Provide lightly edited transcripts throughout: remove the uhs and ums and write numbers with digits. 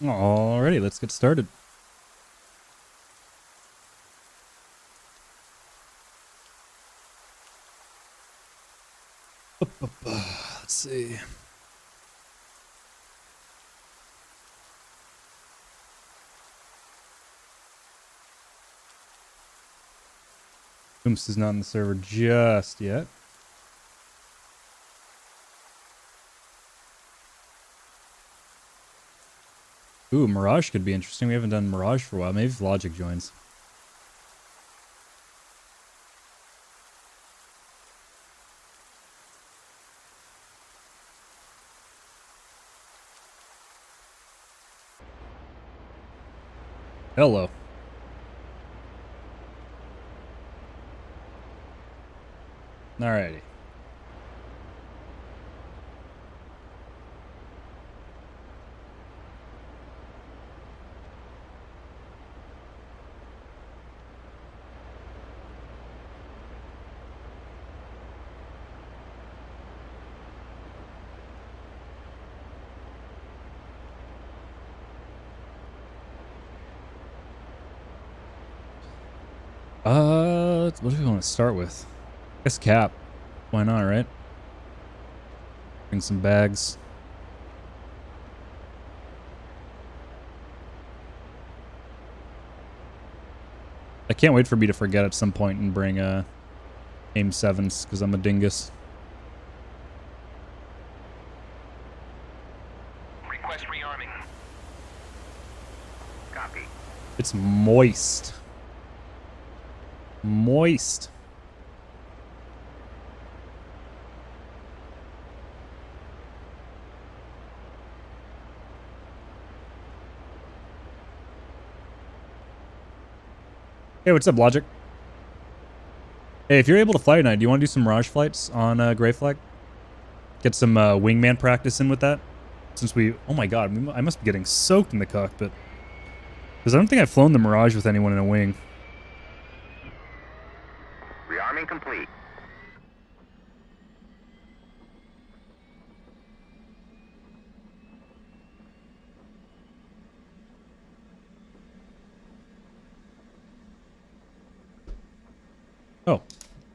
Alrighty, let's get started. Let's see. Ooms is not in the server just yet. Ooh, Mirage could be interesting. We haven't done Mirage for a while. Maybe if Logic joins. Hello. Alrighty. What do we want to start with? I guess cap. Why not, right? Bring some bags. I can't wait for me to forget at some point and bring aim 7s because I'm a dingus. Request rearming. Copy. It's moist. Moist. Hey, what's up, Logic? Hey, if you're able to fly tonight, do you want to do some Mirage flights on Grayflag? Get some wingman practice in with that? Since we... Oh my god, I must be getting soaked in the cockpit. Because I don't think I've flown the Mirage with anyone in a wing. Rearming complete. Oh,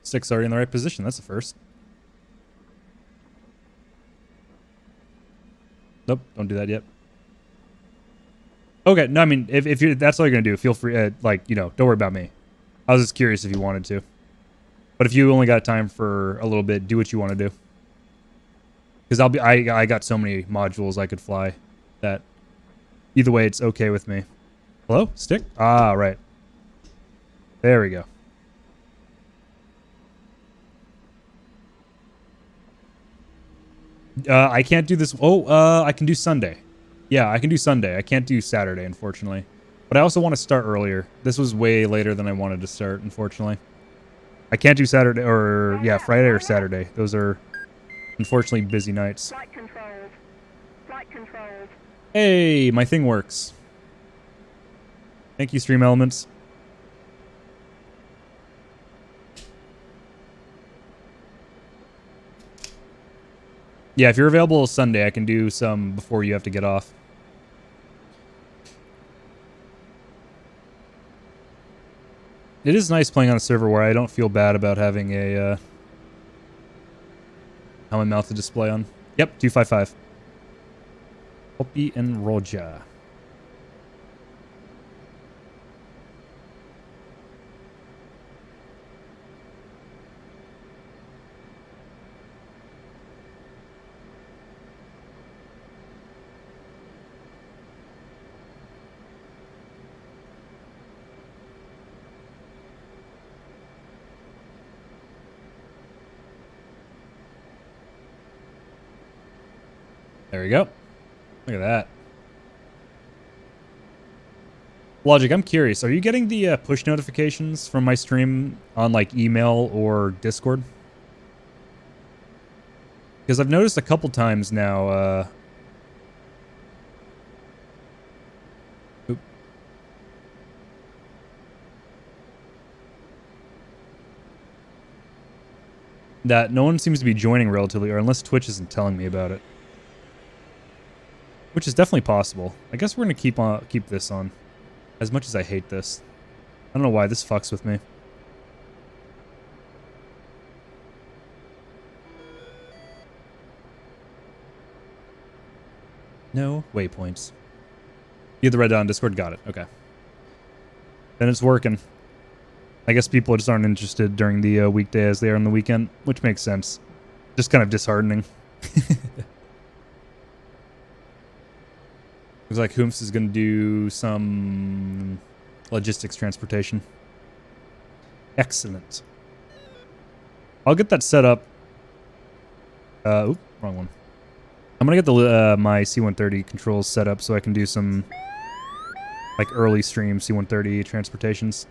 stick's already in the right position. That's the first. Nope, don't do that yet. Okay, no, I mean, if you that's all you're gonna do, feel free. Like, you know, don't worry about me. I was just curious if you wanted to. But if you only got time for a little bit, do what you want to do. Because I got so many modules I could fly that either way, it's okay with me. Hello, stick? Ah, right. There we go. I can't do this. Oh, I can do Sunday. Yeah, I can do Sunday. I can't do Saturday, unfortunately. But I also want to start earlier. This was way later than I wanted to start, unfortunately. I can't do Saturday or, yeah, Friday or Saturday. Those are, unfortunately, busy nights. Flight controls. Flight controls. Hey, my thing works. Thank you, Stream Elements. Yeah, if you're available Sunday, I can do some before you have to get off. It is nice playing on a server where I don't feel bad about having a helmet mounted display on. Yep, 255. Hopi and Roja. There we go. Look at that. Logic, I'm curious. Are you getting the push notifications from my stream on like email or Discord? Because I've noticed a couple times now. That no one seems to be joining relatively, or unless Twitch isn't telling me about it. which is definitely possible. I guess we're gonna keep this on, as much as I hate this. I don't know why this fucks with me. No waypoints. You had the red dot on Discord. Got it. Okay. Then it's working. I guess people just aren't interested during the weekday as they are on the weekend, which makes sense. Just kind of disheartening. Looks like Hooms is going to do some logistics transportation. Excellent. I'll get that set up. Oop, wrong one. I'm going to get the my C-130 controls set up so I can do some like early stream C-130 transportations.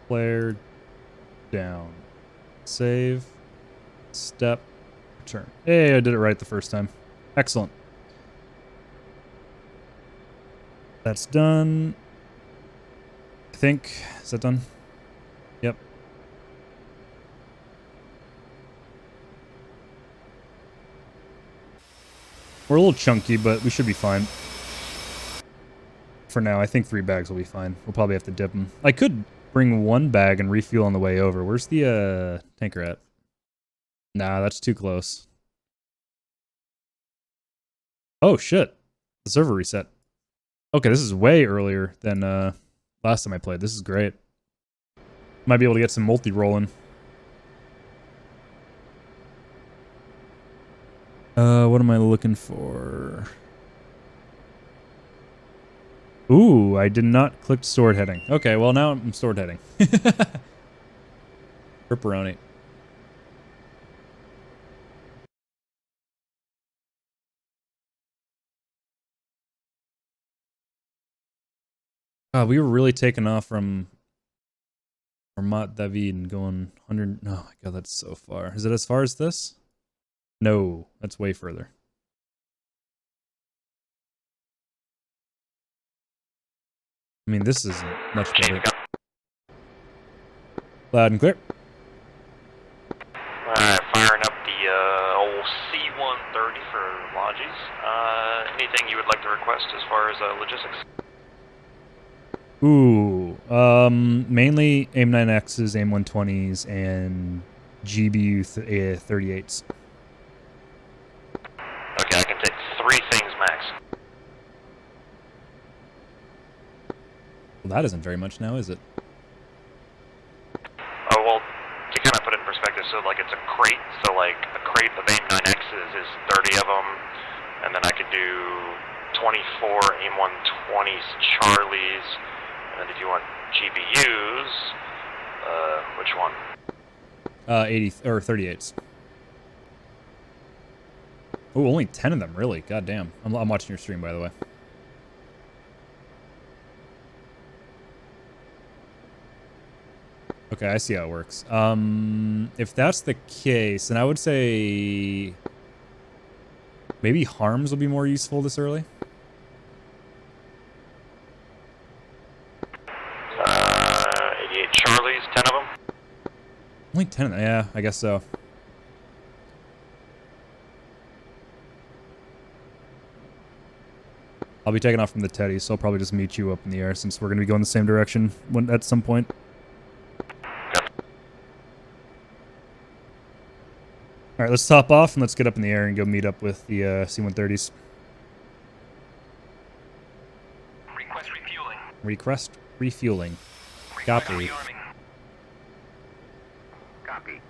Flare down. Save. Step. Return. Hey, I did it right the first time. Excellent. That's done. I think. Is that done? Yep. We're a little chunky, but we should be fine. For now, I think 3 bags will be fine. We'll probably have to dip them. I could bring 1 bag and refuel on the way over. Where's the tanker at? Nah, that's too close. Oh, shit. The server reset. Okay, this is way earlier than last time I played. This is great. Might be able to get some multi-rolling. What am I looking for? Ooh, I did not click stored heading. Okay, well now I'm stored heading. Ripperoni. We were really taking off from Ramat David and going 100. Oh my god, that's so far. Is it as far as this? No, that's way further. I mean, this is much better. Loud and clear. Alright, firing up the old C-130 for Lodges. Anything you would like to request as far as logistics? Ooh, mainly AIM-9Xs, AIM-120s, and GBU 38s. Okay, I can take 3 things max. Well, that isn't very much now, is it? Oh, well, to kind of put it in perspective, so like it's a crate, so like a crate of AIM-9Xs is 30 of them, and then I could do 24 AIM-120s Charlies, and then if you want GBUs, which one? 80 or 38s. Oh, only 10 of them, really? God damn. I'm watching your stream, by the way. Okay, I see how it works. If that's the case, then I would say maybe harms will be more useful this early. 88 Charlies, 10 of them. Only 10 of them. Yeah, I guess so. I'll be taking off from the Teddy, so I'll probably just meet you up in the air since we're going to be going the same direction at some point. All right, let's top off and let's get up in the air and go meet up with the C-130s. Request refueling. Request refueling. Copy. Rearming. Copy.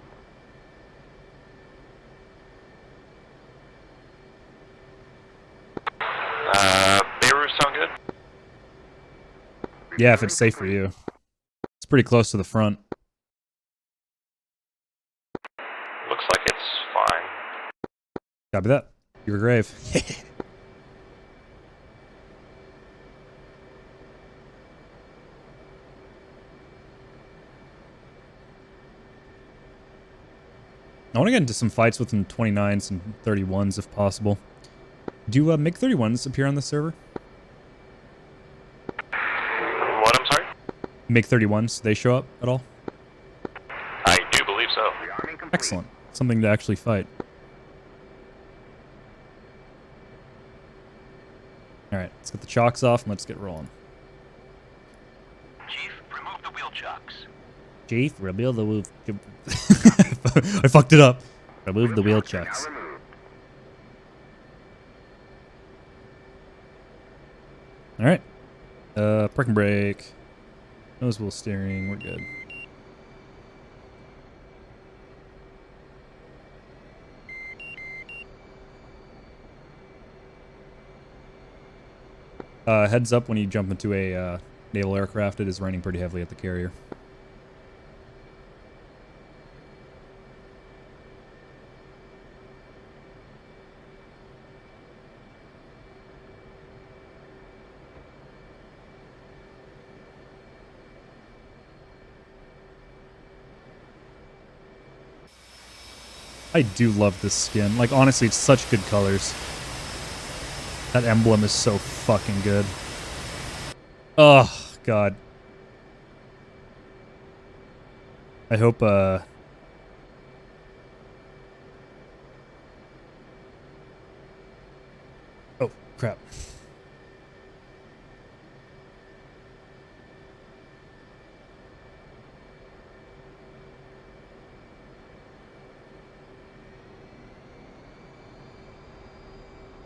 Beirut sound good? Yeah, if it's safe for you. It's pretty close to the front. Looks like it's fine. Copy that. Your grave. I want to get into some fights with some 29s and 31s if possible. Do MiG-31s appear on the server? What, I'm sorry? MiG-31s, they show up at all? I do believe so. Excellent. Something to actually fight. Alright, let's get the chocks off and let's get rolling. Chief, remove the wheel chocks. Chief, remove the wheel... I fucked it up. Remove the wheel chocks. Alright. Park and brake. Nose wheel steering, we're good. Heads up when you jump into a naval aircraft, it is raining pretty heavily at the carrier. I do love this skin. Like, honestly, it's such good colors. That emblem is so fucking good. Oh, God. I hope, oh, crap.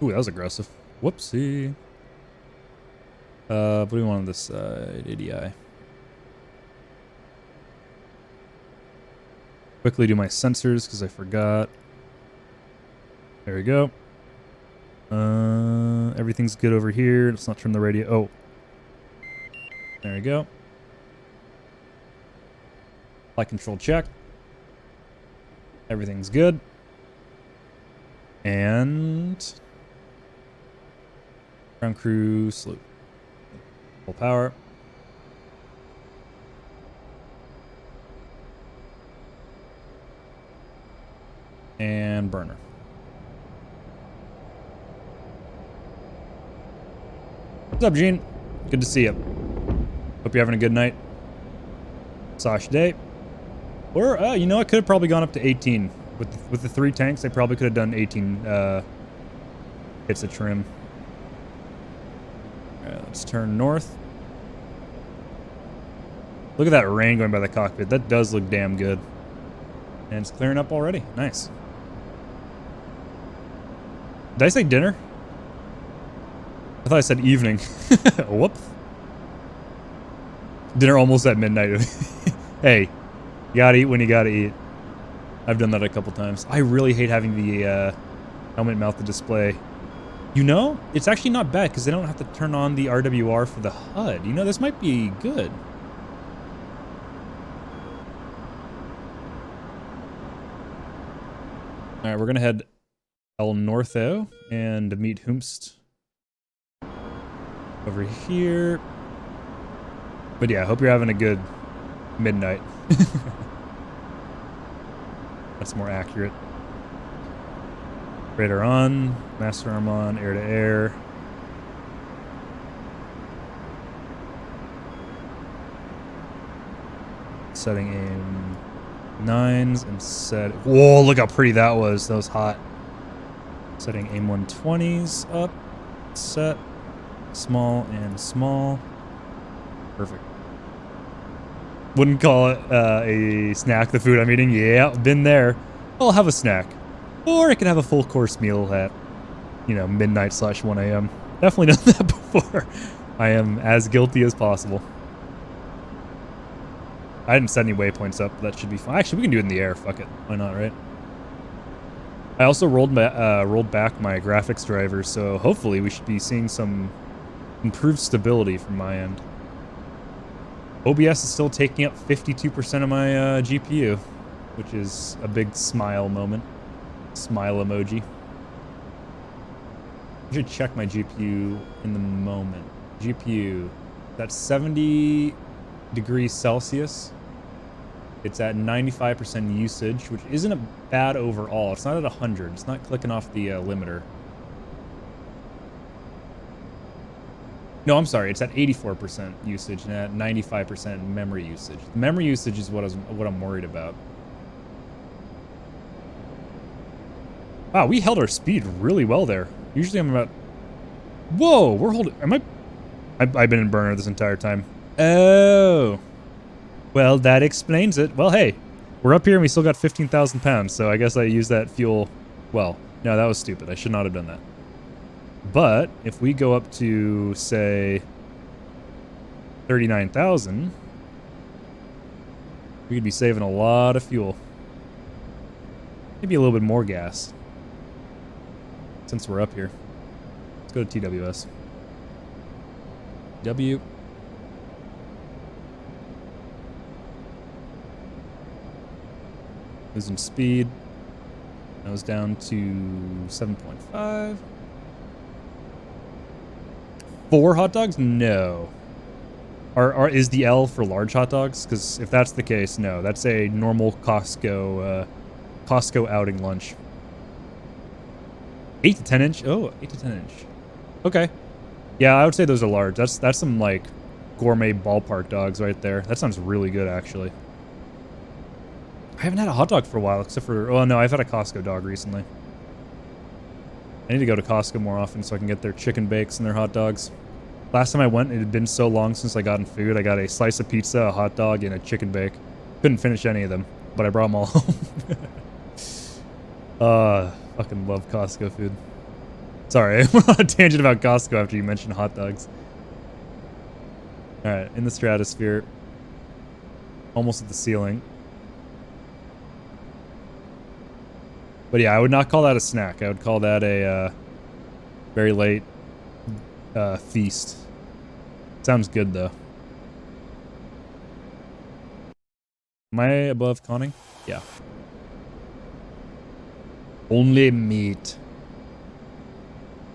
Ooh, that was aggressive. Whoopsie. What do we want on this side? ADI. Quickly do my sensors because I forgot. There we go. Everything's good over here. Let's not turn the radio. Oh. There we go. Flight control check. Everything's good. And... ground crew salute. Full power. And burner. What's up, Gene? Good to see you. Hope you're having a good night. Sash day. Or, you know, I could have probably gone up to 18. With the 3 tanks, I probably could have done 18 hits of trim. Alright, let's turn north. Look at that rain going by the cockpit. That does look damn good. And it's clearing up already. Nice. Did I say dinner? I thought I said evening. Whoops. Dinner almost at midnight. Hey, you gotta eat when you gotta eat. I've done that a couple times. I really hate having the helmet mounted display. You know, it's actually not bad because they don't have to turn on the RWR for the HUD. You know, this might be good. All right, we're gonna head El Northo and meet Humst over here. But yeah, I hope you're having a good midnight. That's more accurate. Radar on, master arm on, air to air. Setting aim 9s and set. Whoa, look how pretty that was. That was hot. Setting aim 120s up, set, small and small. Perfect. Wouldn't call it a snack, the food I'm eating. Yeah, been there. I'll have a snack. Or I can have a full course meal at, you know, midnight / 1 a.m. Definitely done that before. I am as guilty as possible. I didn't set any waypoints up. That should be fine. Actually, we can do it in the air. Fuck it. Why not, right? I also rolled back my graphics driver, so hopefully we should be seeing some improved stability from my end. OBS is still taking up 52% of my GPU, which is a big smile moment. Smile emoji. I should check my GPU in the moment. GPU, that's 70 degrees Celsius. It's at 95% usage, which isn't a bad overall. It's not at 100. It's not clicking off the limiter. No, I'm sorry. It's at 84% usage and at 95% memory usage. Memory usage is what I'm worried about. Wow, we held our speed really well there. Usually I'm about... Whoa, we're holding... I've been in burner this entire time. Oh. Well, that explains it. Well, hey, we're up here and we still got 15,000 pounds, so I guess I used that fuel... Well, no, that was stupid. I should not have done that. But if we go up to, say, 39,000, we could be saving a lot of fuel. Maybe a little bit more gas. Since we're up here. Let's go to TWS. W. Losing speed. That was down to 7.5. 4 hot dogs? No. Is the L for large hot dogs? Because if that's the case, no. That's a normal Costco outing lunch. 8 to 10 inch? Oh, 8 to 10 inch. Okay. Yeah, I would say those are large. That's some, like, gourmet ballpark dogs right there. That sounds really good, actually. I haven't had a hot dog for a while, except for... Oh, no, I've had a Costco dog recently. I need to go to Costco more often so I can get their chicken bakes and their hot dogs. Last time I went, it had been so long since I got food. I got a slice of pizza, a hot dog, and a chicken bake. Couldn't finish any of them, but I brought them all home. Fucking love Costco food. Sorry, I went on a tangent about Costco after you mentioned hot dogs. Alright, in the stratosphere. Almost at the ceiling. But yeah, I would not call that a snack. I would call that a very late feast. Sounds good, though. Am I above conning? Yeah. Only meat.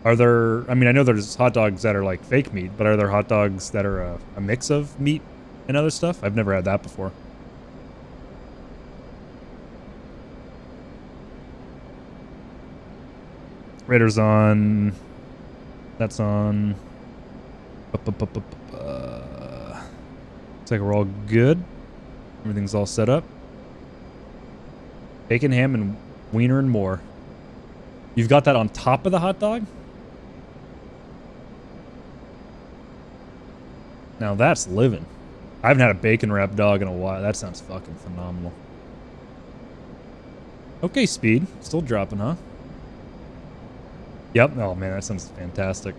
Are there... I mean, I know there's hot dogs that are like fake meat, but are there hot dogs that are a mix of meat and other stuff? I've never had that before. Radar's on. That's on. Looks like we're all good. Everything's all set up. Bacon, ham, and wiener and more. You've got that on top of the hot dog? Now that's living. I haven't had a bacon wrapped dog in a while. That sounds fucking phenomenal. Okay, speed. Still dropping, huh? Yep. Oh, man, that sounds fantastic.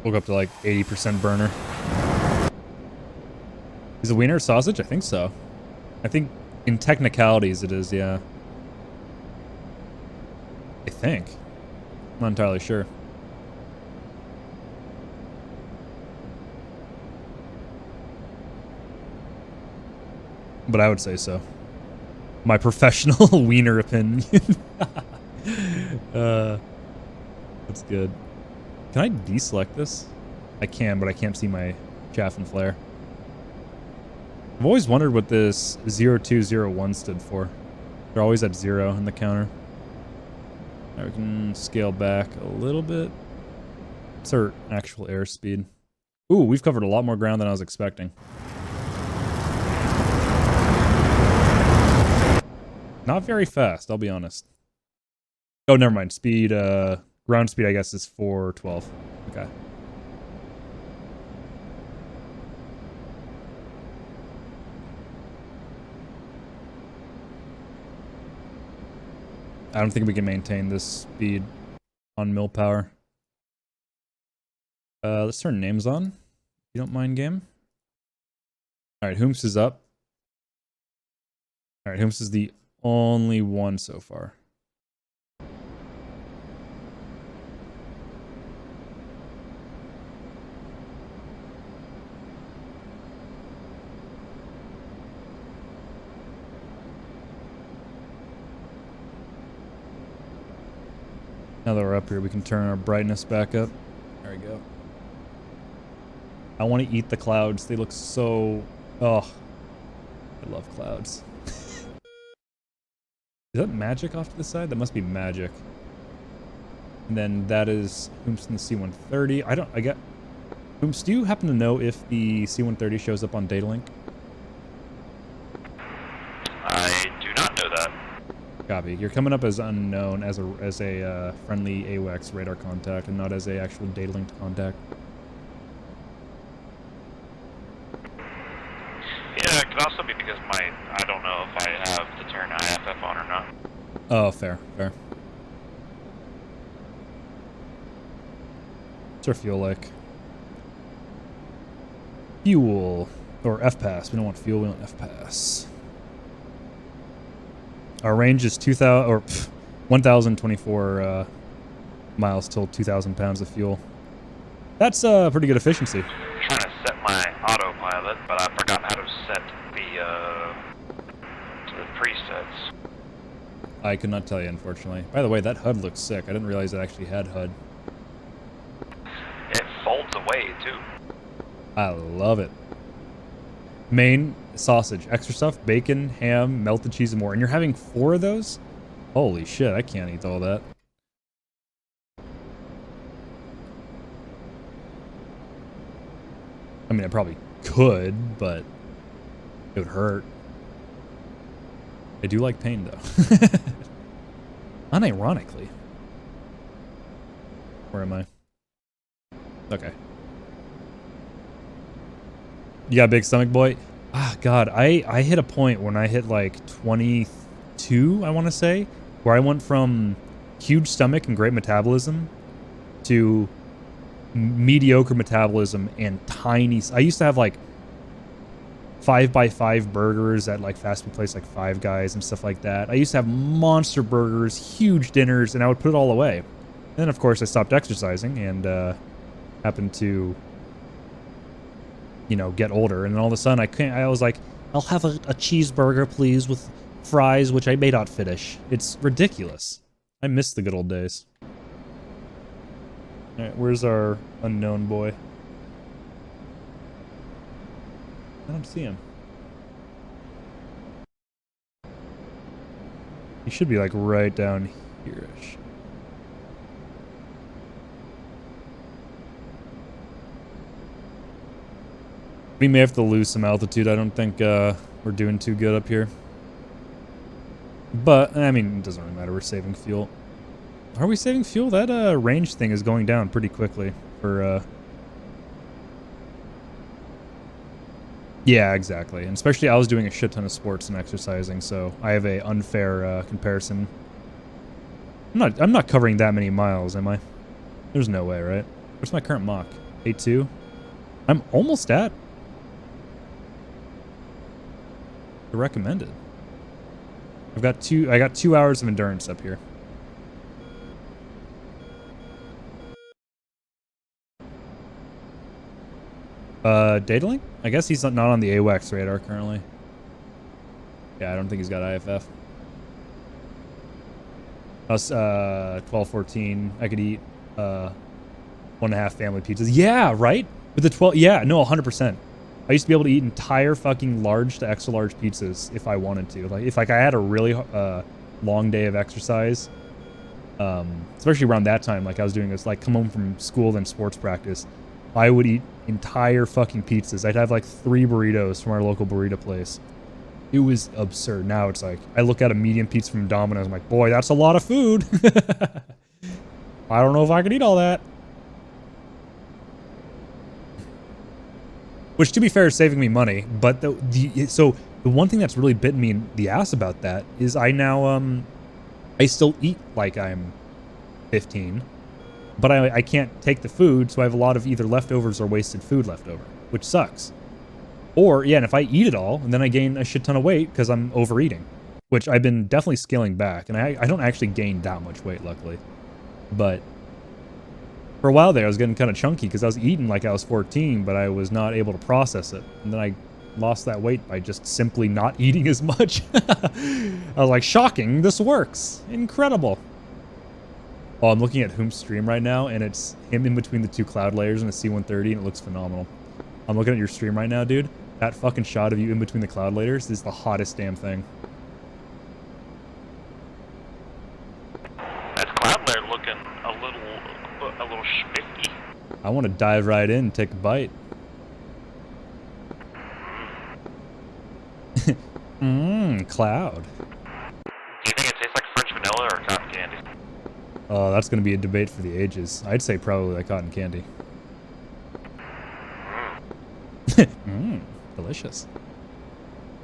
We'll go up to like 80% burner. Is the wiener sausage? I think so. I think in technicalities it is, yeah. I think. I'm not entirely sure. But I would say so. My professional wiener opinion. That's good. Can I deselect this? I can, but I can't see my chaff and flare. I've always wondered what this 0201 stood for. They're always at 0 in the counter. Now we can scale back a little bit. What's our actual airspeed? Ooh, we've covered a lot more ground than I was expecting. Not very fast, I'll be honest. Oh, never mind. Speed, ground speed, I guess, is 412. Okay. I don't think we can maintain this speed on mill power. Let's turn names on. If you don't mind, game. Alright, Hooms is up. Alright, Hooms is the only one so far. Now that we're up here, we can turn our brightness back up. There we go. I want to eat the clouds. They look so... Oh. I love clouds. Is that magic off to the side? That must be magic. And then that is Ooms in the C-130. I get... Ooms, do you happen to know if the C-130 shows up on Datalink? I do not know that. Copy. You're coming up as unknown as a friendly AWACS radar contact and not as a actual data-linked contact. Yeah, it could also be because I don't know if I have to turn IFF on or not. Oh, fair, fair. What's our fuel like? Fuel. Or FPAS. We don't want fuel, we want FPAS. Our range is 1,024 miles till 2,000 pounds of fuel. That's pretty good efficiency. I'm trying to set my autopilot, but I forgot how to set the presets. I could not tell you, unfortunately. By the way, that HUD looks sick. I didn't realize it actually had HUD. It folds away, too. I love it. Main sausage, extra stuff, bacon, ham, melted cheese, and more. And you're having 4 of those? Holy shit, I can't eat all that. I mean, I probably could, but it would hurt. I do like pain, though. Unironically. Where am I? Okay. You got a big stomach, boy? Ah, God, I hit a point when I hit like 22, I want to say, where I went from huge stomach and great metabolism to mediocre metabolism and tiny. I used to have like 5x5 burgers at like fast food place like Five Guys and stuff like that. I used to have monster burgers, huge dinners, and I would put it all away. And then, of course, I stopped exercising and happened to, you know, get older. And then all of a sudden, I was like, I'll have a cheeseburger, please, with fries, which I may not finish. It's ridiculous. I miss the good old days. All right, where's our unknown boy? I don't see him. He should be like right down here-ish. We may have to lose some altitude. I don't think we're doing too good up here. But, I mean, it doesn't really matter. We're saving fuel. Are we saving fuel? That range thing is going down pretty quickly for... Yeah, exactly. And especially I was doing a shit ton of sports and exercising, so I have a unfair comparison. I'm not covering that many miles, am I? There's no way, right? What's my current Mach? 8.2? I'm almost at the recommended. I got 2 hours of endurance up here. Datalink? I guess he's not on the AWACS radar currently. Yeah, I don't think he's got IFF. Us, 12-14. I could eat, 1.5 family pizzas. Yeah, right? With the 12, yeah, no, 100%. I used to be able to eat entire fucking large to extra large pizzas if I wanted to. Like, if I had a really, long day of exercise, especially around that time, like I was doing this, like come home from school, then sports practice, I would eat entire fucking pizzas. I'd have like 3 burritos from our local burrito place. It was absurd. Now it's like, I look at a medium pizza from Domino's, I'm like, boy, that's a lot of food. I don't know if I could eat all that. Which, to be fair, is saving me money. But so the one thing that's really bitten me in the ass about that is I now, I still eat like I'm 15. But I can't take the food, so I have a lot of either leftovers or wasted food left over, which sucks. Or, yeah, and if I eat it all, and then I gain a shit ton of weight because I'm overeating, which I've been definitely scaling back. And I don't actually gain that much weight, luckily. But for a while there, I was getting kind of chunky because I was eating like I was 14, but I was not able to process it. And then I lost that weight by just simply not eating as much. I was like, shocking, this works. Incredible. Oh, I'm looking at Hoom's stream right now, and it's him in between the two cloud layers in a C-130, and it looks phenomenal. I'm looking at your stream right now, dude. That fucking shot of you in between the cloud layers is the hottest damn thing. That cloud layer looking a little spiffy. I want to dive right in and take a bite. Cloud. Do you think it tastes like French vanilla or cotton candy? Oh, that's going to be a debate for the ages. I'd say probably like cotton candy. Delicious.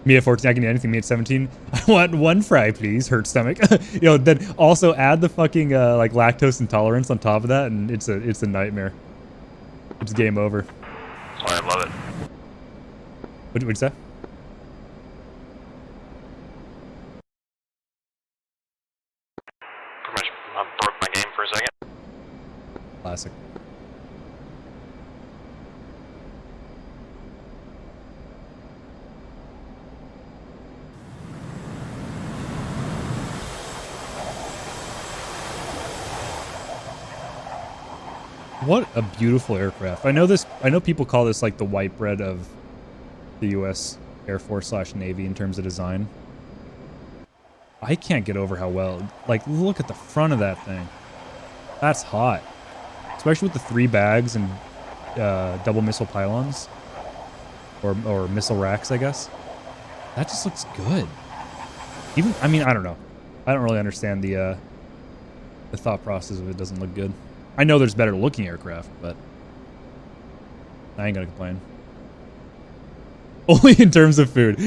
Me at 14, I can eat anything. Me at 17, I want one fry, please. Hurt stomach. You know, then also add the fucking like lactose intolerance on top of that, and it's a nightmare. It's game over. Oh, I love it. What'd you say? Pretty much broke my game for a second. Classic. What a beautiful aircraft. I know people call this like the white bread of the US Air Force / Navy in terms of design. I can't get over how well, like, look at the front of that thing. That's hot. Especially with the 3 bags and double missile pylons. Or missile racks, I guess. That just looks good. Even, I mean, I don't know. I don't really understand the thought process of it doesn't look good. I know there's better looking aircraft, but I ain't gonna complain. Only in terms of food.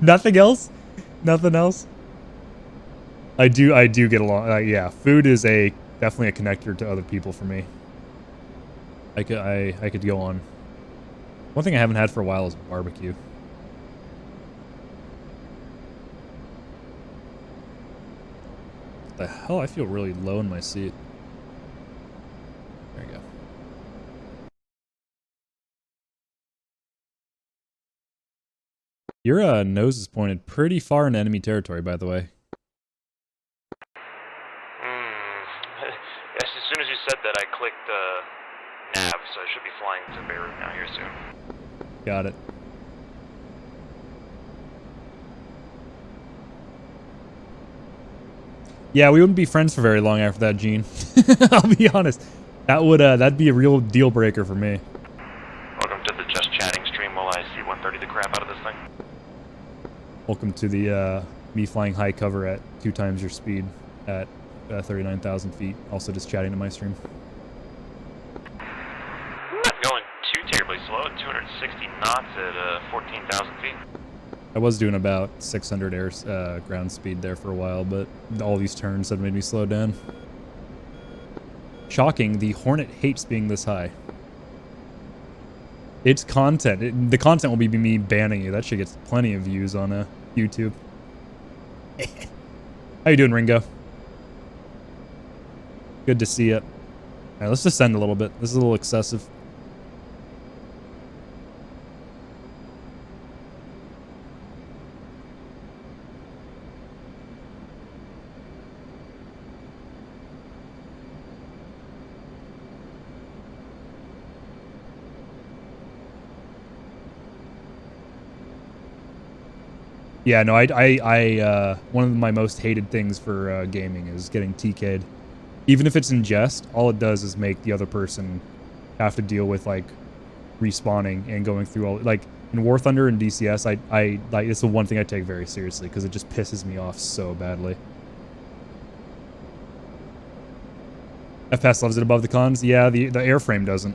Nothing else? Nothing else? I do get along. Yeah, food is definitely a connector to other people for me. I could go on. One thing I haven't had for a while is barbecue. What the hell? I feel really low in my seat. There you go. Your nose is pointed pretty far into enemy territory, by the way. Yes, as soon as you said that, I clicked nav, so I should be flying to Beirut now here soon. Got it. Yeah, we wouldn't be friends for very long after that, Gene. I'll be honest. That'd be a real deal breaker for me. Welcome to the Just Chatting stream while I C-130 the crap out of this thing. Welcome to the me flying high cover at 2 times your speed at 39,000 feet. Also just chatting to my stream. Not going too terribly slow at 260 knots at 14,000 feet. I was doing about 600 ground speed there for a while, but all these turns have made me slow down. Shocking, the Hornet hates being this high. It's content. The content will be me banning you. That shit gets plenty of views on YouTube. How you doing, Ringo? Good to see you. Alright, let's descend a little bit. This is a little excessive. Yeah, no, one of my most hated things for gaming is getting TK'd. Even if it's in jest, all it does is make the other person have to deal with, like, respawning and going through all, like, in War Thunder and DCS, like, it's the one thing I take very seriously, because it just pisses me off so badly. FPS loves it above the cons? Yeah, the airframe doesn't.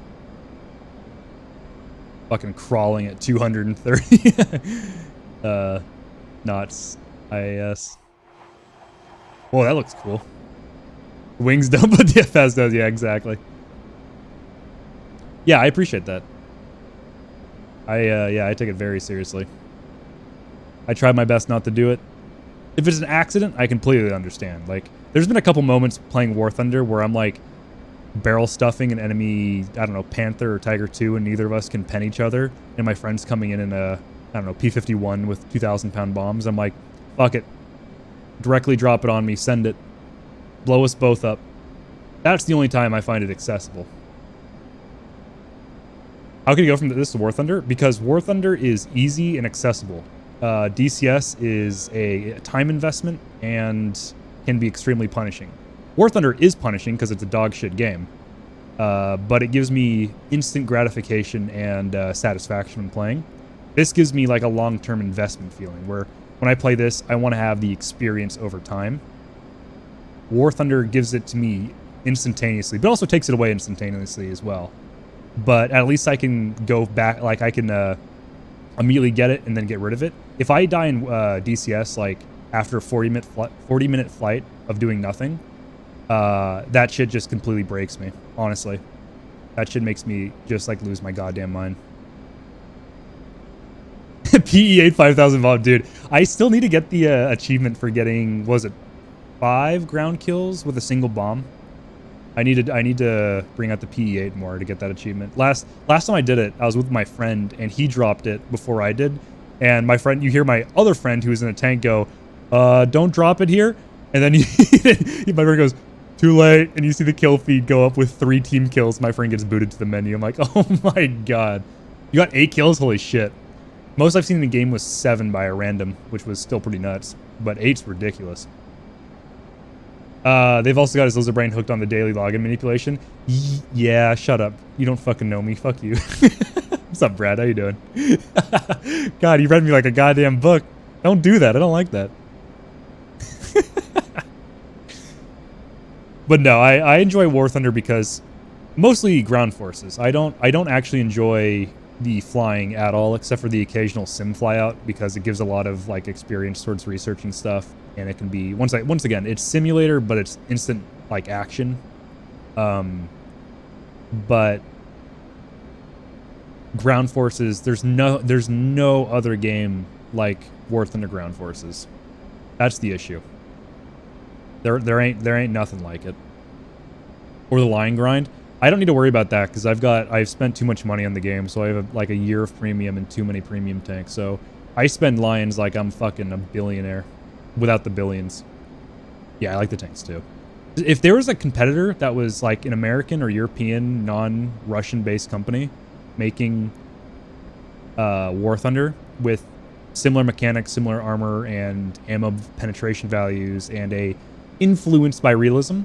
Fucking crawling at 230. Knots. IAS. Whoa, that looks cool. Wings don't, but the FS does. Yeah, exactly. Yeah, I appreciate that. Yeah, I take it very seriously. I try my best not to do it. If it's an accident, I completely understand. Like, there's been a couple moments playing War Thunder where I'm like barrel stuffing an enemy, I don't know, Panther or Tiger 2, and neither of us can pen each other, and my friend's coming in a, I don't know, P-51 with 2,000-pound bombs. I'm like, fuck it. Directly drop it on me, send it. blow us both up. That's the only time I find it accessible. How can you go from this to War Thunder? Because War Thunder is easy and accessible. DCS is a time investment and can be extremely punishing. War Thunder is punishing because it's a dog shit game. But it gives me instant gratification and satisfaction when playing. This gives me like a long-term investment feeling where when I play this, I want to have the experience over time. War Thunder gives it to me instantaneously, but also takes it away instantaneously as well. But at least I can go back, like I can immediately get it and then get rid of it. If I die in DCS, like after a 40-minute flight of doing nothing, that shit just completely breaks me, honestly. That shit makes me just like lose my goddamn mind. PE8 5000 VOD, dude. I still need to get the achievement for getting, was it 5 ground kills with a single bomb? I need to bring out the PE8 more to get that achievement. Last time I did it, I was with my friend and he dropped it before I did. And my friend, you hear my other friend who's in a tank go, don't drop it here. And then my friend goes, too late. And you see the kill feed go up with 3 team kills. My friend gets booted to the menu. I'm like, oh my God. You got 8 kills? Holy shit. Most I've seen in the game was 7 by a random, which was still pretty nuts. But 8's ridiculous. They've also got his lizard brain hooked on the daily login manipulation. Yeah, shut up. You don't fucking know me. Fuck you. What's up, Brad? How you doing? God, you read me like a goddamn book. Don't do that. I don't like that. But no, I enjoy War Thunder because mostly ground forces. I don't actually enjoy the flying at all, except for the occasional sim flyout because it gives a lot of like experience towards researching stuff, and it can be once again it's simulator, but it's instant like action. But ground forces, there's no other game like War Thunder ground forces. That's the issue. There ain't nothing like it. Or the line grind. I don't need to worry about that because I've spent too much money on the game, so I have like a year of premium and too many premium tanks. So I spend lions like I'm fucking a billionaire without the billions. Yeah, I like the tanks too. If there was a competitor that was like an American or European, non-Russian based company making War Thunder with similar mechanics, similar armor, and ammo penetration values, and a influenced by realism,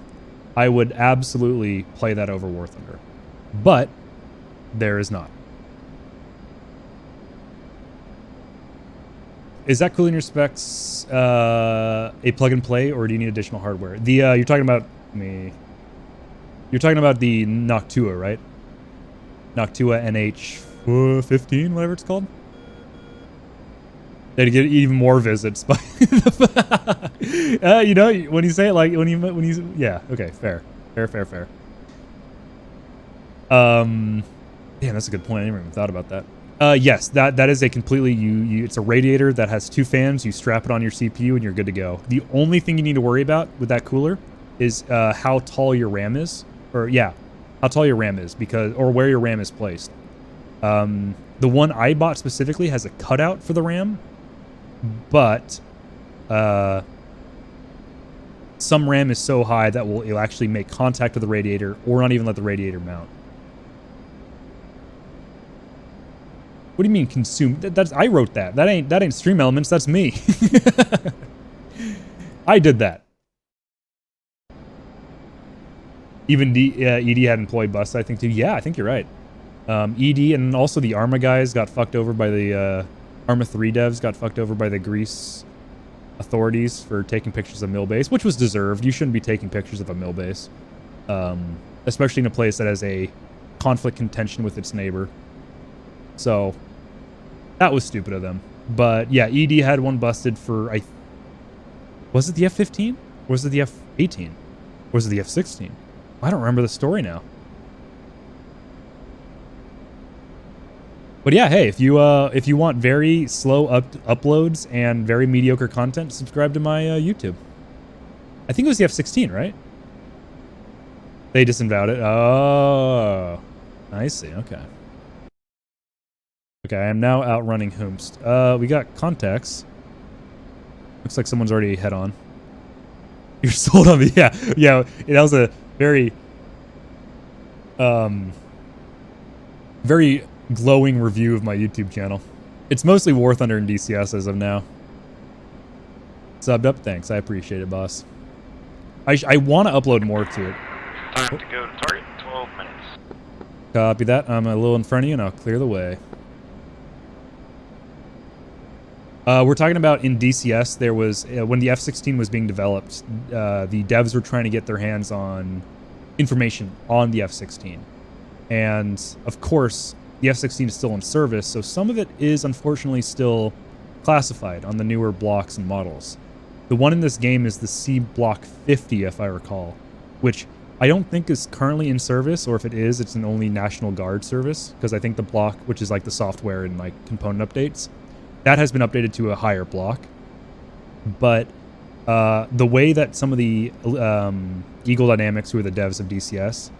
I would absolutely play that over War Thunder. But there is not. Is that cool in your specs a plug and play, or do you need additional hardware? The you're talking about the Noctua, right? Noctua NH15, whatever it's called. They get even more visits, but you know, when you say it like when you yeah, okay, fair. Damn, that's a good point. I never even thought about that. Yes, that is a completely it's a radiator that has 2 fans. You strap it on your CPU and you're good to go. The only thing you need to worry about with that cooler is how tall your RAM is, or yeah, how tall your RAM is or where your RAM is placed. The one I bought specifically has a cutout for the RAM. But some RAM is so high that it'll actually make contact with the radiator or not even let the radiator mount. What do you mean consume? That's I wrote that. That ain't Stream Elements. That's me. I did that. Even ED had employee busts, I think too. Yeah, I think you're right. ED and also the Arma guys got fucked over by the Arma 3 devs got fucked over by the Greece authorities for taking pictures of mill base, which was deserved. You shouldn't be taking pictures of a mill base, especially in a place that has a conflict contention with its neighbor. So that was stupid of them. But yeah, ED had one busted for was it the F-15? Or was it the F-18? Or was it the F-16? I don't remember the story now. But yeah, hey, if you want very slow uploads and very mediocre content, subscribe to my YouTube. I think it was the F-16, right? They disavowed it. Oh, I see. Okay. Okay, I am now outrunning Hoomst. We got contacts. Looks like someone's already head on. You're sold on me. Yeah. Yeah. That was a very, very glowing review of my YouTube channel. It's mostly War Thunder and DCS as of now. Subbed up. Thanks. I appreciate it, boss. I want to upload more to it. Time to go to target. 12 minutes. Copy that. I'm a little in front of you, and I'll clear the way. We're talking about in DCS, there was, when the F-16 was being developed, the devs were trying to get their hands on information on the F-16. And, of course, the F-16 is still in service, so some of it is, unfortunately, still classified on the newer blocks and models. The one in this game is the C Block 50, if I recall, which I don't think is currently in service, or if it is, it's an only National Guard service, because I think the block, which is like the software and like component updates, that has been updated to a higher block. But the way that some of the Eagle Dynamics, who are the devs of DCS,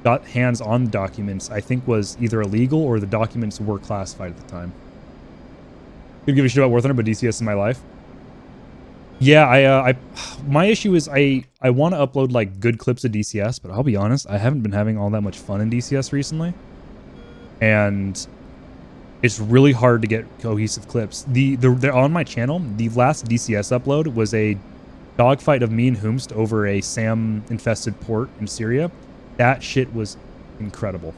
got hands on the documents, I think was either illegal or the documents were classified at the time. Could give a shit about War Thunder, but DCS is my life. Yeah, my issue is I want to upload like good clips of DCS, but I'll be honest, I haven't been having all that much fun in DCS recently, and it's really hard to get cohesive clips. They're on my channel. The last DCS upload was a dogfight of me and Humst over a SAM-infested port in Syria. That shit was incredible.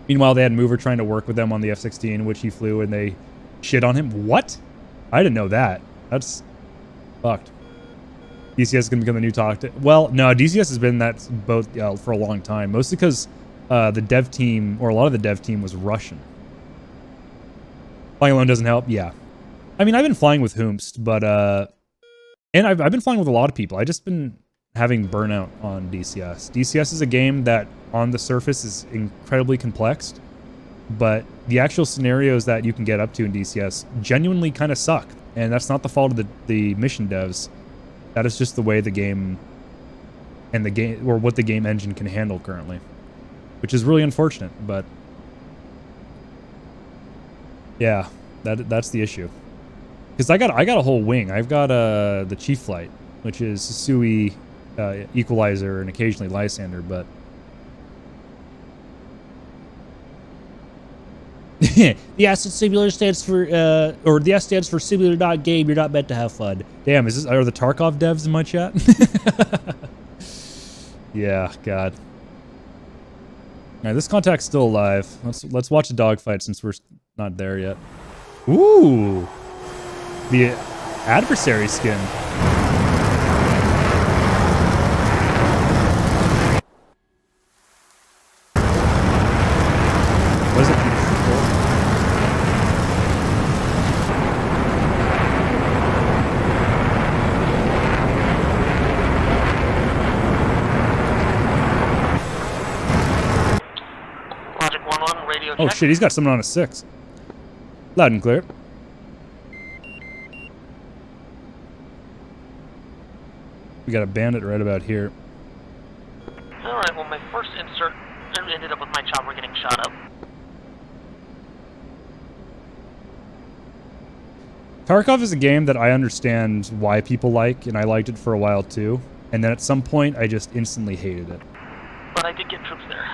Meanwhile, they had Mover trying to work with them on the F-16, which he flew, and they shit on him. What? I didn't know that. That's fucked. DCS is going to become the new talk. Well, no, DCS has been that both for a long time, mostly because the dev team, or a lot of the dev team, was Russian. Flying alone doesn't help. Yeah, I mean, I've been flying with Humst, but and I've been flying with a lot of people. I just been having burnout on DCS. DCS is a game that on the surface is incredibly complex, but the actual scenarios that you can get up to in DCS genuinely kind of suck. And that's not the fault of the mission devs. That is just the way the game and the game, or what the game engine can handle currently, which is really unfortunate. But yeah, that's the issue. Because I got a whole wing. I've got the Chief Flight, which is Sui, Equalizer, and occasionally Lysander, but the S simulator stands for, or the S stands for simulator.game. You're not meant to have fun. Damn, are the Tarkov devs in my chat? Yeah, God. All right, this contact's still alive. Let's watch a dogfight since we're not there yet. Ooh, the adversary skin. What is it? Oh shit, he's got someone on a 6. Loud and clear. We got a bandit right about here. Alright, well my first insert ended up with my chopper getting shot up. Tarkov is a game that I understand why people like, and I liked it for a while too. And then at some point, I just instantly hated it. But I did get troops there.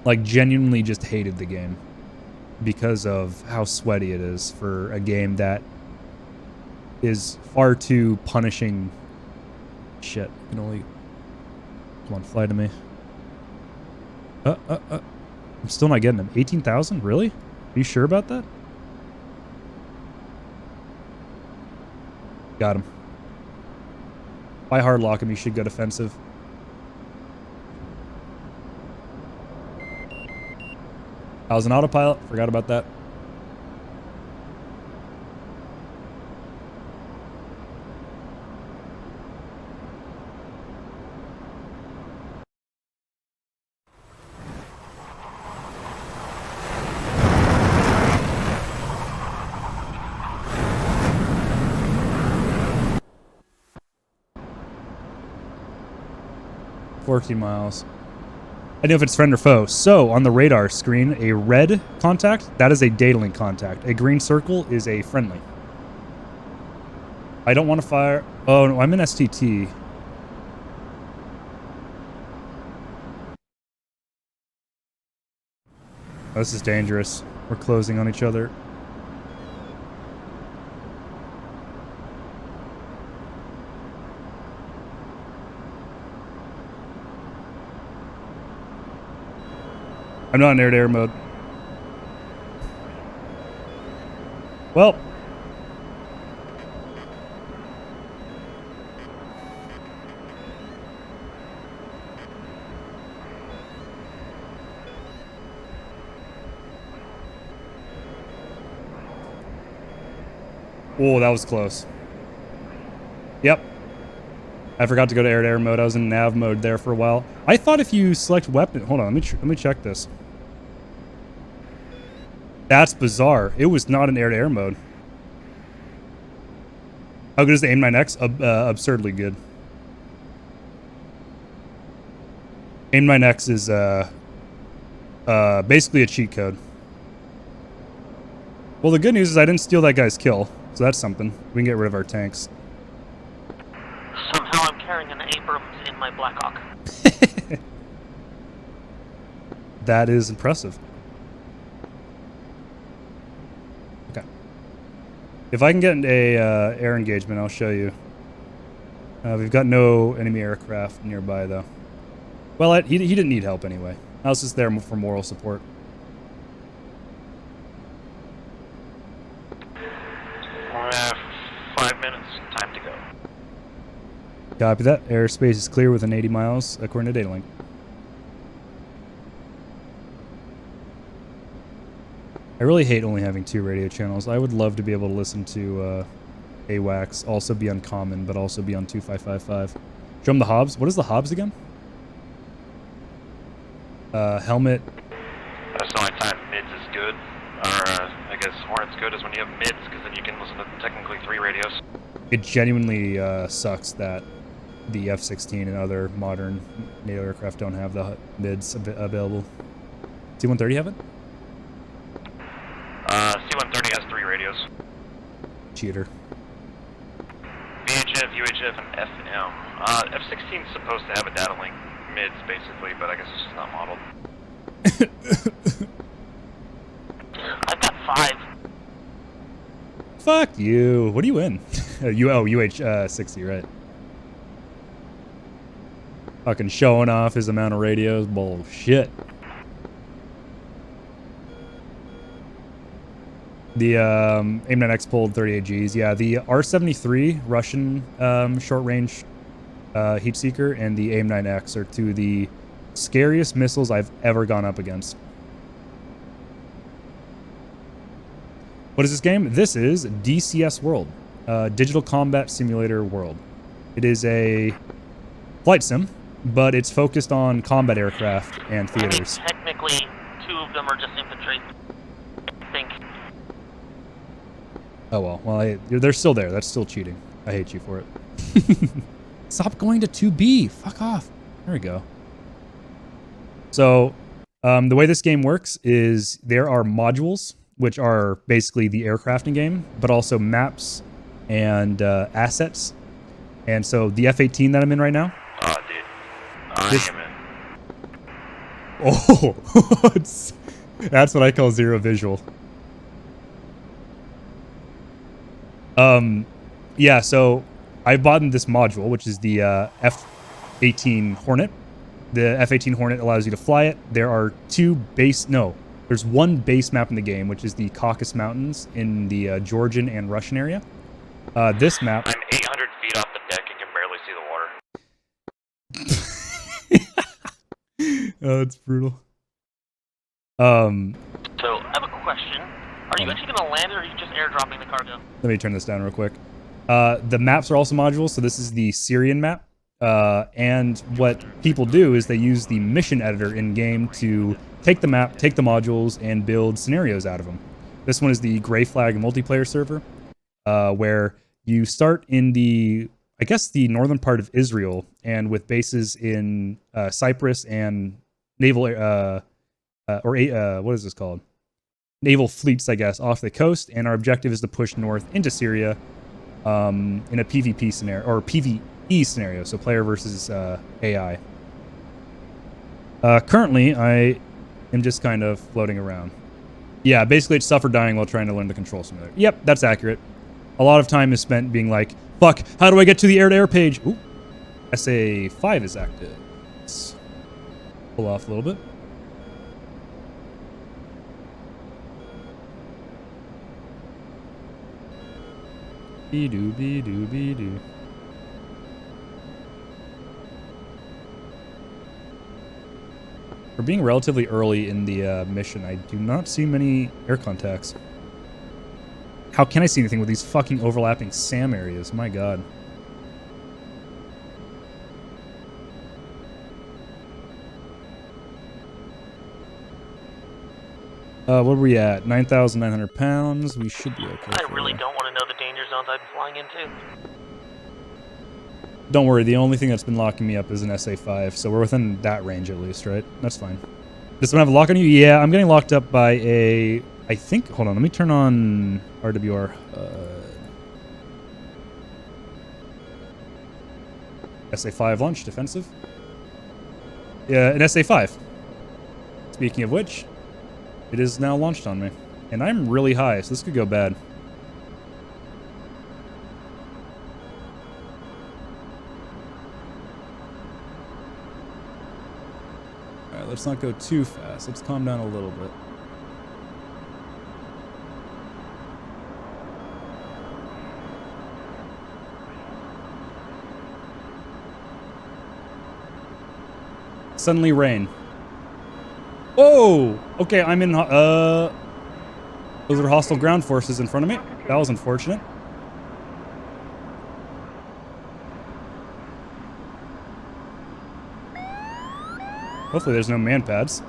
Like, genuinely just hated the game because of how sweaty it is for a game that is far too punishing. Shit, I can only... Come on, fly to me. I'm still not getting him. 18,000? Really? Are you sure about that? Got him. If I hardlock him, he should go defensive. I was an autopilot. Forgot about that. $14 miles. I know if it's friend or foe. So, on the radar screen, a red contact, that is a data link contact. A green circle is a friendly. I don't want to fire. Oh, no, I'm in STT. Oh, this is dangerous. We're closing on each other. I'm not in air-to-air mode. Well. Oh, that was close. Yep. I forgot to go to air-to-air mode. I was in nav mode there for a while. I thought if you select weapon... Hold on, let me check this. That's bizarre. It was not in air-to-air mode. How good is the AIM-9X? Absurdly good. AIM-9X is basically a cheat code. Well, the good news is I didn't steal that guy's kill, so that's something. We can get rid of our tanks. Somehow I'm carrying an Abrams in my Blackhawk. That is impressive. Okay. If I can get a air engagement, I'll show you. We've got no enemy aircraft nearby, though. Well, he didn't need help anyway. I was just there for moral support. We have 5 minutes. Time to go. Copy that. Airspace is clear within 80 miles, according to Datalink. I really hate only having 2 radio channels. I would love to be able to listen to AWACS, also be on Common, but also be on 2555. Show them the Hobbs. What is the Hobbs again? Helmet. That's the only time mids is good. Or, I guess Hornet's good is when you have mids, because then you can listen to technically 3 radios. It genuinely sucks that the F-16 and other modern NATO aircraft don't have the mids available. C-130 have it? C-130 has 3 radios. Cheater. VHF, UHF, and FM. F-16 is supposed to have a data link mids, basically, but I guess it's just not modeled. I've got 5. Fuck you. What are you in? UH-60, right. Fucking showing off his amount of radios. Bullshit. The AIM-9X pulled 38 Gs. Yeah, the R-73 Russian short-range heat seeker and the AIM-9X are 2 of the scariest missiles I've ever gone up against. What is this game? This is DCS World, Digital Combat Simulator World. It is a flight sim, but it's focused on combat aircraft and theaters. I mean, technically, 2 of them are just infantry. I think. Oh well, they're still there. That's still cheating. I hate you for it. Stop going to 2B. Fuck off. There we go. So, the way this game works is there are modules, which are basically the aircrafting game, but also maps and assets. And so the F-18 that I'm in right now. Oh, dude. I am in. Oh, that's what I call zero visual. Yeah, so I bought this module, which is the F-18 Hornet. The F-18 Hornet allows you to fly it. There are 2 base... No, there's 1 base map in the game, which is the Caucasus Mountains in the Georgian and Russian area. This map... I'm 800 feet off the deck and can barely see the water. Oh, that's brutal. So, I have a question. Are you actually going to land, or are you just airdropping the cargo? Let me turn this down real quick. The maps are also modules, so this is the Syrian map. And what people do is they use the mission editor in-game to take the map, take the modules, and build scenarios out of them. This one is the Grayflag multiplayer server, where you start in the, I guess, the northern part of Israel, and with bases in Cyprus and naval, what is this called? Naval fleets, I guess, off the coast, and our objective is to push north into Syria in a PvP scenario, or PvE scenario, so player versus AI. Currently, I am just kind of floating around. Yeah, basically it's suffer dying while trying to learn the control simulator. Yep, that's accurate. A lot of time is spent being like, fuck, how do I get to the air-to-air page? Ooh, SA5 is active. Let's pull off a little bit. Be-doo, be-doo, be-doo. For being relatively early in the mission, I do not see many air contacts. How can I see anything with these fucking overlapping SAM areas? My god. What are we at? 9,900 pounds. We should be okay. I really don't want to know the danger zones I've been flying into. Don't worry, the only thing that's been locking me up is an SA5, so we're within that range at least, right? That's fine. Does someone have a lock on you? Yeah, I'm getting locked up by a... I think... Hold on, let me turn on RWR. SA5 launch, defensive. Yeah, an SA5. Speaking of which, it is now launched on me. And I'm really high, so this could go bad. Alright, let's not go too fast. Let's calm down a little bit. Suddenly rain. Whoa! Okay, I'm in... those are hostile ground forces in front of me. That was unfortunate. Hopefully there's no man pads.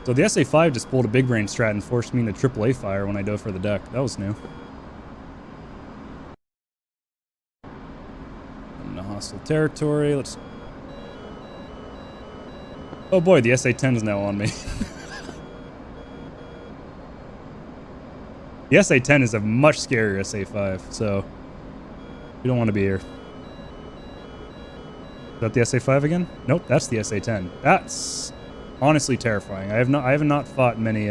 So the SA5 just pulled a big brain strat and forced me into AAA fire when I dove for the deck. That was new. Into hostile territory. Let's... Oh boy, the SA-10 is now on me. The SA-10 is a much scarier SA-5, so we don't want to be here. Is that the SA-5 again? Nope, that's the SA-10. That's honestly terrifying. I have not fought many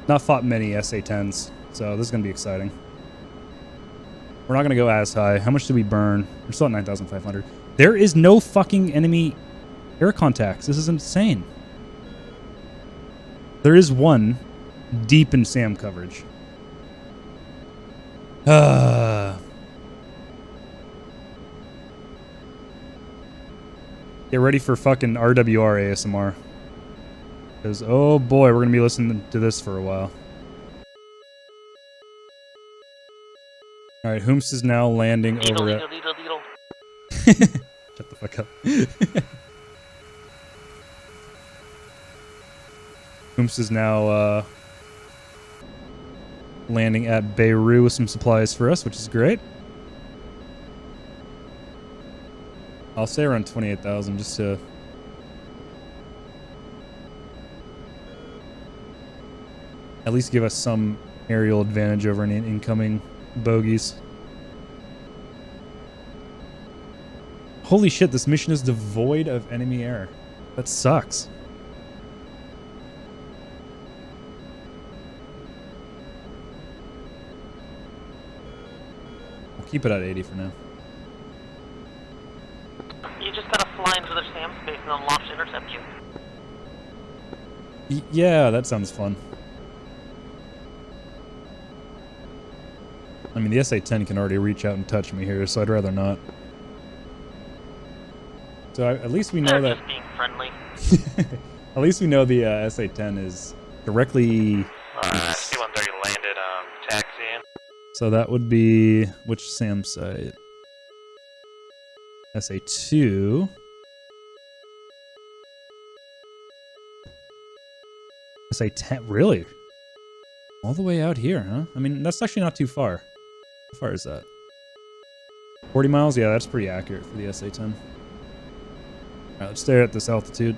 SA-10s, so this is gonna be exciting. We're not gonna go as high. How much did we burn? We're still at 9,500. There is no fucking enemy air contacts. This is insane. There is one deep in SAM coverage. Get ready for fucking RWR ASMR. Because, oh boy, we're going to be listening to this for a while. Alright, Hoomst is now landing over at... Shut the fuck up. Hoomst is now landing at Beirut with some supplies for us, which is great. I'll say around 28,000 just to... at least give us some aerial advantage over any incoming bogeys. Holy shit, this mission is devoid of enemy air. That sucks. We'll keep it at 80 for now. You just gotta fly into their SAM space and then launch to intercept you. Yeah, that sounds fun. I mean, the SA-10 can already reach out and touch me here, so I'd rather not. So at least we know that... just being friendly. At least we know the SA-10 is directly... C-130 landed taxiing. So that would be... which SAM site? SA-2. SA-10, really? All the way out here, huh? I mean, that's actually not too far. How far is that? 40 miles? Yeah, that's pretty accurate for the SA-10. All right, let's stay at this altitude.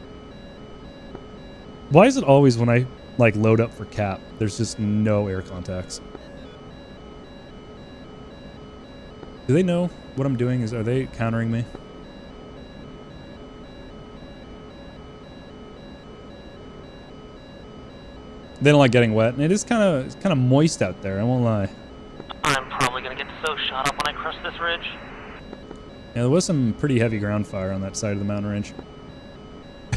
Why is it always when I like load up for cap, there's just no air contacts? Do they know what I'm doing? Are they countering me? They don't like getting wet, and it is kind of moist out there. I won't lie. I'm probably gonna get so shot up when I cross this ridge. Yeah, there was some pretty heavy ground fire on that side of the mountain range.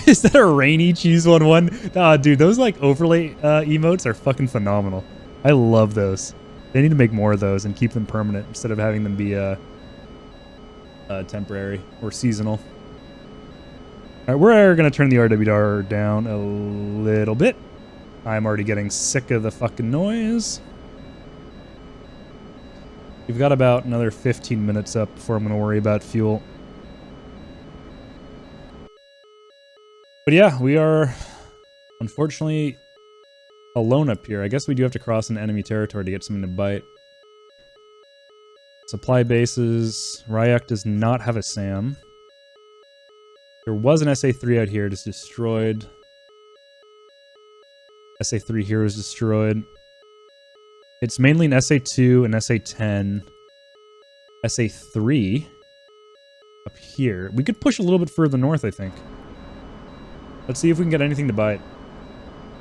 Is that a rainy cheese 1-1? Ah, dude, those like overlay emotes are fucking phenomenal. I love those. They need to make more of those and keep them permanent instead of having them be temporary or seasonal. All right, we're gonna turn the RWR down a little bit. I'm already getting sick of the fucking noise. We've got about another 15 minutes up before I'm going to worry about fuel. But yeah, we are unfortunately alone up here. I guess we do have to cross an enemy territory to get something to bite. Supply bases. Ryak does not have a SAM. There was an SA-3 out here, just destroyed. SA-3 here was destroyed. It's mainly an SA-2, an SA-10, SA-3 up here. We could push a little bit further north, I think. Let's see if we can get anything to bite.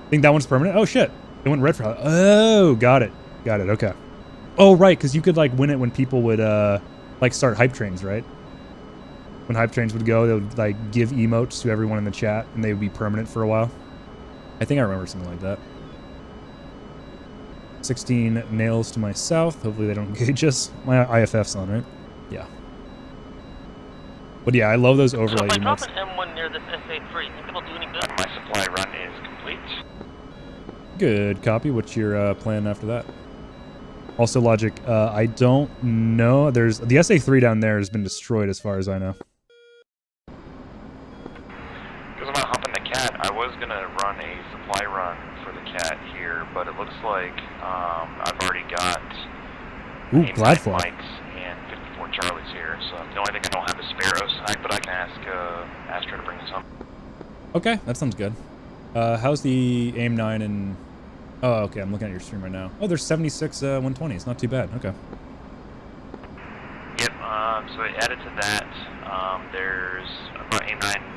I think that one's permanent. Oh, shit. It went red for... Oh, got it. Got it, okay. Oh, right, because you could, like, win it when people would, like, start hype trains, right? When hype trains would go, they would, like, give emotes to everyone in the chat, and they would be permanent for a while. I think I remember something like that. 16 nails to my south. Hopefully they don't engage us. My IFF's on, right? Yeah. But yeah, I love those overlay So if I drop emotes. an M1 near this SA-3, think it'll do any good? My supply run is complete. Good copy. What's your plan after that? Also, Logic, I don't know. There's the SA-3 down there has been destroyed as far as I know. Because I'm not hopping the cat, I was going to run a supply run for the cat here, but it looks like I've already got Ooh, Gladfly. Mikes and 54 Charlies here, so the only thing I don't have is Sparrows, but I can ask Astra to bring some. Okay, that sounds good. How's the AIM-9 and... Oh, okay, I'm looking at your stream right now. Oh, there's 76 120s. Not too bad. Okay. Yep, so I added to that, there's about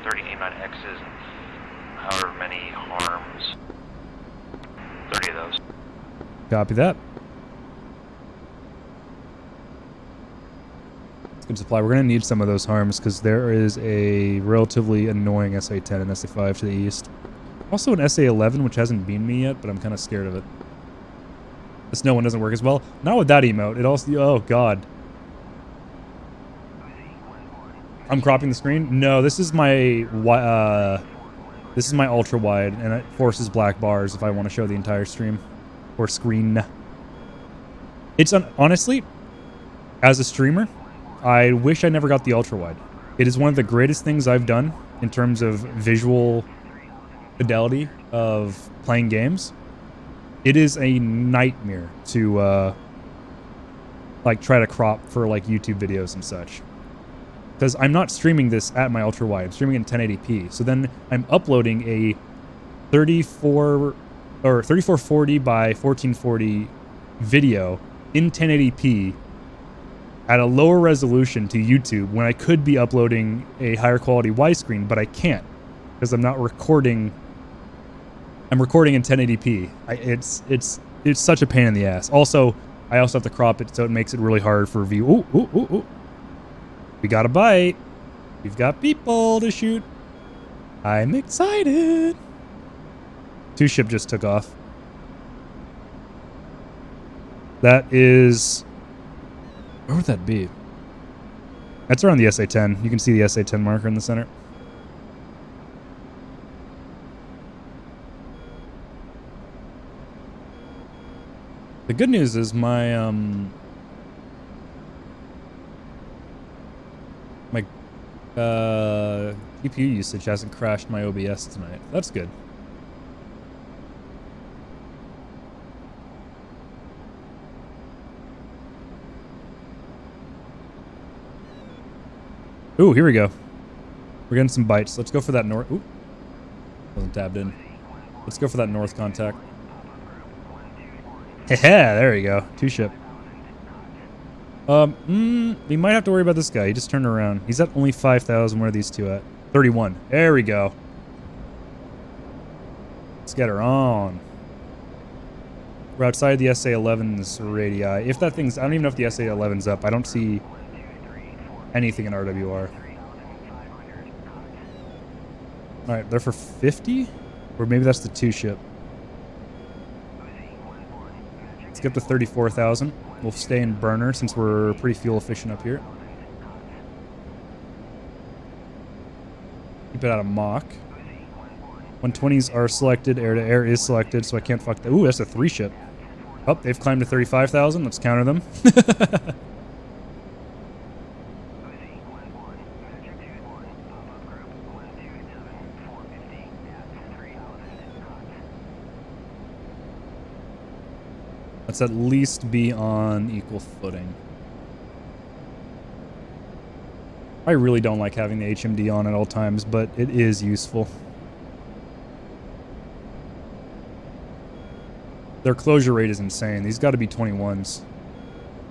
30 AIM-9Xs and however many harms. 30 of those. Copy that. It's good supply. We're going to need some of those harms because there is a relatively annoying SA-10 and SA-5 to the east. Also an SA-11, which hasn't beamed me yet, but I'm kind of scared of it. The snow one doesn't work as well. Not with that emote. It also... Oh, God. I'm cropping the screen? No, this is my ultra wide, and it forces black bars if I want to show the entire stream. Or screen. It's... honestly, as a streamer, I wish I never got the ultra wide. It is one of the greatest things I've done in terms of visual fidelity of playing games. It is a nightmare to like try to crop for like YouTube videos and such, because I'm not streaming this at my ultra wide. I'm streaming in 1080p. So then I'm uploading a 3440 by 1440 video in 1080p at a lower resolution to YouTube when I could be uploading a higher quality widescreen, but I can't because I'm not recording. I'm recording in 1080p. It's such a pain in the ass. Also, I also have to crop it, so it makes it really hard for view. Ooh, ooh, ooh, ooh. We got a bite. We've got people to shoot. I'm excited. 2 ship just took off. That is... Where would that be? That's around the SA-10. You can see the SA-10 marker in the center. The good news is my GPU usage hasn't crashed my OBS tonight. That's good. Ooh, here we go. We're getting some bites. Let's go for that north. Ooh. Wasn't tabbed in. Let's go for that north contact. Yeah, there we go. 2-ship. We might have to worry about this guy. He just turned around. He's at only 5,000. Where are these two at? 31. There we go. Let's get her on. We're outside the SA-11's radii. If that thing's... I don't even know if the SA-11's up. I don't see anything in RWR. Alright, they're for 50? Or maybe that's the 2-ship. Let's get to 34,000. We'll stay in burner since we're pretty fuel efficient up here. Keep it out of mock. 120s are selected. Air to air is selected, so I can't fuck that. Ooh, that's a 3-ship. Oh, they've climbed to 35,000. Let's counter them. Let's at least be on equal footing. I really don't like having the HMD on at all times, but it is useful. Their closure rate is insane. These got to be 21s.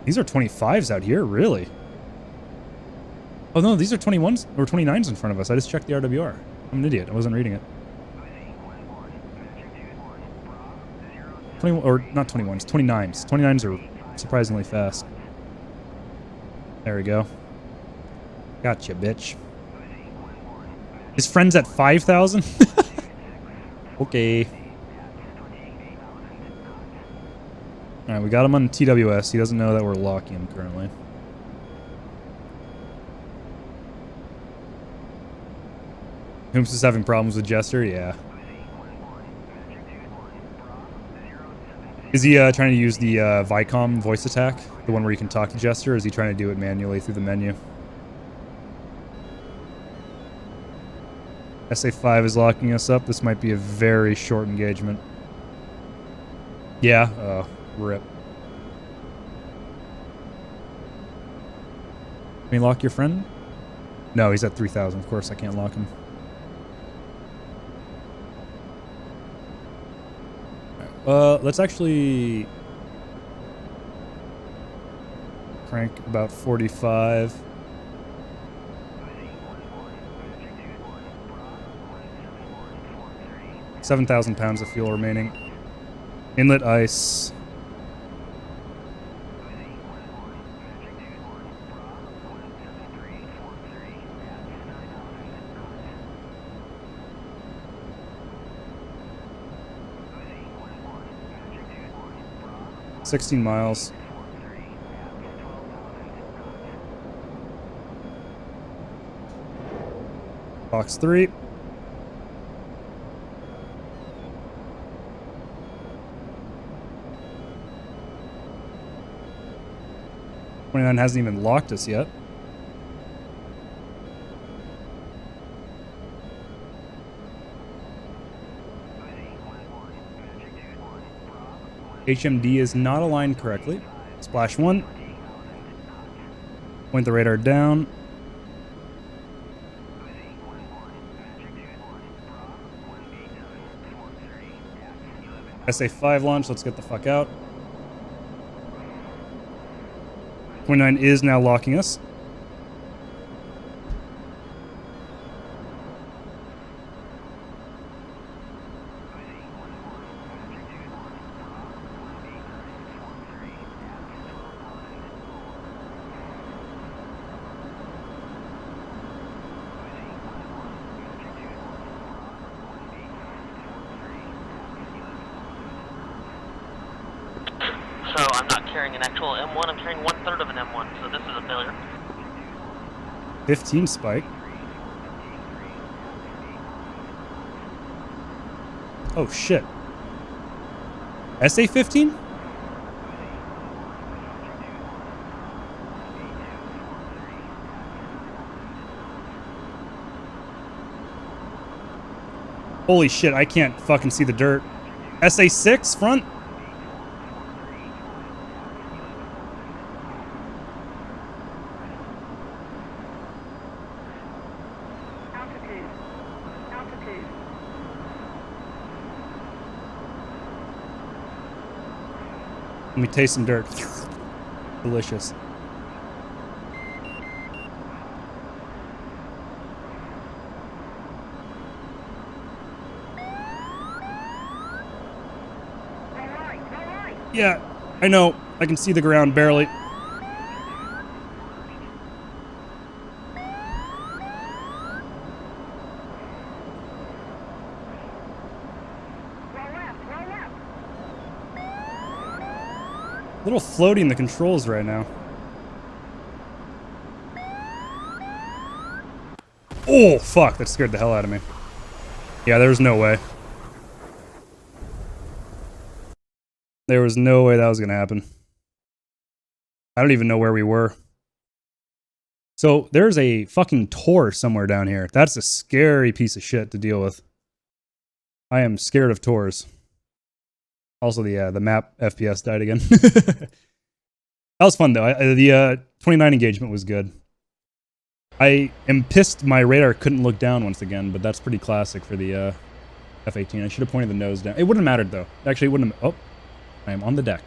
These are 25s out here, really? Oh no, these are 21s or 29s in front of us. I just checked the RWR. I'm an idiot. I wasn't reading it. 21, or not 21s, 29s. 29s are surprisingly fast. There we go. Gotcha, bitch. His friend's at 5,000? Okay. Alright, we got him on TWS. He doesn't know that we're locking him currently. Hooms is having problems with Jester? Yeah. Is he trying to use the Vicom voice attack? The one where you can talk to Jester? Or is he trying to do it manually through the menu? SA-5 is locking us up. This might be a very short engagement. Yeah, rip. Can you lock your friend? No, he's at 3,000. Of course, I can't lock him. Let's actually crank about 45. 7,000 pounds of fuel remaining. Inlet ice. $16 miles. Box 3. '29 hasn't even locked us yet. HMD is not aligned correctly. Splash 1. Point the radar down. SA-5 launch. Let's get the fuck out. '29 is now locking us. So I'm not carrying an actual M1, I'm carrying 1/3 of an M1, so this is a failure. 15 spike. Oh shit. SA-15? Holy shit, I can't fucking see the dirt. SA-6 front? Let me taste some dirt. Delicious. Yeah, I know. I can see the ground barely. A little floaty in the controls right now. Oh, fuck. That scared the hell out of me. Yeah, there's no way. There was no way that was going to happen. I don't even know where we were. So, there's a fucking tor somewhere down here. That's a scary piece of shit to deal with. I am scared of tors. Also, the map FPS died again. That was fun, though. The 29 engagement was good. I am pissed my radar couldn't look down once again, but that's pretty classic for the F-18. I should have pointed the nose down. It wouldn't have mattered, though. Actually, it wouldn't have... Oh, I am on the deck.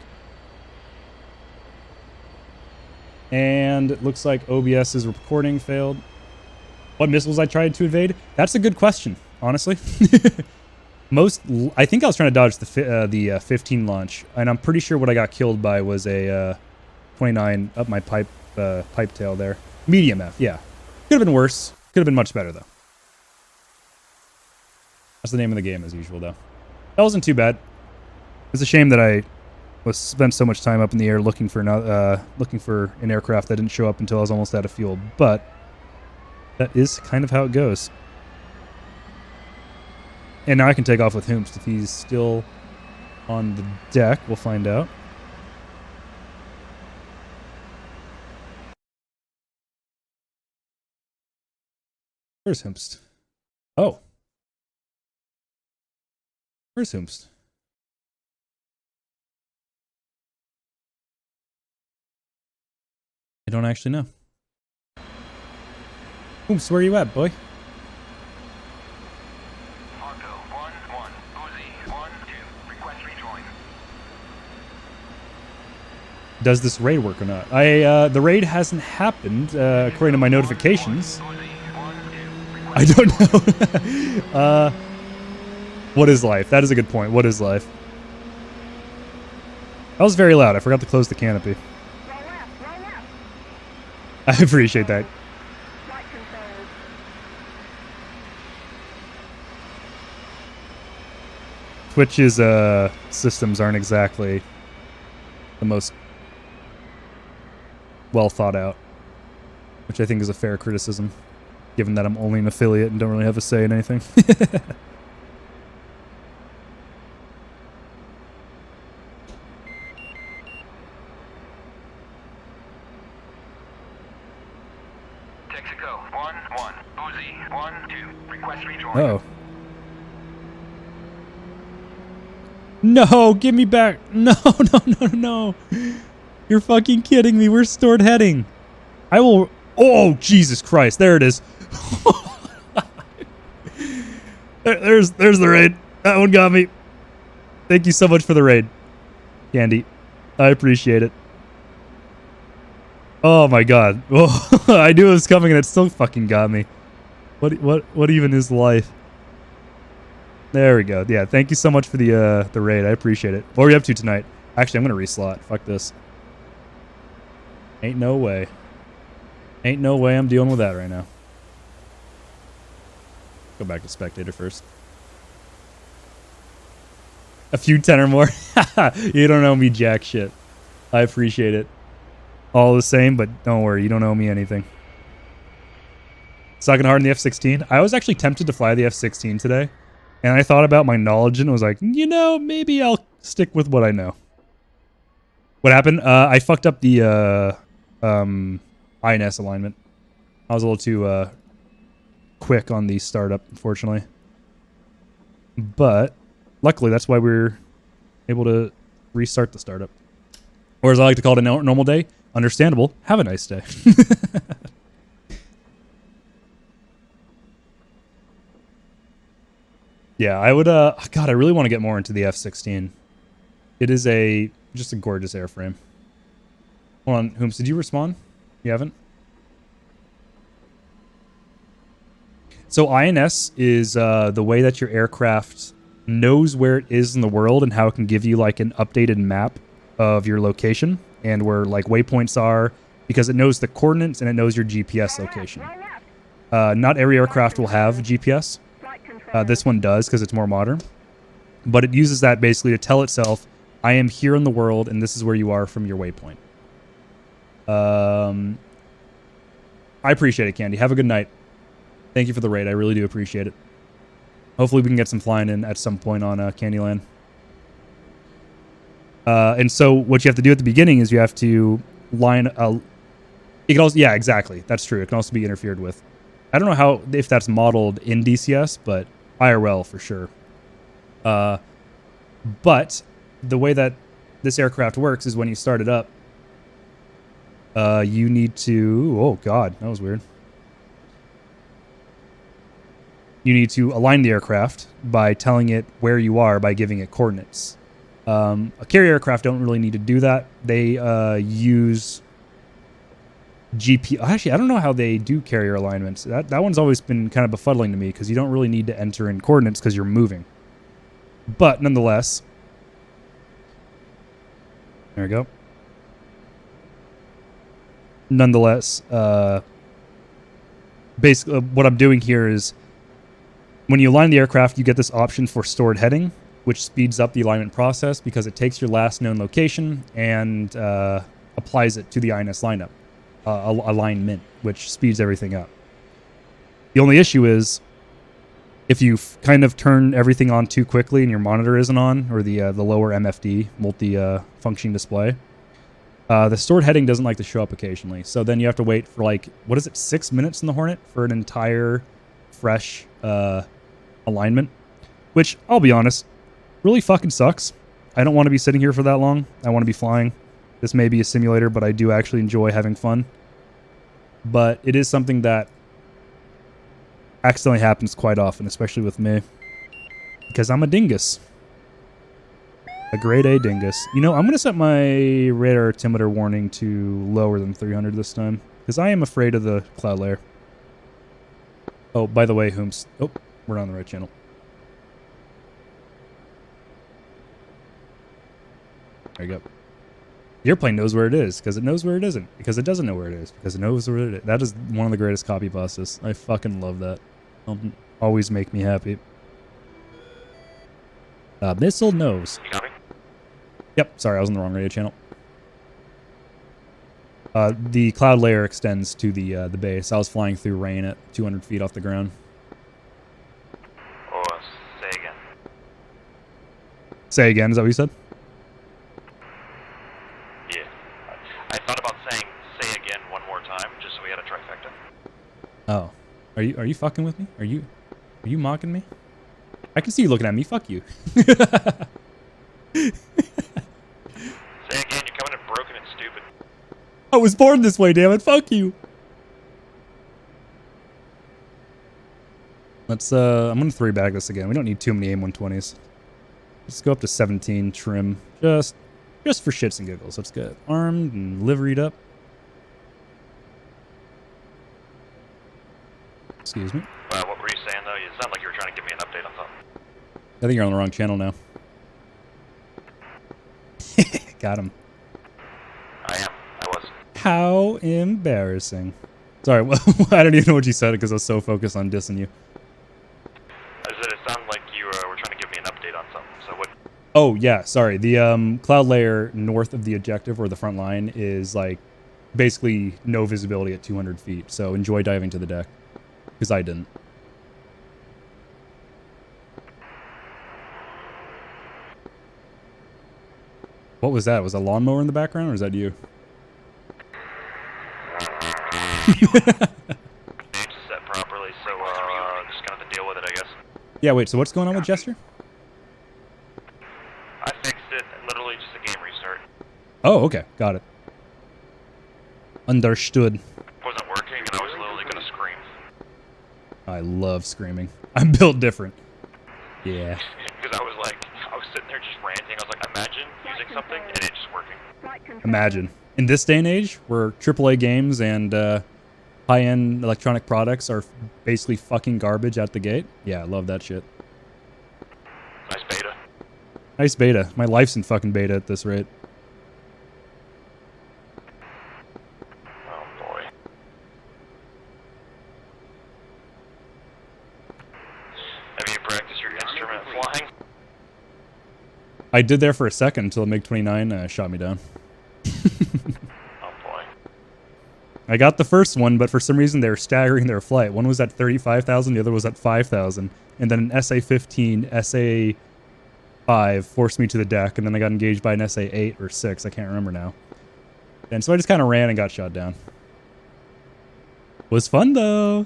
And it looks like OBS's recording failed. What missiles I tried to evade? That's a good question, honestly. I think I was trying to dodge the 15 launch, and I'm pretty sure what I got killed by was a 29 up my pipe tail there. Medium F, yeah. Could have been worse. Could have been much better, though. That's the name of the game, as usual, though. That wasn't too bad. It's a shame that I spent so much time up in the air looking for an aircraft that didn't show up until I was almost out of fuel, but that is kind of how it goes. And now I can take off with Hoomst if he's still on the deck. We'll find out. Where's Hoomst? Oh. Where's Hoomst? I don't actually know. Hoomst, where are you at, boy? Does this raid work or not? The raid hasn't happened, according to my notifications. I don't know. What is life? That is a good point. What is life? That was very loud. I forgot to close the canopy. I appreciate that. Twitch's systems aren't exactly the most well thought out, which I think is a fair criticism, given that I'm only an affiliate and don't really have a say in anything. Texaco 1-1, Uzi 1-2, request rejoin. Uh-oh. No, give me back. No, no, no, no. You're fucking kidding me. We're stored heading. I will... Oh, Jesus Christ. There it is. There's the raid. That one got me. Thank you so much for the raid, Candy. I appreciate it. Oh my god. Oh, I knew it was coming and it still fucking got me. What even is life? There we go. Yeah, thank you so much for the raid. I appreciate it. What are we up to tonight? Actually, I'm gonna reslot. Fuck this. Ain't no way. Ain't no way I'm dealing with that right now. Go back to spectator first. A few 10 or more. You don't owe me jack shit. I appreciate it. All the same, but don't worry, you don't owe me anything. Sucking hard in the F-16. I was actually tempted to fly the F-16 today, and I thought about my knowledge and was like, you know, maybe I'll stick with what I know. What happened? I fucked up the INS alignment. I was a little too quick on the startup, unfortunately. But luckily, that's why we're able to restart the startup. Or as I like to call it, a normal day. Understandable. Have a nice day. Yeah, I would, God, I really want to get more into the F-16. It is a Just a gorgeous airframe. Hold on, Hooms, did you respawn? You haven't? So INS is the way that your aircraft knows where it is in the world and how it can give you like an updated map of your location and where like waypoints are, because it knows the coordinates and it knows your GPS location. Not every aircraft will have GPS. This one does because it's more modern. But it uses that basically to tell itself, I am here in the world and this is where you are from your waypoint. I appreciate it, Candy. Have a good night. Thank you for the raid. I really do appreciate it. Hopefully we can get some flying in at some point on Candyland. And so what you have to do at the beginning is you have to line a... It can also, yeah, exactly. That's true. It can also be interfered with. I don't know if that's modeled in DCS, but IRL for sure. But the way that this aircraft works is when you start it up, you need to... Oh, God. That was weird. You need to align the aircraft by telling it where you are by giving it coordinates. A carrier aircraft don't really need to do that. They use GP. Actually, I don't know how they do carrier alignments. That one's always been kind of befuddling to me because you don't really need to enter in coordinates because you're moving. But nonetheless, there we go. Nonetheless, basically what I'm doing here is when you align the aircraft, you get this option for stored heading, which speeds up the alignment process because it takes your last known location and applies it to the INS lineup, alignment, which speeds everything up. The only issue is if you kind of turn everything on too quickly and your monitor isn't on, or the lower MFD, multi-function display, the stored heading doesn't like to show up occasionally. So then you have to wait for like, what is it, 6 minutes in the Hornet for an entire fresh alignment, which I'll be honest, really fucking sucks. I don't want to be sitting here for that long. I want to be flying. This may be a simulator, but I do actually enjoy having fun. But it is something that accidentally happens quite often, especially with me, because I'm a dingus. A grade A dingus. You know, I'm going to set my radar altimeter warning to lower than 300 this time, because I am afraid of the cloud layer. Oh, by the way, Hooms. Oh, we're on the right channel. There you go. The airplane knows where it is, because it knows where it isn't, because it doesn't know where it is, because it knows where it is. That is one of the greatest copy pastas. I fucking love that. Always make me happy. Missile knows. You got me? Yep, sorry, I was on the wrong radio channel. The cloud layer extends to the base. I was flying through rain at 200 feet off the ground. Oh, say again. Say again, is that what you said? Yeah. I thought about saying say again one more time, just so we had a trifecta. Oh. Are you fucking with me? Are you mocking me? I can see you looking at me. Fuck you. Say again, you're coming in broken and stupid. I was born this way, damn it. Fuck you. Let's I'm gonna 3-bag this again. We don't need too many AIM-120s. Let's go up to 17 trim. Just for shits and giggles. Let's get armed and liveried up. Excuse me. What were you saying, though? You sound like you were trying to give me an update on something. I think you're on the wrong channel now. Got him. I am. I was. How embarrassing. Sorry, well, I don't even know what you said because I was so focused on dissing you. I said it sounded like you were trying to give me an update on something. So what? Oh, yeah, sorry. The cloud layer north of the objective or the front line is like basically no visibility at 200 feet. So enjoy diving to the deck. Because I didn't. What was that? Was a lawnmower in the background, or is that you? Name's set properly, so just gonna have to deal with it, I guess. Yeah, wait, so what's going on with Jester? I fixed it. Literally just a game restart. Oh, okay. Got it. Understood. It wasn't working, and I was literally gonna scream. I love screaming. I'm built different. Yeah. Because I was sitting there just ranting. I was like, imagine using something and it just working. Flight controls. Imagine. In this day and age, where AAA games and high-end electronic products are basically fucking garbage at the gate. Yeah, I love that shit. Nice beta. Nice beta. My life's in fucking beta at this rate. Oh boy. Have you practiced your instrument flying? I did there for a second until the MiG-29 shot me down. Oh boy. I got the first one, but for some reason they were staggering their flight. One was at 35,000, the other was at 5,000. And then an SA-15, SA-5 forced me to the deck, and then I got engaged by an SA-8 or 6, I can't remember now. And so I just kind of ran and got shot down. Was fun, though.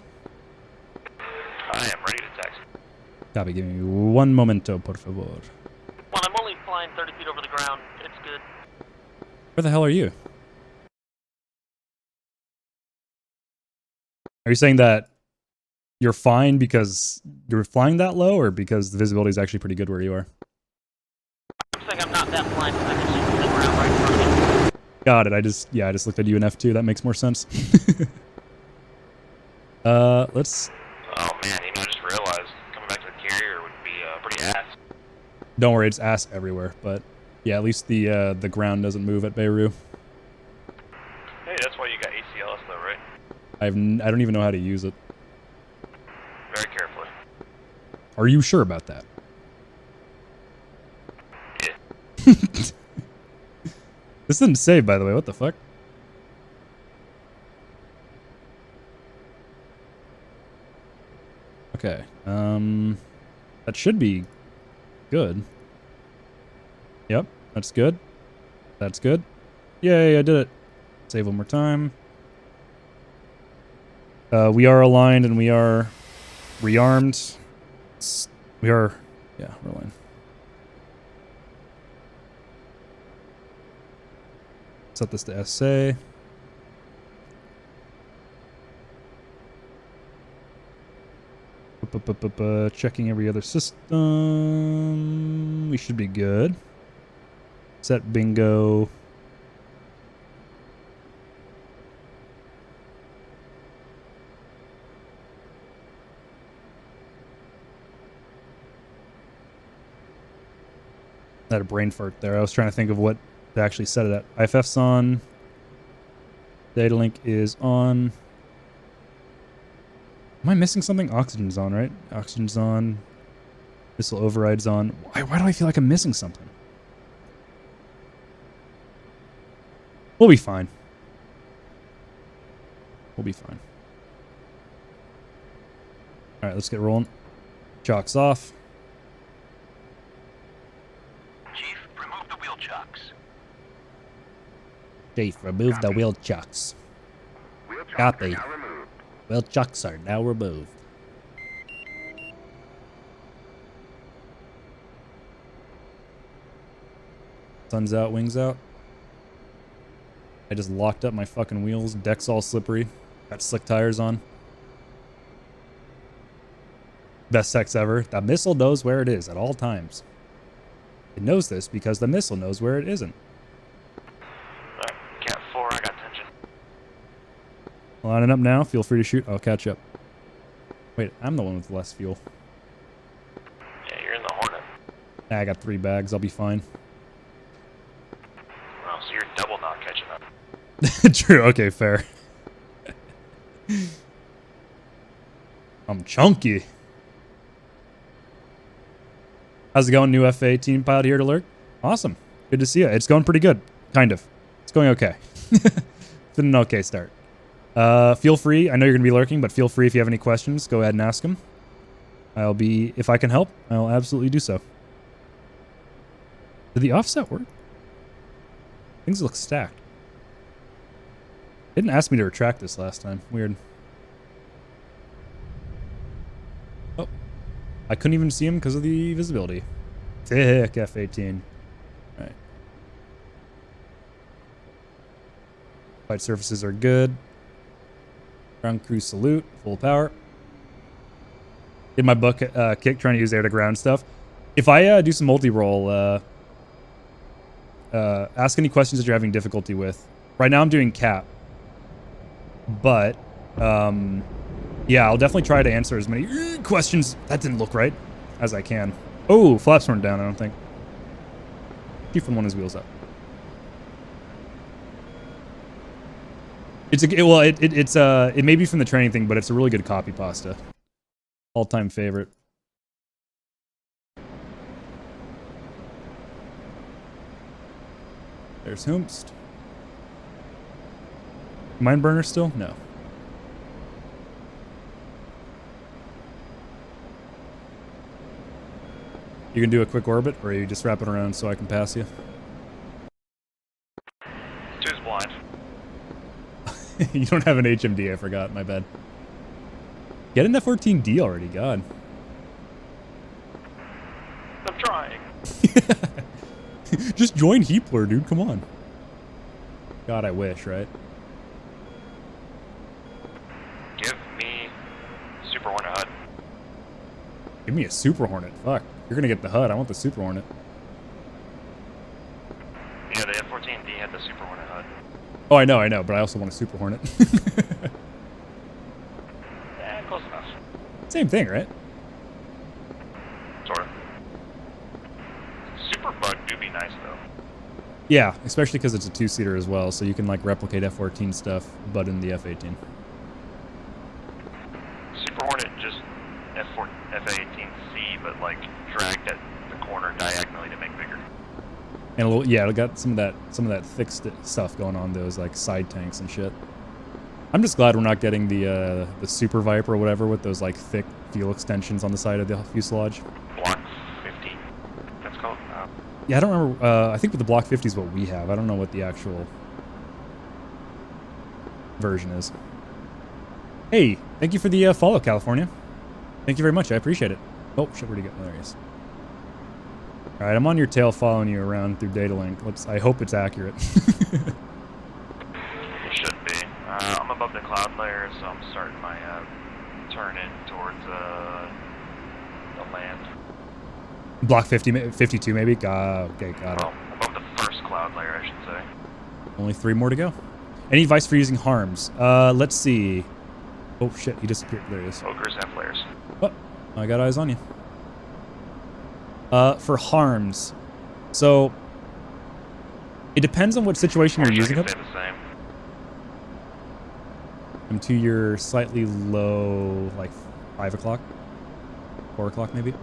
I am ready to taxi. Copy, give me one momento, por favor. Well, I'm only flying 30 feet over the ground. It's good. Where the hell are you? Are you saying that you're fine because you're flying that low, or because the visibility is actually pretty good where you are? I'm saying I'm not that blind because I can see the ground right in front of me. Got it. I just looked at UNF2. That makes more sense. Let's... Oh man, you know, I just realized coming back to the carrier would be pretty ass. Don't worry, it's ass everywhere. But yeah, at least the ground doesn't move at Beirut. Hey, that's why you got ACLS though, right? I don't even know how to use it. Very carefully. Are you sure about that? Yeah. This didn't save, by the way. What the fuck? Okay. That should be good. Yep, that's good. That's good. Yay, I did it. Save one more time. We are aligned and we are rearmed. We are... Yeah, we're aligned. Set this to SA. Checking every other system. We should be good. Set bingo. I had a brain fart there. I was trying to think of what to actually set it at. IFF's on. Data link is on. Am I missing something? Oxygen's on, right? Oxygen's on. Missile override's on. Why do I feel like I'm missing something? We'll be fine. We'll be fine. Alright, let's get rolling. Chocks off. Chief, remove the wheel chocks. Chief, remove the wheel chocks. Wheel chocks Copy. are now removed. Wheel chocks are now removed. Sun's out, wings out. I just locked up my fucking wheels. Deck's all slippery. Got slick tires on. Best sex ever. The missile knows where it is at all times. It knows this because the missile knows where it isn't. Alright, Cat 4, I got tension. Lining up now. Feel free to shoot. I'll catch up. Wait, I'm the one with less fuel. Yeah, you're in the Hornet. Nah, I got 3 bags. I'll be fine. Oh, so you're double not catching up. True. Okay, fair. I'm chunky. How's it going, new F-18 pilot here to lurk? Awesome. Good to see you. It's going pretty good. Kind of. It's going okay. It's been an okay start. Feel free. I know you're going to be lurking, but feel free if you have any questions. Go ahead and ask them. I'll be... If I can help, I'll absolutely do so. Did the offset work? Things look stacked. They didn't ask me to retract this last time. Weird. Oh. I couldn't even see him because of the visibility. Thick F-18. Alright. Flight surfaces are good. Ground crew salute. Full power. Did my butt kick trying to use air to ground stuff. If I do some multi-roll, Ask any questions that you're having difficulty with. Right now I'm doing cap. But, yeah, I'll definitely try to answer as many questions, that didn't look right, as I can. Oh, flaps weren't down, I don't think. Chief from one his wheels up. It may be from the training thing, but it's a really good copy pasta. All-time favorite. There's Hoomst. Mine burner still? No. You can do a quick orbit, or you just wrap it around so I can pass you? Two's blind. You don't have an HMD, I forgot, my bad. Get an F-14D already, God. I'm trying. Just join Heapler, dude, come on. God, I wish, right? Give me Super Hornet HUD. Give me a Super Hornet, fuck. You're gonna get the HUD, I want the Super Hornet. Yeah, the F-14D had the Super Hornet HUD. Oh, I know, but I also want a Super Hornet. Yeah, close enough. Same thing, right? Sort of. Super Bug do be nice, though. Yeah, especially because it's a two-seater as well, so you can like replicate F-14 stuff, but in the F-18. Super Hornet just F-18C, but like dragged at the corner diagonally to make bigger. And a little, yeah, it got some of that thick stuff going on, those like side tanks and shit. I'm just glad we're not getting the Super Viper or whatever with those like thick fuel extensions on the side of the fuselage. Block 50, that's called. Yeah, I don't remember. I think with the Block 50 is what we have. I don't know what the actual version is. Hey, thank you for the follow, California. Thank you very much. I appreciate it. Oh, shit, where'd he go? There he is. All right, I'm on your tail following you around through data link. I hope it's accurate. It should be. I'm above the cloud layer, so I'm starting my turn in towards the land. Block 50, 52 maybe? Okay, got it. Well, above the first cloud layer, I should say. Only 3 more to go. Any advice for using harms? Let's see. Oh shit, he disappeared. There he is. Ogres have flares. Oh, I got eyes on you. For harms, so it depends on what situation you're using it. Stay the same. I'm to your slightly low, like 5 o'clock, 4 o'clock maybe.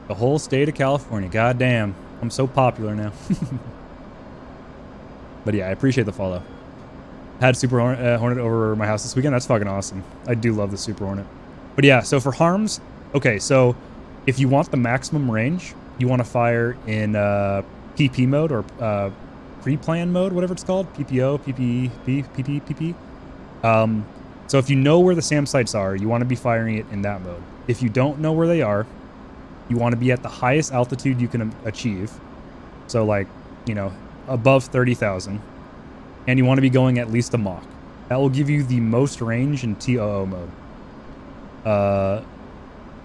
The whole state of California. God damn, I'm so popular now. But yeah, I appreciate the follow. Had Super Hornet over my house this weekend. That's fucking awesome. I do love the Super Hornet. But yeah, so for harms, okay, so if you want the maximum range, you want to fire in PP mode or pre-plan mode, whatever it's called, PPO, PP. So if you know where the SAM sites are, you want to be firing it in that mode. If you don't know where they are, you want to be at the highest altitude you can achieve. So like, you know, above 30,000. And you want to be going at least a Mach. That will give you the most range in TOO mode.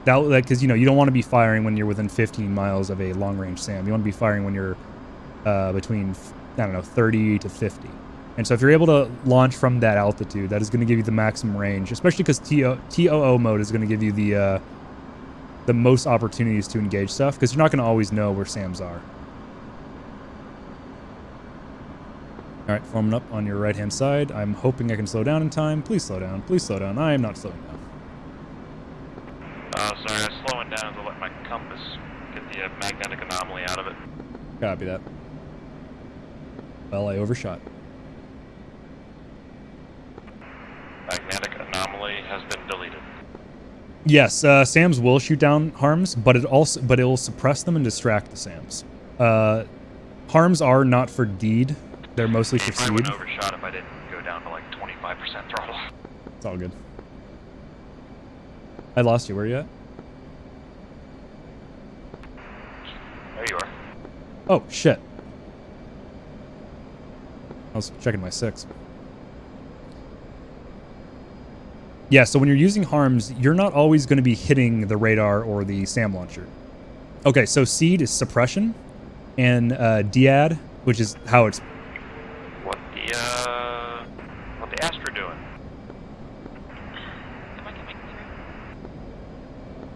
Because, you know, you don't want to be firing when you're within 15 miles of a long-range SAM. You want to be firing when you're between, I don't know, 30 to 50. And so if you're able to launch from that altitude, that is going to give you the maximum range, especially because TOO mode is going to give you the most opportunities to engage stuff, because you're not going to always know where SAMs are. All right, forming up on your right-hand side. I'm hoping I can slow down in time. Please slow down. Please slow down. I am not slowing down. Sorry, I'm slowing down to let my compass get the magnetic anomaly out of it. Copy that. Well, I overshot. Magnetic anomaly has been deleted. Yes, SAMs will shoot down harms, but it will suppress them and distract the SAMs. Harms are not for deed. They're mostly for seed. I would overshot if I didn't go down to like 25% throttle. It's all good. I lost you. Where are you at? There you are. Oh, shit. I was checking my 6. Yeah, so when you're using harms, you're not always going to be hitting the radar or the SAM launcher. Okay, so seed is suppression, and Diad, which is how it's. What the Astra doing? Am I coming through?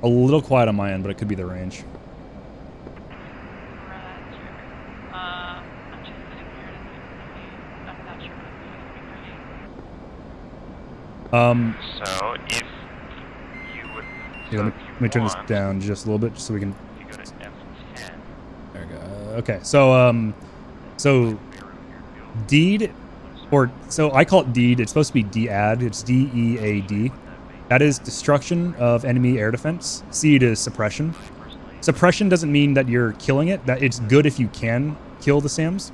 A little quiet on my end, but it could be the range. Roger. I'm just sitting here and I'm not sure what I'm doing. So if you would, Here, let me turn this down just a little bit, just so we can. You go to F10. There we go. Okay, so deed, or so I call it deed. It's supposed to be DEAD. It's DEAD. That is destruction of enemy air defense. Seed is suppression. Suppression doesn't mean that you're killing it. That it's good if you can kill the SAMs,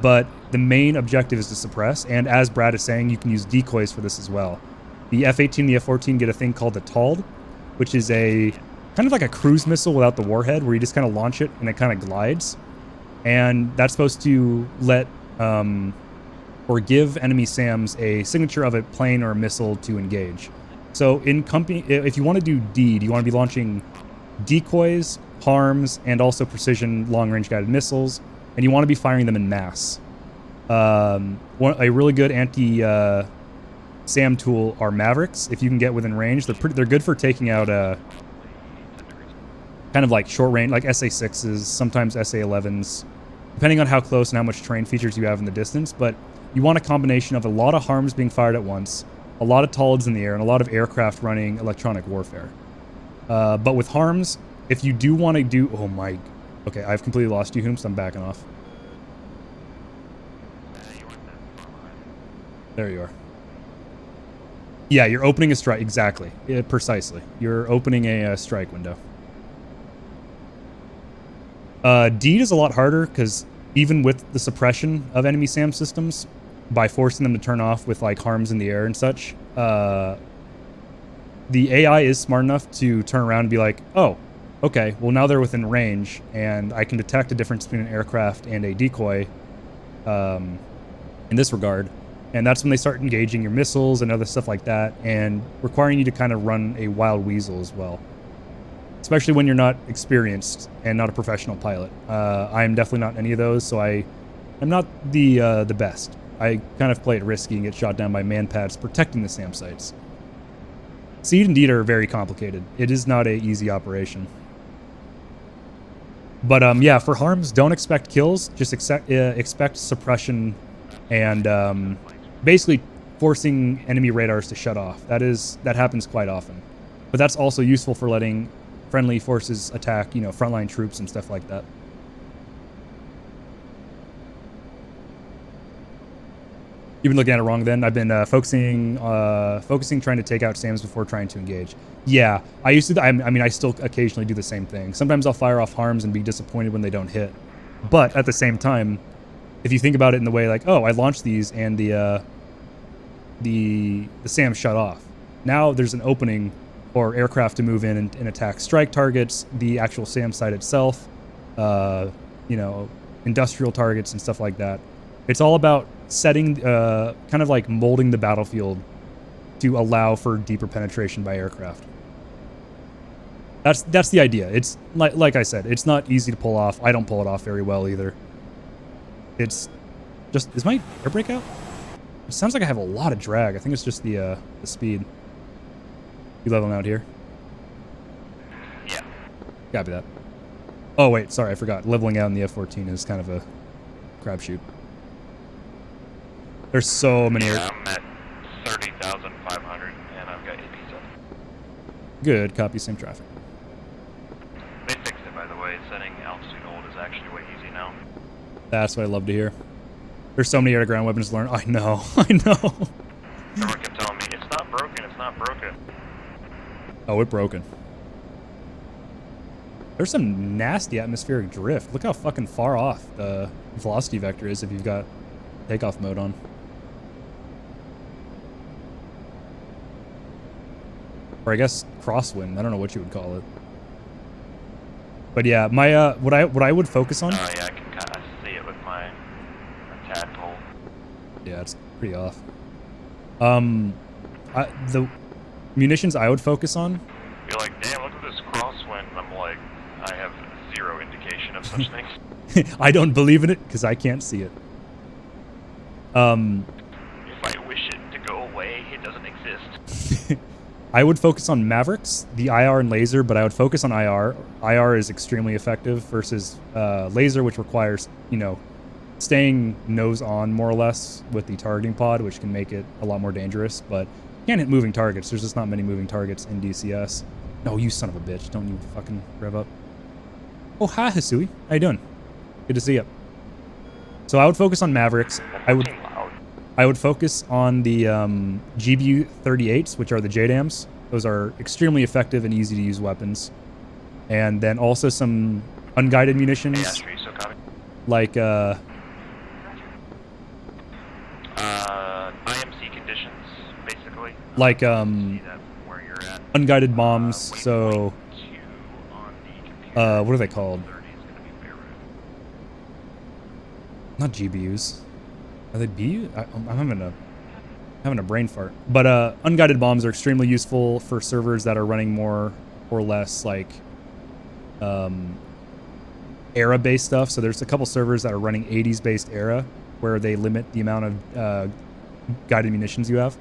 but the main objective is to suppress. And as Brad is saying, you can use decoys for this as well. The F-18 and the F-14 get a thing called the TALD, which is a kind of like a cruise missile without the warhead, where you just kind of launch it and it kind of glides. And that's supposed to let or give enemy SAMs a signature of a plane or a missile to engage. So in company, if you want to do DEAD, you want to be launching decoys, harms, and also precision long-range guided missiles, and you want to be firing them in mass. A really good anti-SAM tool are Mavericks. If you can get within range, they're good for taking out kind of like short range, like SA-6s, sometimes SA-11s, depending on how close and how much terrain features you have in the distance. But you want a combination of a lot of harms being fired at once, a lot of TALDs in the air, and a lot of aircraft running electronic warfare. But with harms, if you do want to do... Oh my... Okay, I've completely lost you, Hoom, so I'm backing off. There you are. Yeah, you're opening a strike. Exactly. Yeah, precisely. You're opening a strike window. DEAD is a lot harder, because even with the suppression of enemy SAM systems, by forcing them to turn off with like harms in the air and such, the AI is smart enough to turn around and be like, oh, okay, well now they're within range, and I can detect a difference between an aircraft and a decoy in this regard. And that's when they start engaging your missiles and other stuff like that, and requiring you to kind of run a wild weasel as well. Especially when you're not experienced and not a professional pilot. I am definitely not any of those, so I am not the best. I kind of play it risky and get shot down by manpads protecting the SAM sites. Seed and DEAD are very complicated. It is not a easy operation. But yeah, for harms, don't expect kills. Just expect suppression and basically forcing enemy radars to shut off. That happens quite often. But that's also useful for letting friendly forces attack, you know, frontline troops and stuff like that. You've been looking at it wrong then. I've been focusing trying to take out SAMs before trying to engage. Yeah, I used to, I mean, I still occasionally do the same thing. Sometimes I'll fire off harms and be disappointed when they don't hit. But at the same time, if you think about it in the way like, oh, I launched these and the SAM shut off. Now there's an opening for aircraft to move in and attack strike targets, the actual SAM site itself, you know, industrial targets and stuff like that. It's all about setting, kind of like molding the battlefield to allow for deeper penetration by aircraft. That's the idea. It's like I said, it's not easy to pull off. I don't pull it off very well either. It's just, is my air brake out? It sounds like I have a lot of drag. I think it's just the speed. You leveling out here? Yeah. Copy that. Oh wait, sorry, I forgot. Leveling out in the F-14 is kind of a crapshoot. There's so many. Yeah, I'm at 30,500 and I've got 87. Good, copy, same traffic. They fixed it, by the way. Setting altitude hold is actually way easy now. That's what I love to hear. There's so many air-to-ground weapons to learn. I know, I know. Everyone kept telling me, it's not broken, it's not broken. Oh, it's broken. There's some nasty atmospheric drift. Look how fucking far off the velocity vector is if you've got takeoff mode on. Or I guess crosswind. I don't know what you would call it. But yeah, my what I would focus on. Oh yeah, I can kind of see it with my tadpole. Yeah, it's pretty off. The munitions I would focus on. You're like, damn, look at this crosswind. And I'm like, I have zero indication of such things. I don't believe in it because I can't see it. If I wish it to go away, it doesn't exist. I would focus on Mavericks, the IR and laser, but I would focus on IR. IR is extremely effective versus laser, which requires, you know, staying nose on more or less with the targeting pod, which can make it a lot more dangerous, but you can't hit moving targets. There's just not many moving targets in DCS. No, you son of a bitch. Don't you fucking rev up. Oh, hi, Hisui. How you doing? Good to see you. So I would focus on Mavericks. I would focus on the GBU 38s, which are the JDAMs. Those are extremely effective and easy to use weapons. And then also some unguided munitions, like IMC conditions, basically. like unguided bombs. So what are they called? Not GBUs. Are they BU? I'm having a brain fart. But unguided bombs are extremely useful for servers that are running more or less like era-based stuff. So there's a couple servers that are running 80s based era where they limit the amount of guided munitions you have.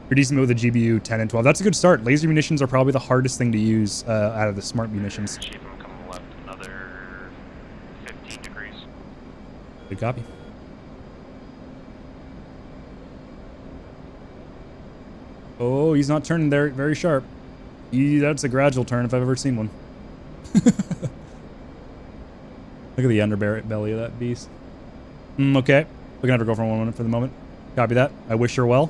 You're decent with a GBU 10 and 12. That's a good start. Laser munitions are probably the hardest thing to use out of the smart munitions. Another 15 degrees. Good copy. Oh, he's not turning there very sharp. That's a gradual turn if I've ever seen one. Look at the underbelly of that beast. Okay. Looking at her girlfriend 1 minute for the moment. Copy that. I wish her well.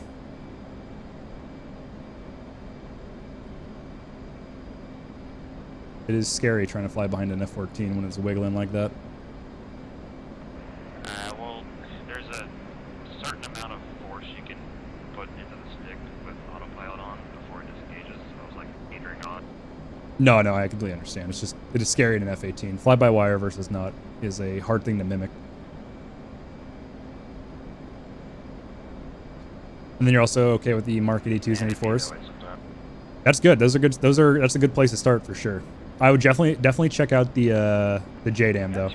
It is scary trying to fly behind an F-14 when it's wiggling like that. Well, there's a certain amount of force you can put into the stick with autopilot on before it disengages. So I was like teetering on. No, I completely understand. It's just, it is scary in an F-18. Fly-by-wire versus not is a hard thing to mimic. And then you're also okay with the Mark 82s and 84s. That's good. Those are good. That's a good place to start for sure. I would definitely check out the JDAM though.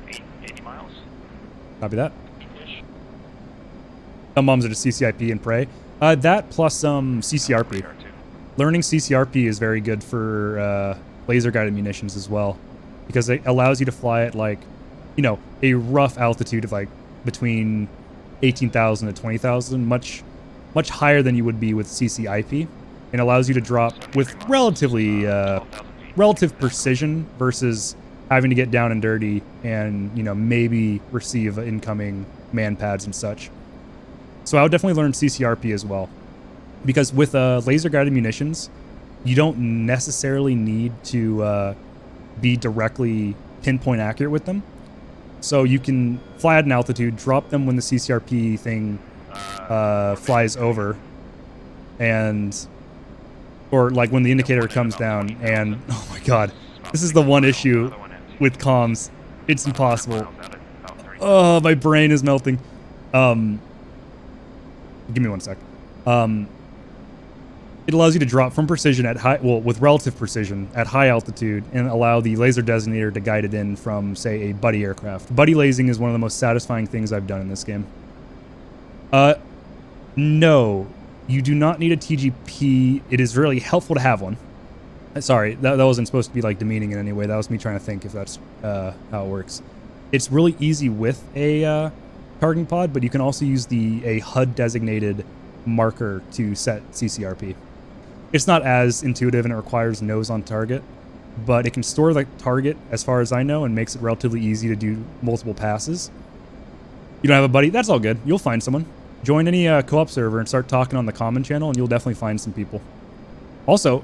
80 miles. Copy that. Some bombs are just CCIP and pray. That plus some CCRP. Learning CCRP is very good for laser guided munitions as well, because it allows you to fly at like, you know, a rough altitude of like between 18,000 to 20,000, much higher than you would be with CCIP, and allows you to drop with relatively relative precision versus having to get down and dirty and, you know, maybe receive incoming man pads and such. So I would definitely learn CCRP as well, because with laser guided munitions, you don't necessarily need to be directly pinpoint accurate with them. So you can fly at an altitude, drop them when the CCRP thing flies over, and or like when the indicator comes down. And oh my god, this is the one issue with comms. It's impossible. Oh, my brain is melting. Give me 1 sec. It allows you to drop from precision at high, well, with relative precision at high altitude, and allow the laser designator to guide it in from, say, a buddy aircraft. Buddy lasing is one of the most satisfying things I've done in this game. No, you do not need a TGP. It is really helpful to have one. Sorry, that wasn't supposed to be like demeaning in any way. That was me trying to think if that's how it works. It's really easy with a targeting pod, but you can also use a HUD designated marker to set CCRP. It's not as intuitive and it requires nose on target, but it can store the target as far as I know and makes it relatively easy to do multiple passes. You don't have a buddy? That's all good. You'll find someone. Join any co-op server and start talking on the common channel and you'll definitely find some people. Also,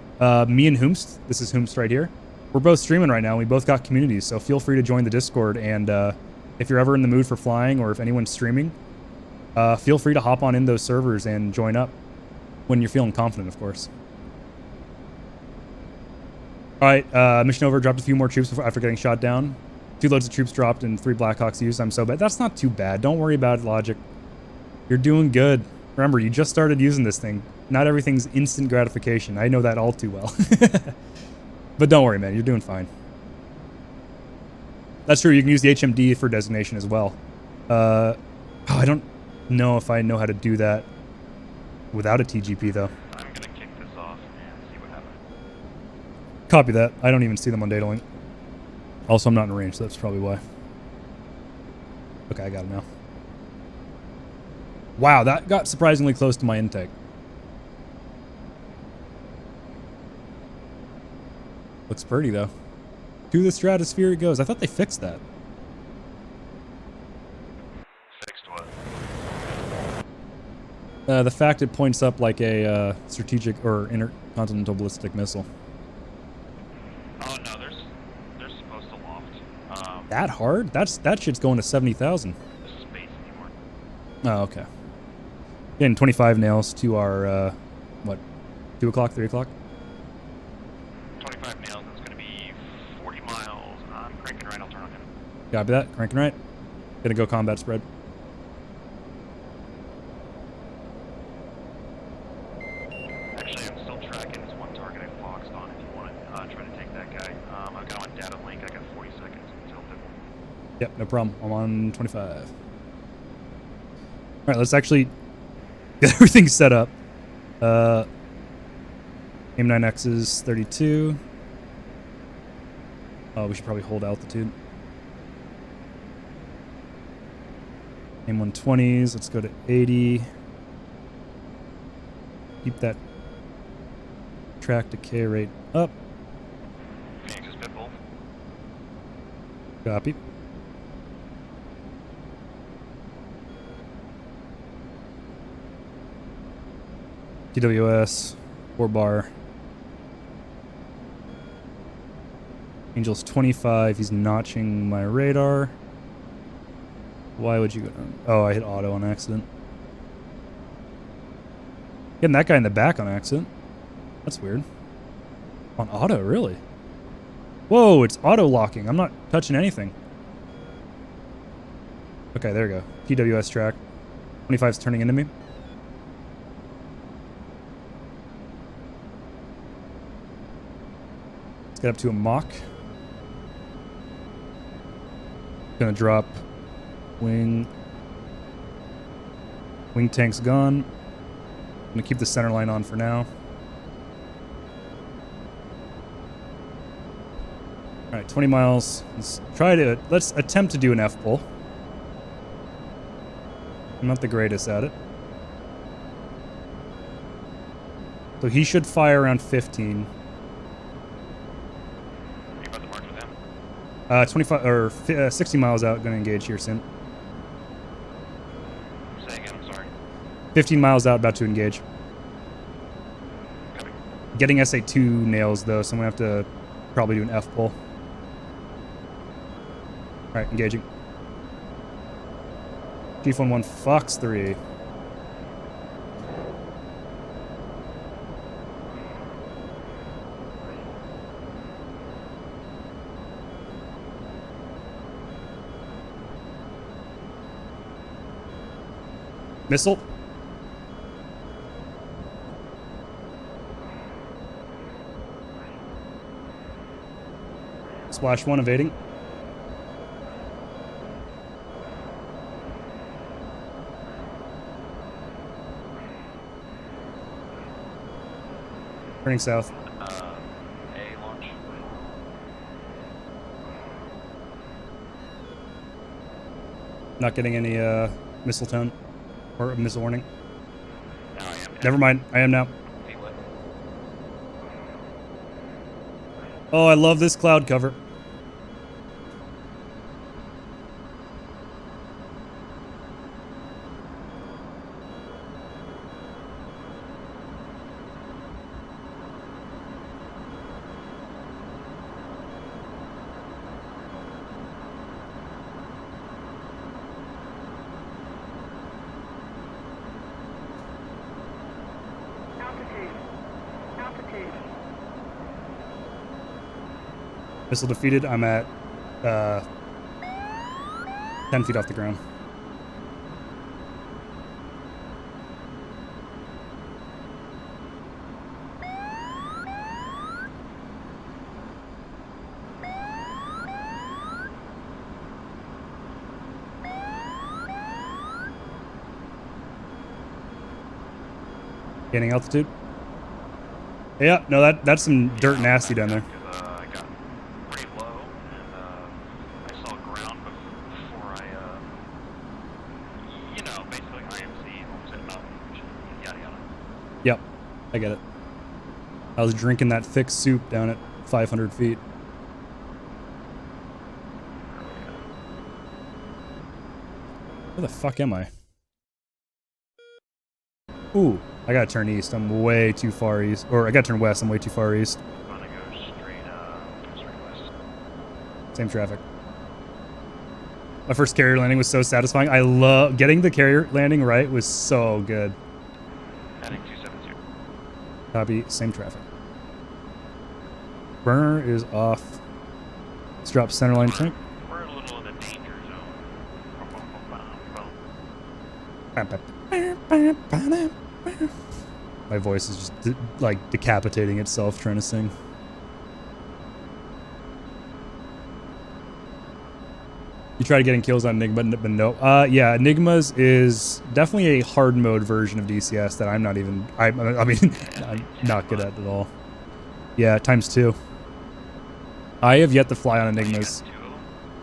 me and Hoomst, this is Hoomst right here, we're both streaming right now and we both got communities, so feel free to join the Discord, and if you're ever in the mood for flying or if anyone's streaming, feel free to hop on in those servers and join up when you're feeling confident, of course. All right, mission over. Dropped a few more troops after getting shot down. 2 loads of troops dropped and 3 Blackhawks used. I'm so bad. That's not too bad. Don't worry about it, Logic. You're doing good. Remember, you just started using this thing. Not everything's instant gratification. I know that all too well. But don't worry, man. You're doing fine. That's true. You can use the HMD for designation as well. I don't know if I know how to do that without a TGP, though. I'm gonna kick this off and see what happens. Copy that. I don't even see them on data link. Also, I'm not in range, so that's probably why. Okay, I got it now. Wow, that got surprisingly close to my intake. Looks pretty, though. To the stratosphere it goes. I thought they fixed that. Fixed what? The fact it points up like a strategic or intercontinental ballistic missile. Oh no, they're supposed to loft. That hard? That shit's going to 70,000. This is space anymore. Oh, okay. Getting 25 nails to our, what, 2 o'clock, 3 o'clock? 25 nails, it's gonna be 40 miles. I'm cranking right, I'll turn on him. Copy that. Cranking right. Gonna go combat spread. Actually, I'm still tracking this one target I foxed on if you want to try to take that guy. I've got him on data link, I got 40 seconds until the... Yep, no problem. I'm on 25. Alright, let's actually get everything set up. AIM-9X is 32. Oh, we should probably hold altitude. AIM-120s, let's go to 80. Keep that track decay rate up. Phoenix is pitbull. Copy. TWS, 4 bar. Angel's 25, he's notching my radar. Why would you go down? Oh, I hit auto on accident. Getting that guy in the back on accident. That's weird. On auto, really? Whoa, it's auto locking. I'm not touching anything. Okay, there we go. TWS track. 25's turning into me. Let's get up to a Mach. Gonna drop wing. Wing tank's gone. I'm gonna keep the center line on for now. Alright, 20 miles. Let's attempt to do an F-pull. I'm not the greatest at it. So he should fire around 15. You about to march with him? 25 or 60 miles out, gonna engage here soon. Say again, I'm sorry. 15 miles out, about to engage. Copy. Getting SA2 nails though, so I'm gonna have to probably do an F pull. Alright, engaging. Chief 11 Fox 3. Missile. Splash 1 evading. Turning south. A launch. Not getting any missile tone or missile warning. Now I am. Never mind. I am now. Feel it. Oh, I love this cloud cover. Altitude. Missile defeated. I'm at 10 feet off the ground. Gaining altitude. Yeah, no, that's some dirt nasty down there. I got pretty low, and I saw ground before I, you know, basically IMC, almost hit mountain, yada yada. Yep, I get it. I was drinking that thick soup down at 500 feet. Where the fuck am I? Ooh, I gotta turn east. I'm way too far east. Or I gotta turn west. I'm way too far east. I'm gonna go straight west. Same traffic. My first carrier landing was so satisfying. I love getting the carrier landing right was so good. Heading 270. Copy, same traffic. Burner is off. Let's drop centerline tank. We're a little in the danger zone. My voice is just like decapitating itself trying to sing. You tried getting kills on Enigma, but no. Yeah, Enigma's is definitely a hard mode version of DCS that I'm not even. I mean, I'm not good at all. Yeah, ×2. I have yet to fly on Enigmas.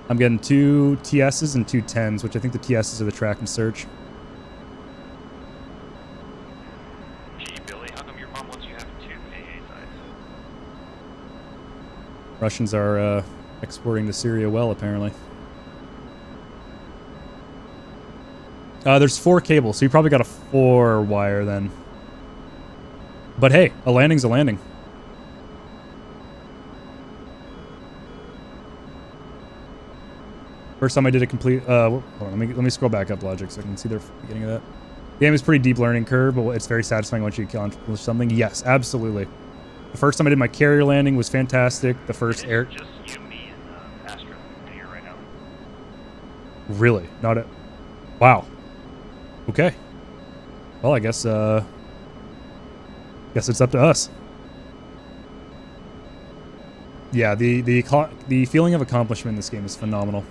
I'm getting 2 TSs and 2 10s, which I think the TSs are the track and search. Gee, Billy, how come your mom lets you have 2 AA sites? Russians are exporting to Syria well, apparently. There's 4 cables, so you probably got a 4 wire then. But hey, a landing's a landing. First time I did a complete. Hold on, let me scroll back up Logic so I can see the beginning of that. The game is pretty deep learning curve, but it's very satisfying once you accomplish something. Yes, absolutely. The first time I did my carrier landing was fantastic. The first air. Just you, me, and Astro here right now. Really? Not a. Wow. Okay. Well, I guess it's up to us. Yeah, the feeling of accomplishment in this game is phenomenal.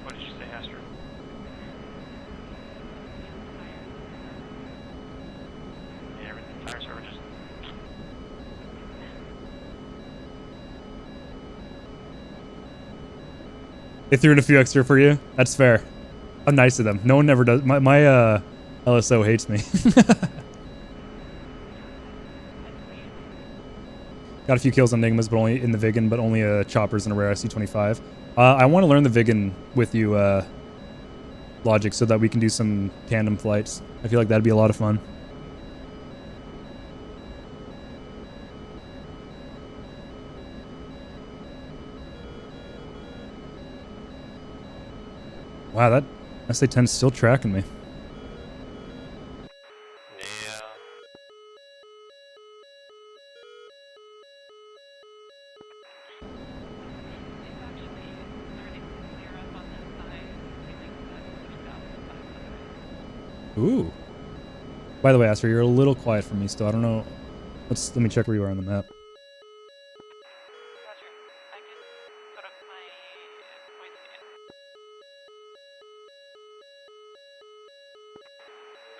What did you say, Astro? Yeah, everything. Fire server just. They threw in a few extra for you. That's fair. How nice of them. No one ever does. My LSO hates me. Got a few kills on Enigmas, but only in the Viggen, but only choppers and a rare SC-25. I want to learn the Viggen with you, Logic, so that we can do some tandem flights. I feel like that'd be a lot of fun. Wow, that SA-10 is still tracking me. Yeah. Ooh. By the way, Astro, you're a little quiet for me still. I don't know. Let me check where you are on the map.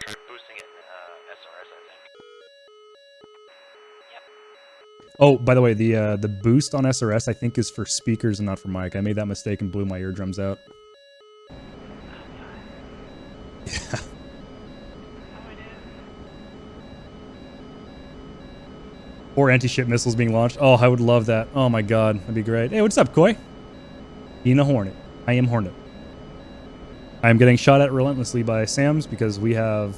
Try boosting it in SRS, I think. Oh, by the way, the boost on SRS I think is for speakers and not for mic. I made that mistake and blew my eardrums out. Yeah. Or anti-ship missiles being launched. Oh, I would love that. Oh my god, that'd be great. Hey, what's up, Koi? Being a Hornet. I am Hornet. I am getting shot at relentlessly by Sams because we have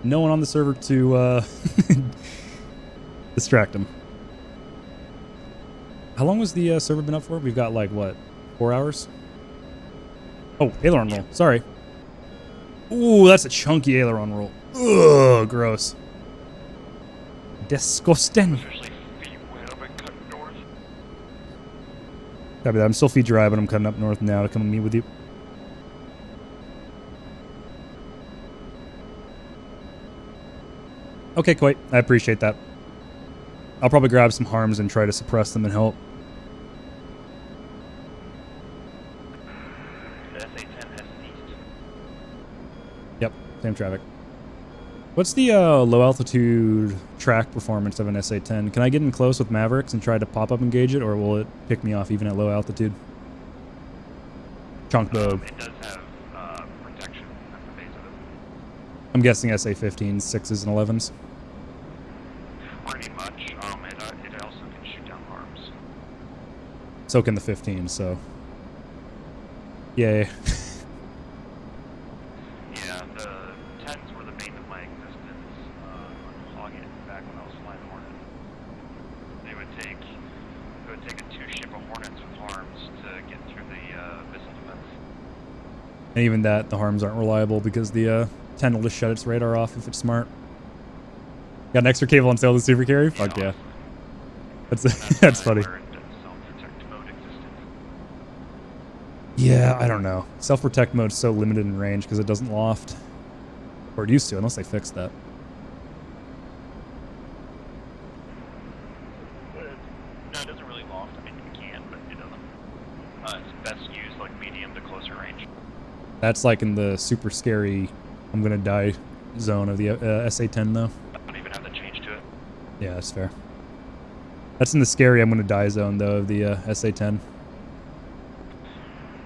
no one on the server to distract him. How long was the server been up for? We've got like, what, 4 hours? Oh, aileron roll. Sorry. Ooh, that's a chunky aileron roll. Ugh, gross. Disgusting. Especially feet when I've been cutting north. Copy that. I'm still feet dry, but I'm cutting up north now to come and meet with you. Okay, Koi. I appreciate that. I'll probably grab some harms and try to suppress them and help. The SA-10 has ceased Same traffic. What's the low altitude track performance of an SA-10? Can I get in close with Mavericks and try to pop up engage it, or will it pick me off even at low altitude? Chunk bow. It does have protection at the base of it. I'm guessing SA-15s, 6s, and 11s. Pretty much. It also can shoot down harms. So can the 15s, so. Yay. Yeah, the 10s were the bane of my existence on Hoggett back when I was flying Hornet. It would take a 2-ship of Hornets with harms to get through the missile defense. And even that, the harms aren't reliable because the 10 will just shut its radar off if it's smart. Got an extra cable on sale to the super carry? Fuck yeah. That's funny. Yeah, I don't know. Self-protect mode's so limited in range because it doesn't loft. Or it used to, unless they fixed that. No, it doesn't really loft. I mean, it can, but it doesn't. It's best used like medium to closer range. That's like in the super scary I'm gonna die zone of the SA-10 though. I don't even have to change to it. Yeah, that's fair. That's in the scary I'm gonna die zone though of the SA-10.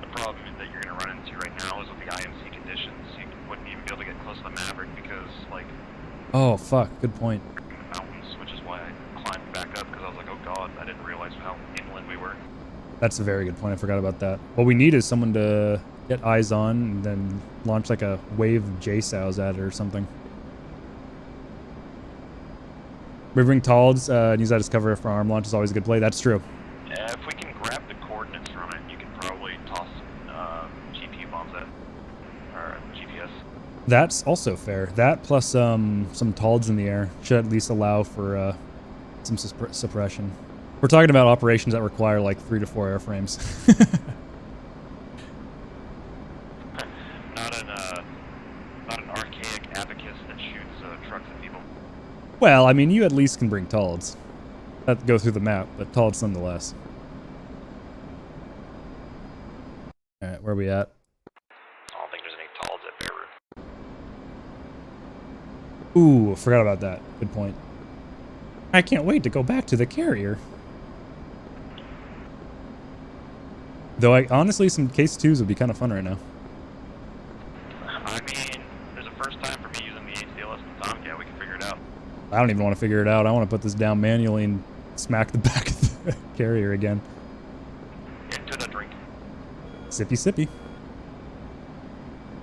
The problem that you're going to run into right now is with the IMC conditions. You wouldn't even be able to get close to the Maverick because, like... Oh, fuck. Good point. The mountains, which is why I climbed back up because I was like, oh god, I didn't realize how inland we were. That's a very good point. I forgot about that. What we need is someone to get eyes on and then launch like a wave of JSOWs at it or something. Rivering Talds, use that as cover for arm launch is always a good play. That's true. Yeah, if we can grab the coordinates from it, you can probably toss GPU bombs at it. Or GPS. That's also fair. That plus some Talds in the air should at least allow for some suppression. We're talking about operations that require like 3 to 4 airframes. Not an archaic abacus that shoots trucks at people. Well, I mean, you at least can bring Talds. That go through the map, but Talds nonetheless. Alright, where are we at? I don't think there's any Talds at Beirut. Ooh, forgot about that. Good point. I can't wait to go back to the carrier. Though, honestly, some Case 2s would be kind of fun right now. I mean, there's a first time for me using the ACLS and Tomcat. We can figure it out. I don't even want to figure it out. I want to put this down manually and smack the back of the carrier again. Into the drink. Sippy sippy.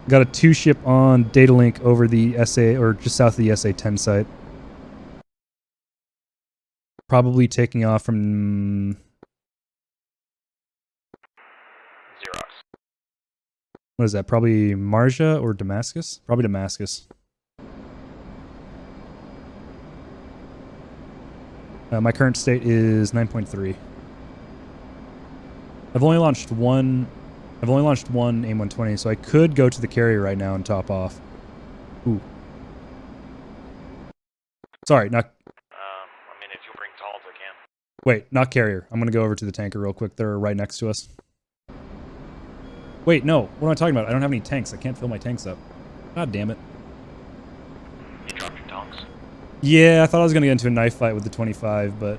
Got a 2-ship on data link over the SA, or just south of the SA-10 site. Probably taking off from... Xerox. What is that? Probably Marja or Damascus? Probably Damascus. My current state is 9.3. I've only launched one AIM-120, so I could go to the carrier right now and top off. Ooh. Sorry, not... I mean, if you'll bring Talds, I can. Wait, not carrier. I'm going to go over to the tanker real quick. They're right next to us. Wait, no. What am I talking about? I don't have any tanks. I can't fill my tanks up. God damn it. You dropped your tonks. Yeah, I thought I was going to get into a knife fight with the 25, but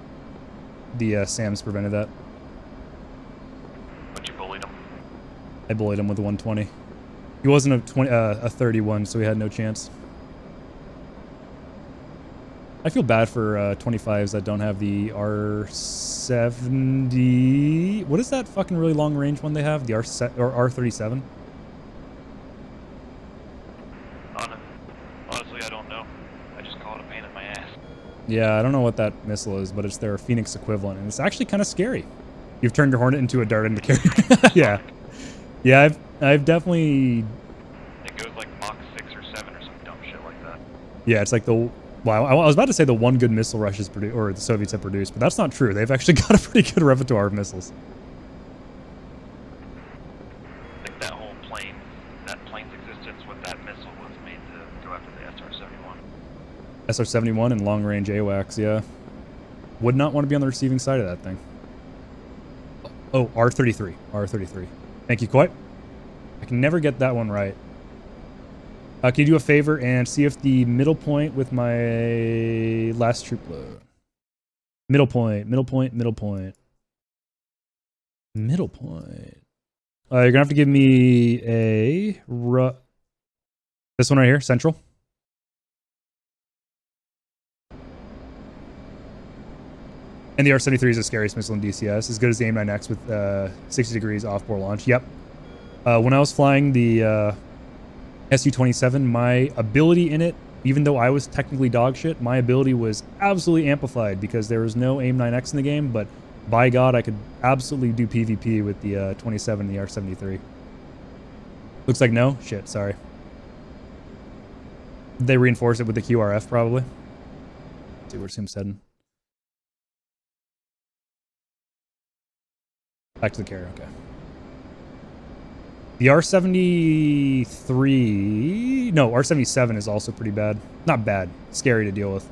the SAMs prevented that. But you bullied him. I bullied him with the 120. He wasn't a 31, so he had no chance. I feel bad for 25s that don't have the R70. What is that fucking really long range one they have? The R37? Honestly, I don't know. I just call it a pain in my ass. Yeah, I don't know what that missile is, but it's their Phoenix equivalent, and it's actually kind of scary. You've turned your Hornet into a dart in the carrier. Yeah. Yeah, I've definitely... It goes like Mach 6 or 7 or some dumb shit like that. Yeah, it's like the... Wow, I was about to say the one good missile Russia's or the Soviets have produced, but that's not true. They've actually got a pretty good repertoire of missiles. Like that whole plane, that plane's existence with that missile was made to go after the SR-71. SR-71 and long-range AWACS, yeah. Would not want to be on the receiving side of that thing. Oh, R-33. R-33. Thank you, Coy. I can never get that one right. Can you do a favor and see if the middle point with my last troop load? Middle point, middle point, middle point. Middle point. You're going to have to give me a... this one right here, central. And the R-73 is the scariest missile in DCS, as good as the AIM-9X with 60 degrees off-bore launch. Yep. When I was flying the Su-27, my ability in it, even though I was technically dog shit, my ability was absolutely amplified because there was no AIM-9X in the game, but by God, I could absolutely do PvP with the 27 and the R-73. Looks like no? Shit, sorry. They reinforce it with the QRF, probably. Let's see where Sim's heading. Back to the carrier, okay. The R-73... No, R-77 is also pretty bad. Not bad. Scary to deal with.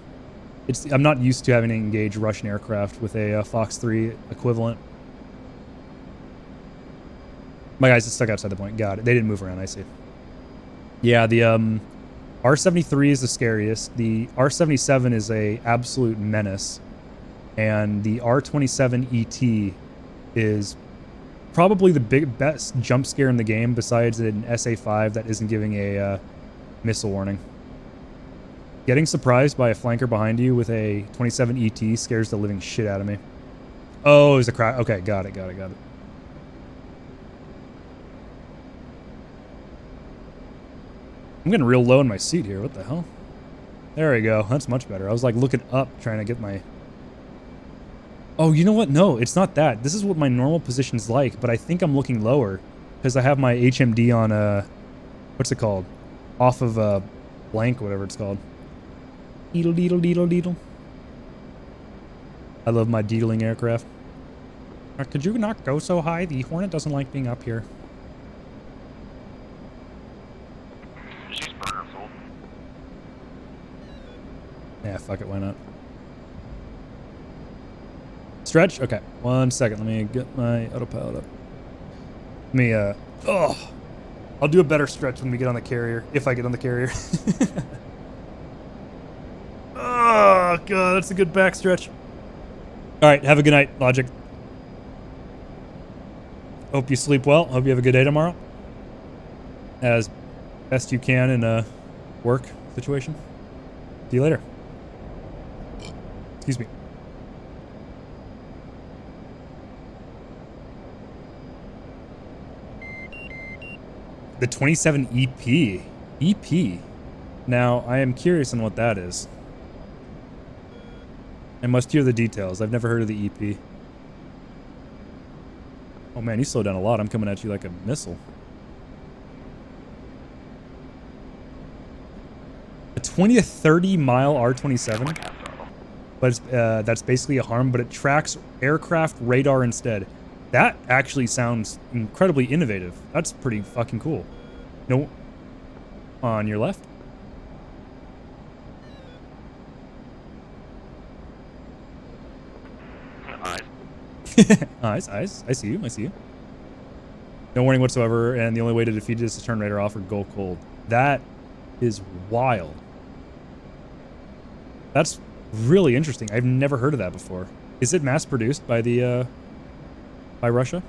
I'm not used to having to engage Russian aircraft with a Fox 3 equivalent. My guys just stuck outside the point. Got it. They didn't move around, I see. Yeah, the R-73 is the scariest. The R-77 is a absolute menace. And the R-27 ET is probably the best jump scare in the game besides an SA-5 that isn't giving a missile warning. Getting surprised by a flanker behind you with a 27 ET scares the living shit out of me. Oh, there's a crack. Okay, got it. I'm getting real low in my seat here. What the hell? There we go. That's much better. I was like looking up trying to get my... Oh, you know what? No, it's not that. This is what my normal position's like, but I think I'm looking lower because I have my HMD on what's it called? Off of blank, whatever it's called. Deedle, deedle, deedle, deedle. I love my deedling aircraft. Could you not go so high? The Hornet doesn't like being up here. She's burner full. Yeah, fuck it, why not? Stretch? Okay, 1 second. Let me get my autopilot up. Let me, I'll do a better stretch when we get on the carrier, if I get on the carrier. Oh, God, that's a good back stretch. All right, have a good night, Logic. Hope you sleep well. Hope you have a good day tomorrow. As best you can in a work situation. See you later. Excuse me. The 27 EP. EP. Now, I am curious on what that is. I must hear the details. I've never heard of the EP. Oh man, you slowed down a lot. I'm coming at you like a missile. A 20 to 30 mile R-27? But it's, that's basically a harm, but it tracks aircraft radar instead. That actually sounds incredibly innovative. That's pretty fucking cool. No, on your left. Eyes. I see you. No warning whatsoever, and the only way to defeat it is to turn radar off or go cold. That is wild. That's really interesting. I've never heard of that before. Is it mass produced by the by Russia?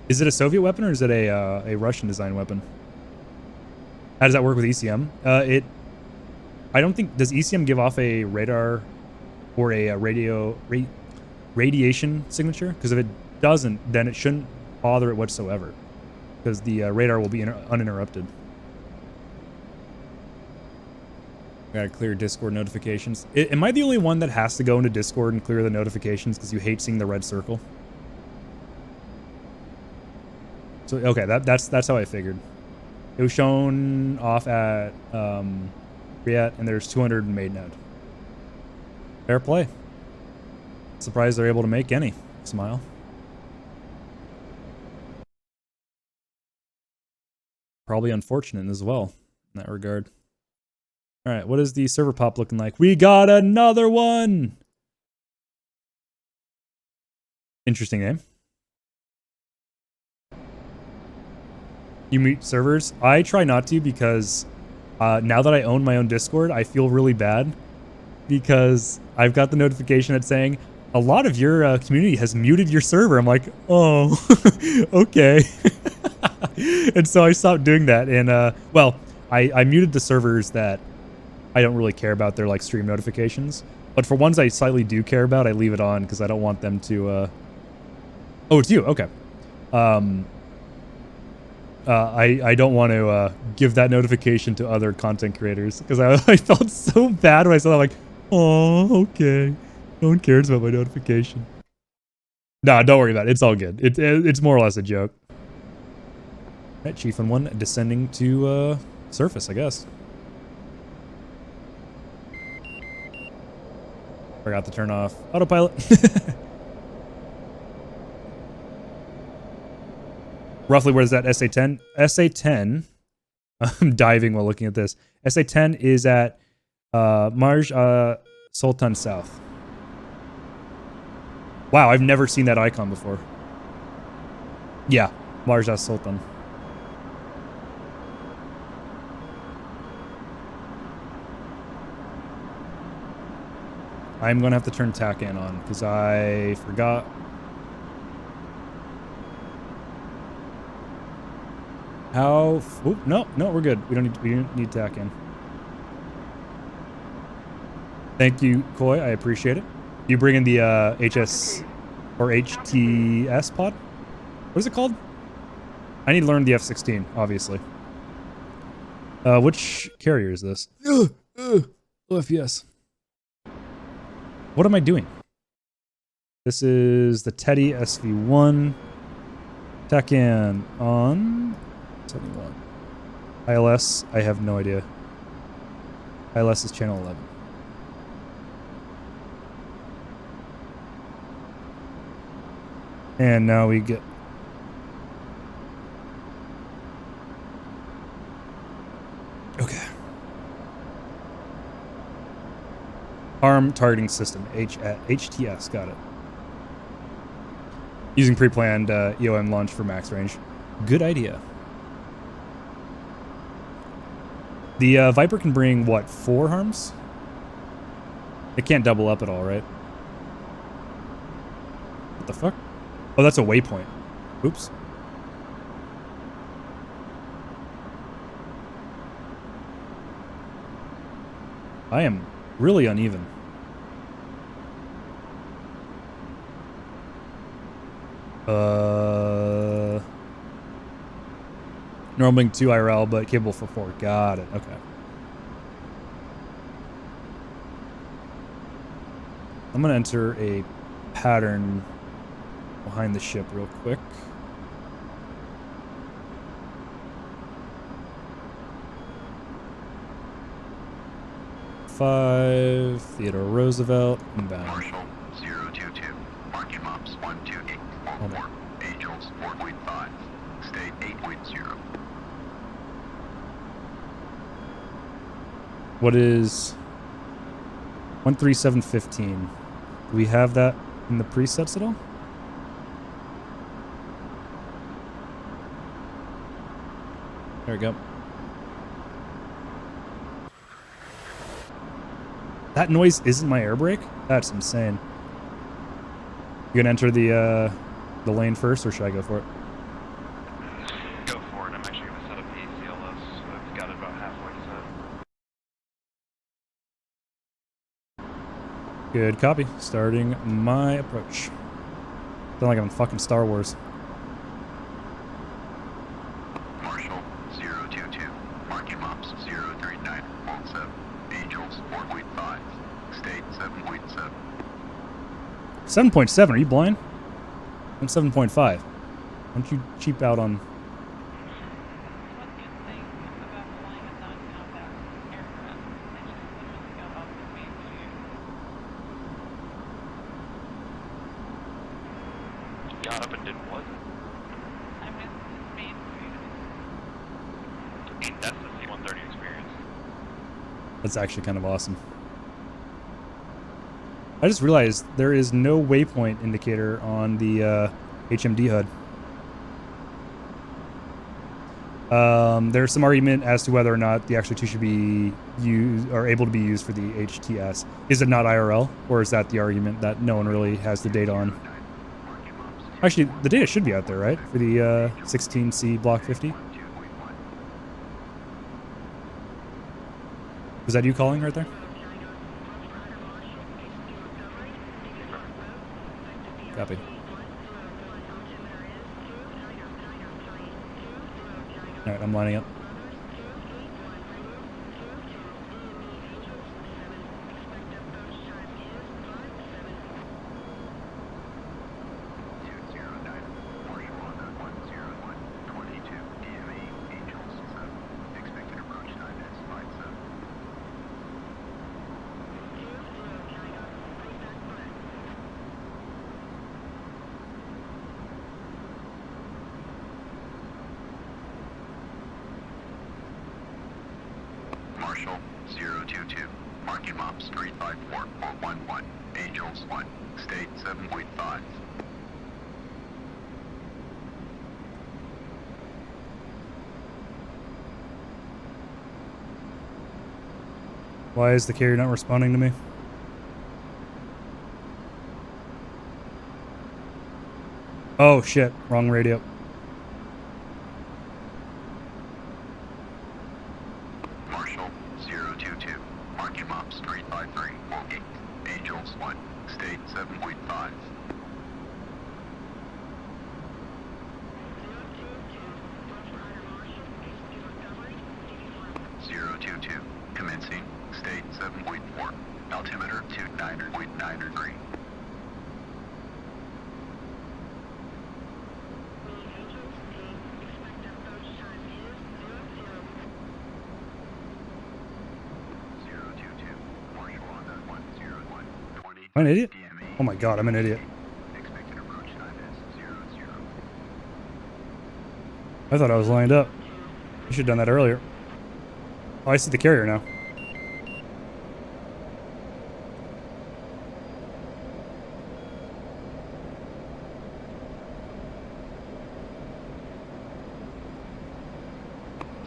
Is it a Soviet weapon or is it a Russian design weapon? How does that work with ECM? I don't think, does ECM give off a radar or a radiation signature? Because if it doesn't, then it shouldn't bother it whatsoever, because the radar will be uninterrupted. Gotta clear Discord notifications. Am I the only one that has to go into Discord and clear the notifications because you hate seeing the red circle? So okay, that's how I figured. It was shown off at Riyadh, and there's 200 in Maidenhead. Fair play. Surprised they're able to make any. Smile. Probably unfortunate as well in that regard. All right, what is the server pop looking like? We got another one! Interesting name. You mute servers? I try not to because now that I own my own Discord, I feel really bad because I've got the notification that's saying a lot of your community has muted your server. I'm like, oh, okay. And so I stopped doing that. And well, I muted the servers that I don't really care about their like stream notifications. But for ones I slightly do care about, I leave it on because I don't want them to... Oh, it's you. Okay. I don't want to give that notification to other content creators because I felt so bad when I saw that. I'm like, oh, okay. No one cares about my notification. Nah, don't worry about it. It's all good. It's more or less a joke. All right, Chief on 1 descending to surface, I guess. Forgot to turn off autopilot. Roughly, where is that? SA-10? SA-10. I'm diving while looking at this. SA-10 is at Marj Sultan South. Wow, I've never seen that icon before. Yeah, Marj Sultan. I'm going to have to turn TACAN on because I forgot. How? Oh, no, we're good. We don't need TACAN. Thank you, Koi. I appreciate it. You bring in the HS or HTS pod? What is it called? I need to learn the F-16, obviously. Which carrier is this? OFPS. What am I doing? This is the Teddy SV1. TACAN on 71. ILS, I have no idea. ILS is channel 11. And now we get... Okay. Arm targeting system, HTS, got it. Using pre-planned EOM launch for max range. Good idea. The Viper can bring, what, 4 harms? It can't double up at all, right? What the fuck? Oh, that's a waypoint. Oops. I am really uneven. Normal 2 IRL, but capable for 4. Got it. Okay. I'm gonna enter a pattern behind the ship real quick. Five Theodore Roosevelt inbound. Marshall 022. Marking maps 128. 14. Angels 4.5. State 8.0. What is 13715? Do we have that in the presets at all? There we go. That noise isn't my air brake? That's insane. You gonna enter the lane first, or should I go for it? Go for it. I'm actually gonna set up the ACLS. I've got it about halfway set. Good copy. Starting my approach. Sound like I'm in fucking Star Wars. Marshall 022. Marking maps 03917. Angels 4.5. State 7.7. 7.7, are you blind? I'm 7.5. Why don't you cheap out on... Got up and did what? I mean, that's the C-130 experience. That's actually kind of awesome. I just realized there is no waypoint indicator on the HMD HUD. There's some argument as to whether or not the Extra 2 should be used or able to be used for the HTS. Is it not IRL, or is that the argument that no one really has the data on? Actually, the data should be out there, right? For the 16C Block 50? Was that you calling right there? Copy. Alright, I'm lining up. Marshall 022, marking mops 354411, Angels 1, state 7.5. Why is the carrier not responding to me? Oh shit, wrong radio. Marshall 022, marking mops 35348, Angels 1, state 7.5. Zero two two, commencing, state 7.4, altimeter 29.93. I'm an idiot? Oh my god, I'm an idiot. Expected approach time is 00. I thought I was lined up. I should have done that earlier. Oh, I see the carrier now.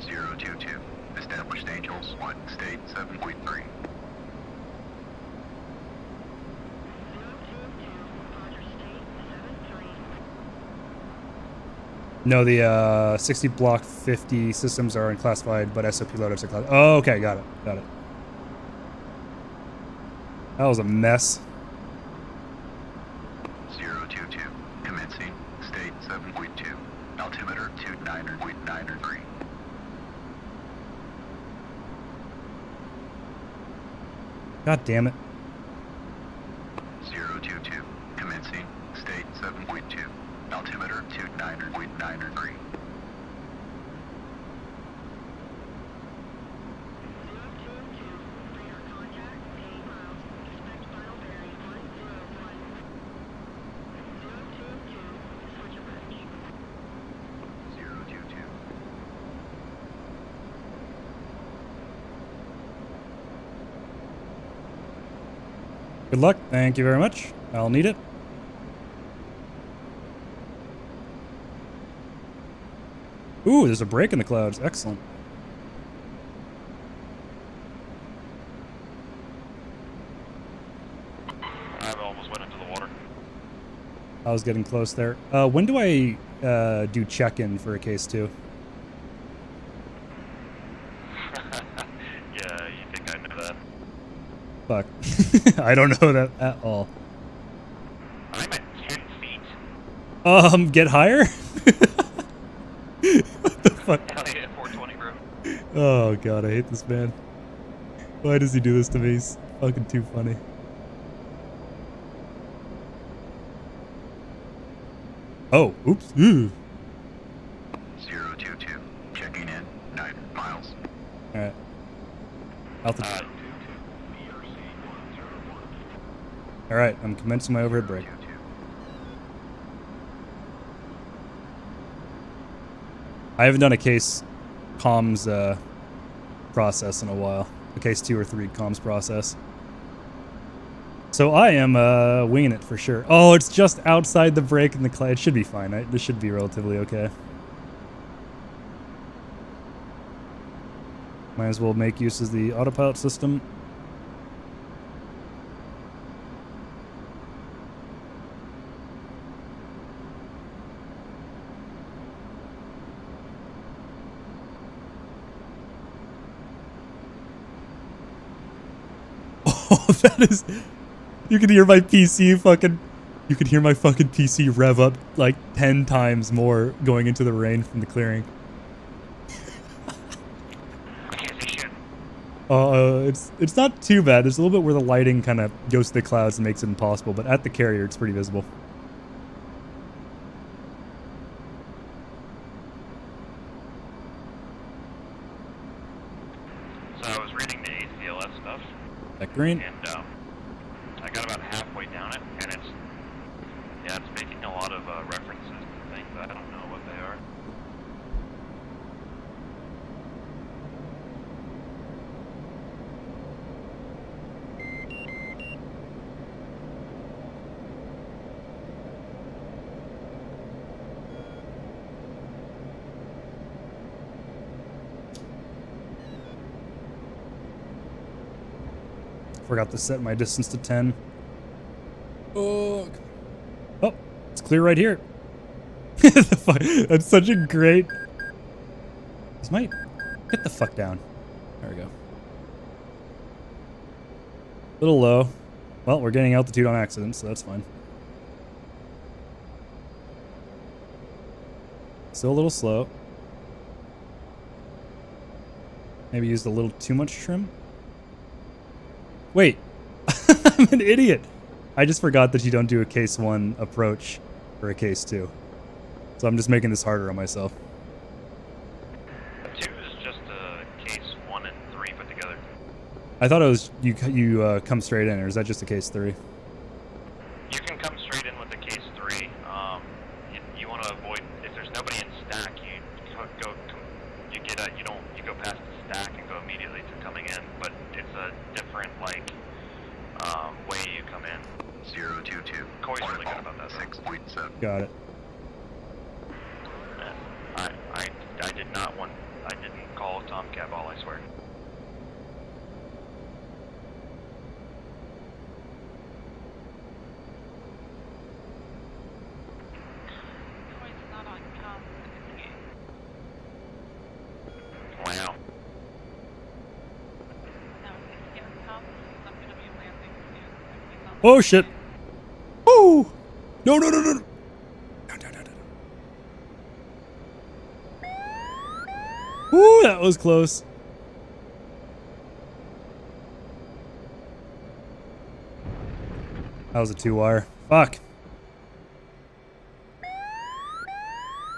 Zero two two, established Angels 1, state 7.3. No, the 60 block 50 systems are unclassified, but SOP loaders are classified. Oh, okay, got it, got it. That was a mess. 022, commencing, state 7.2, altimeter 29.93. God damn it. 022, commencing, state 7.2, altimeter 29.93. Good luck. Thank you very much. I'll need it. Ooh, there's a break in the clouds. Excellent. I almost went into the water. I was getting close there. When do I do check-in for a case 2? Yeah, you think I know that? Fuck. I don't know that at all. I'm at 10 feet. Get higher? What the fuck? Hell yeah, 420, bro. Oh god, I hate this man. Why does he do this to me? He's fucking too funny. Oh, oops. Ooh. 022, checking in, 9 miles. Alright. Altitude. Alright, I'm commencing my overhead brake. I haven't done a case comms process in a while. A case 2 or 3 comms process. So I am winging it for sure. Oh, it's just outside the break in the cloud. It should be fine. This should be relatively okay. Might as well make use of the autopilot system. Oh, that is... You can hear my PC fucking... You can hear my fucking PC rev up like 10 times more going into the rain from the clearing. I can't see shit. It's not too bad. There's a little bit where the lighting kind of goes to the clouds and makes it impossible, but at the carrier it's pretty visible. So I was reading the ACLS stuff, That green? and I got about halfway down it, and it's making a lot of references to things I don't know what they are. Forgot to set my distance to 10. Oh, it's clear right here. That's such a great... This might... Get the fuck down. There we go. A little low. Well, we're getting altitude on accident, so that's fine. Still a little slow. Maybe used a little too much trim. Wait, I'm an idiot. I just forgot that you don't do a case 1 approach for a case 2. So I'm just making this harder on myself. 2 is just case 1 and 3 put together. I thought it was you come straight in, or is that just a case 3? You can come straight in with the case 3. You want to avoid, if there's nobody in stack, you go past the stack and go immediately to coming in, but it's a different way you come in. 022. Corey's really good about that. 6.7. Got it. I did not want, I didn't call Tom Cab all, I swear. Wow. Oh shit! Oh! No, no, no, no, no! No, no, no, no. Ooh, that was close. That was a 2-wire. Fuck.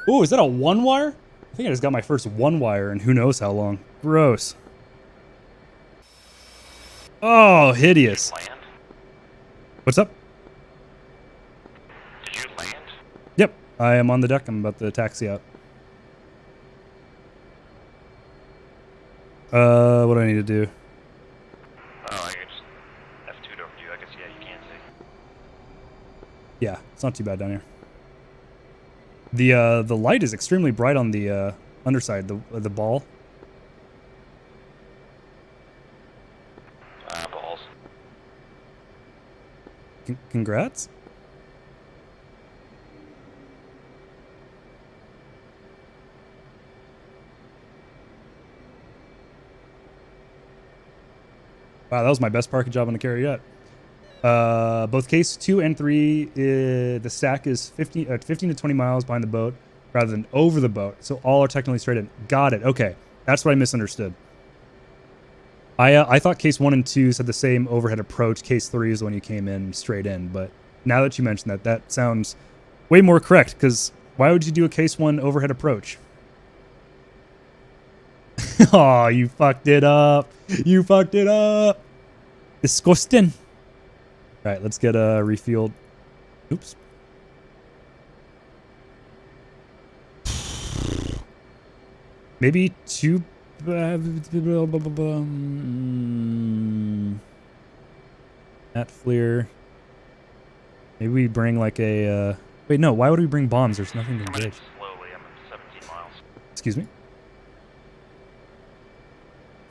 Ooh, is that a 1-wire? I think I just got my first 1-wire in who knows how long. Gross. Oh, hideous. Land? What's up? Did you land? Yep, I am on the deck. I'm about to taxi out. What do I need to do? Oh, I just F2'd over you. I guess, yeah, you can see. Yeah, it's not too bad down here. The light is extremely bright on the underside, the ball. Balls. Congrats. Wow, that was my best parking job on the carrier yet. Both case 2 and 3, the stack is 15 to 20 miles behind the boat rather than over the boat. So all are technically straight in. Got it. Okay. That's what I misunderstood. I thought case 1 and 2 said the same overhead approach. Case 3 is when you came in straight in. But now that you mentioned that, that sounds way more correct, because why would you do a case 1 overhead approach? Oh, you fucked it up. You fucked it up. Disgusting. All right, let's get refueled. Oops. Maybe 2. At FLIR. Maybe we bring like a. Wait, no. Why would we bring bombs? There's nothing to Coming in engage. slowly. I'm at 17 miles. Excuse me.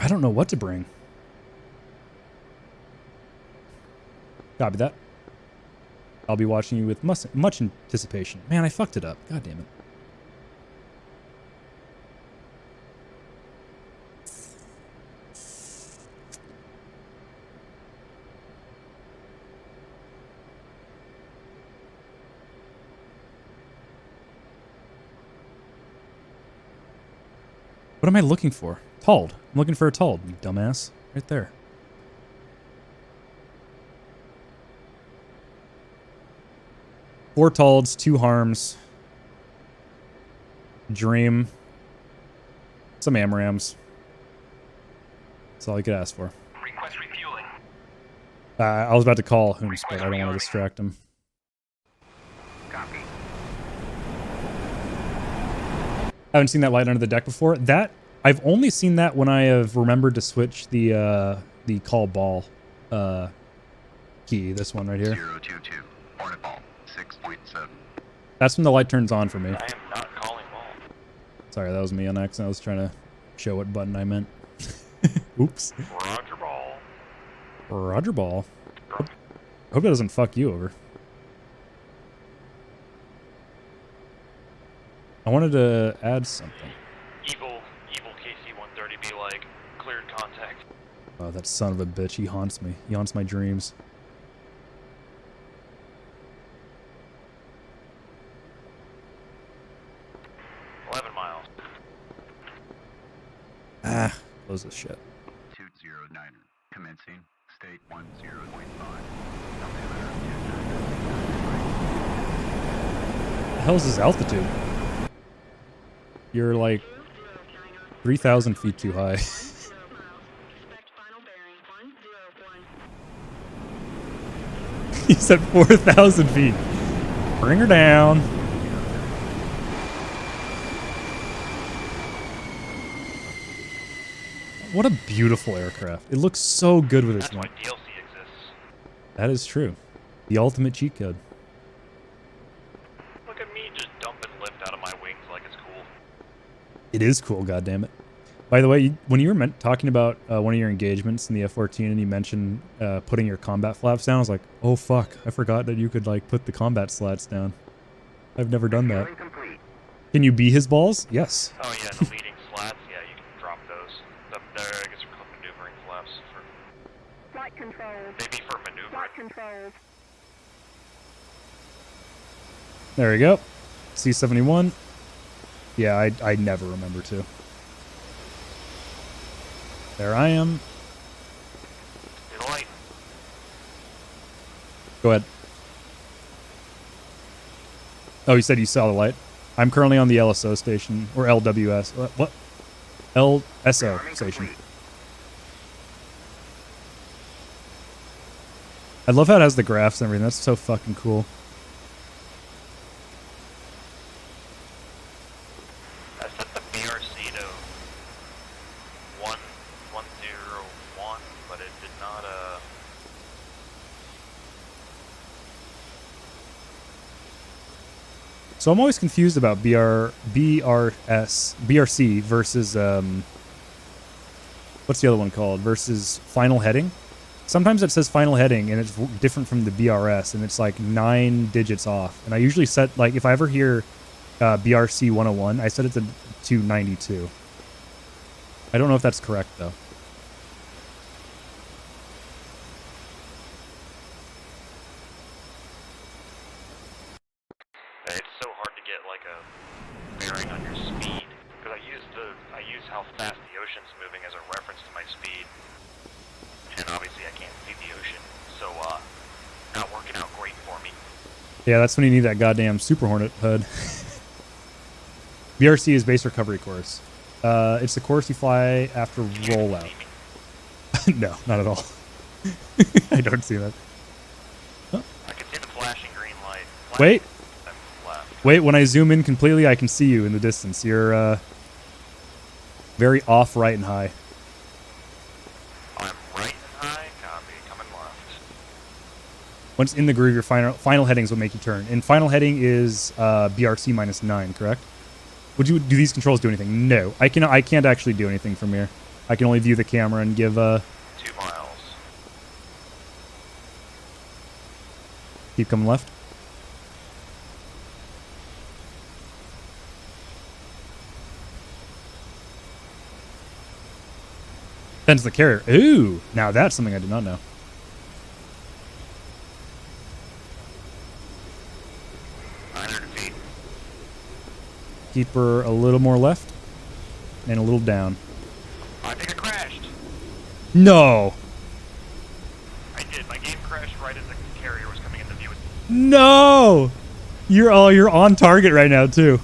I don't know what to bring. Copy that. I'll be watching you with much anticipation. Man, I fucked it up. God damn it. What am I looking for? Talled. I'm looking for a Talled, you dumbass. Right there. Four Talleds, 2 harms. Dream. Some AMRAMs. That's all you could ask for. Request refueling. I was about to call Hooms, but I don't want to distract him. Copy. I haven't seen that light under the deck before. That I've only seen that when I have remembered to switch the call ball key. This one right here. 022. Hornet ball. 6.7. That's when the light turns on for me. I am not calling ball. Sorry, that was me on accident. I was trying to show what button I meant. Oops. Roger ball. Roger ball. Hope that doesn't fuck you over. I wanted to add something. Evil KC-130 be like, cleared contact. Oh, that son of a bitch. He haunts me. He haunts my dreams. Ah, close this shit. 209er. Commencing. State 10.5. What the hell is this altitude? You're like 3,000 feet too high. He's at 4,000 feet. Bring her down. What a beautiful aircraft. It looks so good with its That's why wing. DLC exists. That is true. The ultimate cheat code. Look at me just dumping lift out of my wings like it's cool. It is cool, goddammit. By the way, when you were talking about one of your engagements in the F-14 and you mentioned putting your combat flaps down, I was like, oh fuck, I forgot that you could like put the combat slats down. I've never done that. Can you be his balls? Yes. Oh yeah, the leading slats, yeah, you can drop those. I guess we're called maneuvering flaps. Flight controls. Maybe for maneuvering. Flight controls. There we go. C-71. Yeah, I never remember to. There I am. See the light. Go ahead. Oh, you said you saw the light? I'm currently on the LSO station, or LWS. What? LSO station. I love how it has the graphs and everything. That's so fucking cool. I set the BRC to 1101, but it did not, So I'm always confused about BRC versus, what's the other one called? Versus final heading. Sometimes it says final heading and it's different from the BRS and it's like 9 digits off. And I usually set, like, if I ever hear BRC 101, I set it to 292. I don't know if that's correct though. it's so hard to get like a bearing on your speed because I use how fast the ocean's moving as a reference to my speed, and obviously I can't see the ocean, so not working out great for me. Yeah, that's when you need that goddamn Super Hornet HUD. BRC is base recovery course. It's the course you fly after rollout. No, not at all. I don't see that. I can see the flashing green light. Wait. Then left. Wait, when I zoom in completely, I can see you in the distance. You're very off right and high. I'm right and high. Copy. Coming left. Once in the groove, your final headings will make you turn. And final heading is BRC -9, correct? Do these controls do anything? No, I can't actually do anything from here. I can only view the camera and give 2 miles. keep coming left. Sends the carrier. Ooh, now that's something I did not know. Feet. Keep her a little more left and a little down. I think I crashed. No. I did. My game crashed right as the carrier was coming into view. No. You're on target right now too.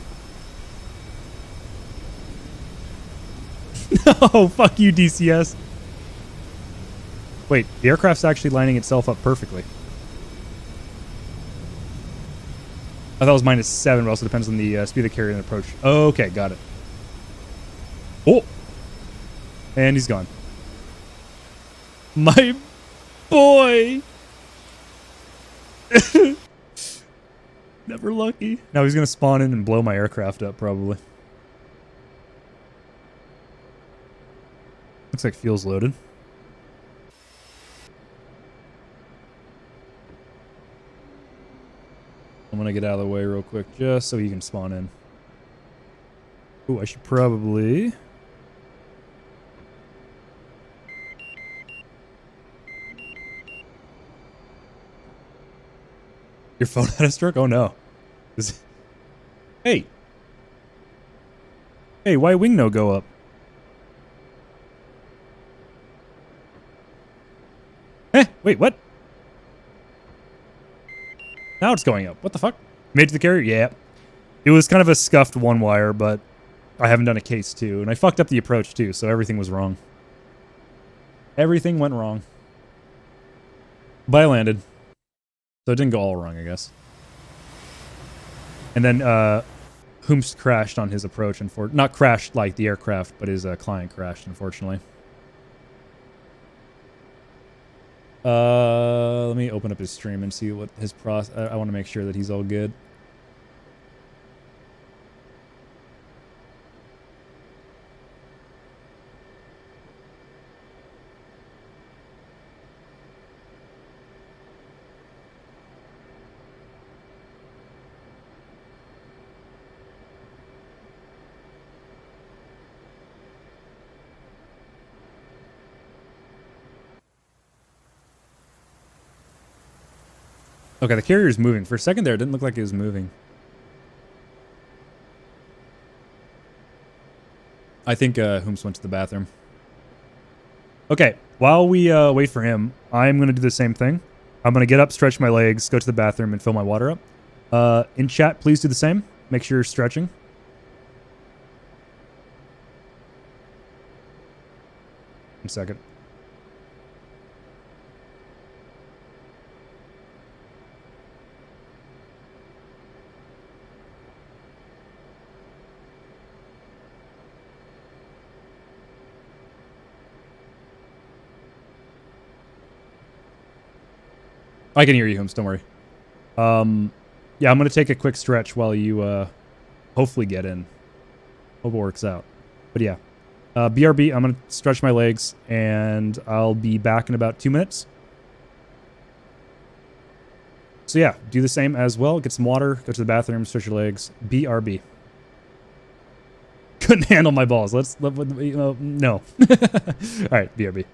No, fuck you, DCS. Wait, the aircraft's actually lining itself up perfectly. I thought it was -7, but also depends on the speed of the carrier and approach. Okay, got it. Oh! And he's gone. My boy! Never lucky. Now he's going to spawn in and blow my aircraft up, probably. Looks like fuel's loaded. I'm going to get out of the way real quick just so he can spawn in. Ooh, I should probably... Your phone had a stroke? Oh no. Hey. Hey, why wing no go up? Eh, wait, what? Now it's going up. What the fuck? Made to the carrier? Yeah. It was kind of a scuffed one wire, but I haven't done a case 2. And I fucked up the approach too, so everything was wrong. Everything went wrong. But I landed. So it didn't go all wrong, I guess. And then Hoomst crashed on his approach. Not crashed like the aircraft, but his client crashed, unfortunately. Let me open up his stream and see what his process... I want to make sure that he's all good. Okay, the carrier's moving. For a second there, it didn't look like it was moving. I think Hooms went to the bathroom. Okay, while we wait for him, I'm going to do the same thing. I'm going to get up, stretch my legs, go to the bathroom, and fill my water up. In chat, please do the same. Make sure you're stretching. One second. I can hear you, Holmes. Don't worry. Yeah, I'm going to take a quick stretch while you hopefully get in. Hope it works out. But yeah. BRB, I'm going to stretch my legs, and I'll be back in about 2 minutes. So yeah, do the same as well. Get some water, go to the bathroom, stretch your legs. BRB. Couldn't handle my balls. No. All right, BRB.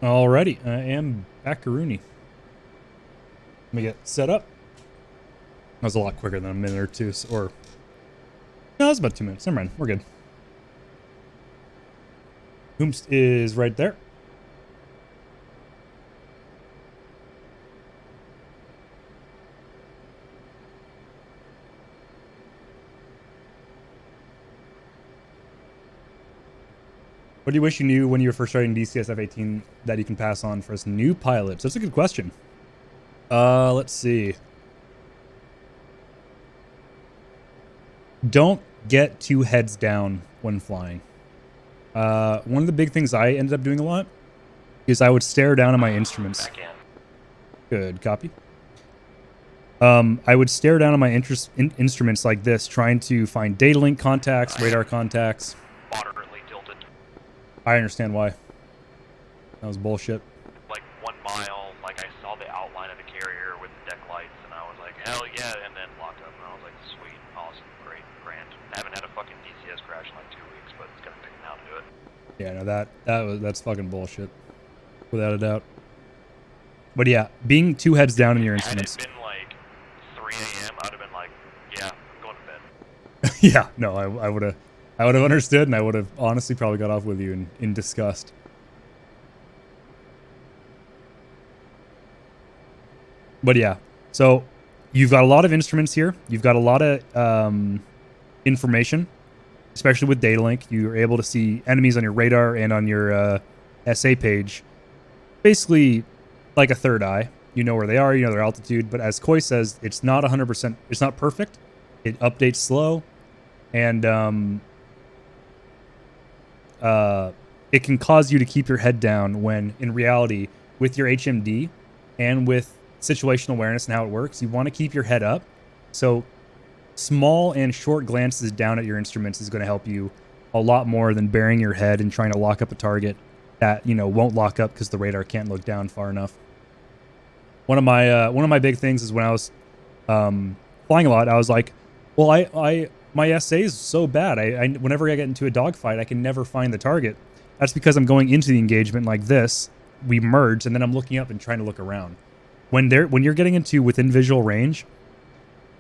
Alrighty, I am Baccaroonie. Let me get set up. That was a lot quicker than a minute or two, or... No, that's about 2 minutes. Never mind, we're good. Ooms is right there. What do you wish you knew when you were first starting DCS F-18 that you can pass on for us new pilots? That's a good question. Let's see. Don't get too heads down when flying. One of the big things I ended up doing a lot is I would stare down at my instruments. Back in. Good, copy. I would stare down at my instruments like this, trying to find data link contacts, radar contacts. Moderately tilted. I understand why. That was bullshit. Like 1 mile, like I saw the outline of the carrier with the deck lights, and I was like, hell yeah, and then locked up, and I was like, sweet, awesome, great, grand. I haven't had a fucking DCS crash in like 2 weeks, but it's gonna take me now to do it. Yeah, no, that's fucking bullshit, without a doubt. But yeah, being two heads down in your instruments. Had it been like 3 a.m., I'd have been like, yeah, I'm going to bed. Yeah, no, I would have understood, and I would have honestly probably got off with you in disgust. But yeah, so you've got a lot of instruments here. You've got a lot of information, especially with data link. You're able to see enemies on your radar and on your SA page. Basically, like a third eye. You know where they are, you know their altitude, but as Koi says, it's not 100%, it's not perfect. It updates slow, and it can cause you to keep your head down when, in reality, with your HMD and with situational awareness and how it works, you want to keep your head up. So small and short glances down at your instruments is going to help you a lot more than burying your head and trying to lock up a target that, you know, won't lock up because the radar can't look down far enough. One of my big things is when I was flying a lot, I was like, well, my SA is so bad. I whenever I get into a dogfight, I can never find the target. That's because I'm going into the engagement like this. We merge, and then I'm looking up and trying to look around. When you're getting into within visual range,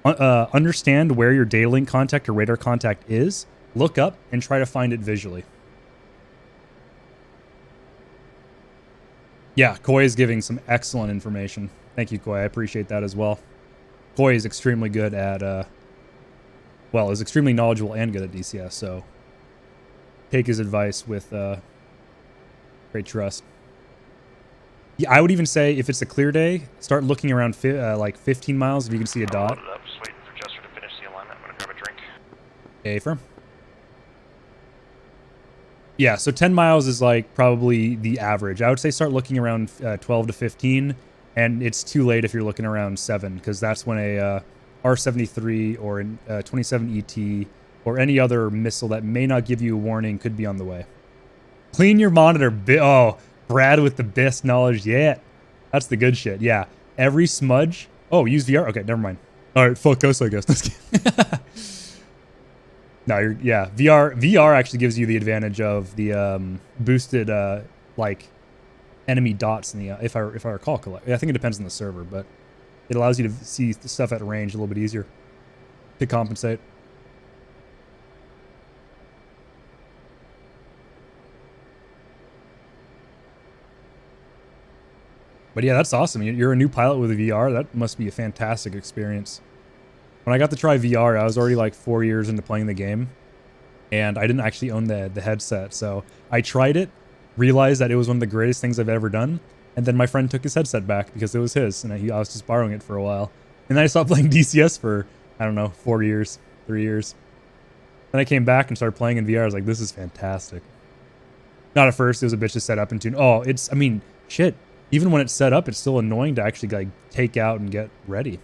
understand where your data link contact or radar contact is. Look up and try to find it visually. Yeah, Koi is giving some excellent information. Thank you, Koi. I appreciate that as well. Koi is extremely good at, well, is extremely knowledgeable and good at DCS, so take his advice with great trust. Yeah, I would even say if it's a clear day, start looking around like 15 miles if you can see a dot. Loaded up, just waiting for Jester to finish the alignment. I'm gonna grab a drink. Okay, firm. Yeah, so 10 miles is like probably the average. I would say start looking around 12 to 15, and it's too late if you're looking around 7, because that's when a R-73 or a 27 ET or any other missile that may not give you a warning could be on the way. Clean your monitor. Oh, Brad with the best knowledge yet. That's the good shit. Yeah, every smudge. Oh, use VR. Okay, never mind. All right, fuck us, I guess. No, yeah. VR actually gives you the advantage of the boosted like enemy dots in the if I recall correctly. I think it depends on the server, but it allows you to see the stuff at range a little bit easier to compensate. But yeah, that's awesome. You're a new pilot with a VR. That must be a fantastic experience. When I got to try VR, I was already like 4 years into playing the game, and I didn't actually own the headset. So I tried it, realized that it was one of the greatest things I've ever done, and then my friend took his headset back because it was his, and I was just borrowing it for a while. And then I stopped playing DCS for, I don't know, 4 years, 3 years. Then I came back and started playing in VR. I was like, this is fantastic. Not at first, it was a bitch to set up and tune. Oh, I mean, shit. Even when it's set up, it's still annoying to actually like take out and get ready.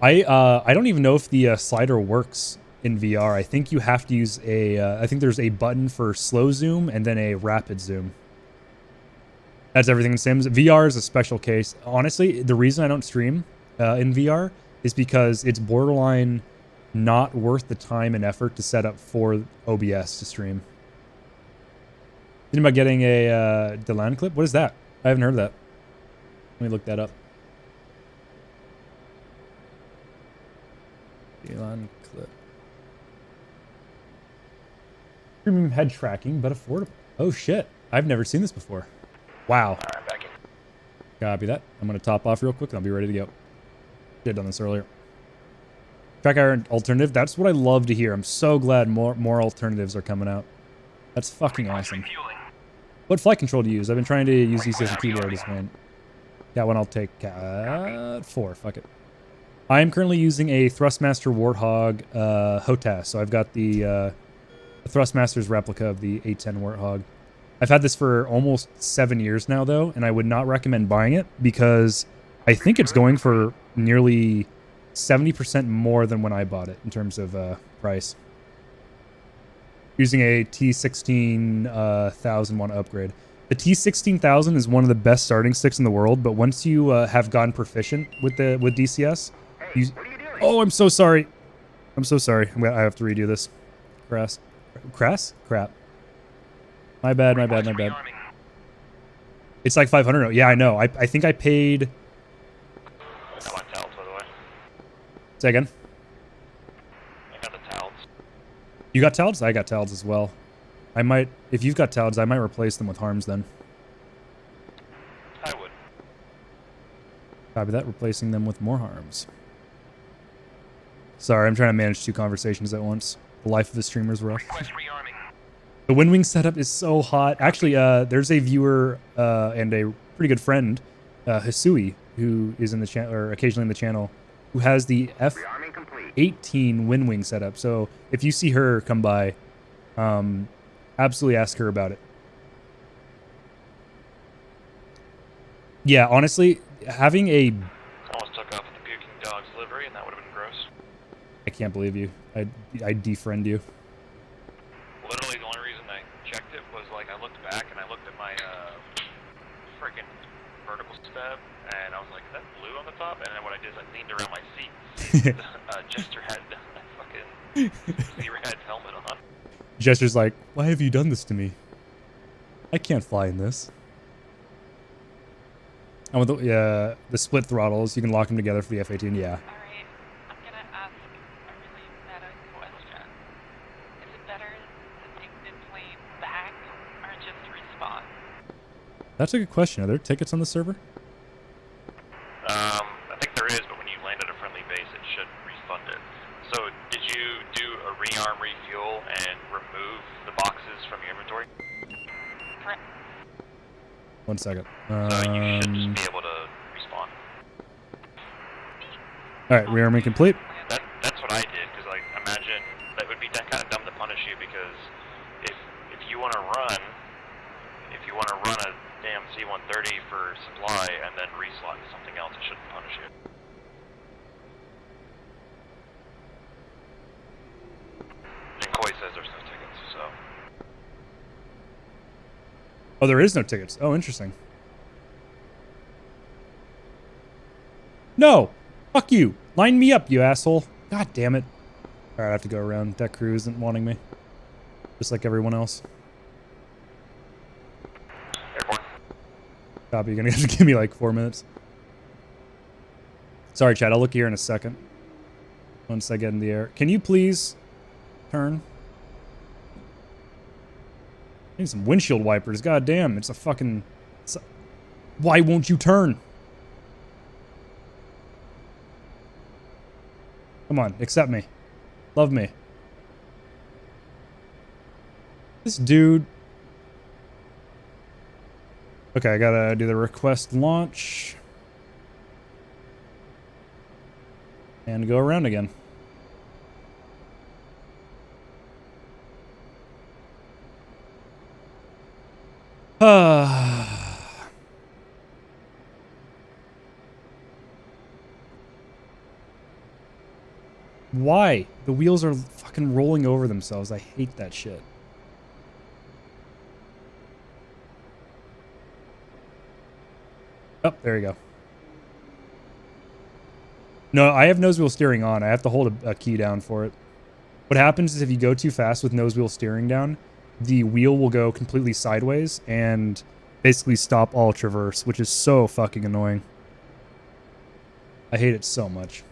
I don't even know if the slider works in VR. I think you have to use I think there's a button for slow zoom and then a rapid zoom. That's everything in Sims. VR is a special case. Honestly, the reason I don't stream in VR is because it's borderline not worth the time and effort to set up for OBS to stream. Thinking about getting a Delan clip? What is that? I haven't heard of that. Let me look that up. Delan clip. Premium head tracking, but affordable. Oh shit. I've never seen this before. Wow. Alright, back in. Copy that. I'm going to top off real quick and I'll be ready to go. Should have done this earlier. Track iron alternative. That's what I love to hear. I'm so glad more alternatives are coming out. That's fucking awesome. What flight control do you use? I've been trying to use DCS and keyboard as one. That one I'll take 4. Fuck it. I am currently using a Thrustmaster Warthog HOTAS. So I've got the Thrustmaster's replica of the A10 Warthog. I've had this for almost 7 years now, though, and I would not recommend buying it because I think it's going for nearly 70% more than when I bought it in terms of price. Using a T16,001 upgrade. The T16,000 is one of the best starting sticks in the world, but once you have gotten proficient with DCS, you... What are you doing? Oh, I'm so sorry. I'm so sorry. I have to redo this. Crass? Crap. My bad. It's like 500. Yeah, I know. I think I paid... I got my towels, by the way. Say again? I got the towels. You got towels? I got towels as well. I might... If you've got towels, I might replace them with harms then. I would. Copy that. Replacing them with more harms. Sorry, I'm trying to manage 2 conversations at once. The life of a streamer's rough. Request rearming. The wind wing setup is so hot. Actually, there's a viewer and a pretty good friend, Hisui, who is in the channel or occasionally in the channel, who has the Rearming complete. F18 wind wing setup. So if you see her come by, absolutely ask her about it. Yeah, honestly, having a... Almost took off with the puking dog's livery, and that would have been gross. I can't believe you. I defriend you. Literally, the only reason I checked it was, like, I looked back and I looked at my freaking vertical step, and I was like, is that blue on the top? And then what I did is I leaned around my seat. Jester had fucking Z-Rad's helmet on. Jester's like, why have you done this to me? I can't fly in this. And with the split throttles, you can lock them together for the F-18. Yeah. Alright, I'm gonna ask a really meta question. Is it better to take the plane back or just respawn? That's a good question. Are there tickets on the server? I think there is, but when you land at a friendly base, it should refund it. So, did you do a rearm, refuel, and remove the boxes from your inventory? Correct. 1 second. So you should just be able to respawn. All right, rearming complete. That's what I did, because like imagine that would be kind of dumb to punish you, because if you want to run a damn C-130 for supply and then reslot to something else, it shouldn't punish you. And Koi says there's no tickets, so. Oh, there is no tickets. Oh, interesting. No! Fuck you! Line me up, you asshole! God damn it. Alright, I have to go around. Deck crew isn't wanting me. Just like everyone else. Airborne. Copy, you're gonna have to give me like 4 minutes. Sorry, Chad, I'll look here in a second. Once I get in the air. Can you please turn? I need some windshield wipers. God damn, it's a fucking... Why won't you turn? Come on, accept me. Love me. This dude... Okay, I gotta do the request launch. And go around again. Why? The wheels are fucking rolling over themselves. I hate that shit. Oh, there you go. No, I have nose wheel steering on. I have to hold a key down for it. What happens is if you go too fast with nose wheel steering down, the wheel will go completely sideways and basically stop all traverse, which is so fucking annoying. I hate it so much.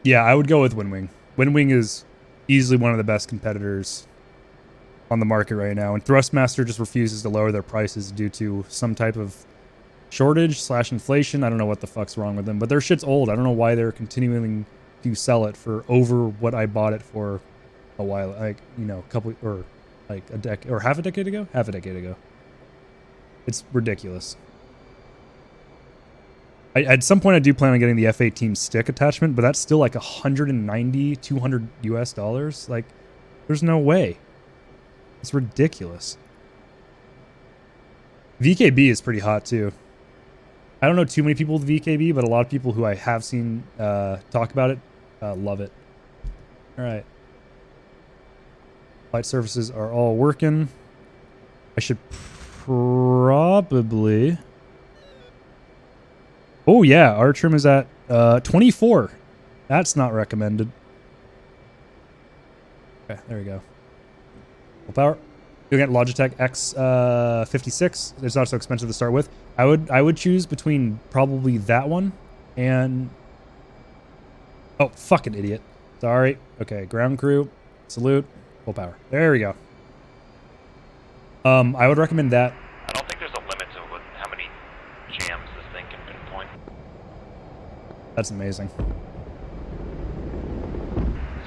Yeah, I would go with Windwing. Windwing is easily one of the best competitors on the market right now, and Thrustmaster just refuses to lower their prices due to some type of shortage / inflation. I don't know what the fuck's wrong with them, but their shit's old. I don't know why they're continuing to sell it for over what I bought it for a while, like, you know, a couple, or like a decade, or half a decade ago? Half a decade ago. It's ridiculous. At some point I do plan on getting the F-18 stick attachment, but that's still like 190, 200 US dollars. Like, there's no way. It's ridiculous. VKB is pretty hot too. I don't know too many people with VKB, but a lot of people who I have seen talk about it love it. All right. Flight surfaces are all working. I should probably... Oh yeah, our trim is at 24. That's not recommended. Okay, there we go. Full power. You'll get Logitech X56. It's not so expensive to start with. I would choose between probably that one and... Oh, fucking idiot. Sorry. Okay, ground crew. Salute. Full power. There we go. I would recommend that. I don't think there's a limit to how many jams this thing can pinpoint. That's amazing. 'Cause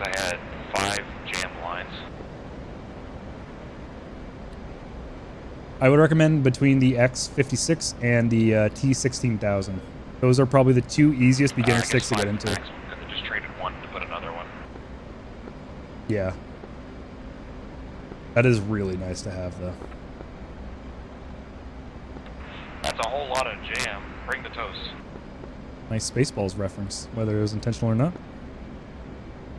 I had 5 jam lines. I would recommend between the X56 and the T16000. Those are probably the two easiest beginner sticks to get into. Because I just traded one to put another one. Yeah. That is really nice to have, though. That's a whole lot of jam. Bring the toast. Nice Spaceballs reference, whether it was intentional or not.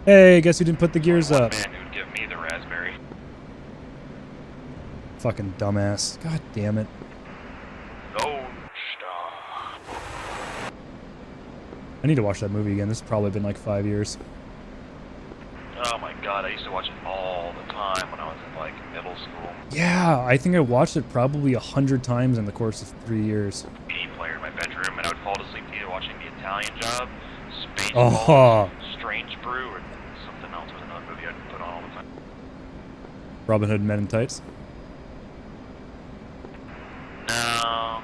Hey, guess who didn't put the gears One up? man who'd give me the raspberry. Fucking dumbass. God damn it. Lone Star. I need to watch that movie again. This has probably been like 5 years. Oh my god, I used to watch it all the time when I was in like middle school. Yeah, I think I watched it probably 100 times in the course of 3 years. CD player in my bedroom, and I would fall asleep either watching The Italian Job, Spaceballs, Oh. Strange Brew, or something else. Was another movie I'd put on all the time. Robin Hood Men in Tights. No.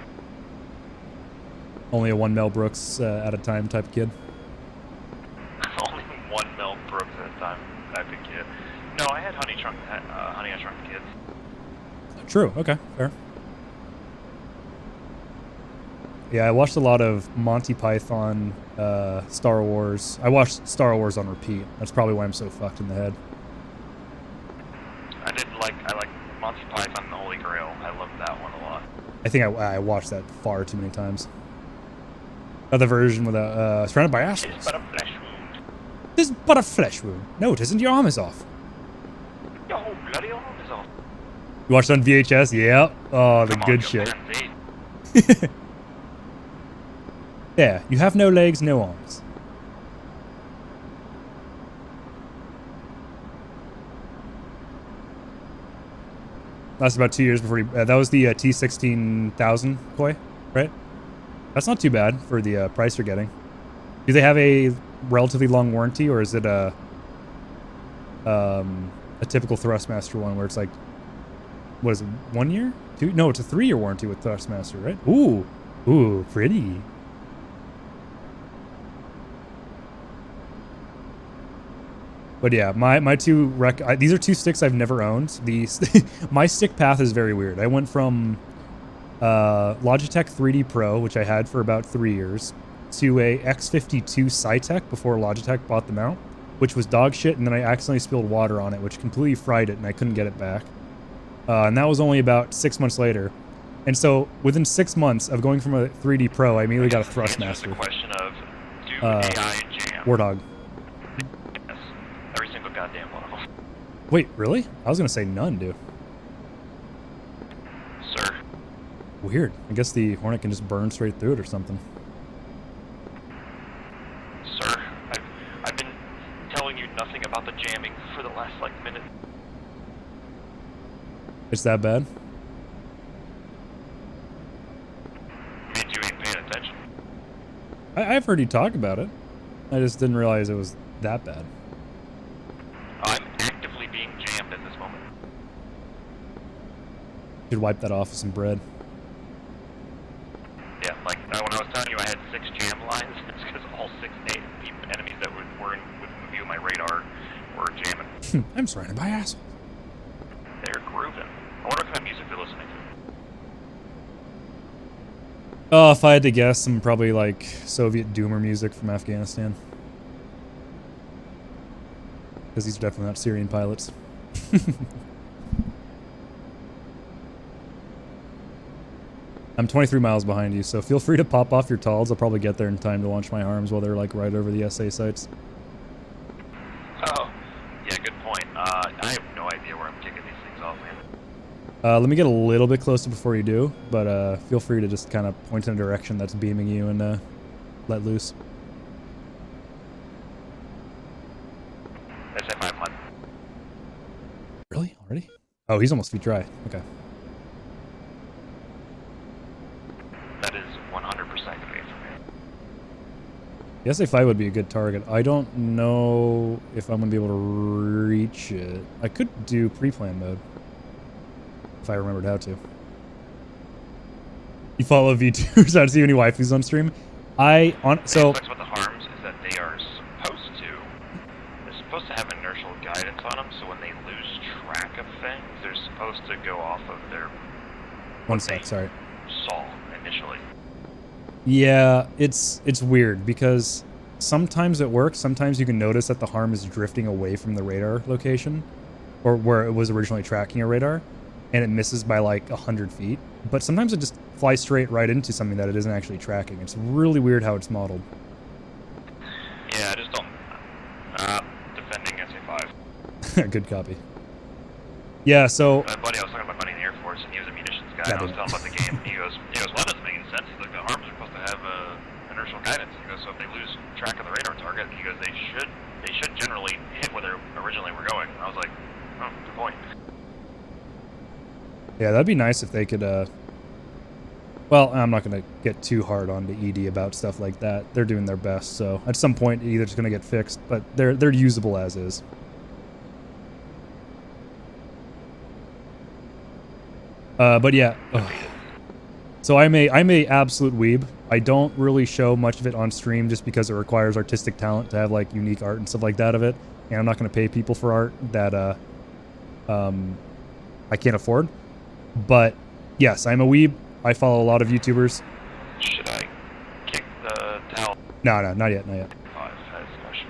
Only a one Mel Brooks at a time type of kid. Only one Mel Brooks at a time type of kid. No, I had Honey, I Shrunk the Kids. True. Okay. Fair. Yeah, I watched a lot of Monty Python, Star Wars. I watched Star Wars on repeat. That's probably why I'm so fucked in the head. I like Monty Python and the Holy Grail. I loved that one a lot. I think I watched that far too many times. Other version with surrounded by It's assholes. but a flesh wound. This is but a flesh wound. No, it isn't. Your arm is off. Your whole bloody arm is off. You watched on VHS? Yeah. Oh, the Come on, good your shit. man's eight. Yeah, you have no legs, no arms. Lasted about 2 years before he... that was the T16000 koi, right? That's not too bad for the price you're getting. Do they have a relatively long warranty, or is it a typical Thrustmaster one where it's like... What is it, 1 year? 2? No, it's a 3-year warranty with Thrustmaster, right? Ooh. Ooh, pretty. But yeah, my two these are two sticks I've never owned. My stick path is very weird. I went from Logitech 3D Pro, which I had for about 3 years, to a X52 Cytec before Logitech bought them out, which was dog shit, and then I accidentally spilled water on it, which completely fried it, and I couldn't get it back. And that was only about 6 months later. And so within 6 months of going from a 3D Pro, I immediately got a Thrustmaster. The question of do AI jam? Warthog. Yes. Every single goddamn one of them. Wait, really? I was gonna say none, dude. Sir. Weird. I guess the Hornet can just burn straight through it or something. Sir. I've been It's that bad? Means you ain't paying attention. I've heard you talk about it. I just didn't realize it was that bad. I'm actively being jammed at this moment. Should wipe that off with some bread. Yeah, like when I was telling you I had 6 jam lines, it's because all 6 enemies that were in within view of my radar were jamming. I'm surrounded by assholes. They're grooving. I wonder what kind of music they're listening to. Oh, if I had to guess, some probably like Soviet doomer music from Afghanistan. Because these are definitely not Syrian pilots. I'm 23 miles behind you, so feel free to pop off your talls. I'll probably get there in time to launch my arms while they're like right over the SA sites. Oh, yeah, good point. I have no idea where I'm kicking these things off, man. Let me get a little bit closer before you do, but feel free to just kind of point in a direction that's beaming you and let loose. SA5 mud. Really? Already? Oh, he's almost feet dry. Okay. That is 100% going to be for me. The SA5 would be a good target. I don't know if I'm going to be able to reach it. I could do pre-plan mode. If I remembered how to. You follow V2s? I don't see any waifus on stream. The aspects with the harms is that they're supposed to have inertial guidance on them, so when they lose track of things, they're supposed to go off of their... One sec, sorry. ...saw initially. Yeah, it's weird because sometimes it works. Sometimes you can notice that the harm is drifting away from the radar location or where it was originally tracking a radar and it misses by like 100 feet. But sometimes it just flies straight right into something that it isn't actually tracking. It's really weird how it's modeled. Yeah, I just don't... defending SA5. Good copy. Yeah, so... My buddy, I was talking to my buddy in the Air Force, and he was a munitions guy, and I was telling him about the game. He goes, well, that doesn't make any sense. He's like, the harms are supposed to have inertial guidance. He goes, so if they lose track of the radar target, he goes, they should generally hit where they originally were going. And I was like, oh, good point. Yeah, that'd be nice if they could, well, I'm not going to get too hard on the ED about stuff like that. They're doing their best, so at some point, either it's going to get fixed, but they're usable as is. But yeah, ugh. So I'm a absolute weeb. I don't really show much of it on stream just because it requires artistic talent to have like unique art and stuff like that of it, and I'm not going to pay people for art that I can't afford. But yes, I'm a weeb. I follow a lot of YouTubers. Should I kick the towel? No, not yet, not yet. Has a question.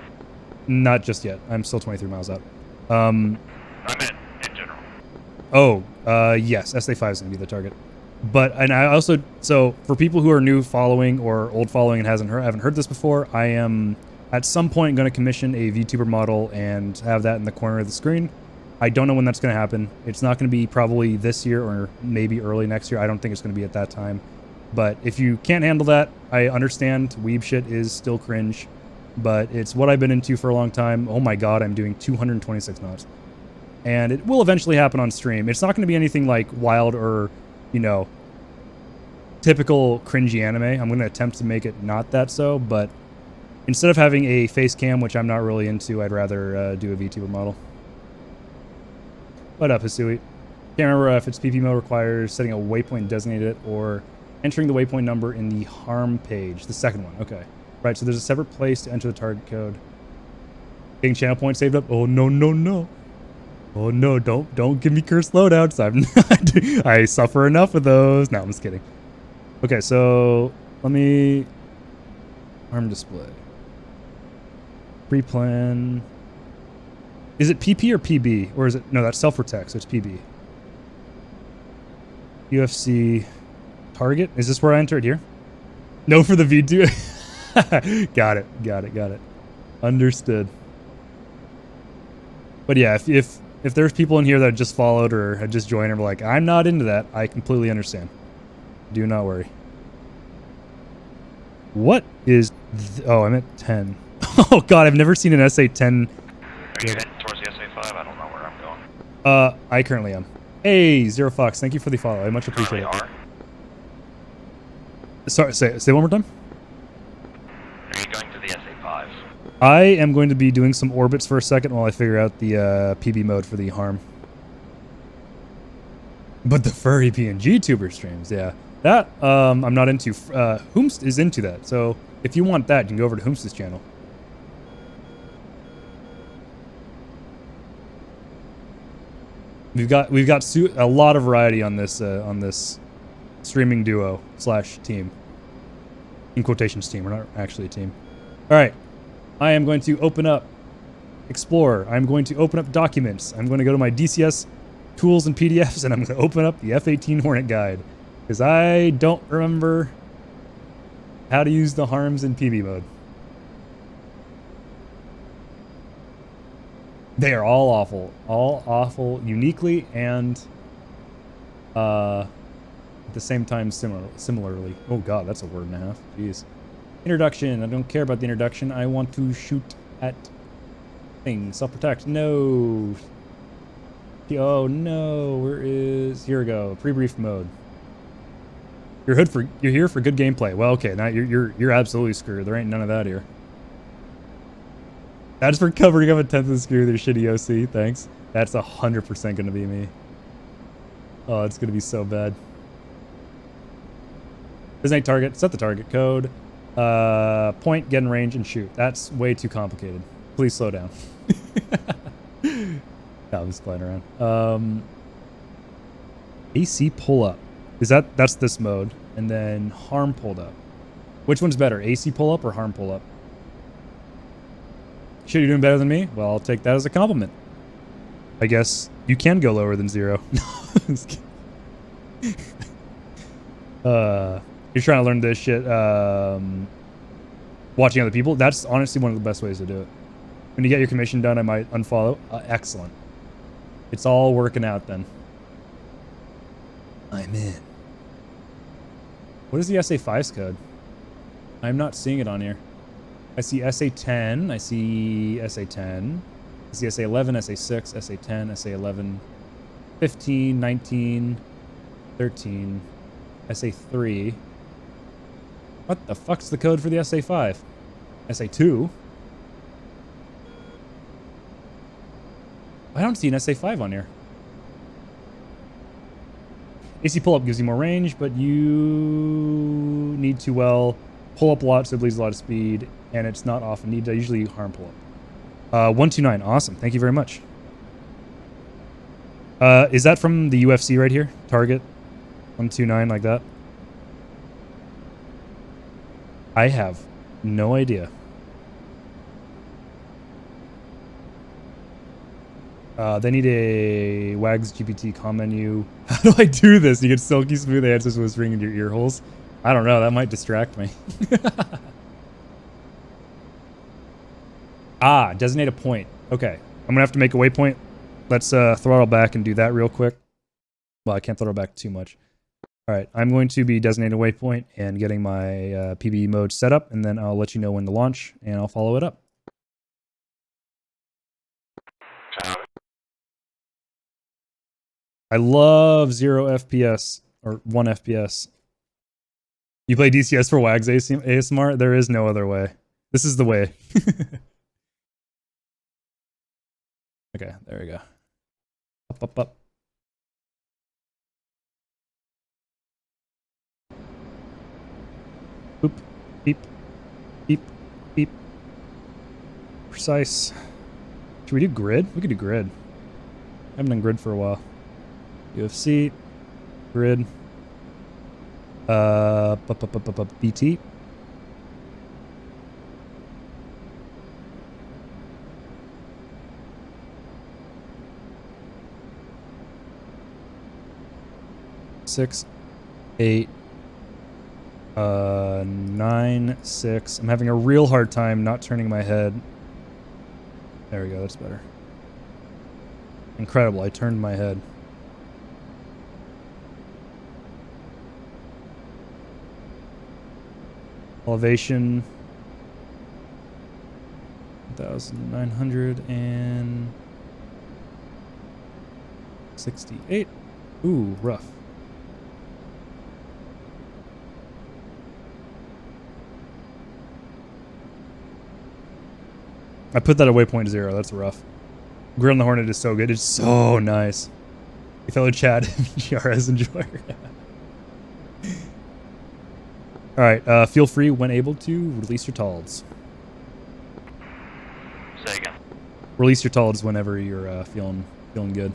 Not just yet. I'm still 23 miles out. I meant in general. Oh, yes, SA5 is going to be the target. But, and I also, so for people who are new following or old following and haven't heard this before, I am at some point going to commission a VTuber model and have that in the corner of the screen. I don't know when that's going to happen. It's not going to be probably this year or maybe early next year. I don't think it's going to be at that time. But if you can't handle that, I understand. Weeb shit is still cringe, but it's what I've been into for a long time. Oh my god, I'm doing 226 knots. And it will eventually happen on stream. It's not going to be anything like wild or, you know, typical cringy anime. I'm going to attempt to make it not that so, but instead of having a face cam, which I'm not really into, I'd rather do a VTuber model. What up, Hisui? Can't remember if it's PP mode requires setting a waypoint designated or entering the waypoint number in the harm page. The second one, okay. Right, so there's a separate place to enter the target code. Getting channel points saved up? Oh, no, no, no. Oh, no, don't give me cursed loadouts. I'm not, I suffer enough of those. No, I'm just kidding. Okay, so let me... Arm display. Pre-plan... Is it PP or PB? Or is it... No, that's self-protect, so it's PB. UFC target? Is this where I entered here? No for the V2? Got it. Understood. But yeah, if there's people in here that just followed or had just joined and were like, I'm not into that, I completely understand. Do not worry. What is... Oh, I'm at 10. Oh god, I've never seen an SA-10... Are you heading towards the SA-5? I don't know where I'm going. I currently am. Hey, Zero Fox, thank you for the follow. I much appreciate Currently it. are. Sorry, say one more time. Are you going to the SA5? I am going to be doing some orbits for a second while I figure out the PB mode for the harm. But the furry PNG tuber streams, yeah. That, I'm not into. Hoomst is into that, so if you want that, you can go over to Hoomst's channel. We've got a lot of variety on this streaming duo / team. In quotations, team. We're not actually a team. All right, I am going to open up Explorer. I'm going to open up Documents. I'm going to go to my DCS tools and PDFs, and I'm going to open up the F-18 Hornet guide because I don't remember how to use the harms in PB mode. They are all awful, uniquely and at the same time similarly. Oh god, that's a word and a half. Jeez. Introduction. I don't care about the introduction. I want to shoot at things. Self-protect. No. Oh no. Where is? Here we go. Pre-brief mode. You're here for good gameplay. Well, okay. Now you're absolutely screwed. There ain't none of that here. That's for covering up a 10th of the screw with your shitty OC. Thanks. That's 100% gonna be me. Oh, it's gonna be so bad. Designate target. Set the target code. Point, get in range, and shoot. That's way too complicated. Please slow down. No, I'm just playing around. AC pull up. That's this mode, and then harm pulled up. Which one's better, AC pull up or harm pull up? Shit, you're doing better than me? Well, I'll take that as a compliment. I guess you can go lower than 0. You're trying to learn this shit. Watching other people. That's honestly one of the best ways to do it. When you get your commission done, I might unfollow. Excellent. It's all working out then. I'm in. What is the SA5's code? I'm not seeing it on here. I see SA10, I see SA10, I see SA11, SA6, SA10, SA11, 15, 19, 13, SA3. What the fuck's the code for the SA5? SA2? I don't see an SA5 on here. AC pull-up gives you more range, but you need to, well, pull up a lot so it bleeds a lot of speed, and it's not often needed. I usually harm pull up. 129, awesome. Thank you very much. Is that from the UFC right here? Target 129, like that? I have no idea. They need a WAGS GPT comm menu. How do I do this? You get silky smooth answers whispering in your ear holes. I don't know. That might distract me. Designate a point. Okay. I'm going to have to make a waypoint. Let's throttle back and do that real quick. Well, I can't throttle back too much. All right. I'm going to be designating a waypoint and getting my PB mode set up, and then I'll let you know when to launch, and I'll follow it up. I love 0 FPS or 1 FPS. You play DCS for WAGS ASMR? There is no other way. This is the way. Okay, there we go. Up, up, up. Boop, beep, beep, beep. Precise. Should we do grid? We could do grid. I haven't done grid for a while. UFC, grid, BT. Six, 8, 9, 6. I'm having a real hard time not turning my head. There we go, that's better. Incredible, I turned my head. Elevation 1,968. Ooh, rough. I put that at waypoint 0. That's rough. Grill on the Hornet is so good. It's so nice. Your fellow Chad GRS enjoyer. Alright, feel free when able to release your talds. Say again. Release your talds whenever you're feeling good.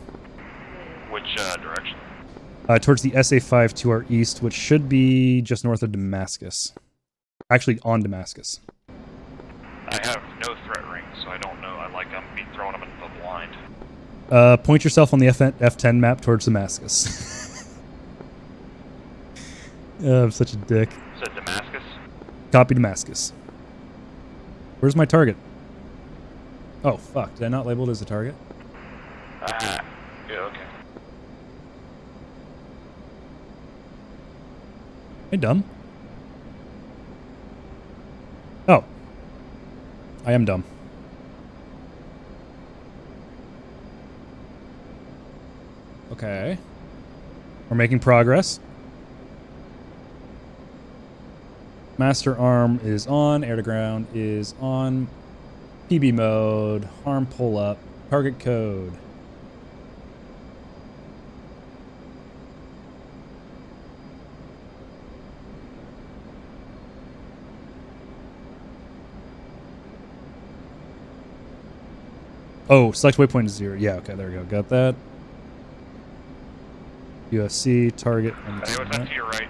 Which direction? Towards the SA5 to our east, which should be just north of Damascus. Actually, on Damascus. I have no threat ring, so I don't know. I'm be throwing them in the blind. Point yourself on the F10 map towards Damascus. I'm such a dick. Is it Damascus? Copy Damascus. Where's my target? Oh, fuck. Did I not label it as a target? Yeah, okay. Hey, dumb. Oh. I am dumb. Okay. We're making progress. Master arm is on. Air to ground is on. PB mode. Arm pull up. Target code. Oh, select waypoint 0. Yeah, okay, there we go. Got that. UFC, target. Hey, what's that to your right?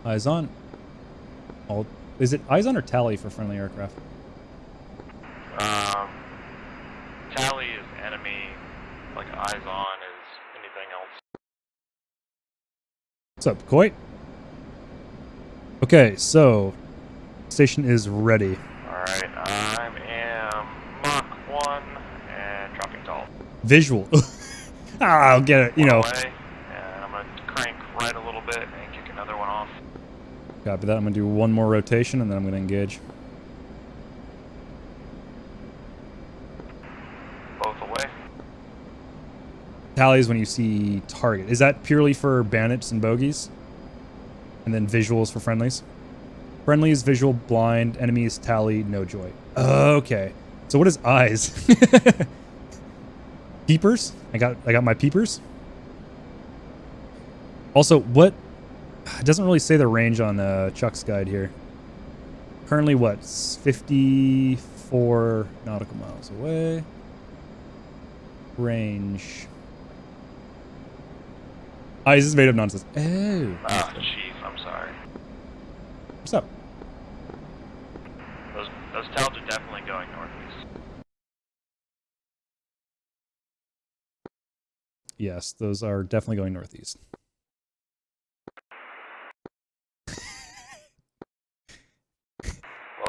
Eyes on. Is it eyes on or tally for friendly aircraft? Tally is enemy. Like eyes on is anything else. What's up, Coit? Okay, so station is ready. Alright, I am Mach 1 and dropping tall. Visual. I'll get it, you know. Away, and I'm gonna crank right a little bit and kick another one off. Copy that. I'm gonna do one more rotation and then I'm gonna engage. Both away. Tally is when you see target. Is that purely for bandits and bogeys? And then visuals for friendlies? Friendlies, visual, blind, enemies, tally, no joy. Okay. So what is eyes? Peepers? I got my peepers. Also, what? It doesn't really say the range on Chuck's guide here. Currently, what? 54 nautical miles away. Range. Eyes is made of nonsense. Oh. Ah, chief, I'm sorry. What's up? Those towns are definitely going northeast. Yes, those are definitely going northeast.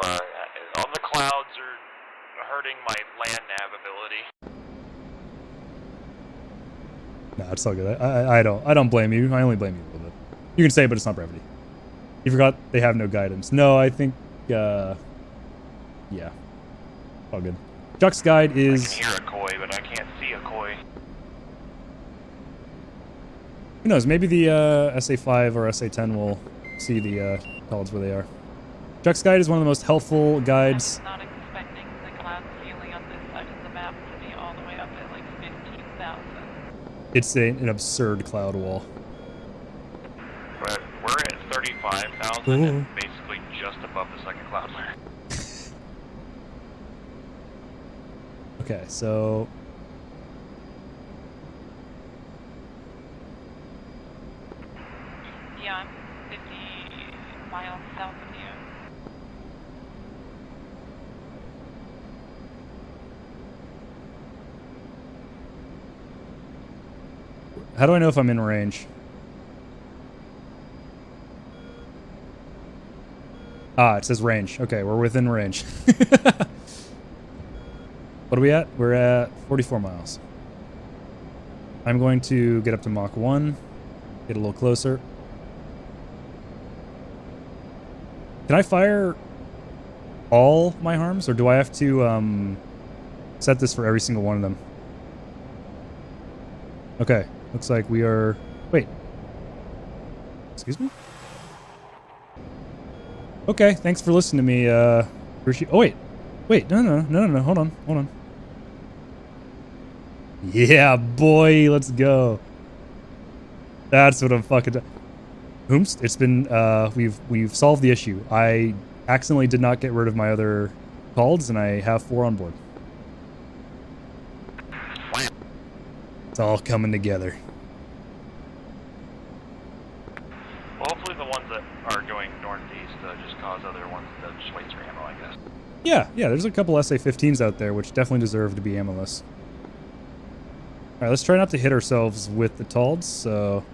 Well, all the clouds are hurting my land nav ability. Nah, it's all good. I don't blame you. I only blame you a little bit. You can say it, but it's not brevity. You forgot they have no guidance. No, I think yeah. All good. Chuck's guide is I can hear a koi, but I can't see a koi. who knows, maybe the SA5 or SA10 will see the colors where they are. Chuck's guide is one of the most helpful guides. I'm not expecting the cloud ceiling on this side of the map to be all the way up at like 15,000. It's an absurd cloud wall. But we're at 35,000 and basically just above the second cloud layer. Okay, so Yeah, I'm 50 miles south of you. how do I know if I'm in range? Ah, it says range. Okay, we're within range. What are we at? We're at 44 miles. I'm going to get up to Mach 1, get a little closer. Can I fire all my harms, or do I have to set this for every single one of them? Okay, looks like we are... Wait. Excuse me? Okay, thanks for listening to me, appreciate... Oh, wait. Wait, no, hold on. Yeah, boy, let's go. That's what I'm fucking... Oops, it's been, we've solved the issue. I accidentally did not get rid of my other calls, and I have 4 on board. It's all coming together. Well, hopefully the ones that are going northeast just cause other ones to just waste your ammo, I guess. Yeah, there's a couple SA-15s out there, which definitely deserve to be ammoless. Alright, let's try not to hit ourselves with the TALDs, so...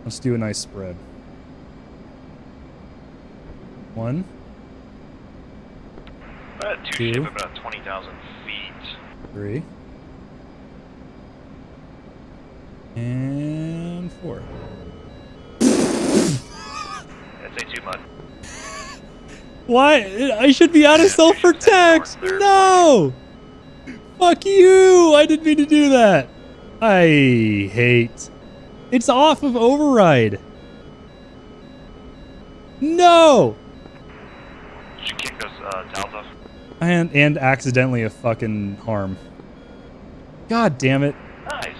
Let's do a nice spread. 1. Two 2. ship about 20,000 feet. 3. And 4. SA 2 mud. Why? I should be out of sulfur tax! No! Fuck you! I didn't mean to do that! I hate... It's off of override! No! Did you kick those towels off? And accidentally a fucking harm. God damn it. Nice.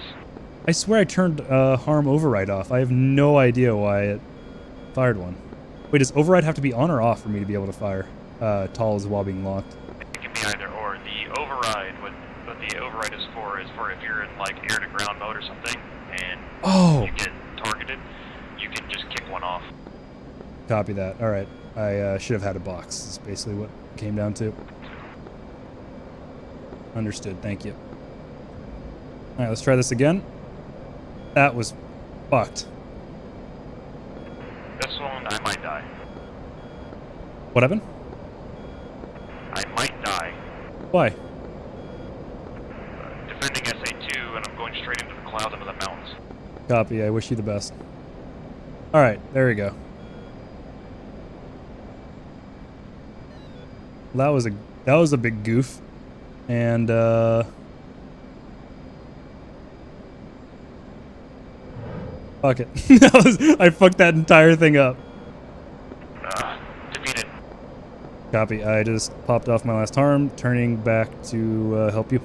I swear I turned harm override off. I have no idea why it fired one. Wait, does override have to be on or off for me to be able to fire TALs while being locked? It can be either or. The override, what the override is for if you're in like air to ground mode or something, and you get targeted, you can just kick one off. Copy that. Alright. I should have had a box. Is basically what it came down to. Understood. Thank you. Alright, let's try this again. That was fucked. This one, I might die. What happened? I might die. Why? Defending SA2, and I'm going straight into the clouds under the mountains. Copy. I wish you the best. Alright, there we go. That was a big goof. And fuck it. I fucked that entire thing up. Defeated. Copy. I just popped off my last harm, turning back to help you.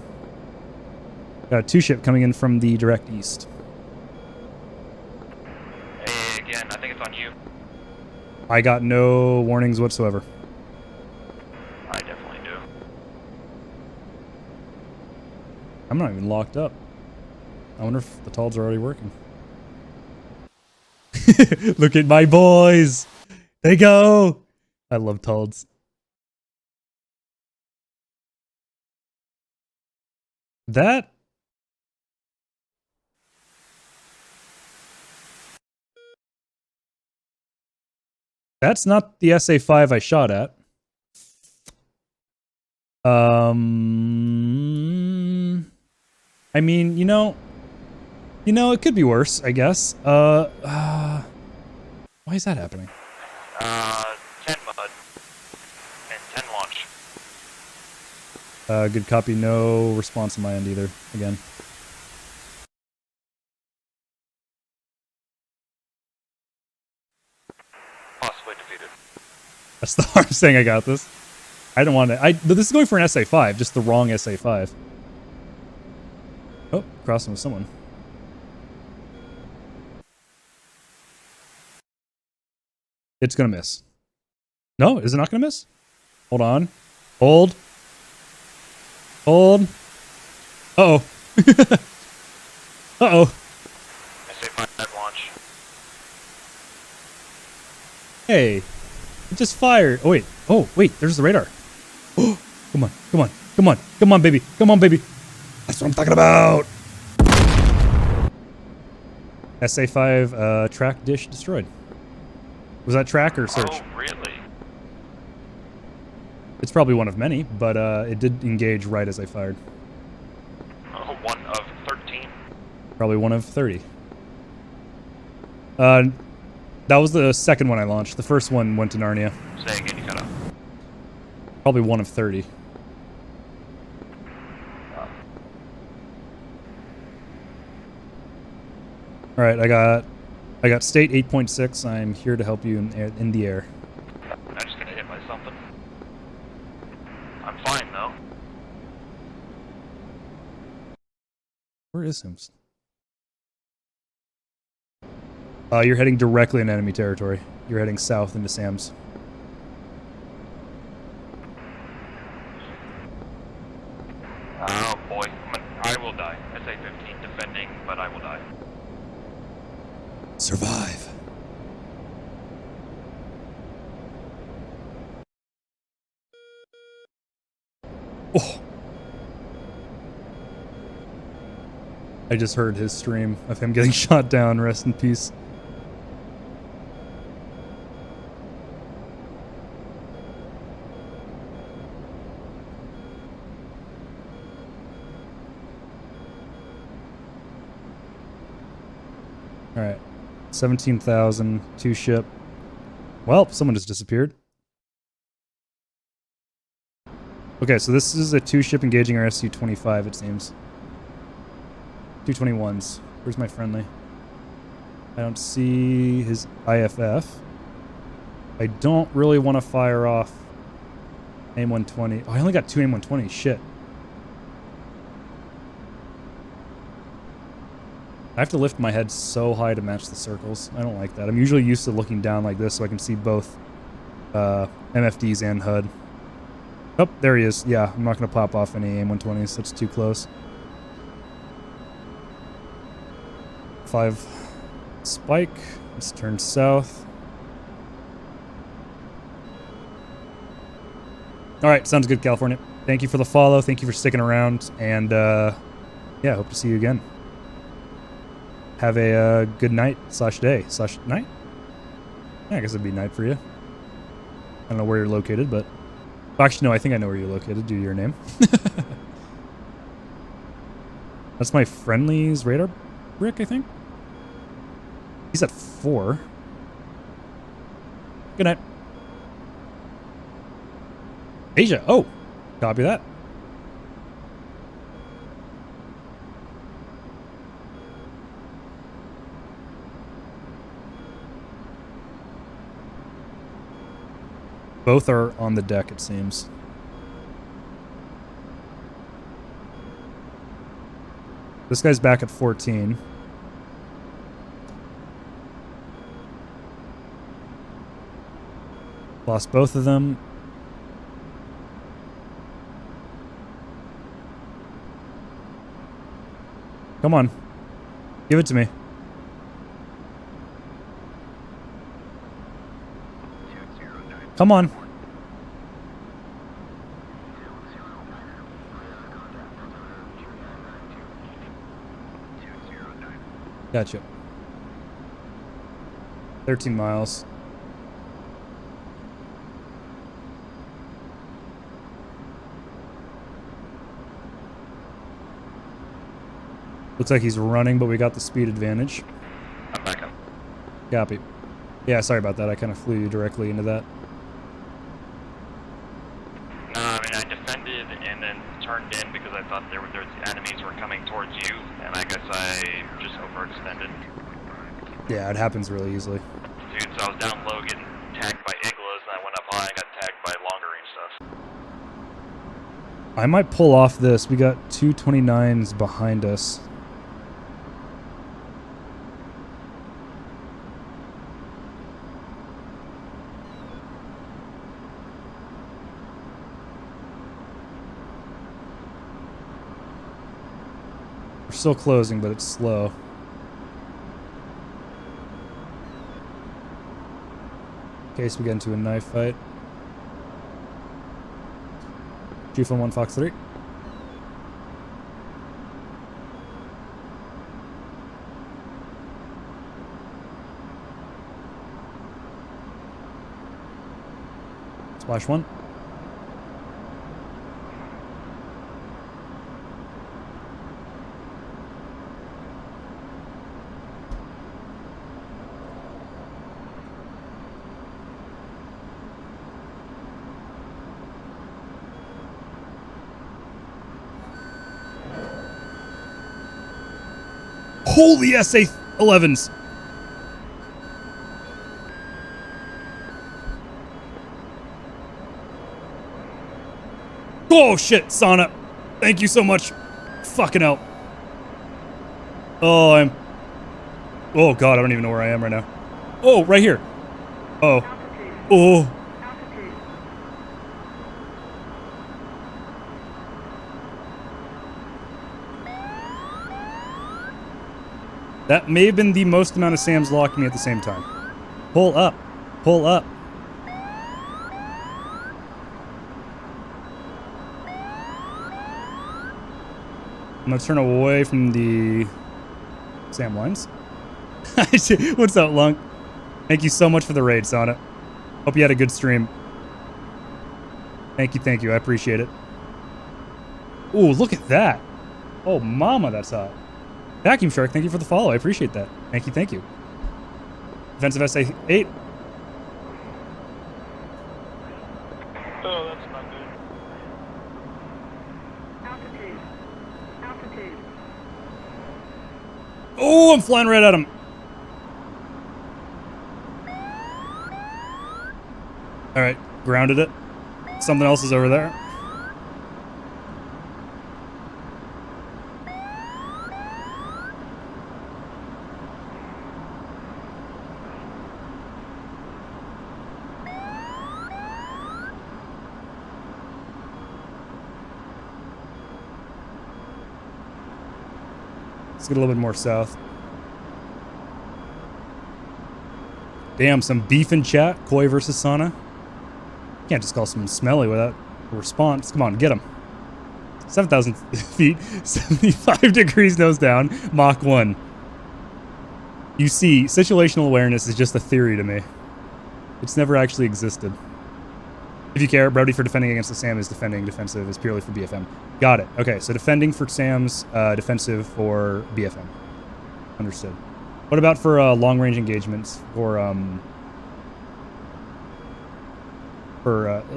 Got a 2 ship coming in from the direct east. Hey, again, I think it's on you. I got no warnings whatsoever. I definitely do. I'm not even locked up. I wonder if the TALDs are already working. Look at my boys! They go! I love TALDs. That... That's not the SA-5 I shot at. I mean, you know, it could be worse, I guess. Why is that happening? 10 mud. And 10 launch. Good copy, no response on my end either, again. Possibly defeated. That's the hard saying I got this. I don't want to, but this is going for an SA-5, just the wrong SA-5. Oh, crossing with someone. It's gonna miss. No, is it not gonna miss? Hold on. Hold. Hold. Uh-oh. Uh-oh. SA-5 launch. Hey. It just fired. Oh, wait. Oh, wait. There's the radar. Oh, come on. Come on. Come on. Come on, baby. Come on, baby. That's what I'm talking about. SA-5 track dish destroyed. Was that track or search? Oh, really? It's probably one of many, but it did engage right as I fired. Oh, 1 of 13. Probably 1 of 30. That was the second one I launched. The first one went to Narnia. Say again, you cut off. Probably 1 of 30. All right, I got state 8.6. I'm here to help you in the air. I'm just gonna hit by something. I'm fine though. Where is him? You're heading directly into enemy territory. You're heading south into Sam's. Oh boy, I will die. SA-15 defending, but I will die. Survive. Oh. I just heard his stream of him getting shot down. Rest in peace. Alright. 17,000, 2 ship. Well, someone just disappeared. Okay, so this is a 2 ship engaging our SU-25, it seems. 221s. Where's my friendly? I don't see his IFF. I don't really want to fire off AIM-120. Oh, I only got 2 AIM-120s. Shit. I have to lift my head so high to match the circles. I don't like that. I'm usually used to looking down like this so I can see both MFDs and HUD. Oh, there he is. Yeah, I'm not going to pop off any AIM-120s. That's too close. 5 spike. Let's turn south. Alright, sounds good, California. Thank you for the follow. Thank you for sticking around. And, yeah, hope to see you again. Have a good night / day / night? Yeah, I guess it'd be night for you. I don't know where you're located, but... Well, actually, no, I think I know where you're located due to your name. That's my friendly's radar brick, I think? He's at 4. Good night. Asia. Oh, copy that. Both are on the deck, it seems. This guy's back at 14. Lost both of them. Come on. Give it to me. Come on. Gotcha. 13 miles. Looks like he's running, but we got the speed advantage. I'm back up. Copy. Yeah, sorry about that. I kind of flew you directly into that. No, I mean, I defended and then turned in because I thought there enemies were coming towards you, and I guess I just overextended. Yeah, it happens really easily. Dude, so I was down low getting tagged by igloos, and I went up high and got tagged by longer range stuff. I might pull off this. We got 229s behind us. We're still closing, but it's slow. In case we get into a knife fight. Chief on 1 Fox 3. Splash 1. Holy SA 11s. Oh shit, Sana. Thank you so much. Fucking hell. Oh, oh god, I don't even know where I am right now. Oh, right here. Oh. Oh. That may have been the most amount of Sams locking me at the same time. Pull up. Pull up. I'm gonna turn away from the Sam lines. What's up, Lunk? Thank you so much for the raid, Sana. Hope you had a good stream. Thank you. I appreciate it. Ooh, look at that. Oh, mama, that's hot. Vacuum Shark, thank you for the follow. I appreciate that. Thank you. Defensive SA8. Oh, that's not good. Altitude. Oh, I'm flying right at him. All right, grounded it. Something else is over there. Let's get a little bit more south. Damn, some beef in chat. Koi versus Sana. Can't just call someone smelly without a response. Come on, get him. 7,000 feet, 75 degrees nose down, Mach 1. You see, situational awareness is just a theory to me. It's never actually existed. If you care, brevity for defending against the SAM is defending, defensive is purely for BFM. Got it. Okay, so defending for SAMs, defensive for BFM. Understood. What about for long-range engagements for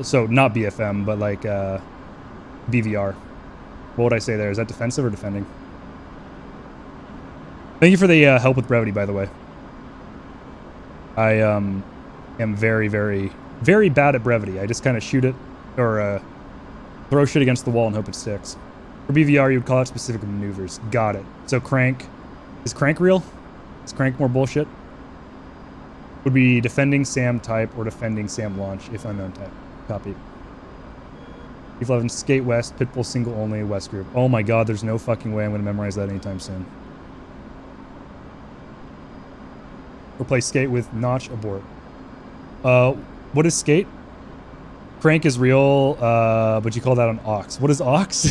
so not BFM, but like BVR? What would I say there? Is that defensive or defending? Thank you for the help with brevity, by the way. I am very, very, very bad at brevity. I just kind of shoot it or throw shit against the wall and hope it sticks. For BVR, you would call it specific maneuvers. Got it. So crank. Is crank real? Is crank more bullshit? Would be defending SAM type or defending SAM launch if unknown type. Copy. F11 skate west, pitbull single only, west group. Oh my god, there's no fucking way I'm going to memorize that anytime soon. Replace skate with notch abort. What is skate? Crank is real, but you call that an ox. What is ox?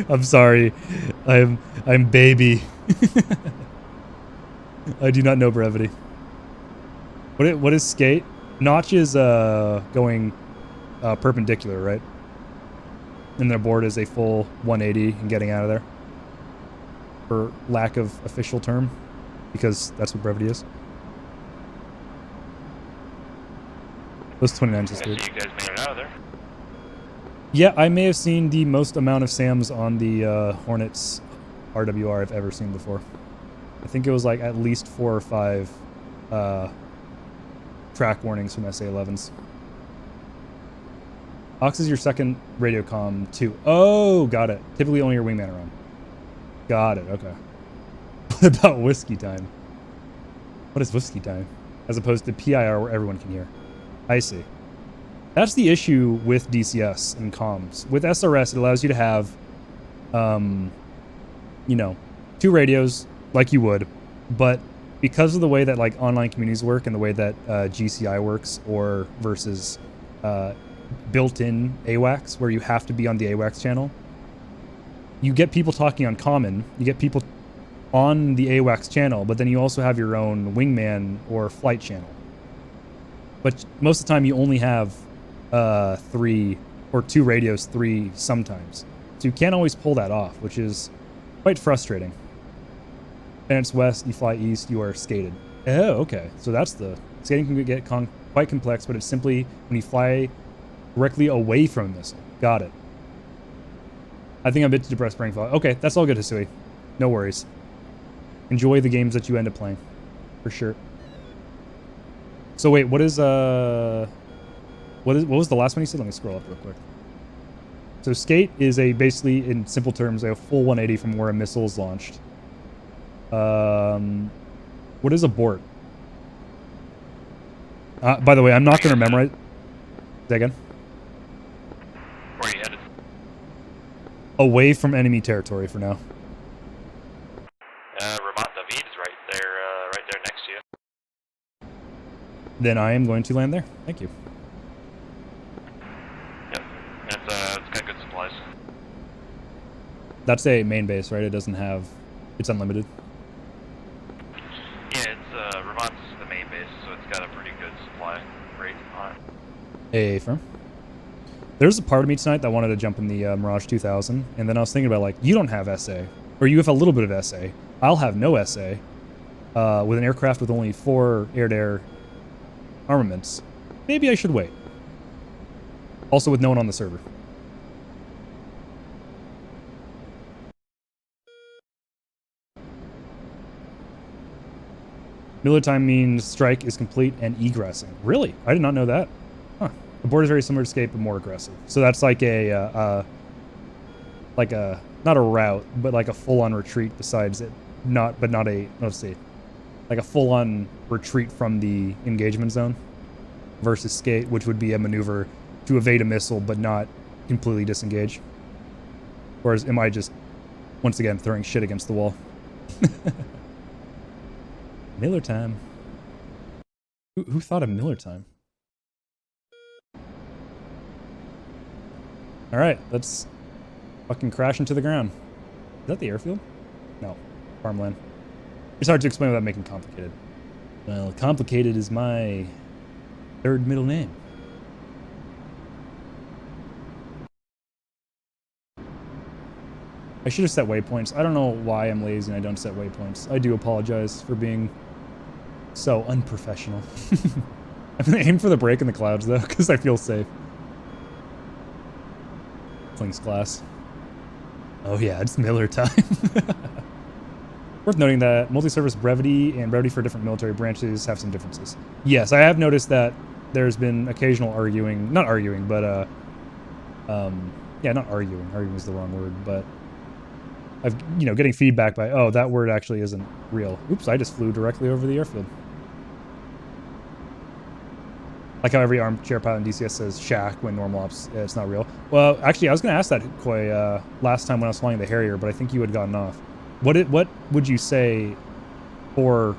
I'm sorry. I'm baby. I do not know brevity. What is skate? Notch is going perpendicular, right? And their board is a full 180 and getting out of there. For lack of official term, because that's what brevity is. Those 29s is good. So you guys made it out of there. Yeah, I may have seen the most amount of SAMs on the Hornets RWR I've ever seen before. I think it was like at least 4 or 5 track warnings from SA-11s. Ox is your second radio comm too. Oh, got it. Typically only your wingman are on. Got it, okay. What about whiskey time? What is whiskey time? As opposed to PIR where everyone can hear. I see. That's the issue with DCS and comms. With SRS, it allows you to have, you know, 2 radios like you would, but because of the way that like online communities work and the way that GCI works or versus built-in AWACS where you have to be on the AWACS channel, you get people talking on common, you get people on the AWACS channel, but then you also have your own wingman or flight channel. But most of the time you only have 3 or 2 radios, 3 sometimes. So you can't always pull that off, which is quite frustrating. And it's west, you fly east, you are skated. Oh, okay. So that's the... Skating can get quite complex, but it's simply when you fly directly away from a missile. Got it. I think I'm a bit too depressed brain fog. Okay, that's all good, Hisui. No worries. Enjoy the games that you end up playing, for sure. So wait, what was the last one you said? Let me scroll up real quick. So skate is basically, in simple terms, a full 180 from where a missile is launched. What is abort? By the way, I'm not going to memorize. Say that again. Where are you headed? Away from enemy territory for now. Ramat David is right there next to you. Then I am going to land there. Thank you. Yep, it's got good supplies. That's a main base, right? It doesn't have... It's unlimited. Yeah, it's Ramat's the main base, so it's got a pretty good supply rate on it. Hey, firm. There's a part of me tonight that wanted to jump in the Mirage 2000, and then I was thinking about, like, you don't have SA, or you have a little bit of SA. I'll have no SA, with an aircraft with only 4 air-to-air armaments. Maybe I should wait. Also with no one on the server. Miller time means strike is complete and egressing. Really? I did not know that. Huh. The board is very similar to escape, but more aggressive. So that's like a, not a route, but like a full-on retreat besides it. Let's see. Like a full-on retreat from the engagement zone versus skate, which would be a maneuver to evade a missile, but not completely disengage. Whereas am I just, once again, throwing shit against the wall? Miller time. Who thought of Miller time? Alright, let's fucking crash into the ground. Is that the airfield? No. Farmland. It's hard to explain without making complicated. Well, complicated is my third middle name. I should have set waypoints. I don't know why I'm lazy and I don't set waypoints. I do apologize for being so unprofessional. I'm gonna aim for the break in the clouds though, because I feel safe. Flings glass. Oh yeah, it's Miller time. Worth noting that multi-service brevity and brevity for different military branches have some differences. Yes, I have noticed that there's been occasional arguing, not arguing, but yeah, not arguing. Arguing is the wrong word, but getting feedback by, oh, that word actually isn't real. Oops, I just flew directly over the airfield. Like how every armchair pilot in DCS says shack when normal ops, it's not real. Well, actually, I was going to ask that, Koi, last time when I was flying the Harrier, but I think you had gotten off. What would you say for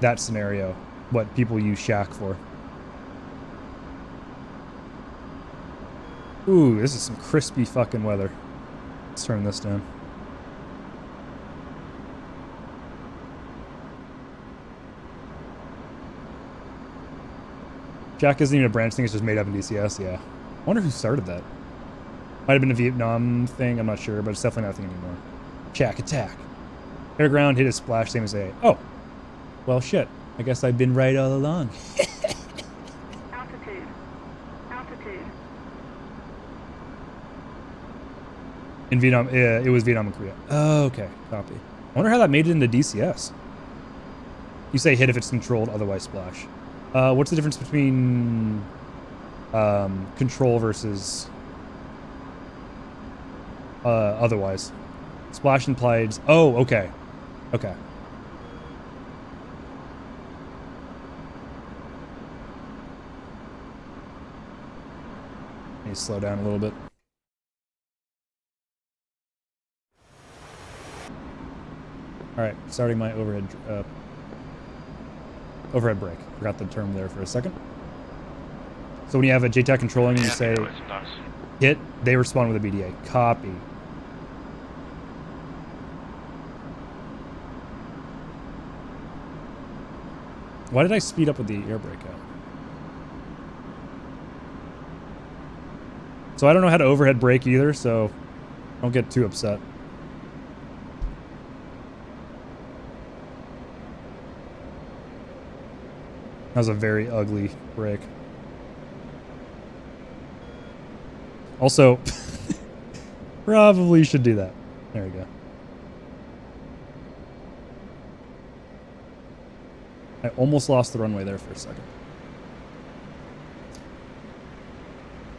that scenario? What people use shack for? Ooh, this is some crispy fucking weather. Let's turn this down. Jack isn't even a branch thing, it's just made up in DCS, yeah. I wonder who started that. Might have been a Vietnam thing, I'm not sure, but it's definitely not a thing anymore. Jack attack. Air ground hit a splash, same as A. Oh. Well, shit. I guess I've been right all along. Altitude. Altitude. In Vietnam, it was Vietnam and Korea. Oh, okay. Copy. I wonder how that made it into DCS. You say hit if it's controlled, otherwise splash. What's the difference between control versus otherwise? Splash implies... Oh, okay. Okay. Need to slow down a little bit. Alright, starting my overhead brake. Forgot the term there for a second. So when you have a JTAC controlling and you say hit, they respond with a BDA. Copy. Why did I speed up with the air brake out? So I don't know how to overhead brake either, so don't get too upset. That was a very ugly break. Also, probably should do that. There we go. I almost lost the runway there for a second.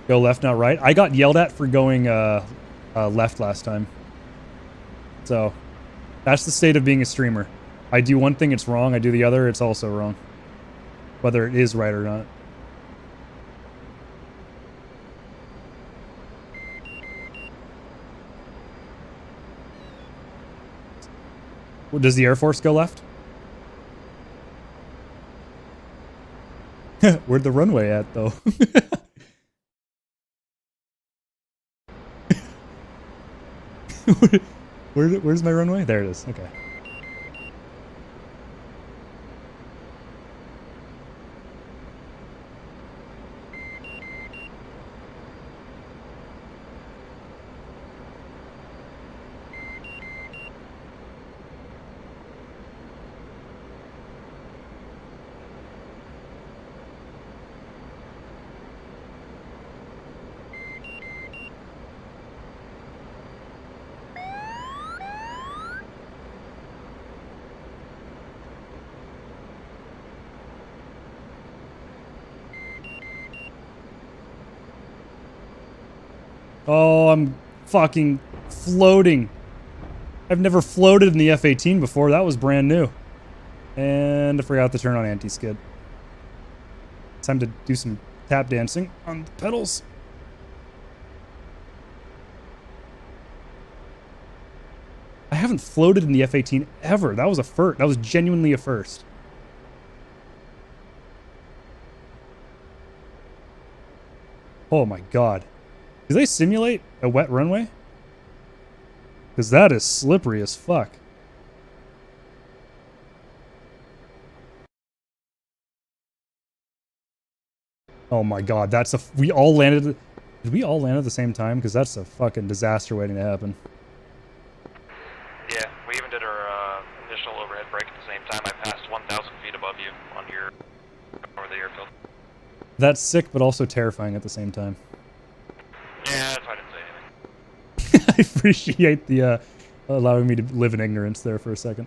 Go left, not right. I got yelled at for going left last time. So, that's the state of being a streamer. I do one thing, it's wrong. I do the other, it's also wrong. Whether it is right or not. Well, does the Air Force go left? Where'd the runway at, though? Where's my runway? There it is. Okay. Oh, I'm fucking floating. I've never floated in the F-18 before. That was brand new. And I forgot to turn on anti-skid. Time to do some tap dancing on the pedals. I haven't floated in the F-18 ever. That was a first. That was genuinely a first. Oh my god. Do they simulate a wet runway? Because that is slippery as fuck. Oh my god, that's a... We all landed... Did we all land at the same time? Because that's a fucking disaster waiting to happen. Yeah, we even did our initial overhead brake at the same time. I passed 1,000 feet above you on your... over the airfield. That's sick, but also terrifying at the same time. Yeah, that's why I didn't say anything. I appreciate the allowing me to live in ignorance there for a second.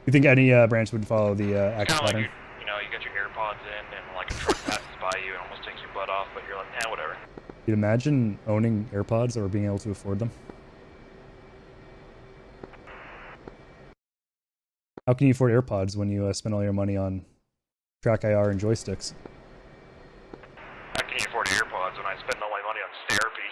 You think any branch would follow the action Kind of pattern? like you know, you got your AirPods in, and like a truck passes by you and almost takes your butt off, but you're like, nah, whatever. You'd imagine owning AirPods or being able to afford them? How can you afford AirPods when you spend all your money on track IR and joysticks? How can you afford AirPods when I spend all my money on therapy?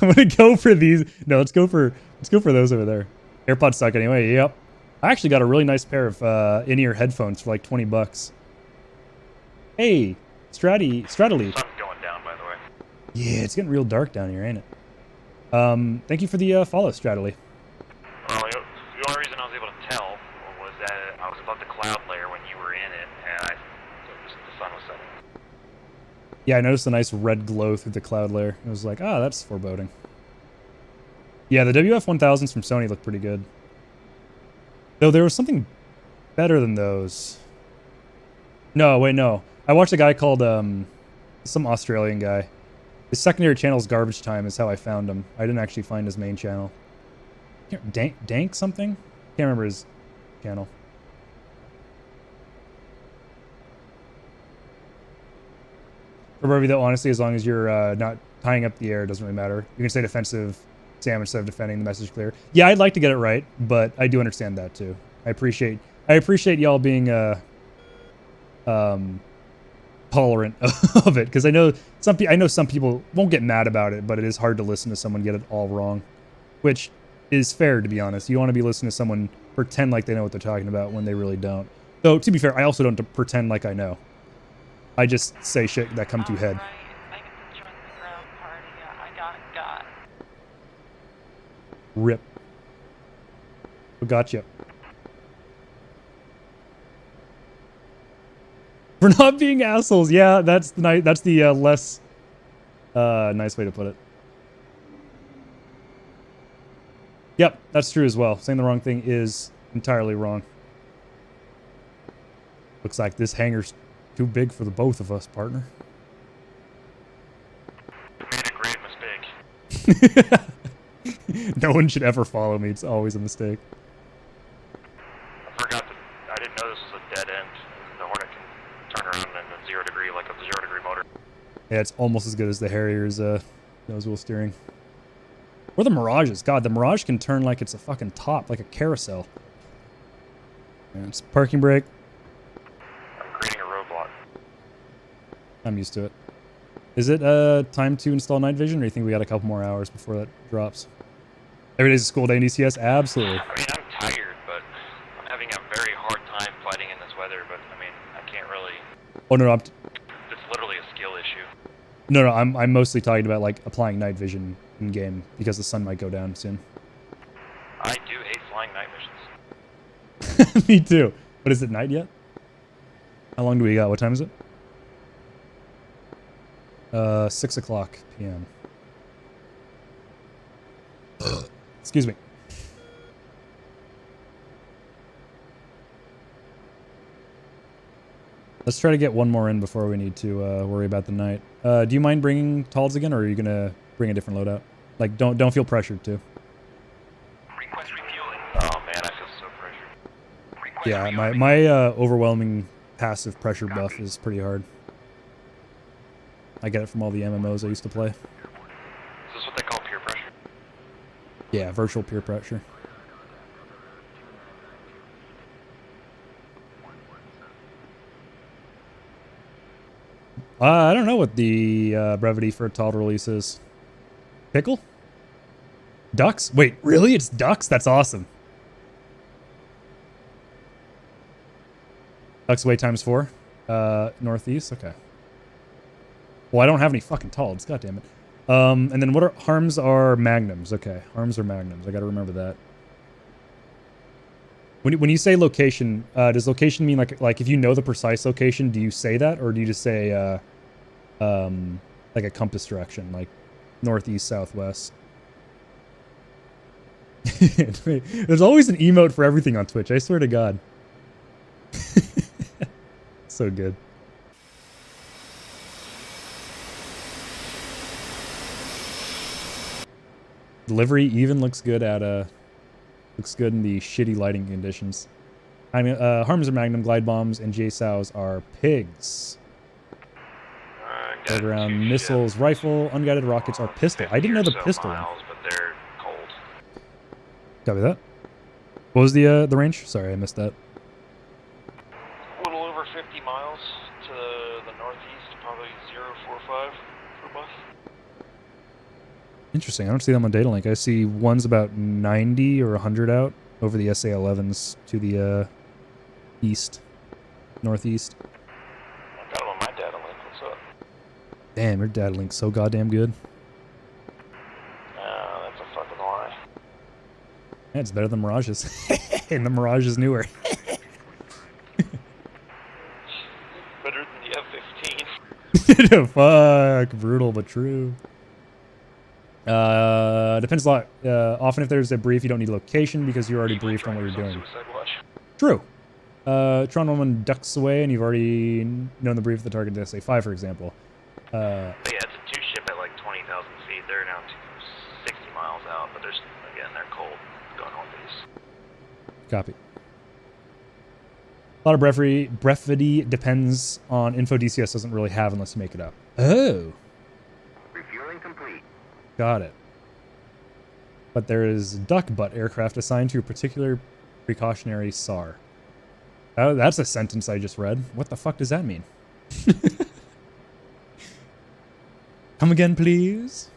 I'm gonna go for these. No, let's go for those over there. AirPods suck anyway. Yep. I actually got a really nice pair of in-ear headphones for like 20 bucks. Hey, Stratily. Sun's going down, by the way. Yeah, it's getting real dark down here, ain't it? Thank you for the follow, Stratily. Well, the only reason I was able to tell was that I was above the cloud layer when you were in it, and the sun was setting. Yeah, I noticed a nice red glow through the cloud layer. I was like, ah, that's foreboding. Yeah, the WF-1000s from Sony look pretty good. Though there was something better than those. No, wait, no. I watched a guy called, some Australian guy. His secondary channel's Garbage Time is how I found him. I didn't actually find his main channel. Dank something? Can't remember his channel. For Barbie, though, honestly, as long as you're not tying up the air, it doesn't really matter. You can say defensive Sam instead of defending. The message clear. Yeah, I'd like to get it right, but I do understand that too. I appreciate y'all being tolerant of it, because I know some people won't get mad about it, but it is hard to listen to someone get it all wrong, which is fair, to be honest. You want to be listening to someone pretend like they know what they're talking about when they really don't. Though, to be fair, I also don't pretend like I know. I just say shit that come to head. Right. I get to join the ground party. I got. Rip. Who got you? For not being assholes. Yeah, that's the less nice way to put it. Yep, that's true as well. Saying the wrong thing is entirely wrong. Looks like this hangar's too big for the both of us, partner. You made a great mistake. No one should ever follow me. It's always a mistake. Yeah, it's almost as good as the Harrier's nose wheel steering. Or the Mirages. God, the Mirage can turn like it's a fucking top, like a carousel. And it's parking brake. I'm creating a roadblock. I'm used to it. Is it time to install night vision, or do you think we got a couple more hours before that drops? Every day's a school day in DCS? Absolutely. I mean, I'm tired, but I'm having a very hard time fighting in this weather, but I mean, I can't really... Oh, no, It's literally a skill issue. no, I'm mostly talking about, like, applying night vision in-game, because the sun might go down soon. I do hate flying night missions. Me too. But is it night yet? How long do we got? What time is it? 6 o'clock p.m. Excuse me. Let's try to get one more in before we need to worry about the night. Do you mind bringing Talds again, or are you gonna bring a different loadout? Like, don't feel pressured to. Request refueling. Oh man, I feel so pressured. Request Yeah, refueling. my overwhelming passive pressure buff is pretty hard. I get it from all the MMOs I used to play. Is this what they call peer pressure? Yeah, virtual peer pressure. I don't know what the brevity for a Tald release is. Pickle? Ducks? Wait, really? It's ducks? That's awesome. Ducks away ×4. Northeast? Okay. Well, I don't have any fucking Talds. God damn it. And then what are... Harms are magnums. Okay. Harms are magnums. I gotta remember that. When you say location, does location mean like if you know the precise location, do you say that? Or do you just say like a compass direction, like northeast, southwest? There's always an emote for everything on Twitch, I swear to God. So good. Delivery even looks good at looks good in the shitty lighting conditions. I mean, Harms are Magnum, glide bombs, and JSOWs are pigs. Got Around two missiles, ships, rifle, unguided rockets are pistol. I 50 didn't know or the so pistol. miles, but they're cold. Copy that. What was the range? Sorry, I missed that. A little over 50 miles to the northeast, probably 045 per bus. Interesting. I don't see them on data link. I see one's about 90 or 100 out over the SA-11s to the east, northeast. I got them on my data link. What's up? Damn, your data link's so goddamn good. That's a fucking lie. Yeah, it's better than Mirage's. And the Mirage is newer. Better than the F-15. Fuck. Brutal, but true. Depends a lot. Often if there's a brief, you don't need location because you're already briefed on what you're doing. Suicide watch. True. Tron 1 ducks away and you've already known the brief of the target to SA-5, for example. But yeah, it's a two ship at like 20,000 feet. They're now 60 miles out, but there's again they're cold going northeast. Copy. A lot of brevity depends on info DCS doesn't really have unless you make it up. Oh. Refueling complete. Got it. But there is duck butt aircraft assigned to a particular precautionary SAR. That's a sentence I just read. What the fuck does that mean? Come again, please.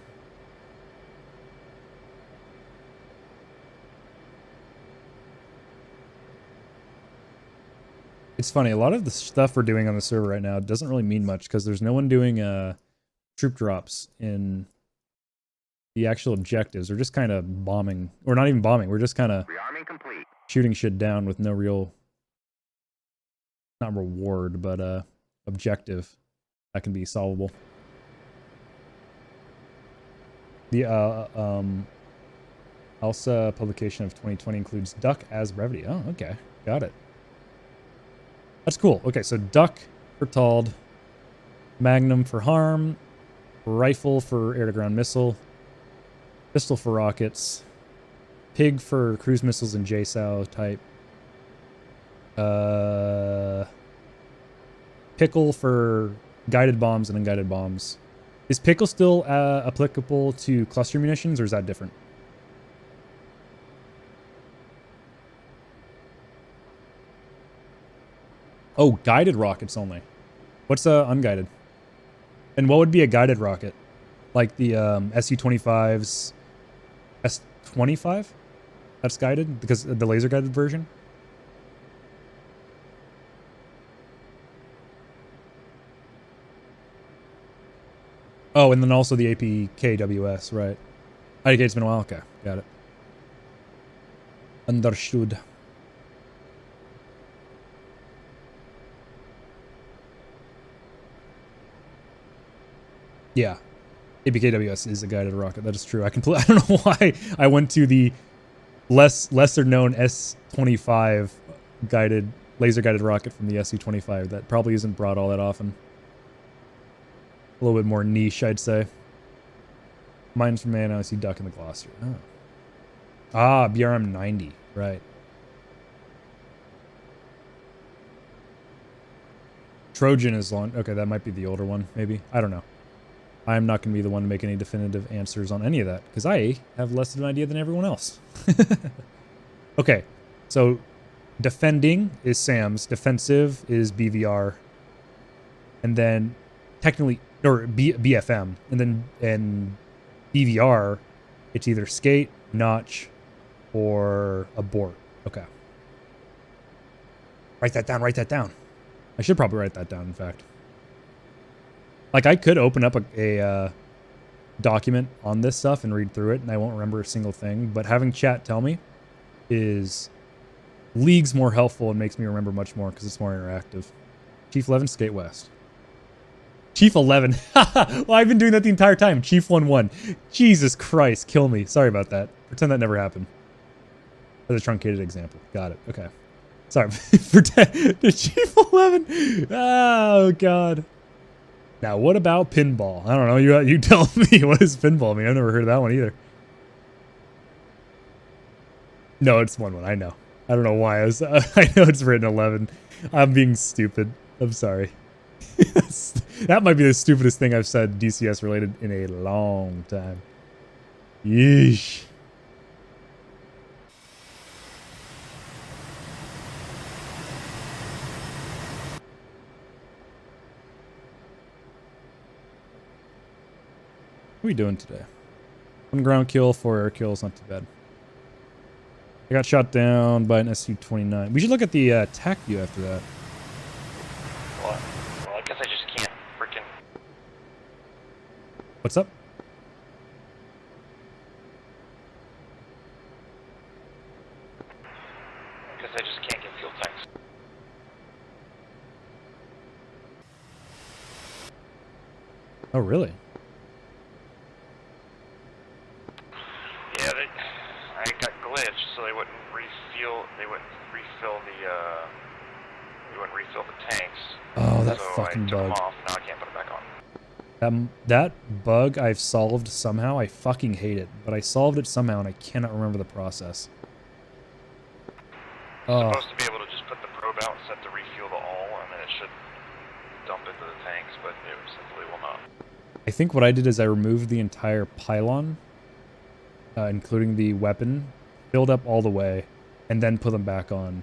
It's funny, a lot of the stuff we're doing on the server right now doesn't really mean much because there's no one doing troop drops in the actual objectives. We're just kind of bombing, or not even bombing, we're just kind of Rearming complete. shooting shit down with no real, not reward, but objective that can be solvable. The ALSA publication of 2020 includes duck as brevity. Oh, okay, got it. That's cool. Okay, so duck for Tald, magnum for harm, rifle for air-to-ground missile, pistol for rockets, pig for cruise missiles and JSOW type, pickle for guided bombs and unguided bombs. Is Pickle still applicable to cluster munitions, or is that different? Oh, guided rockets only. What's unguided? And what would be a guided rocket? Like the SU-25's S-25? That's guided? Because the laser guided version? Oh, and then also the APKWS, right. IDK, it's been a while. Okay, got it. Understood. Yeah, APKWS is a guided rocket. That is true. I don't know why I went to the lesser known S-25 guided laser guided rocket from the SU-25. That probably isn't brought all that often. A little bit more niche, I'd say. Mine's from Man, I see Duck in the Gloucester. Oh. Ah, BRM-90, right. Trojan is long. Okay, that might be the older one, maybe. I don't know. I'm not going to be the one to make any definitive answers on any of that, because I have less of an idea than everyone else. Okay, so defending is Sam's, defensive is BVR, and then technically, or BFM, and BVR, it's either skate, notch, or abort. Okay. Write that down, write that down. I should probably write that down, in fact. Like, I could open up a document on this stuff and read through it, and I won't remember a single thing, but having chat tell me is leagues more helpful and makes me remember much more because it's more interactive. Chief 11, skate west. Chief 11. Well, I've been doing that the entire time. Chief 1-1. Jesus Christ, kill me. Sorry about that. Pretend that never happened. As a truncated example. Got it. Okay. Sorry. The Chief 11. Oh, God. Now, what about pinball? I don't know. You tell me. What does pinball mean? I've never heard of that one either. No, it's 1-1. I know. I don't know why. I know it's written 11. I'm being stupid. I'm sorry. That might be the stupidest thing I've said DCS related in a long time. Yeesh. What are we doing today? 1 ground kill, 4 air kills, not too bad. I got shot down by an SU-29. We should look at the attack view after that. Well, I guess I just can't freaking... What's up? I guess I just can't get fuel tanks. Oh, really? Yeah, I got glitched, so they wouldn't refill the tanks. Oh, that so fucking I took them bug. off. Now I can't put them back on. That bug I've solved somehow. I fucking hate it, but I solved it somehow and I cannot remember the process. You're supposed to be able to just put the probe out, set the refuel to all, and then it should dump into the tanks, but it simply will not. I think what I did is I removed the entire pylon, including the weapon, filled up all the way, and then put them back on,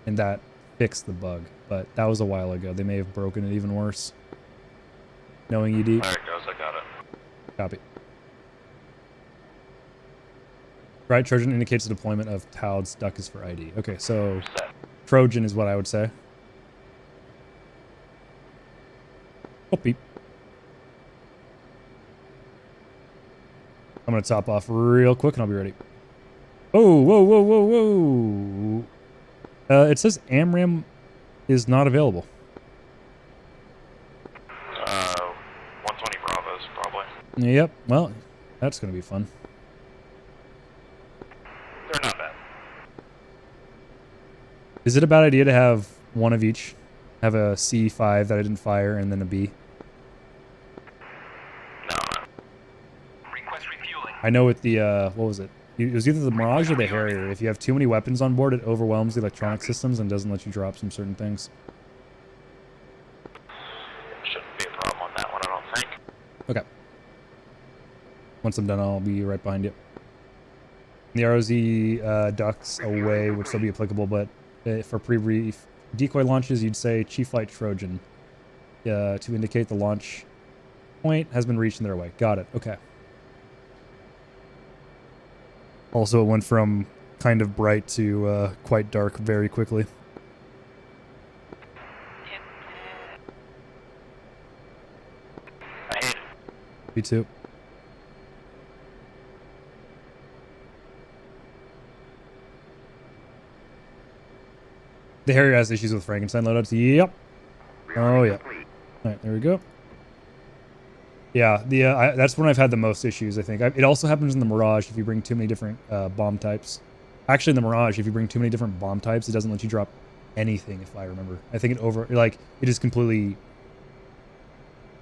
and that fixed the bug. But that was a while ago. They may have broken it even worse. Knowing you deep. There it goes, I got it. Copy. Right, Trojan indicates the deployment of TAUD's duck is for ID. Okay, so Set. Trojan is what I would say. Oh, beep. I'm going to top off real quick and I'll be ready. Oh, whoa, whoa, whoa, whoa. It says AMRAM is not available. 120 Bravos, probably. Yep, well, that's going to be fun. They're not bad. Is it a bad idea to have one of each? Have a C5 that I didn't fire and then a B? No. Request refueling. I know with the, what was it? It was either the Mirage or the Harrier. If you have too many weapons on board, it overwhelms the electronic systems and doesn't let you drop some certain things. Shouldn't be a problem. Once I'm done, I'll be right behind you. The ROZ ducks away, which will be applicable, but for pre-brief decoy launches, you'd say Chief Flight Trojan to indicate the launch point has been reached and they're away. Got it. Okay. Also, it went from kind of bright to quite dark very quickly. I hate it. Me too. The Harrier has issues with Frankenstein loadouts. Yep. Oh, yeah. All right, there we go. Yeah, that's when I've had the most issues, I think. It also happens in the Mirage if you bring too many different bomb types. Actually, in the Mirage, if you bring too many different bomb types, it doesn't let you drop anything, if I remember. I think it is completely,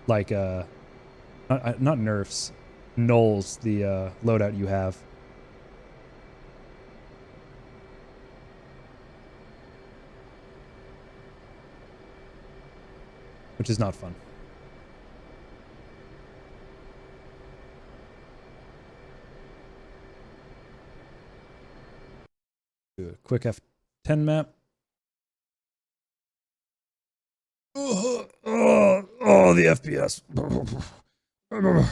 like, not nerfs, nulls the loadout you have. Which is not fun. Do a quick F10 map. Oh, the FPS. Okay.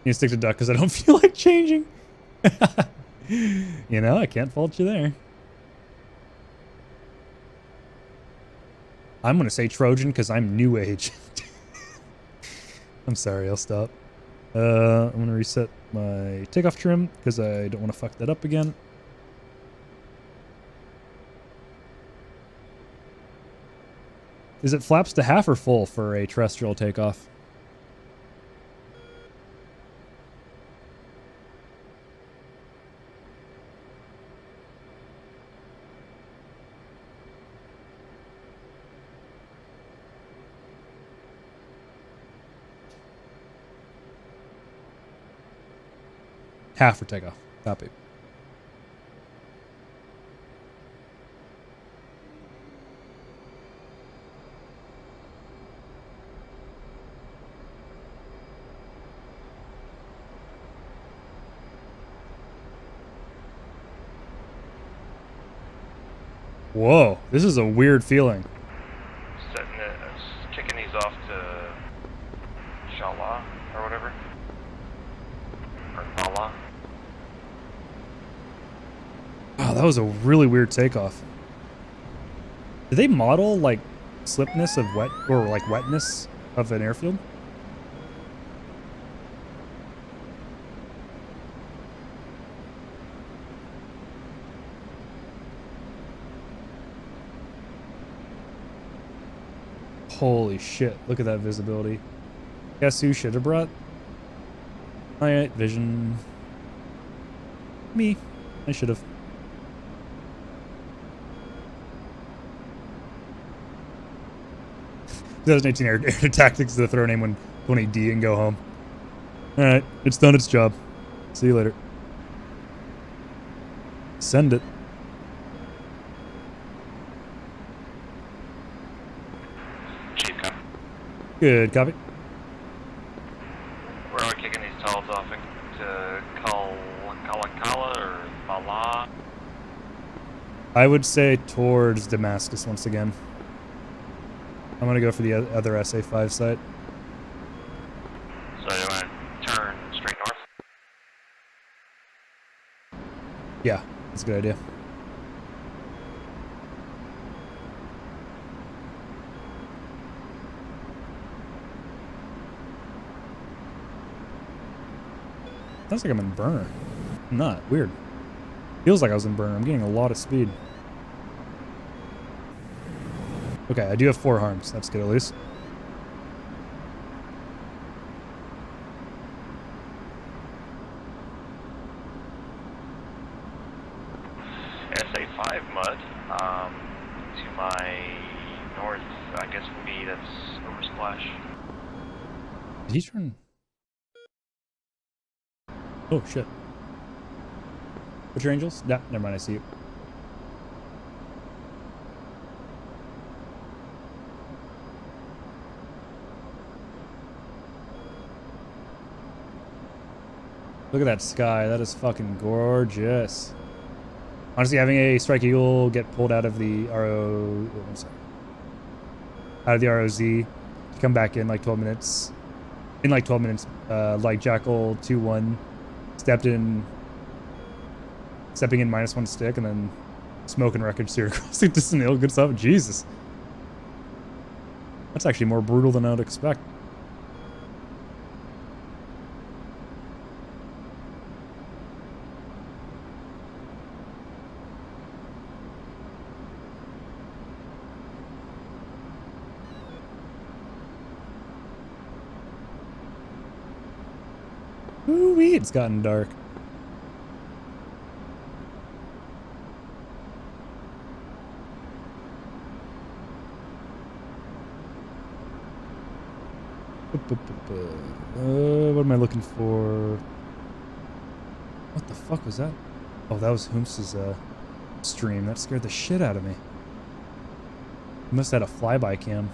You stick to duck because I don't feel like changing. You know, I can't fault you there. I'm going to say Trojan because I'm new age. I'm sorry, I'll stop. I'm going to reset my takeoff trim because I don't want to fuck that up again. Is it flaps to half or full for a terrestrial takeoff? Half for takeoff. Copy. Whoa, this is a weird feeling. Kicking these off to Shala or whatever. Or Nala. Wow, that was a really weird takeoff. Did they model like slipness of wet or like wetness of an airfield? Holy shit, look at that visibility. Guess who should have brought? Alright, vision. Me. I should have. (2018) air tactics, the throw name when 20D and go home. Alright, it's done its job. See you later. Send it. Chief, copy. Good copy. Where are we kicking these tolls off? To Kalakala or Bala? I would say towards Damascus once again. I'm gonna go for the other SA5 site. So you want to turn straight north? Yeah, that's a good idea. Sounds like I'm in burner. I'm not. Weird. Feels like I was in burner. I'm getting a lot of speed. Okay, I do have 4 harms. That's good at least. SA5 mud. To my north, I guess would be that's Oversplash. Did he turn? Oh shit. What's your angels? Nah, never mind, I see you. Look at that sky. That is fucking gorgeous. Honestly, having a Strike Eagle get pulled out of the RO... Oh, I'm sorry. Out of the ROZ to come back in like 12 minutes. In like 12 minutes, like Jackal 2-1 stepping in -1 stick and then smoking wreckage steer across the distant hill. Good stuff. Jesus. That's actually more brutal than I would expect. Ooh-wee, it's gotten dark. What am I looking for? What the fuck was that? Oh, that was Hooms's stream. That scared the shit out of me. He must have had a flyby cam.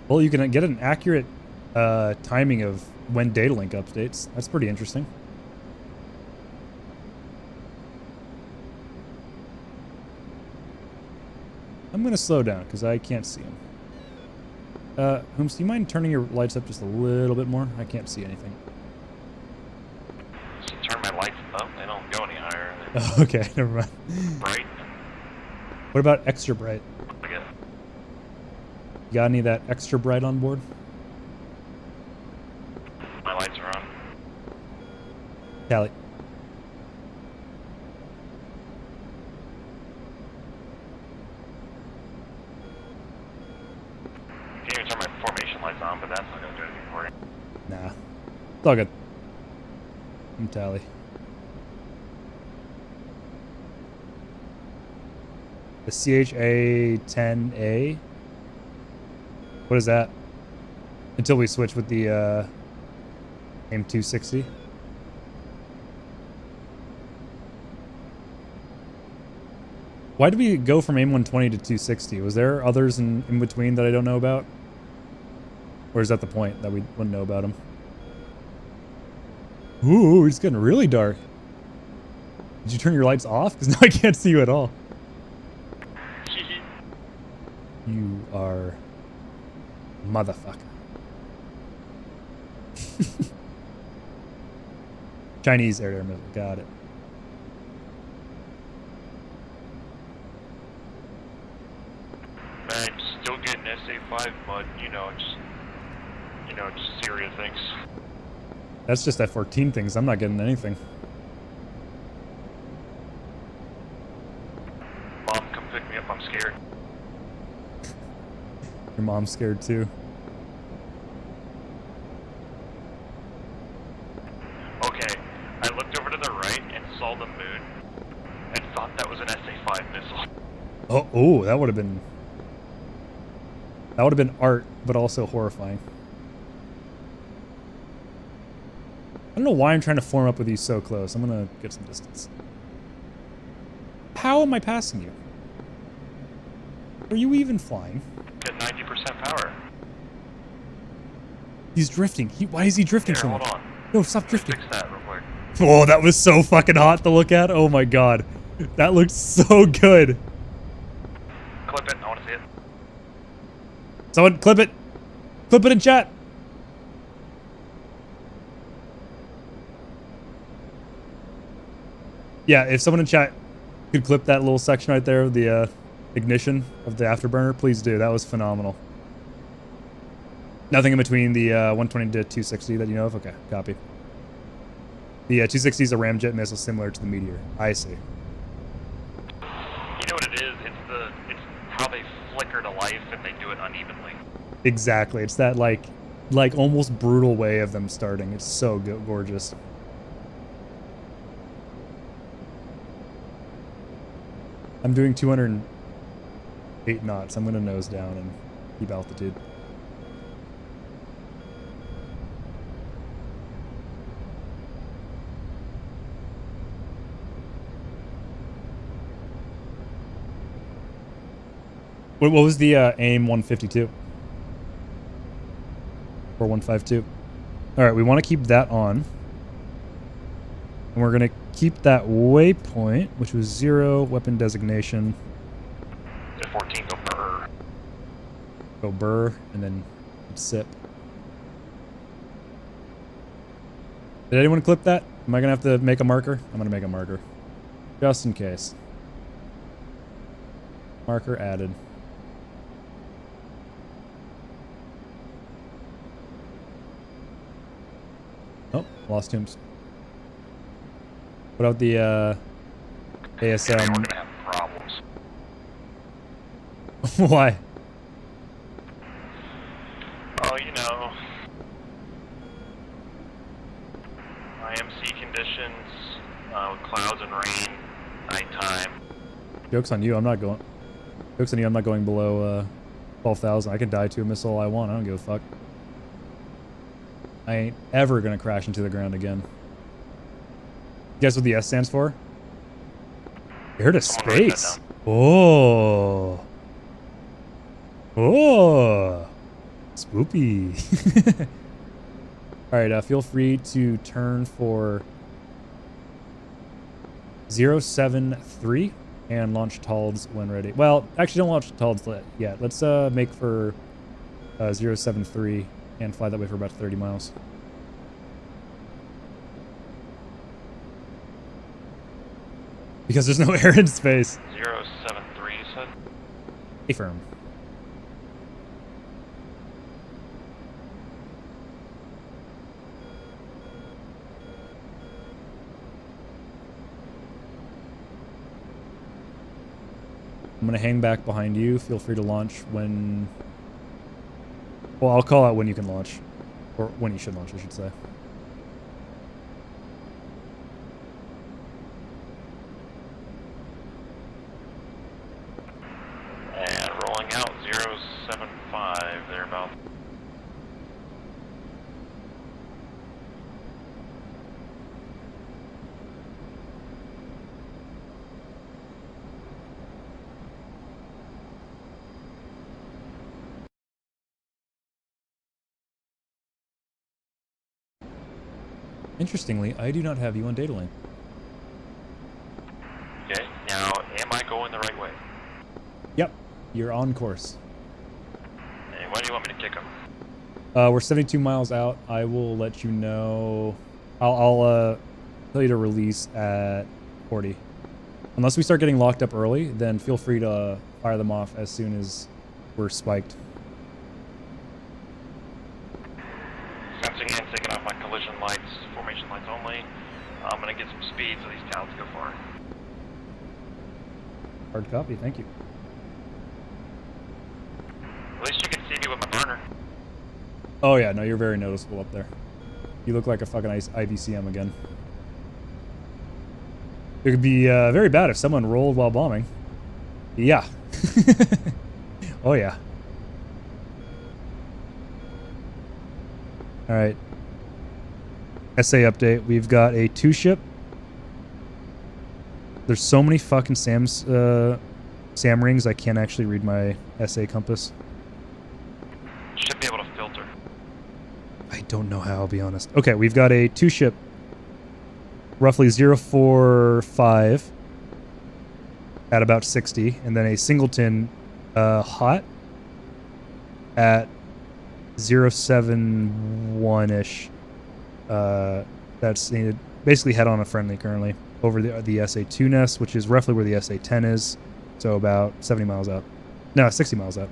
Well, you can get an accurate timing of when data link updates. That's pretty interesting. I'm going to slow down because I can't see him. Hooms, do you mind turning your lights up just a little bit more? I can't see anything. So turn my lights up, they don't go any higher. Oh, okay, never mind. Bright? What about extra bright? I guess. You got any of that extra bright on board? My lights are on. Tally. You can even turn my formation lights on, but that's not going to do anything for you. Nah. It's all good. I'm Tally. The CHA-10A? What is that? Until we switch with the AIM 260. Why did we go from AIM 120 to 260? Was there others in between that I don't know about? Or is that the point, that we wouldn't know about them? Ooh, it's getting really dark. Did you turn your lights off? Because now I can't see you at all. You are... motherfucker. Chinese air-to-air missile. Got it. I'm still getting SA5 mud, just Syria things. That's just F-14 things. I'm not getting anything. Mom, come pick me up, I'm scared. Your mom's scared too. Okay, I looked over to the right and saw the moon and thought that was an SA5 missile. Oh, that would have been... that would have been art, but also horrifying. I don't know why I'm trying to form up with you so close. I'm gonna get some distance. How am I passing you? Are you even flying? Get 90% power. He's drifting. Why is he drifting Here, so hold much? on. No, stop drifting. Fix that real quick. Oh, that was so fucking hot to look at. Oh my god. That looked so good. Clip it, I want to see it. Someone clip it. Clip it in chat. Yeah, if someone in chat could clip that little section right there of the ignition of the afterburner, please do. That was phenomenal. Nothing in between the 120 to 260 that you know of? Okay, copy. The 260 is a ramjet missile similar to the Meteor. I see. You know what it is? It's how they flicker to life and they do it unevenly. Exactly. It's that like almost brutal way of them starting. It's so gorgeous. I'm doing 208 knots. I'm going to nose down and keep altitude. What was the AIM 152? Or 152? All right, we want to keep that on. And we're going to keep that waypoint, which was 0, weapon designation. The 14 go burr. Go burr, and then sip. Did anyone clip that? Am I going to have to make a marker? I'm going to make a marker. Just in case. Marker added. Oh, lost tombs. What about the We're ASM? gonna have problems. Why? Oh, you know. IMC conditions, with clouds and rain, nighttime. Joke's on you, I'm not going. Joke's on you, I'm not going below 12,000. I can die to a missile all I want, I don't give a fuck. I ain't ever gonna crash into the ground again. Guess what the S stands for? Air to Someone write that space. down. Oh. Oh. Spoopy. Alright, feel free to turn for 073 and launch TALDs when ready. Well, actually don't launch TALDs yet. Let's make for 073 and fly that way for about 30 miles. Because there's no air in space. 073, you said? Stay firm. I'm gonna hang back behind you. Feel free to launch when... Well, I'll call out when you can launch. Or when you should launch, I should say. And rolling out 075, thereabout. Interestingly, I do not have you on data link. Okay, now, am I going the right way? Yep, you're on course. Hey, why do you want me to kick him? We're 72 miles out. I will let you know. I'll tell you to release at 40. Unless we start getting locked up early, then feel free to fire them off as soon as we're spiked. Sensing in, taking off my collision lights, formation lights only. I'm gonna get some speed so these towns go far. Hard copy, thank you. At least you can see me with my burner. Oh yeah, no, you're very noticeable up there. You look like a fucking IBCM again. It could be very bad if someone rolled while bombing. Yeah. Oh yeah. Alright. SA update. We've got a 2-ship. There's so many fucking SAM rings I can't actually read my SA compass. Should be able to filter. I don't know how, I'll be honest. Okay, we've got a 2-ship. Roughly 045 at about 60, and then a singleton hot at 071-ish. That's basically head on a friendly currently over the SA2 nest, which is roughly where the SA10 is, so about 70 miles out. No, 60 miles out.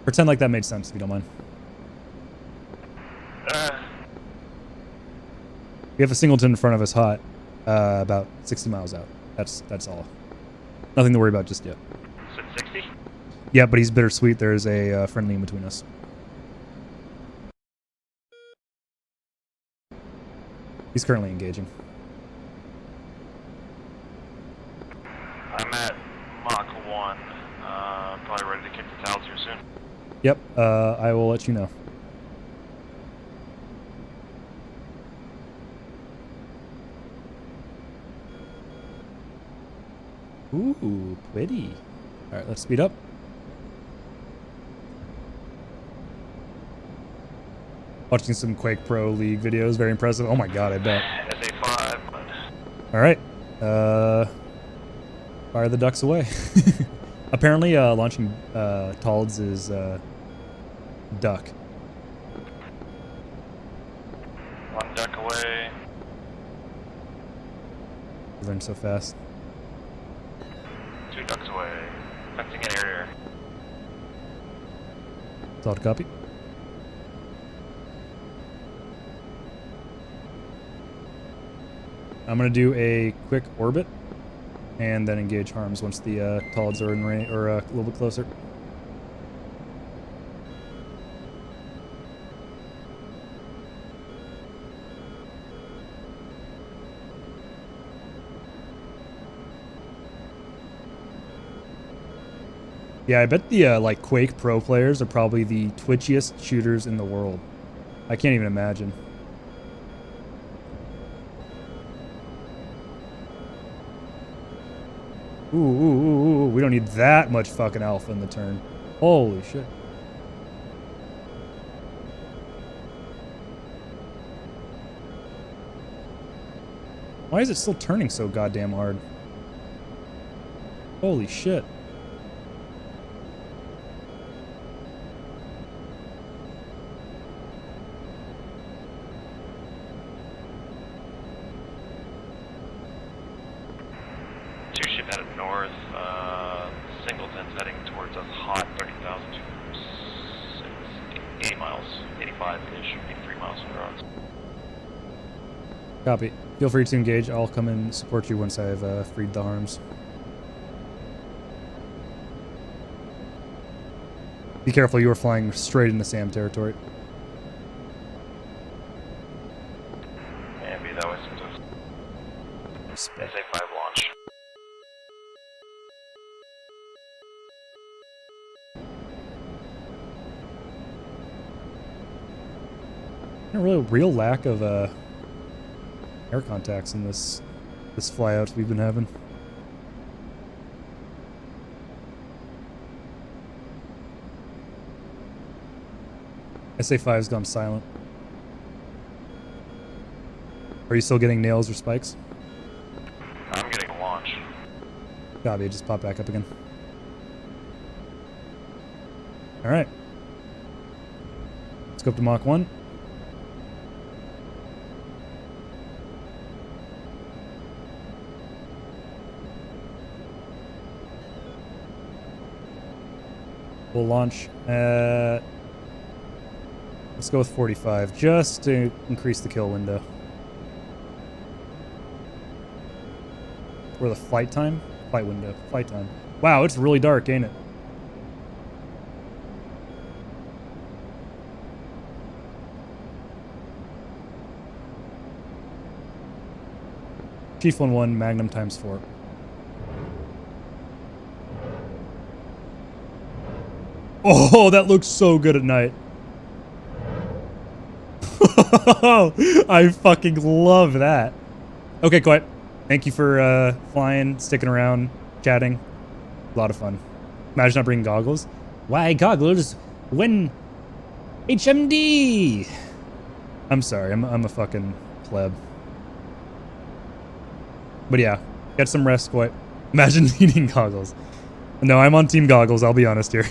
Pretend like that made sense if you don't mind. We have a singleton in front of us hot, about 60 miles out. That's all. Nothing to worry about just yet. Is it 60? Yeah, but he's bittersweet. There's a friendly in between us. He's currently engaging. I'm at Mach 1. Probably ready to kick the towels here soon. Yep, I will let you know. Ooh, pretty. All right, let's speed up. Watching some Quake Pro League videos, very impressive. Oh my god, I bet. SA5. All right, fire the ducks away. Apparently, launching Talds is duck. One duck away. Learn so fast. Two ducks away. Fencing in area. Solid copy. I'm gonna do a quick orbit, and then engage harms once the Talds are in range or a little bit closer. Yeah, I bet the like Quake Pro players are probably the twitchiest shooters in the world. I can't even imagine. Ooh, we don't need that much fucking alpha in the turn. Holy shit. Why is it still turning so goddamn hard? Holy shit. Two ship headed north. Singleton's heading towards us hot, 30,000 to 80 miles, 85-ish, 83 miles from the rocks. Copy. Feel free to engage. I'll come and support you once I've freed the harms. Be careful, you are flying straight into SAM territory. Yeah, be that way sometimes. SA5 launch. A real lack of air contacts in this flyout we've been having. SA5's gone silent. Are you still getting nails or spikes? I'm getting a launch. Copy, just pop back up again. Alright. Let's go up to Mach 1. We'll launch at... Let's go with 45, just to increase the kill window. Or the flight time? Flight window. Flight time. Wow, it's really dark, ain't it? Chief 1-1, Magnum times 4. Oh, that looks so good at night. I fucking love that. Okay, quiet. Thank you for flying, sticking around, chatting. A lot of fun. Imagine not bringing goggles. Why goggles when HMD? I'm sorry, I'm a fucking pleb. But yeah, get some rest, quiet. Imagine needing goggles. No, I'm on team goggles, I'll be honest here.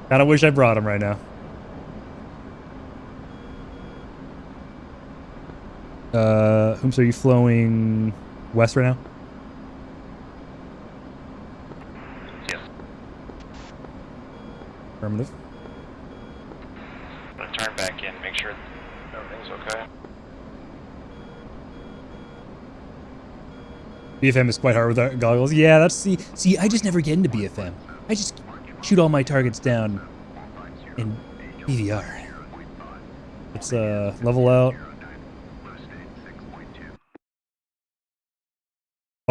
Kinda wish I brought them right now. Whom are you flowing west right now? Yes. Affirmative. I'm gonna turn back in, make sure everything's okay. BFM is quite hard with goggles. Yeah, that's see, I just never get into BFM. I just shoot all my targets down in BVR. Let's level out.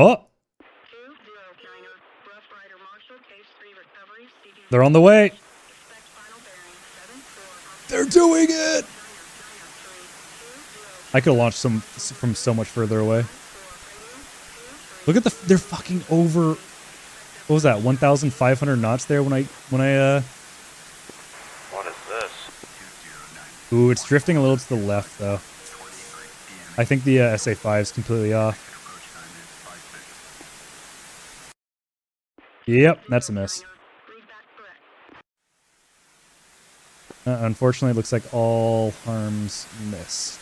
Oh! They're on the way! They're doing it! I could have launched some from so much further away. Look at they're fucking over What was that? 1,500 knots there when I What is this? Ooh, it's drifting a little to the left though. I think the SA5 is completely off. Yep, that's a miss. Unfortunately, it looks like all harms missed.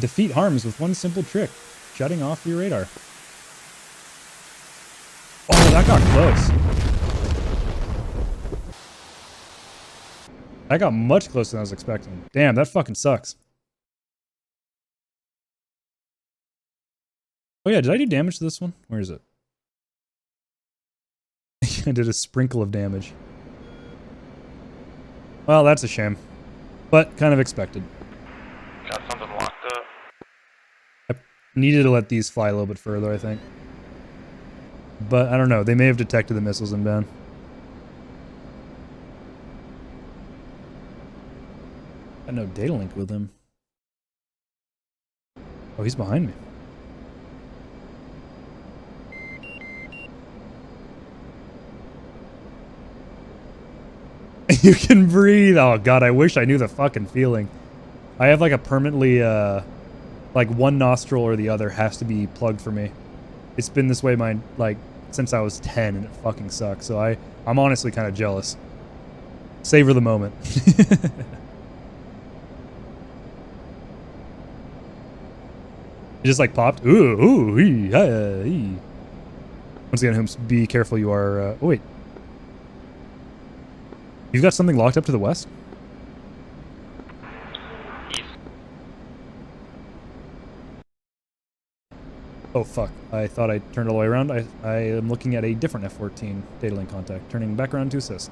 Defeat harms with one simple trick, shutting off your radar. Oh, that got close. That got much closer than I was expecting. Damn, that fucking sucks. Oh yeah, did I do damage to this one? Where is it? I did a sprinkle of damage. Well, that's a shame. But kind of expected. Got something locked up. I needed to let these fly a little bit further, I think. But I don't know, they may have detected the missiles inbound. Got no data link with him. Oh, he's behind me. You can breathe. Oh god, I wish I knew the fucking feeling. I have like a permanently like one nostril or the other has to be plugged for me. It's been this way like since I was 10 and it fucking sucks. So I'm honestly kind of jealous. Savor the moment. It just like popped. Ooh, ee. Once again, Holmes, be careful. You are. Oh wait, you've got something locked up to the west. East. Oh fuck! I thought I turned all the way around. I am looking at a different F-14 data link contact. Turning back around to assist.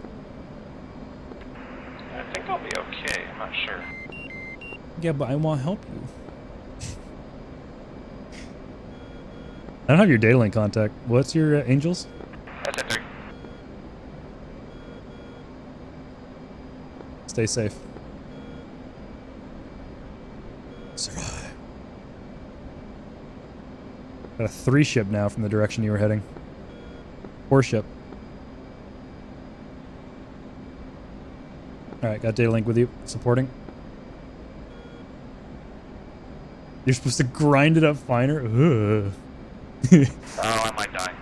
I think I'll be okay. I'm not sure. Yeah, but I want to help you. I don't have your data link contact. What's your Angels? That's it, Dick. Stay safe. Survive. Got a 3-ship now from the direction you were heading. 4-ship. Alright, got data link with you. Supporting. You're supposed to grind it up finer? Ugh. Oh, I might die.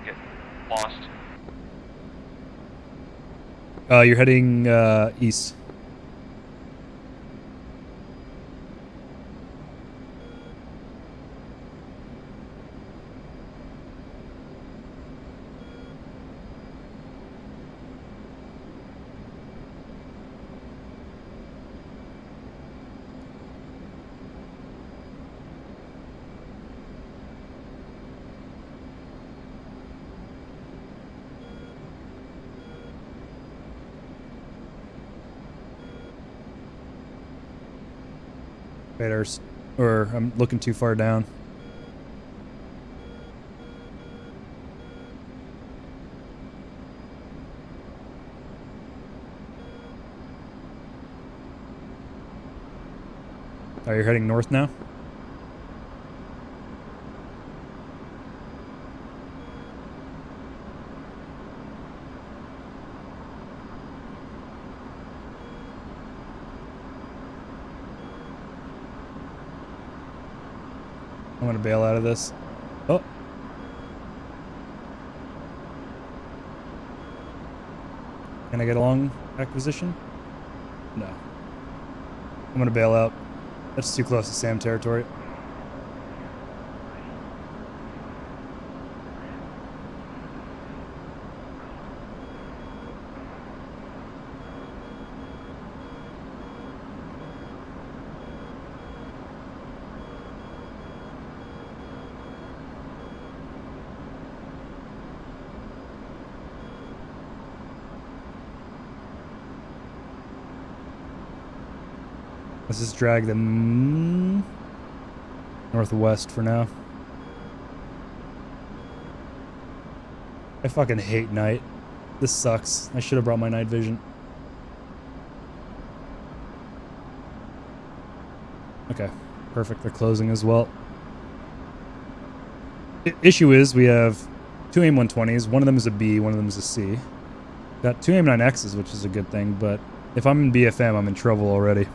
Get lost. You're heading east. Radars, or I'm looking too far down. Are you heading north now? I'm gonna bail out of this. Oh. Can I get a long acquisition? No. I'm gonna bail out. That's too close to SAM territory. Let's just drag them northwest for now. I fucking hate night. This sucks. I should have brought my night vision. Okay. Perfect, they're closing as well. Issue is we have 2 AIM-120s. One of them is a B, one of them is a C. Got 2 AIM-9Xs, which is a good thing, but if I'm in BFM, I'm in trouble already.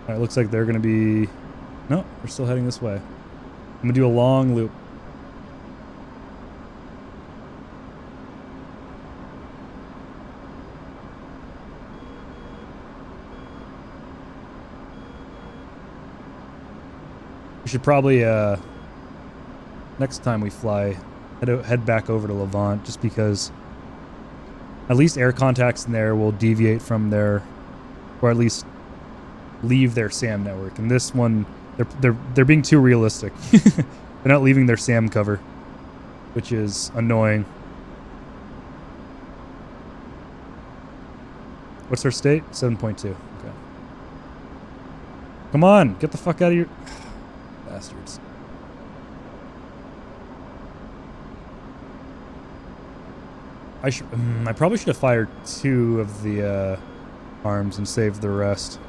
Alright, looks like they're going to be... No, we're still heading this way. I'm going to do a long loop. We should probably, next time we fly, head back over to Levant, just because at least air contacts in there will deviate from their, or at least leave their SAM network. And this one, they're being too realistic. They're not leaving their SAM cover, which is annoying. What's their state? 7.2. Okay. Come on, get the fuck out of your... Bastards. I probably should have fired 2 of the arms and saved the rest.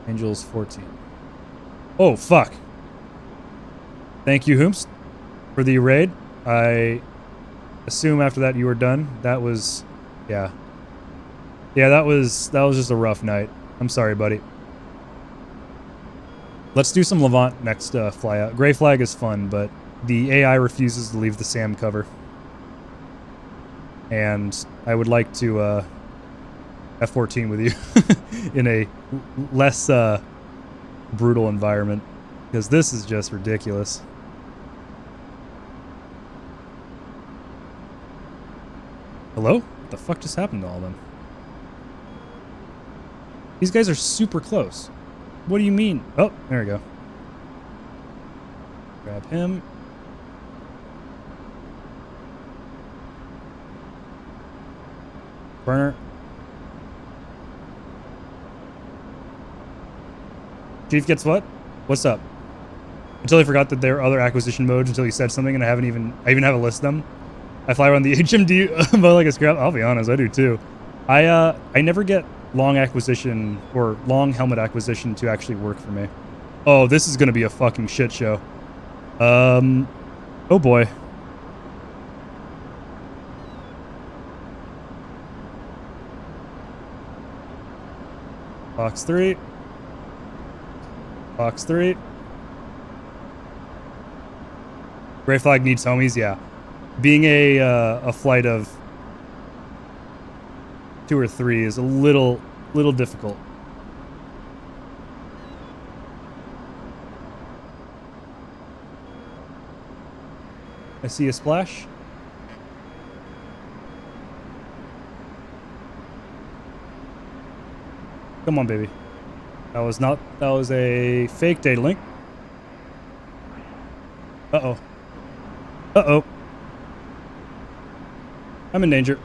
Angels 14. Oh, fuck. Thank you, Hoomst, for the raid. I assume after that you were done. That was... Yeah. Yeah, that was just a rough night. I'm sorry, buddy. Let's do some Levant next fly out. Grayflag is fun, but the AI refuses to leave the SAM cover. And I would like to F-14 with you in a less brutal environment, because this is just ridiculous. Hello? What the fuck just happened to all of them? These guys are super close. What do you mean? Oh, there we go. Grab him. Burner. Chief gets what? What's up? Until I forgot that there are other acquisition modes until you said something, and I even have a list of them. I fly around the HMD about like a scrap. I'll be honest, I do too. I never get long acquisition or long helmet acquisition to actually work for me. Oh, this is gonna be a fucking shit show. Oh boy. Box 3. Box 3. Grayflag needs homies, yeah. Being a flight of 2 or 3 is a little difficult. I see a splash. Come on, baby. That was a fake data link. Uh-oh. Uh-oh. I'm in danger.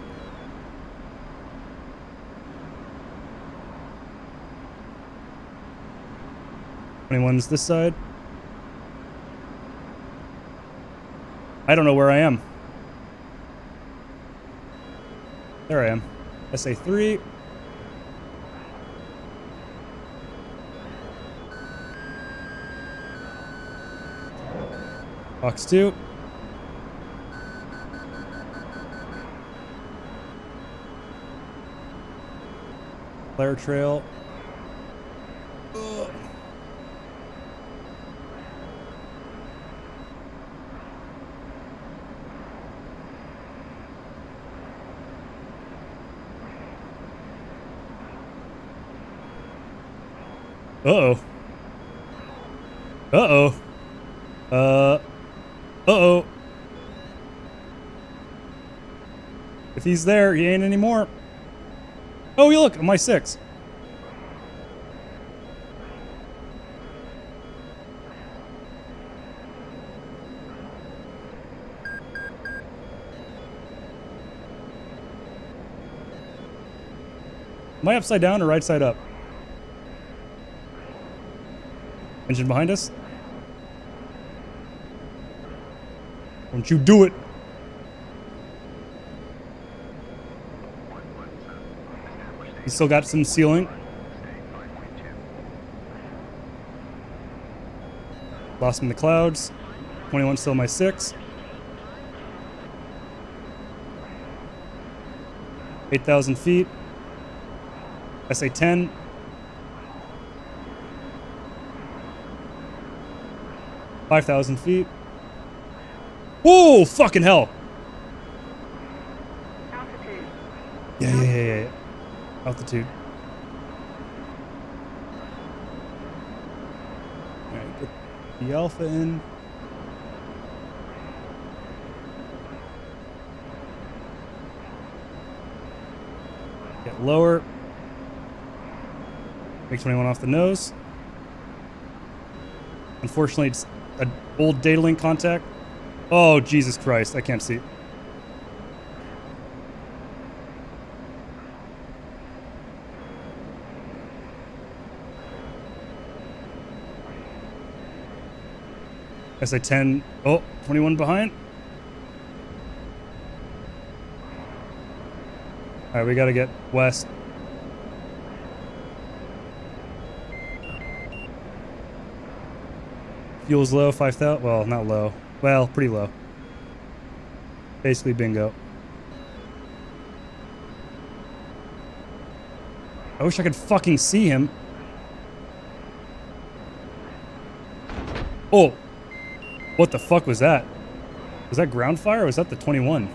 21's this side. I don't know where I am. There I am. SA3. Box 2. Flare trail. Ugh. Uh-oh. Uh-oh. Uh-oh. If he's there, he ain't anymore. Oh, look, my 6. Am I upside down or right side up? Engine behind us? Don't you do it! He's still got some ceiling. Lost him in the clouds. 21 still my 6. 8,000 feet. SA-10. $5,000 feet. Whoa, fucking hell. Altitude. Yeah. Altitude. Alright, get the alpha in. Get lower. Make 21 off the nose. Unfortunately, it's an old data link contact. Oh, Jesus Christ. I can't see. SA-10. Oh, 21 behind. Alright, we gotta get west. Fuel's low, 5,000. Well, not low. Well, pretty low. Basically bingo. I wish I could fucking see him. Oh! What the fuck was that? Was that ground fire or was that the 21?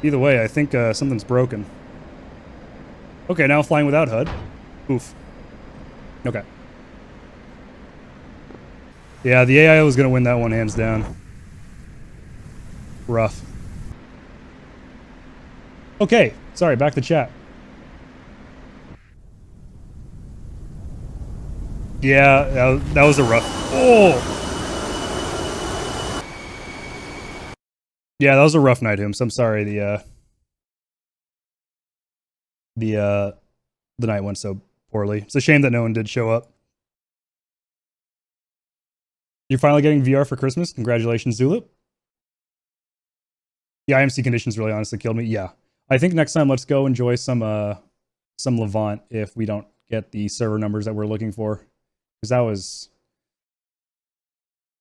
Either way, I think something's broken. Okay, now I'm flying without HUD. Oof. Okay. Yeah, the AI was going to win that one hands down. Rough. Okay, sorry, back to chat. Yeah, that was a rough... Oh! Yeah, that was a rough night, Hooms. I'm sorry the night went so poorly. It's a shame that no one did show up. You're finally getting VR for Christmas? Congratulations, Zulip. The IMC conditions really honestly killed me. Yeah. I think next time let's go enjoy some Levant if we don't get the server numbers that we're looking for. Because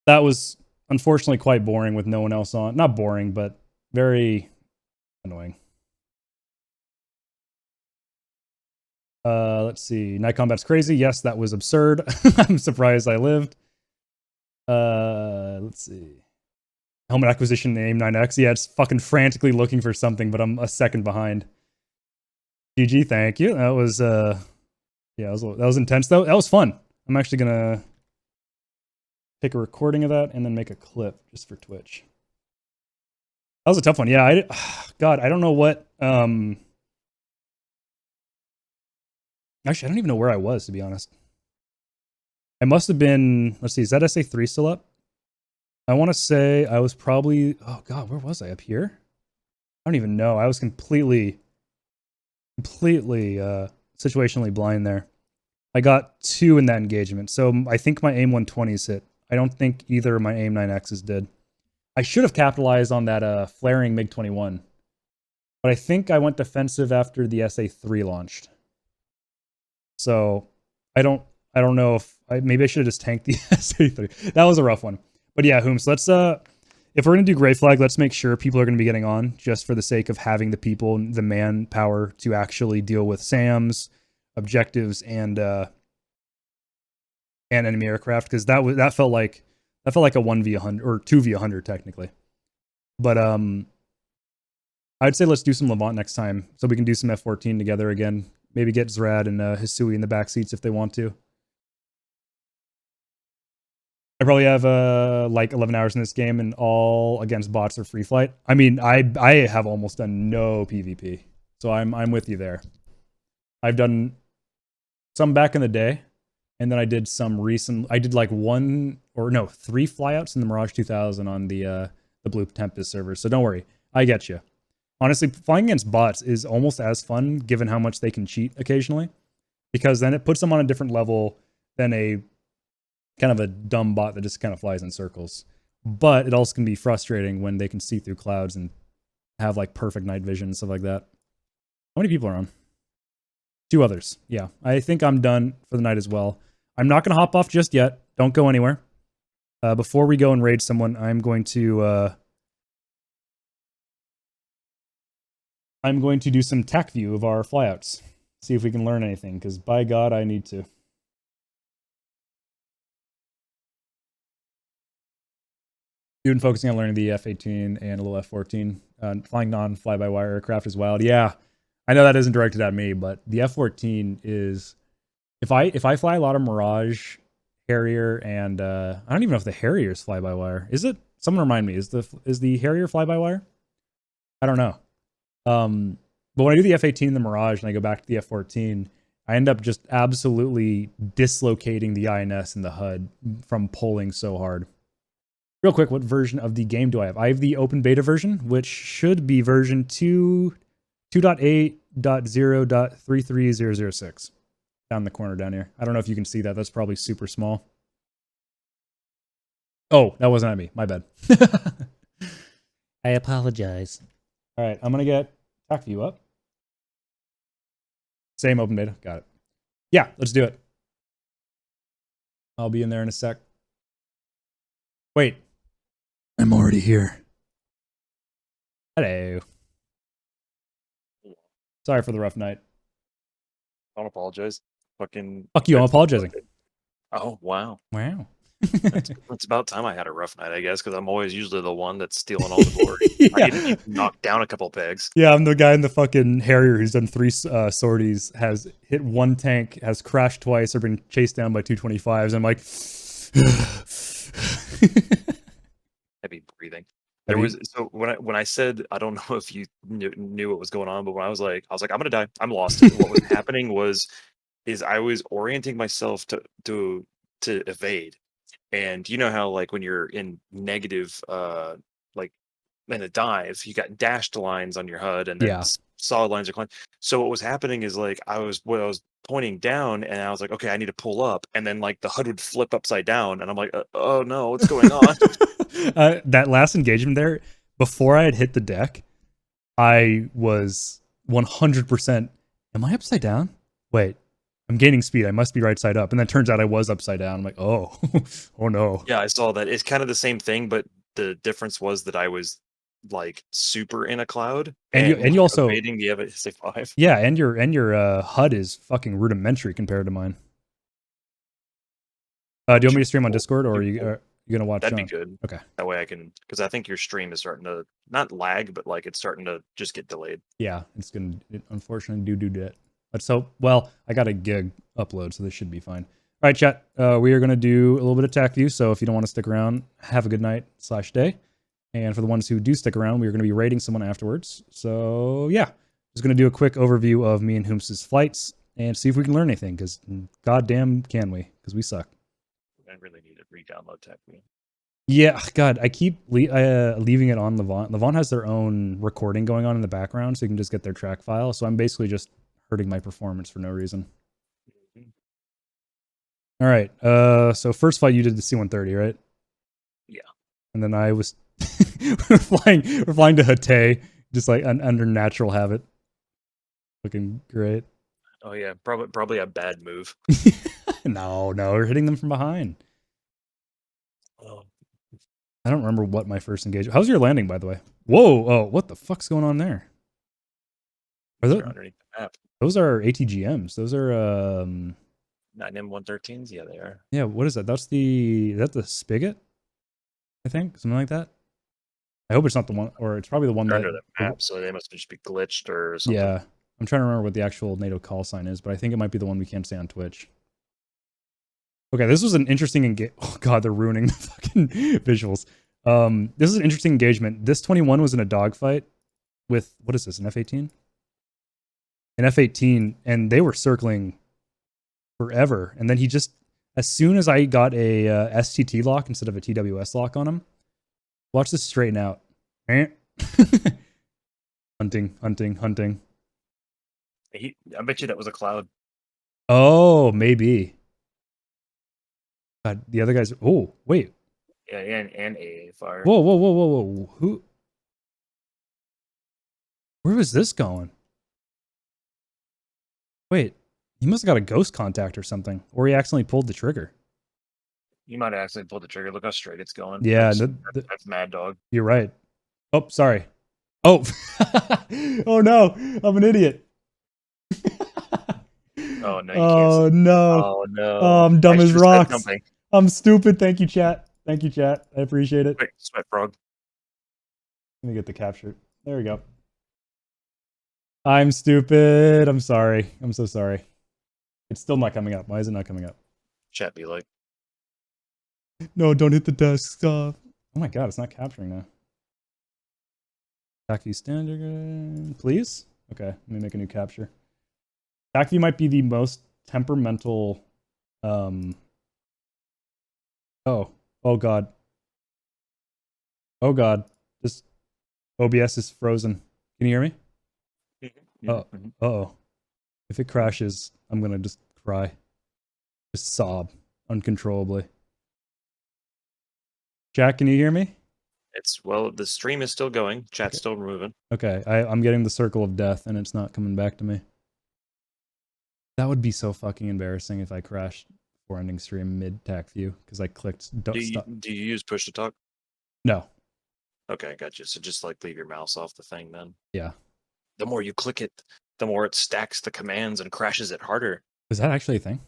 that was unfortunately quite boring with no one else on. Not boring, but very annoying. Let's see. Night combat's crazy. Yes, that was absurd. I'm surprised I lived. Let's see. Helmet acquisition in AIM-9X. Yeah, it's fucking frantically looking for something, but I'm a second behind. GG, thank you. That was yeah, that was intense though. That was fun. I'm actually gonna take a recording of that and then make a clip just for Twitch. That was a tough one. Yeah, God, I don't know what actually, I don't even know where I was, to be honest. I must have been, let's see, is that SA3 still up? I want to say I was probably, oh God, where was I? Up here? I don't even know. I was completely situationally blind there. I got 2 in that engagement. So I think my AIM-120s hit. I don't think either of my AIM-9Xs did. I should have capitalized on that flaring MiG-21. But I think I went defensive after the SA-3 launched. So I don't know if maybe I should have just tanked the SA-3. That was a rough one. But yeah, Hooms, let's if we're gonna do Grayflag, let's make sure people are gonna be getting on just for the sake of having the people, the manpower to actually deal with SAMs, objectives, and enemy aircraft, because that felt like a 1v100 or 2v100 technically. But I'd say let's do some Levant next time so we can do some F-14 together again. Maybe get Zrad and Hisui in the back seats if they want to. I probably have like 11 hours in this game and all against bots or free flight. I mean, I have almost done no PvP, so I'm with you there. I've done some back in the day, and then I did some recent. I did like 3 flyouts in the Mirage 2000 on the Blue Tempest server. So don't worry, I get you. Honestly, flying against bots is almost as fun, given how much they can cheat occasionally, because then it puts them on a different level than a kind of a dumb bot that just kind of flies in circles. But it also can be frustrating when they can see through clouds and have like perfect night vision and stuff like that. How many people are on? 2 others. Yeah, I think I'm done for the night as well. I'm not going to hop off just yet. Don't go anywhere. Before we go and raid someone, I'm going to do some tac view of our flyouts. See if we can learn anything, because by God, I need to. Doing focusing on learning the F-18 and a little F-14. Flying non-fly-by-wire aircraft is wild. Yeah, I know that isn't directed at me, but the F-14 is... If I fly a lot of Mirage, Harrier, and... I don't even know if the Harrier's fly-by-wire. Is it? Someone remind me. Is the Harrier fly-by-wire? I don't know. But when I do the F-18 and the Mirage and I go back to the F-14, I end up just absolutely dislocating the INS and the HUD from pulling so hard. Real quick, what version of the game do I have? I have the open beta version, which should be version 2.8.0.33006. Down in the corner down here. I don't know if you can see that. That's probably super small. Oh, that wasn't at me. My bad. I apologize. All right, I'm going to get tac view up. Same open beta. Got it. Yeah, let's do it. I'll be in there in a sec. Wait. I'm already here. Hello. Sorry for the rough night. Don't apologize. Fuck you, I'm apologizing. Oh, wow. Wow. It's about time I had a rough night, I guess, because I'm always usually the one that's stealing all the glory. Yeah. I need to knock down a couple pegs. Yeah, I'm the guy in the fucking Harrier who's done 3 sorties, has hit 1 tank, has crashed twice, or been chased down by 225s. I'm like... Heavy breathing. There was so when I said, I don't know if you knew what was going on, but when I was like I'm gonna die, I'm lost. What was happening is I was orienting myself to evade, and you know how like when you're in negative like in a dive, you got dashed lines on your HUD and then solid lines are climbing. So what was happening is like I was pointing down and I was like, okay, I need to pull up, and then like the HUD would flip upside down, and I'm like, oh no, what's going on? That last engagement there, before I had hit the deck, I was 100%. Am I upside down? Wait, I'm gaining speed. I must be right side up. And then it turns out I was upside down. I'm like, oh, oh no. Yeah, I saw that. It's kind of the same thing, but the difference was that I was like super in a cloud, and you also evading the F-5. Yeah, and your HUD is fucking rudimentary compared to mine. Do you want me to stream on Discord, or are you gonna watch? That'd be good. Okay. That way I can, because I think your stream is starting to not lag, but like it's starting to just get delayed. Yeah, it unfortunately do that. Let's hope. Well, I got a gig upload, so this should be fine. All right, chat. We are gonna do a little bit of tac view. So if you don't want to stick around, have a good night / day. And for the ones who do stick around, we're gonna be raiding someone afterwards. So yeah, just gonna do a quick overview of me and Hooms's flights and see if we can learn anything. Because goddamn, can we? Because we suck. I really need to re-download tac view. Yeah, God, I keep leaving it on Levant. Levant has their own recording going on in the background, so you can just get their track file. So I'm basically just hurting my performance for no reason. All right, so first flight you did the C-130, right? Yeah. And then I was we're flying to Hatay, just like under natural habit. Looking great. Oh yeah, probably a bad move. No, we're hitting them from behind. Oh. I don't remember what my first engagement. How's your landing, by the way? Whoa! Oh, what the fuck's going on there? They're underneath the map. Those are ATGMs. Those are 9M113s. Yeah, they are. Yeah, what is that? Is that the Spigot? I think something like that. I hope it's not the one, or it's probably the one under the map, so they must just be glitched or something. Yeah, I'm trying to remember what the actual NATO call sign is, but I think it might be the one we can't say on Twitch. Okay, this was an interesting engagement. Oh god, they're ruining the fucking visuals. This is an interesting engagement. This 21 was in a dogfight with, what is this, an F-18? An F-18, and they were circling forever. And then he just, as soon as I got a STT lock instead of a TWS lock on him, watch this straighten out. Hunting. I bet you that was a cloud. Oh, maybe. God, the other guys. Oh, wait. Yeah, and AA fire. Whoa. Who? Where was this going? Wait, he must have got a ghost contact or something, or he accidentally pulled the trigger. You might have accidentally pulled the trigger. Look how straight it's going. Yeah, That's Mad Dog. you're right. Oh, sorry. Oh, oh no, I'm an idiot. Oh no! You Oh can't. no. Oh no! Oh, I'm dumb I as should've said rocks. something. I'm stupid. Thank you, chat. Thank you, chat. I appreciate it. Quick, sweat frog. Let me get the capture. There we go. I'm stupid. I'm sorry. I'm so sorry. It's still not coming up. Why is it not coming up? Chat be like, No, don't hit the desktop. Oh my god, it's not capturing now. Attack view standard, please? Okay, let me make a new capture. Attack view might be the most temperamental. Oh god. Oh god. This OBS is frozen. Can you hear me? Oh, uh-oh. If it crashes, I'm gonna just cry. Just sob uncontrollably. Jack, can you hear me? well, the stream is still going. Chat's still moving. Okay, I'm getting the circle of death and it's not coming back to me. That would be so fucking embarrassing if I crashed before ending stream mid-tac view because I clicked Do you use push to talk? No. Okay, gotcha. So just like leave your mouse off the thing then. Yeah. The more you click it, the more it stacks the commands and crashes it harder. Is that actually a thing?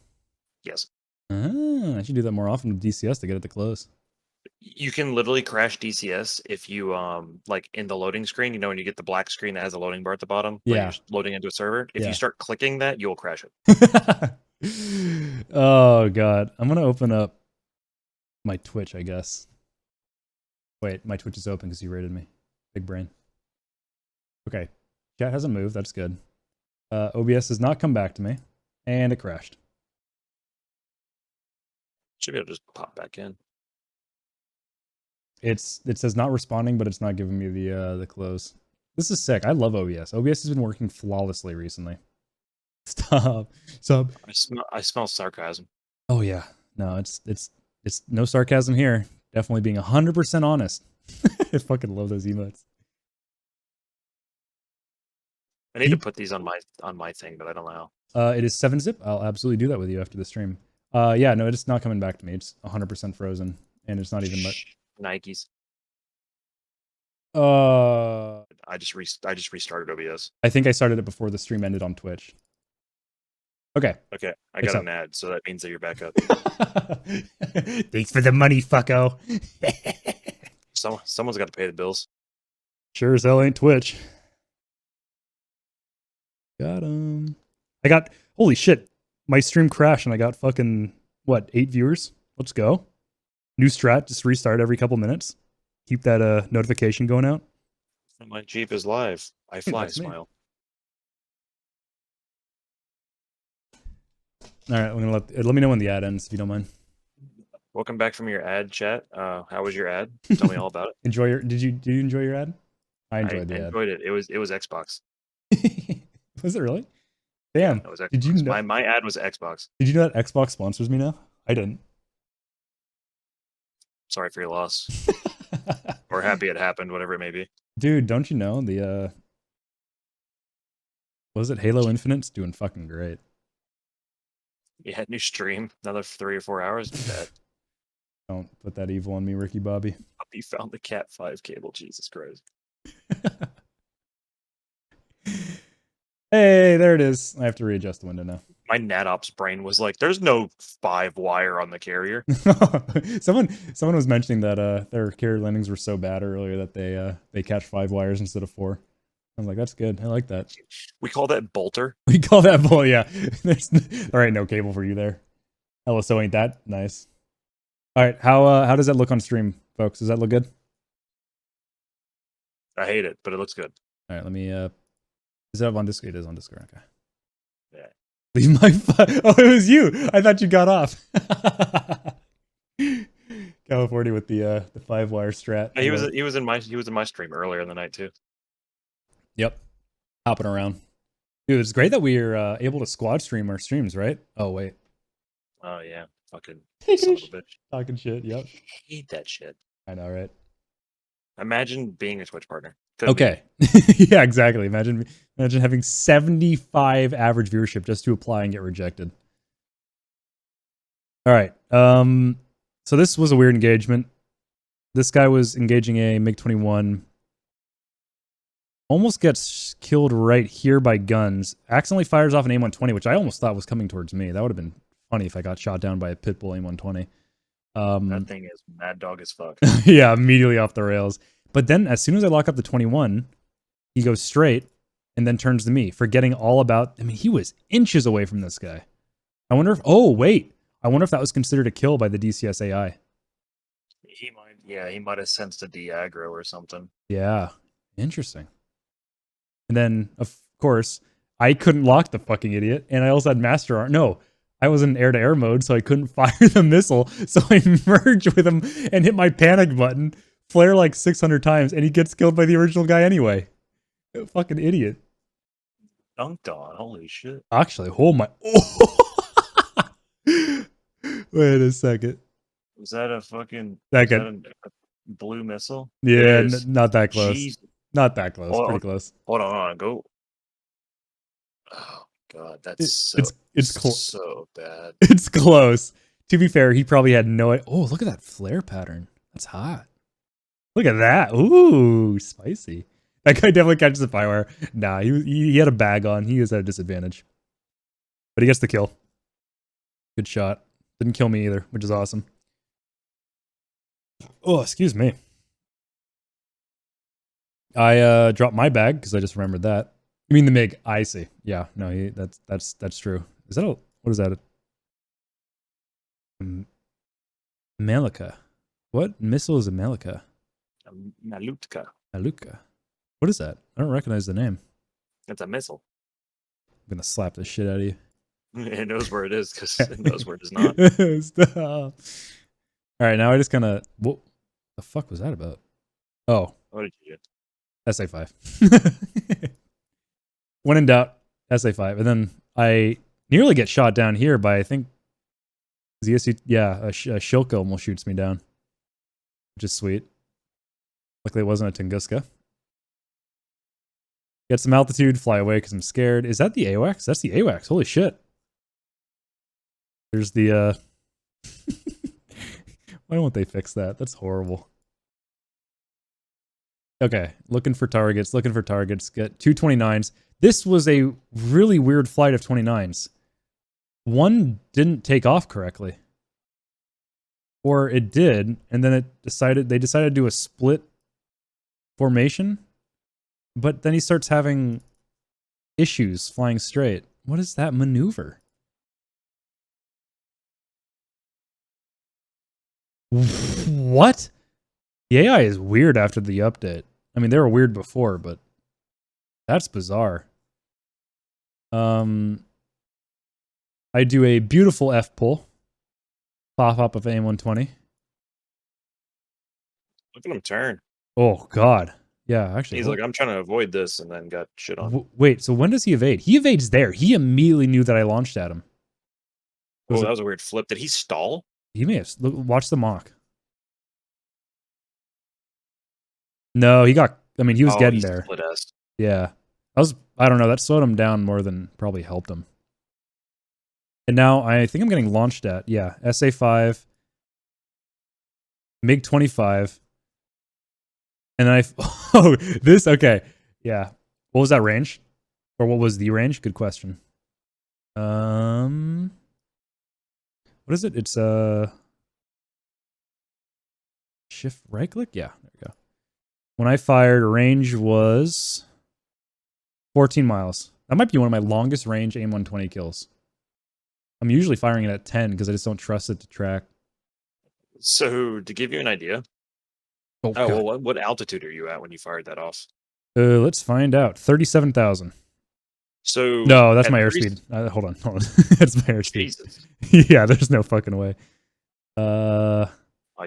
Yes. Ah, I should do that more often with DCS to get it to close. You can literally crash DCS if you like in the loading screen, you know, when you get the black screen that has a loading bar at the bottom, Yeah. you're loading into a server. If Yeah. you start clicking that, you'll crash it. Oh god. I'm gonna open up my Twitch, I guess. Wait, my Twitch is open because you rated me. Big brain. Okay. Chat hasn't moved, that's good. OBS has not come back to me. And it crashed. Should be able to just pop back in. It says not responding, but it's not giving me the close. This is sick. I love OBS. OBS has been working flawlessly recently. Stop. I smell sarcasm. Oh yeah. No, it's no sarcasm here. Definitely being 100% honest. I fucking love those emotes. I need to put these on my thing, but I don't know how. It is 7-zip. I'll absolutely do that with you after the stream. Yeah, no, it's not coming back to me. It's 100% frozen, and it's not even much. Nikes. I just restarted OBS. I think I started it before the stream ended on Twitch. Okay. Okay, I got an ad, so that means that you're back up. Thanks for the money, fucko. Someone's got to pay the bills. Sure as hell ain't Twitch. Got him. I got, holy shit, my stream crashed and I got fucking, what, 8 viewers? Let's go. New strat, just restart every couple minutes. Keep that notification going out. My Jeep is live. I fly, smile. All right, I'm gonna let me know when the ad ends if you don't mind. Welcome back from your ad, chat. How was your ad? Tell me all about it. Did you enjoy your ad? I enjoyed the ad. I enjoyed it. It was Xbox. Was it really? Damn. It was Xbox. Did you know, my ad was Xbox. Did you know that Xbox sponsors me now? I didn't. Sorry for your loss. Or happy it happened, whatever it may be. Dude, don't you know the was it Halo Infinite's doing fucking great. Yeah, new stream. Another 3 or 4 hours. Bet. Don't put that evil on me, Ricky Bobby. You found the Cat 5 cable. Jesus Christ. Hey, there it is. I have to readjust the window now. My NatOps brain was like, there's no 5-wire on the carrier. someone was mentioning that their carrier landings were so bad earlier that they catch 5 wires instead of 4. I was like, that's good. I like that. We call that bolter. We call that bull, yeah. There ain't no cable for you there. LSO ain't that nice. All right, how does that look on stream, folks? Does that look good? I hate it, but it looks good. All right, let me is that on Discord? It is on Discord, okay. Yeah. Leave my oh, it was you. I thought you got off. California with the 5-wire strat. Yeah, he was in my stream earlier in the night too. Yep. Hopping around. Dude, it's great that we're able to squad stream our streams, right? Oh wait. Oh yeah. Fucking son of a bitch. Talking shit, yep. I hate that shit. I know, right? Imagine being a Twitch partner. Could Okay. Yeah, exactly. Imagine having 75 average viewership just to apply and get rejected. All right. So this was a weird engagement. This guy was engaging a MiG-21. Almost gets killed right here by guns. Accidentally fires off an AIM-120, which I almost thought was coming towards me. That would have been funny if I got shot down by a Pitbull AIM-120. That thing is mad dog as fuck. Yeah, immediately off the rails. But then as soon as I lock up the 21, he goes straight and then turns to me, forgetting all about... I mean, he was inches away from this guy. I wonder if... Oh, wait. I wonder if that was considered a kill by the DCS AI. He might have sensed a de-aggro or something. Yeah. Interesting. And then, of course, I couldn't lock the fucking idiot. And I also had master arm. No, I was in air-to-air mode, so I couldn't fire the missile. So I merged with him and hit my panic button, flare like 600 times, and he gets killed by the original guy anyway. Fucking idiot. Dunked on. Holy shit. Actually, oh my... Oh. Wait a second. Was that a fucking... That guy... a blue missile? Yeah, not that close. Jeez. Not that close. Hold Pretty close. Hold on. Go. Oh, God. That's it's close. so bad. It's close. To be fair, he probably had no... Oh, look at that flare pattern. That's hot. Look at that. Ooh, spicy. That guy definitely catches the firewire. Nah, he had a bag on. He was at a disadvantage. But he gets the kill. Good shot. Didn't kill me either, which is awesome. Oh, excuse me. I dropped my bag because I just remembered that. You mean the MiG? I see. Yeah, no, that's true. Is that a... What is that? Malika. What missile is a Malika? Malutka. Maluka. What is that? I don't recognize the name. That's a missile. I'm gonna slap the shit out of you. It knows where it is because it knows where it is not. Stop. All right, now I just kind of... What the fuck was that about? Oh. What did you do? SA5. When in doubt, SA5. And then I nearly get shot down here by, I think, ZSU. Yeah, a Shilka almost shoots me down, which is sweet. Luckily, it wasn't a Tunguska. Get some altitude, fly away because I'm scared. Is that the AWACS? That's the AWACS. Holy shit. There's the... Why won't they fix that? That's horrible. Okay, looking for targets, get 2 29s. This was a really weird flight of 29s. One didn't take off correctly. Or it did, and then they decided to do a split formation, but then he starts having issues flying straight. What is that maneuver? What? The AI is weird after the update. I mean, they were weird before, but that's bizarre. I do a beautiful F-pull. Pop-up of AIM-120. Look at him turn. Oh, God. Yeah, actually. He's like, I'm trying to avoid this, and then got shit on. Wait, so when does he evade? He evades there. He immediately knew that I launched at him. Oh, that was a weird flip. Did he stall? He may have. Watch the mock. No, he got... I mean, he was getting there. Split-assed. Yeah. I don't know, that slowed him down more than probably helped him. And now I think I'm getting launched at, yeah, SA5, MiG-25, and then oh, this, okay, yeah. What was that range? Or what was the range? Good question. What is it? It's shift right click? Yeah, there we go. When I fired, range was 14 miles. That might be one of my longest range AIM-120 kills. I'm usually firing it at 10 because I just don't trust it to track. So, to give you an idea, well, what altitude are you at when you fired that off? Let's find out. 37,000. So no, that's my airspeed. Hold on. That's my airspeed. Jesus. Yeah, there's no fucking way. Oh,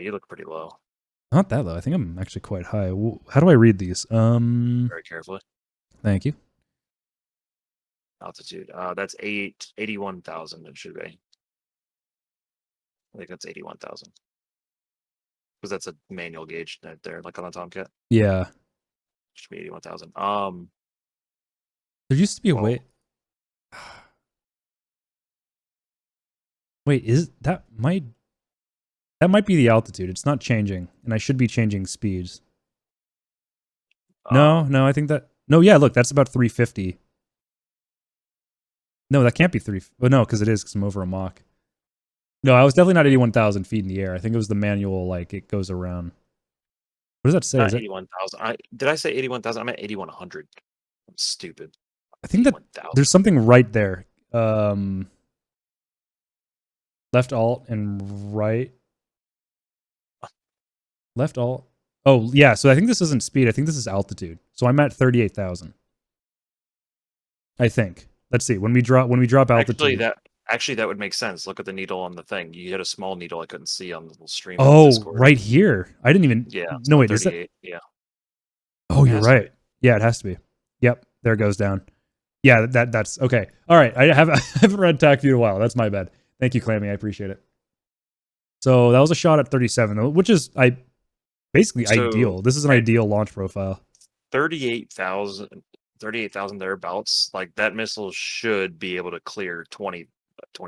you look pretty low. Not that low. I think I'm actually quite high. How do I read these? Very carefully. Thank you. Altitude. That's 81,000. It should be. I think that's 81,000. Because that's a manual gauge right there, like on a Tomcat. Yeah. Should be 81,000. There used to be a Well- way. Wait, is that might be the altitude? It's not changing, and I should be changing speeds. No, I think that. No, yeah, look, that's about 350. No, that can't be 3. Well, no, because it is, because I'm over a Mach. No, I was definitely not 81,000 feet in the air. I think it was the manual, like, it goes around. What does that say? Not Is it? 81,000. Did I say 81,000? I'm at 8,100. I'm stupid. I think that 81,000. there's something right there. Left alt and right. Left alt. Oh, yeah, so I think this isn't speed. I think this is altitude. So I'm at 38,000. I think. Let's see. When we drop altitude. Actually that would make sense. Look at the needle on the thing. You hit a small needle I couldn't see on the little stream. Oh, Discord. right here. I didn't even. Yeah. No, wait, is it? 38. Yeah. Oh, It you're has to right. be. Yeah, it has to be. Yep, there it goes down. Yeah, that's okay. All right, I haven't read TAC View in a while. That's my bad. Thank you, Clammy. I appreciate it. So that was a shot at 37, which is basically ideal. This is an ideal launch profile. 38,000 thereabouts. Like that missile should be able to clear 20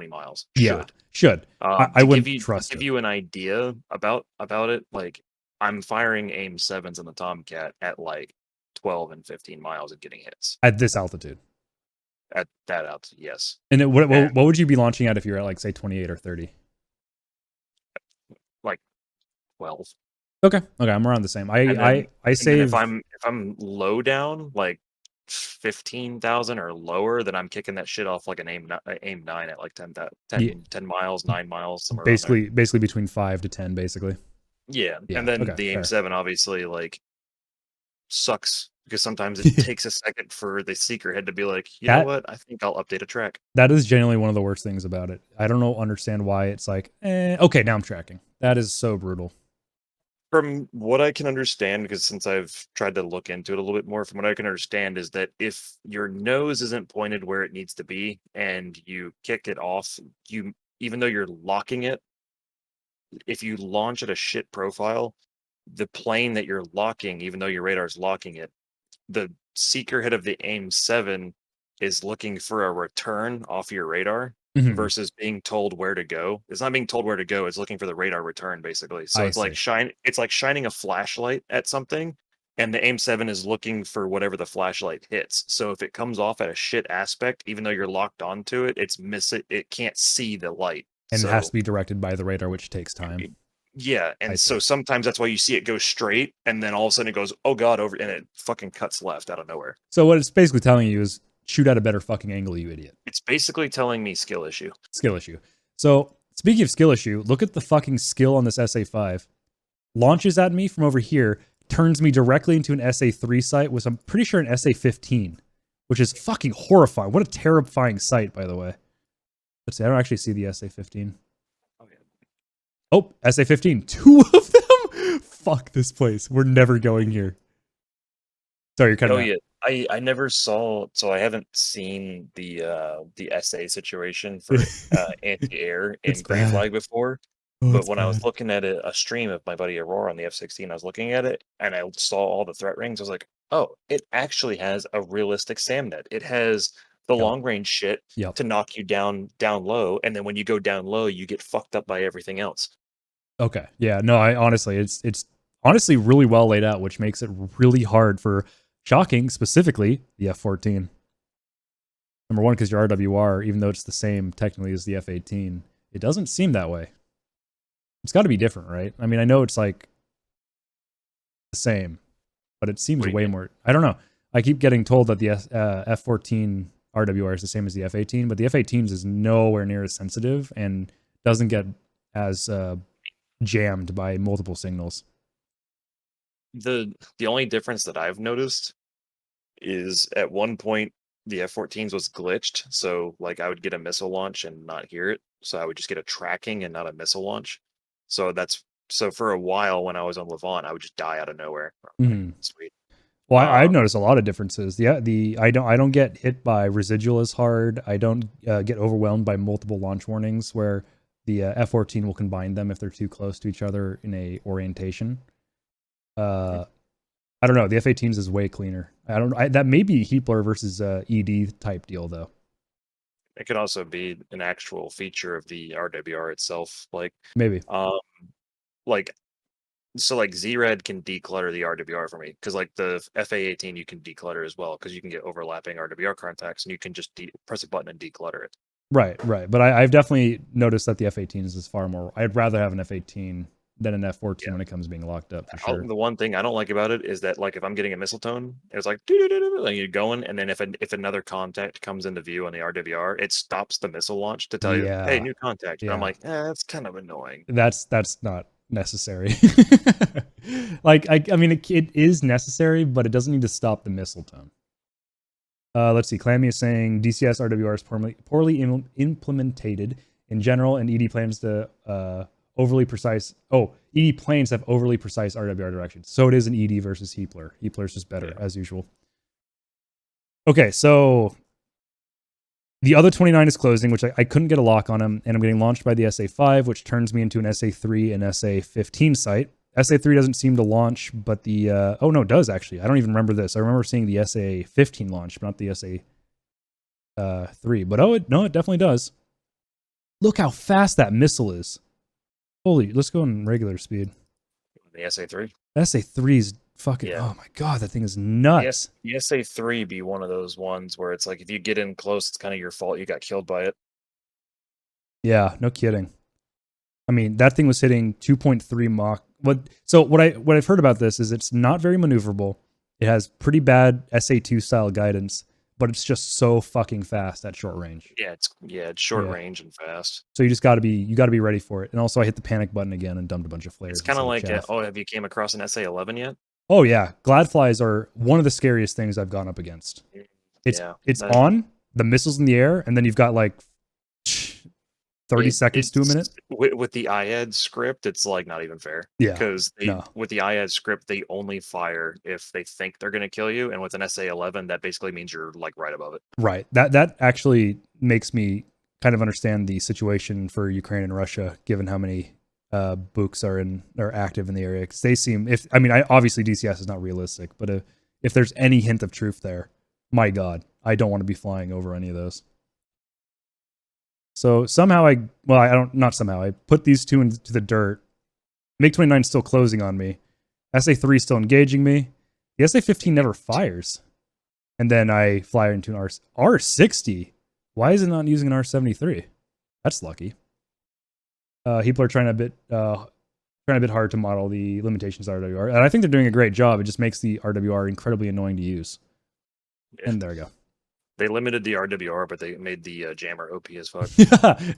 miles. Yeah, should. I wouldn't trust to give it. you an idea about it. Like I'm firing AIM 7s in the Tomcat at like 12 and 15 miles and getting hits At this altitude. at that altitude. Yes. And what would you be launching at if you're at like say 28 or 30? Like 12. Okay, I'm around the same. I say if I'm low down like 15,000 or lower, then I'm kicking that shit off like an AIM 9 at like 10 miles, 9 miles, somewhere around there. basically between 5 to 10, basically. Yeah. Yeah, And then okay, the AIM fair. 7 obviously like sucks because sometimes it takes a second for the seeker head to be like, you know what? I think I'll update a track. That is genuinely one of the worst things about it. I don't understand why it's like, okay, now I'm tracking. That is so brutal. From what I can understand, because since I've tried to look into it a little bit more, from what I can understand is that if your nose isn't pointed where it needs to be and you kick it off, even though you're locking it, if you launch at a shit profile, the plane that you're locking, even though your radar's locking it, the seeker head of the AIM 7 is looking for a return off your radar. Mhm. Versus being told where to go. It's not being told where to go, it's looking for the radar return, basically. So it's like shining a flashlight at something, and the AIM 7 is looking for whatever the flashlight hits. So if it comes off at a shit aspect, even though you're locked onto it, it can't see the light. And so, it has to be directed by the radar, which takes time. Yeah, and I so see. sometimes that's why you see it go straight, and then all of a sudden it goes, oh god, over, and it fucking cuts left out of nowhere. So what it's basically telling you is shoot at a better fucking angle, you idiot. It's basically telling me skill issue. Skill issue. So speaking of skill issue, look at the fucking skill on this SA5. Launches at me from over here, turns me directly into an SA3 site with, I'm pretty sure, an SA15, which is fucking horrifying. What a terrifying sight, by the way. Let's see, I don't actually see the SA15. Oh, SA15. 2 of them? Fuck this place. We're never going here. Sorry, you're cutting out. Yeah. I never saw, so I haven't seen the SA situation for anti-air in It's bad. Grayflag before. Oh, But it's when I was bad. looking at a stream of my buddy Aurora on the F-16, I was looking at it and I saw all the threat rings. I was like, oh, it actually has a realistic SAMnet. It has the long range shit to knock you down low, and then when you go down low, you get fucked up by everything else. Okay. Yeah, no, I honestly, it's honestly really well laid out, which makes it really hard for shocking, specifically the F-14. Number one, because your RWR, even though it's the same technically as the F-18, it doesn't seem that way. It's got to be different, right? I mean, I know it's like the same, but it seems way more. I don't know. I keep getting told that the F-14 RWR is the same as the F-18, but the F-18's is nowhere near as sensitive and doesn't get as jammed by multiple signals. The only difference that I've noticed is at one point the F-14s was glitched, so like I would get a missile launch and not hear it, so I would just get a tracking and not a missile launch. So for a while when I was on Levant, I would just die out of nowhere. Mm-hmm. Sweet. Well, I've noticed a lot of differences. Yeah, I don't get hit by residual as hard. I don't get overwhelmed by multiple launch warnings where the F-14 will combine them if they're too close to each other in a orientation. I don't know. The F-18s is way cleaner. I don't know. That may be Heapler versus ED type deal though. It could also be an actual feature of the RWR itself. Maybe. Like so like Z-Red can declutter the RWR for me because like the FA-18 you can declutter as well because you can get overlapping RWR contacts and you can just press a button and declutter it. Right. But I've definitely noticed that the F-18s is far more. I'd rather have an F-18 than an F-14 when it comes to being locked up for sure. The one thing I don't like about it is that like if I'm getting a missile tone, it's like and you're going, and then if another contact comes into view on the RWR, it stops the missile launch to tell you, hey, new contact. And I'm like, that's kind of annoying. That's not necessary. I mean, it is necessary, but it doesn't need to stop the missile tone. Let's see. Clammy is saying DCS RWR is poorly implemented in general, and ED plans to overly precise. Oh, ED planes have overly precise RWR directions. So it is an ED versus Heapler. Heapler is just better as usual. Okay, so the other 29 is closing, which I couldn't get a lock on him, and I'm getting launched by the SA5, which turns me into an SA3 and SA15 site. SA3 doesn't seem to launch, but the... oh, no, it does, actually. I don't even remember this. I remember seeing the SA15 launch, but not the SA3. But it definitely does. Look how fast that missile is. Holy, let's go in regular speed. The SA3? SA3 is fucking... Oh, my God, that thing is nuts. The SA3 be one of those ones where it's like, if you get in close, it's kind of your fault you got killed by it. Yeah, no kidding. I mean, that thing was hitting 2.3 Mach. What I've heard about this is it's not very maneuverable. It has pretty bad SA2 style guidance, but it's just so fucking fast at short range. Yeah, it's short range and fast. So you gotta be ready for it. And also I hit the panic button again and dumped a bunch of flares. It's kind of like have you came across an SA11 yet? Oh yeah, Gladflies are one of the scariest things I've gone up against. It's on, the missiles in the air, and then you've got like 30 seconds to a minute. With the IAD script, it's like not even fair. Yeah. Because with the IAD script, they only fire if they think they're going to kill you. And with an SA11, that basically means you're like right above it. Right. That actually makes me kind of understand the situation for Ukraine and Russia, given how many books are active in the area. Because they seem, obviously DCS is not realistic, but if there's any hint of truth there, my God, I don't want to be flying over any of those. So somehow I put these two into the dirt. MiG-29 is still closing on me. SA3 is still engaging me. The SA-15 never fires. And then I fly into an R-60. Why is it not using an R-73? That's lucky. People are trying a bit hard to model the limitations of RWR. And I think they're doing a great job. It just makes the RWR incredibly annoying to use. Yeah. And there we go. They limited the RWR, but they made the jammer OP as fuck.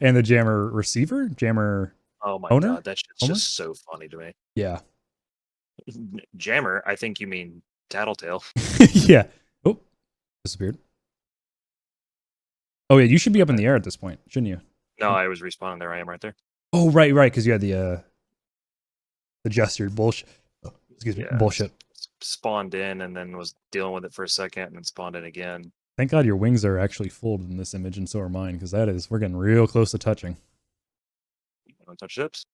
And the jammer receiver? Jammer Oh my owner? God, that shit's just so funny to me. Yeah. Jammer, I think you mean Tattletale. Yeah. Oh, disappeared. Oh yeah, you should be up in the air at this point, shouldn't you? No, I was respawning there. I am right there. Oh, right, because you had the gestured bullshit. Excuse me, bullshit. Spawned in and then was dealing with it for a second and then spawned in again. Thank God your wings are actually folded in this image, and so are mine, because we're getting real close to touching. You want to touch ships?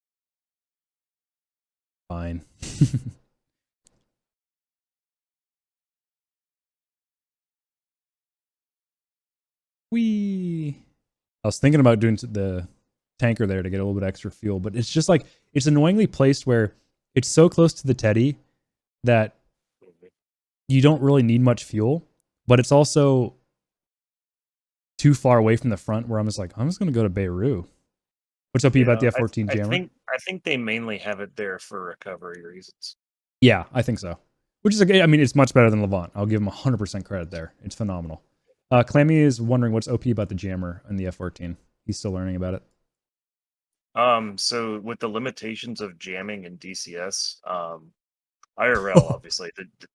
Fine. Whee! I was thinking about doing the tanker there to get a little bit extra fuel, but it's just like, it's annoyingly placed where it's so close to the Teddy that you don't really need much fuel, but it's also too far away from the front where I'm just like, I'm just going to go to Beirut. What's up about the F-14 jammer? I think they mainly have it there for recovery reasons. Yeah, I think so. Which is, it's much better than Levant. I'll give them 100% credit there. It's phenomenal. Clammy is wondering what's OP about the jammer in the F-14. He's still learning about it. So with the limitations of jamming in DCS, IRL, obviously,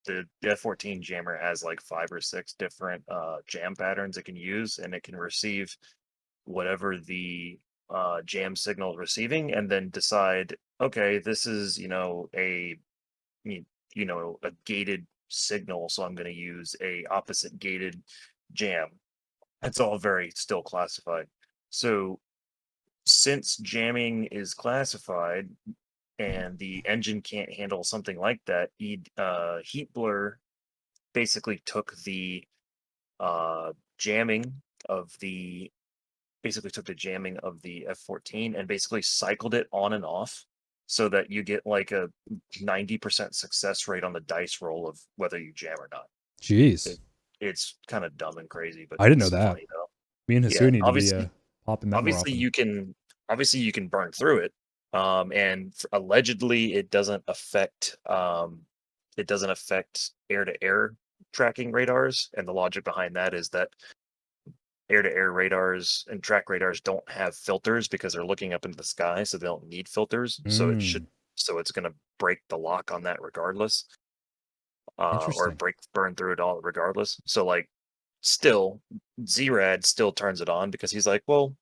the F-14 jammer has like 5 or 6 different jam patterns it can use, and it can receive whatever the jam signal is receiving, and then decide, okay, this is a gated signal, so I'm going to use a opposite gated jam. It's all very still classified. So since jamming is classified, and the engine can't handle something like that, heat blur basically took the jamming of the F-14 and basically cycled it on and off so that you get like a 90% success rate on the dice roll of whether you jam or not. Jeez. It's kind of dumb and crazy, but I didn't know it's that. funny though. Me and Hisu need to be obviously, popping that more obviously often. you can burn through it. And allegedly it doesn't affect air-to-air tracking radars, and the logic behind that is that air-to-air radars and track radars don't have filters because they're looking up into the sky, so they don't need filters. So it's going to break the lock on that regardless, or burn through it all regardless. So like, still, ZRAD still turns it on because he's like, well,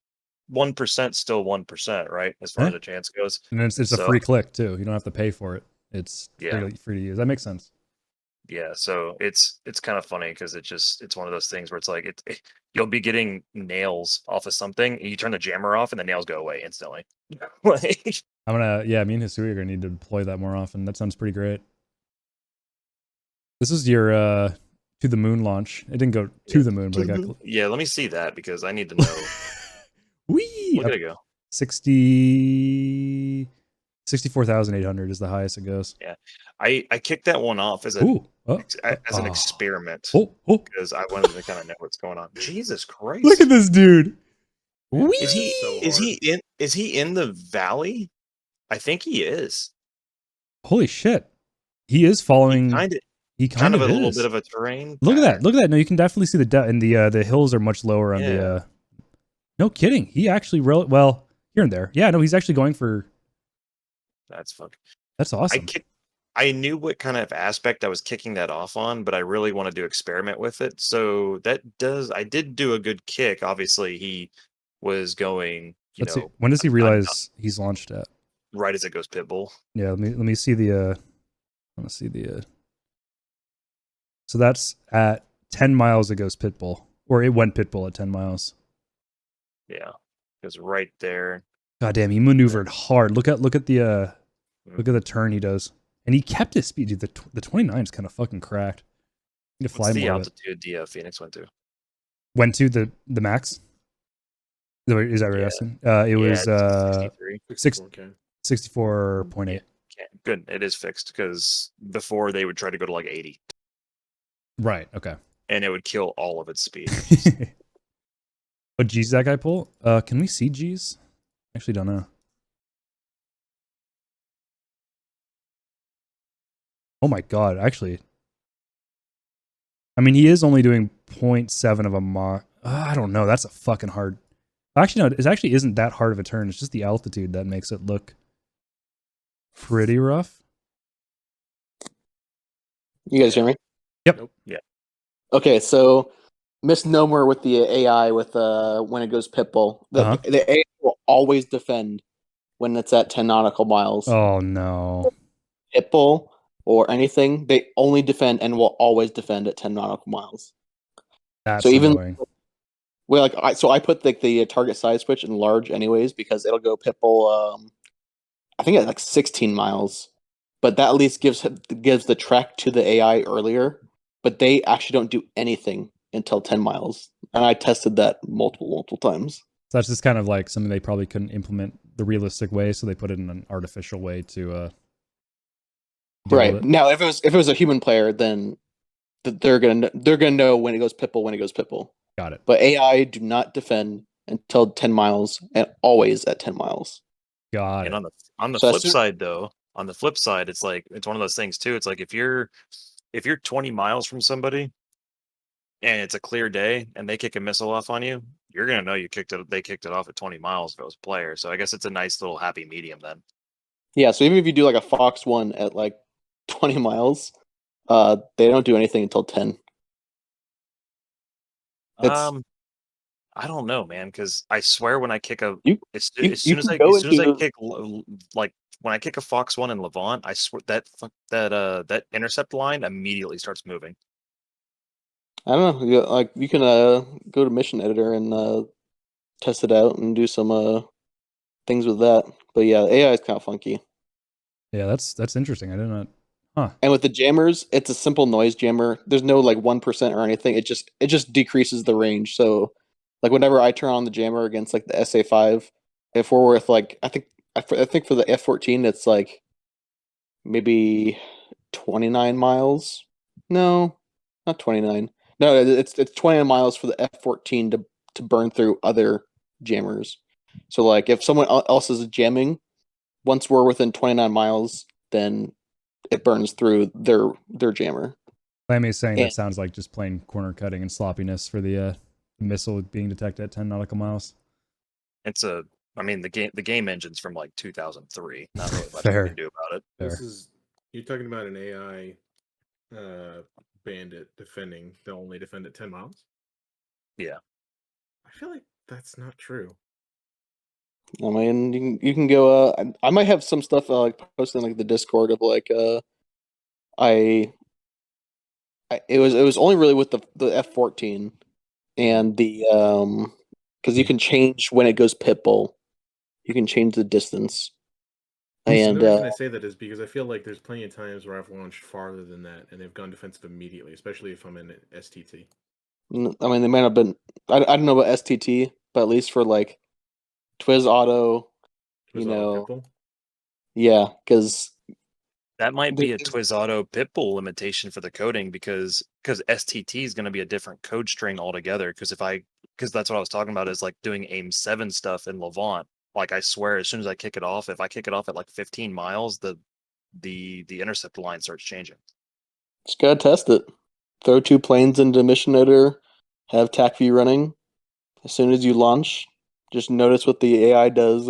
1% still 1%, right? As far as the chance goes. And it's a free click too. You don't have to pay for it. It's free to use. That makes sense. Yeah, so it's kind of funny because it's one of those things where it's like you'll be getting nails off of something, and you turn the jammer off, and the nails go away instantly. Like, me and Hisui are gonna need to deploy that more often. That sounds pretty great. This is your to the moon launch. It didn't go to the moon, but it got. Yeah, let me see that because I need to know. Wee! Look at it go. 64,800 is the highest it goes. Yeah, I kicked that one off as an experiment because I wanted to kind of know what's going on. Jesus Christ! Look at this dude. Wee! Is he in the valley? I think he is. Holy shit! He is following. He kind of a is. Little bit of a terrain. Look at that! Look at that! No, you can definitely see the hills are much lower on the. No kidding. He actually well here and there. Yeah, no, he's actually going for. That's fucking. That's awesome. I knew what kind of aspect I was kicking that off on, but I really wanted to experiment with it. So I did do a good kick. Obviously, he was going. Let's see. When does he realize he's launched at? Right as it goes pitbull. Yeah, let me see the. I want to see the. So that's at 10 miles. It goes pitbull, or it went pitbull at 10 miles. Yeah, it was right there. God damn, he maneuvered hard. Look at the turn he does, and he kept his speed. Dude, the 29 is kind of fucking cracked. You need to fly What's the more altitude the Phoenix went to? Went to the max. Is that what you're asking? It was 64.8. Good, it is fixed because before they would try to go to like 80. Right. Okay. And it would kill all of its speed. What G's that guy pull? Can we see G's? Actually, don't know. Oh my god! Actually, I mean, he is only doing 0.7 of a Mach. I don't know. That's a fucking hard. Actually, no. It actually isn't that hard of a turn. It's just the altitude that makes it look pretty rough. You guys hear me? Yep. Nope. Yeah. Okay, so misnomer with the AI with when it goes pitbull. The AI will always defend when it's at 10 nautical miles. Oh no. Pitbull or anything, they only defend and will always defend at 10 nautical miles. That's so even annoying. Well, I put the target size switch in large anyways because it'll go pitbull. I think at like 16 miles, but that at least gives the track to the AI earlier. But they actually don't do anything until 10 miles, and I tested that multiple times. So that's just kind of like something they probably couldn't implement the realistic way, so they put it in an artificial way to. Right now, if it was a human player, then they're gonna know when it goes pitbull. Got it. But AI do not defend until 10 miles and always at 10 miles. Got it. And on the flip side, though, it's like it's one of those things too. It's like if you're 20 miles from somebody and it's a clear day and they kick a missile off on you, you're gonna know they kicked it off at 20 miles if it was a player. So I guess it's a nice little happy medium then. Yeah, so even if you do like a Fox 1 at like 20 miles, they don't do anything until 10. I don't know, man, because I swear when I kick as soon as I kick like when I kick a Fox 1 in Levant, I swear that intercept line immediately starts moving. I don't know. Like you can go to Mission Editor and test it out and do some things with that. But yeah, AI is kind of funky. Yeah, that's interesting. I did not. Huh. And with the jammers, it's a simple noise jammer. There's no like 1% or anything. It just decreases the range. So like whenever I turn on the jammer against like the SA5, if we're with like I think for the F14 it's like maybe 29 miles. No, not 29. No, it's 29 miles for the F14 to burn through other jammers. So like if someone else is jamming, once we're within 29 miles, then it burns through their jammer. Lammy is saying And that sounds like just plain corner cutting and sloppiness for the missile being detected at 10 nautical miles. It's a. I mean, the game engine's from like 2003. Not really much Fair. we can do about it. Fair. This is you're talking about an AI bandit defending. They'll only defend at 10 miles. Yeah. I feel like that's not true. I mean, you can go. I might have some stuff like posted in like the Discord of like I it was only really with the F14 and the because you can change when it goes pitbull. You can change the distance. And the reason I say that is because I feel like there's plenty of times where I've launched farther than that and they've gone defensive immediately, especially if I'm in STT. I mean, they might have been. I don't know about STT, but at least for like Twiz Auto, Was auto pitbull? yeah, because That might be a Twiz Auto Pitbull limitation for the coding because STT is going to be a different code string altogether. Because that's what I was talking about is like doing AIM 7 stuff in Levant. Like I swear, as soon as I kick it off, if I kick it off at like 15 miles, the intercept line starts changing. just gotta test it. Throw 2 planes into Mission Editor, have TACV running. As soon as you launch, just notice what the AI does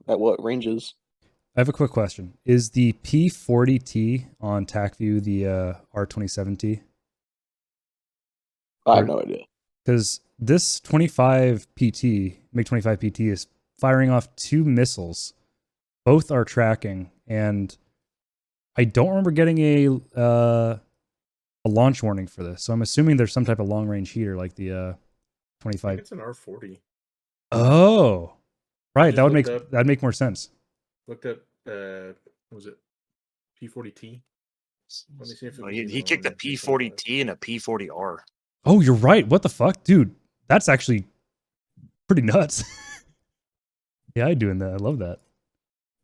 at what ranges. I have a quick question. Is the P40T on TACView the R27T? I have no idea. Because this 25 PT, MiG-25 PT, is firing off 2 missiles. Both are tracking, and I don't remember getting a launch warning for this. So I'm assuming there's some type of long-range heater like the 25. It's an R40. Oh, right. That'd make more sense. Looked up. What was it? P40T. Let me see if he kicked a P40T and a P40R. Oh, you're right. What the fuck, dude? That's actually pretty nuts. Yeah, I'm doing that. I love that.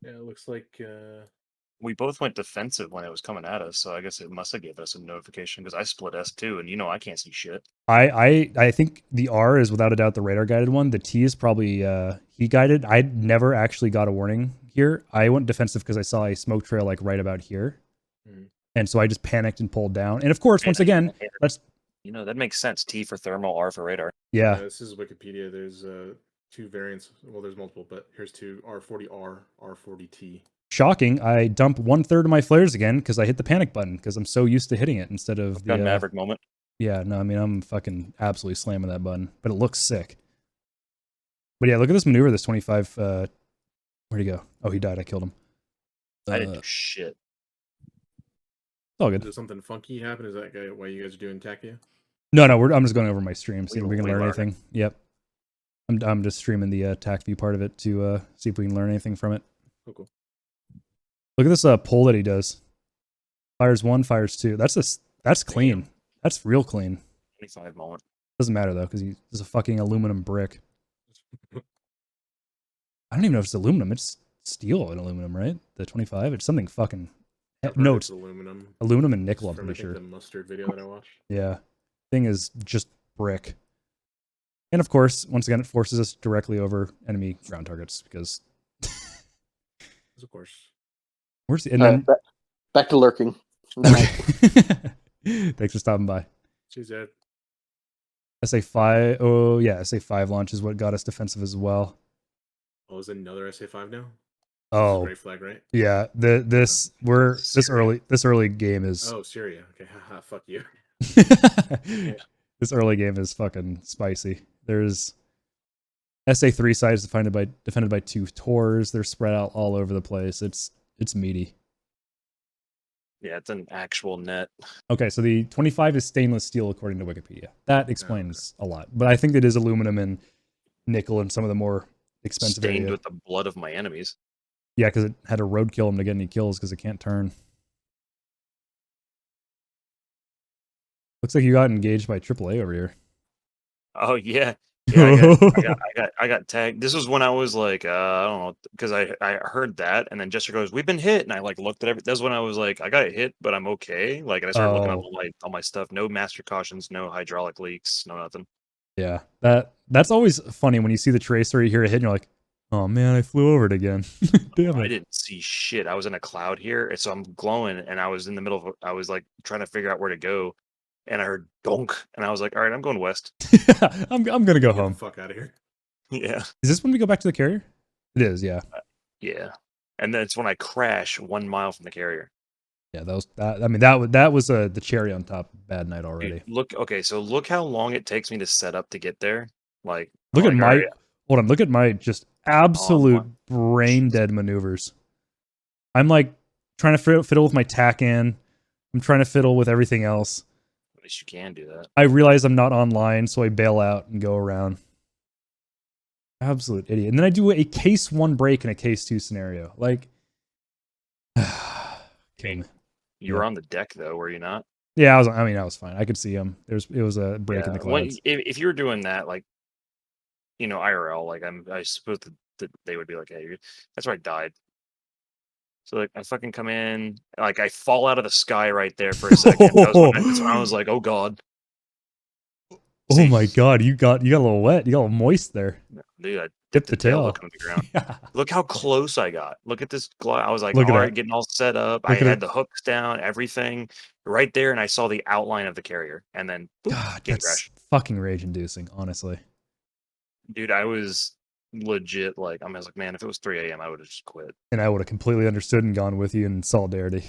Yeah, it looks like we both went defensive when it was coming at us, so I guess it must have given us a notification because I split S2, and I can't see shit. I think the R is without a doubt the radar guided one. The T is probably heat guided. I never actually got a warning here. I went defensive because I saw a smoke trail like right about here, and so I just panicked and pulled down. And of course, once again, that's that makes sense. T for thermal, R for radar. Yeah. This is Wikipedia. There's 2 variants. Well, there's multiple, but here's 2: R40R, R40T. Shocking. I dump 1/3 of my flares again because I hit the panic button because I'm so used to hitting it instead of the Maverick moment. Yeah, no, I mean, I'm fucking absolutely slamming that button, but it looks sick. But yeah, look at this maneuver, this 25. Where'd he go? Oh, he died. I killed him. I didn't do shit. It's all good. Did something funky happen? Is that why you guys are doing TACView? No, I'm just going over my stream, see if we can learn anything. Yep. I'm just streaming the TACView part of it to see if we can learn anything from it. Oh, cool. Look at this pull that he does. Fires 1, fires 2. That's clean. That's real clean. 25 moment. Doesn't matter though, because he's a fucking aluminum brick. I don't even know if it's aluminum. It's steel and aluminum, right? The 25. It's something fucking. No, it's aluminum. Aluminum and nickel. I'm From, pretty sure. The mustard video that I watched. Yeah, thing is just brick. And of course, once again, it forces us directly over enemy ground targets because. Of course. Where's the, and then back to lurking. Thanks for stopping by. She's dead. SA5. Oh yeah, SA5 launch is what got us defensive as well. Oh, is it another SA5 now? Oh, Gray flag, right? Yeah, this early game is. Oh, Syria. Okay, haha, fuck you. This early game is fucking spicy. There's SA3 sides defended by 2 Tors. They're spread out all over the place. It's meaty. Yeah, it's an actual net. Okay, so the 25 is stainless steel according to Wikipedia. That explains a lot. But I think it is aluminum and nickel and some of the more expensive Stained area. with the blood of my enemies. Yeah, because it had to roadkill him to get any kills because it can't turn. Looks like you got engaged by AAA over here. Oh yeah, yeah. I got tagged. This was when I was like, I don't know, because I heard that, and then Jester goes, "We've been hit," and I like looked at everything. That's when I was like, I got hit, but I'm okay. Like, and I started looking up all my stuff. No master cautions, no hydraulic leaks, no nothing. Yeah, that's always funny when you see the tracer, you hear a hit, and you're like, "Oh man, I flew over it again." Damn it! I didn't see shit. I was in a cloud here, and so I'm glowing, and I was in the middle of. I was like trying to figure out where to go, and I heard donk, and I was like, "All right, I'm going west." I'm gonna go Get home. the fuck out of here. Yeah. Is this when we go back to the carrier? It is, yeah. Yeah. And then it's when I crash 1 mile from the carrier. Yeah, that was that. I mean, that was the cherry on top. Bad night already. Dude, look, okay, so look how long it takes me to set up to get there. Like, Look I'm at like, my all right, hold on. Look at my just absolute my- brain dead maneuvers. I'm like trying to fiddle with my tack in. I'm trying to fiddle with everything else. at least you can do that. I realize I'm not online, so I bail out and go around. Absolute idiot. And then I do a case 1 break in a case 2 scenario. Like, You were on the deck though, were you not? Yeah, I was fine. I could see him. It was a break in the clouds. If you were doing that, like, you know, IRL, like I suppose that they would be like, hey, that's where I died. So like I fucking come in, like I fall out of the sky right there for a second. That's when I was like, oh god. Oh my god, you got a little wet. You got a little moist there. Dude, I dipped the tail looking at the ground. Yeah. Look how close I got. Look at this. I was like, Look at all that. right, getting all set up. Look I at had it. the hooks down, everything right there, and I saw the outline of the carrier. And then, boop, God, game that's crash. fucking rage-inducing, honestly. Dude, I was legit like, I was like, man, if it was 3 a.m., I would have just quit. And I would have completely understood and gone with you in solidarity.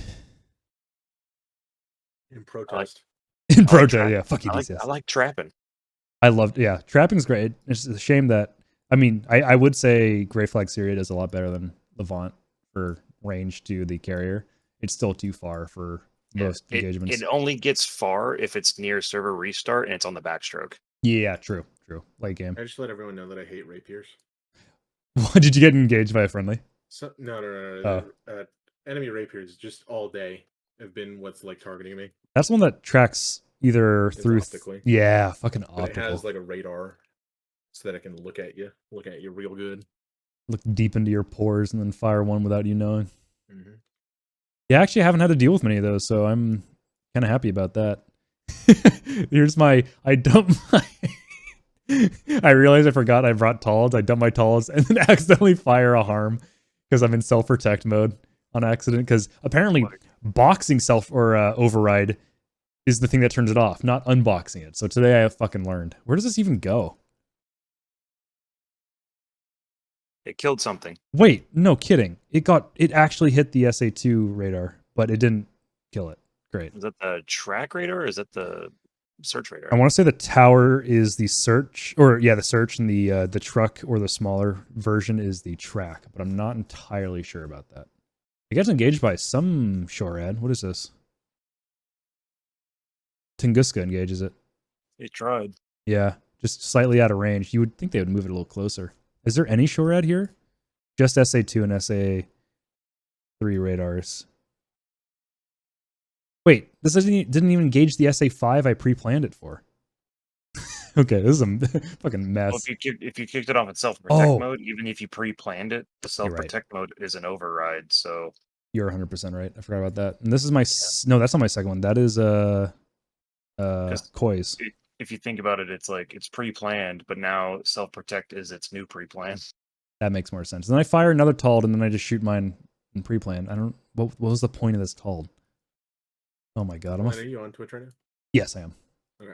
In protest. In protest, yeah. Fuck you, DCS. I like trapping. I loved, yeah. Trapping's great. It's a shame that, I mean, I would say Grayflag Syria does a lot better than Levant for range to the carrier. It's still too far for most engagements. It only gets far if it's near server restart and it's on the backstroke. Yeah, true. Late game. I just let everyone know that I hate rapiers. What, did you get engaged by a friendly? No. Enemy rapiers just all day have been what's like targeting me. That's the one that tracks either through optically. Yeah, fucking optical. But it has like a radar so that I can look at you real good. Look deep into your pores and then fire one without you knowing. Mm-hmm. Yeah, actually, I haven't had to deal with many of those, so I'm kind of happy about that. Here's my, I dumped my, I realized I forgot I brought Talds. I dumped my Talds and then accidentally fire a harm because I'm in self-protect mode on accident. Because apparently boxing self or override is the thing that turns it off, not unboxing it. So today I fucking learned. Where does this even go? It killed something. Wait, no kidding. It actually hit the SA2 radar, but it didn't kill it. Great. Is that the track radar or is that the search radar? I want to say the tower is the search, or yeah, the search, and the truck or the smaller version is the track, but I'm not entirely sure about that. It gets engaged by some shorad. What is this? Tunguska engages it. It tried. Yeah, just slightly out of range. You would think they would move it a little closer. Is there any shorad here? Just SA2 and SA3 radars. Wait, this didn't even engage the SA5 I pre-planned it for. Okay, this is a fucking mess. Well, if you kicked it off in self-protect mode, even if you pre-planned it, the self-protect mode is an override, so... You're 100% right. I forgot about that. And this is my... No, that's not my second one. That is Koi's. If you think about it, it's like, it's pre-planned, but now self-protect is its new pre-plan. That makes more sense. And then I fire another Tald, and then I just shoot mine in pre-plan. I don't... What was the point of this Tald? Oh my god. Are you on Twitch right now? Yes, I am. Okay.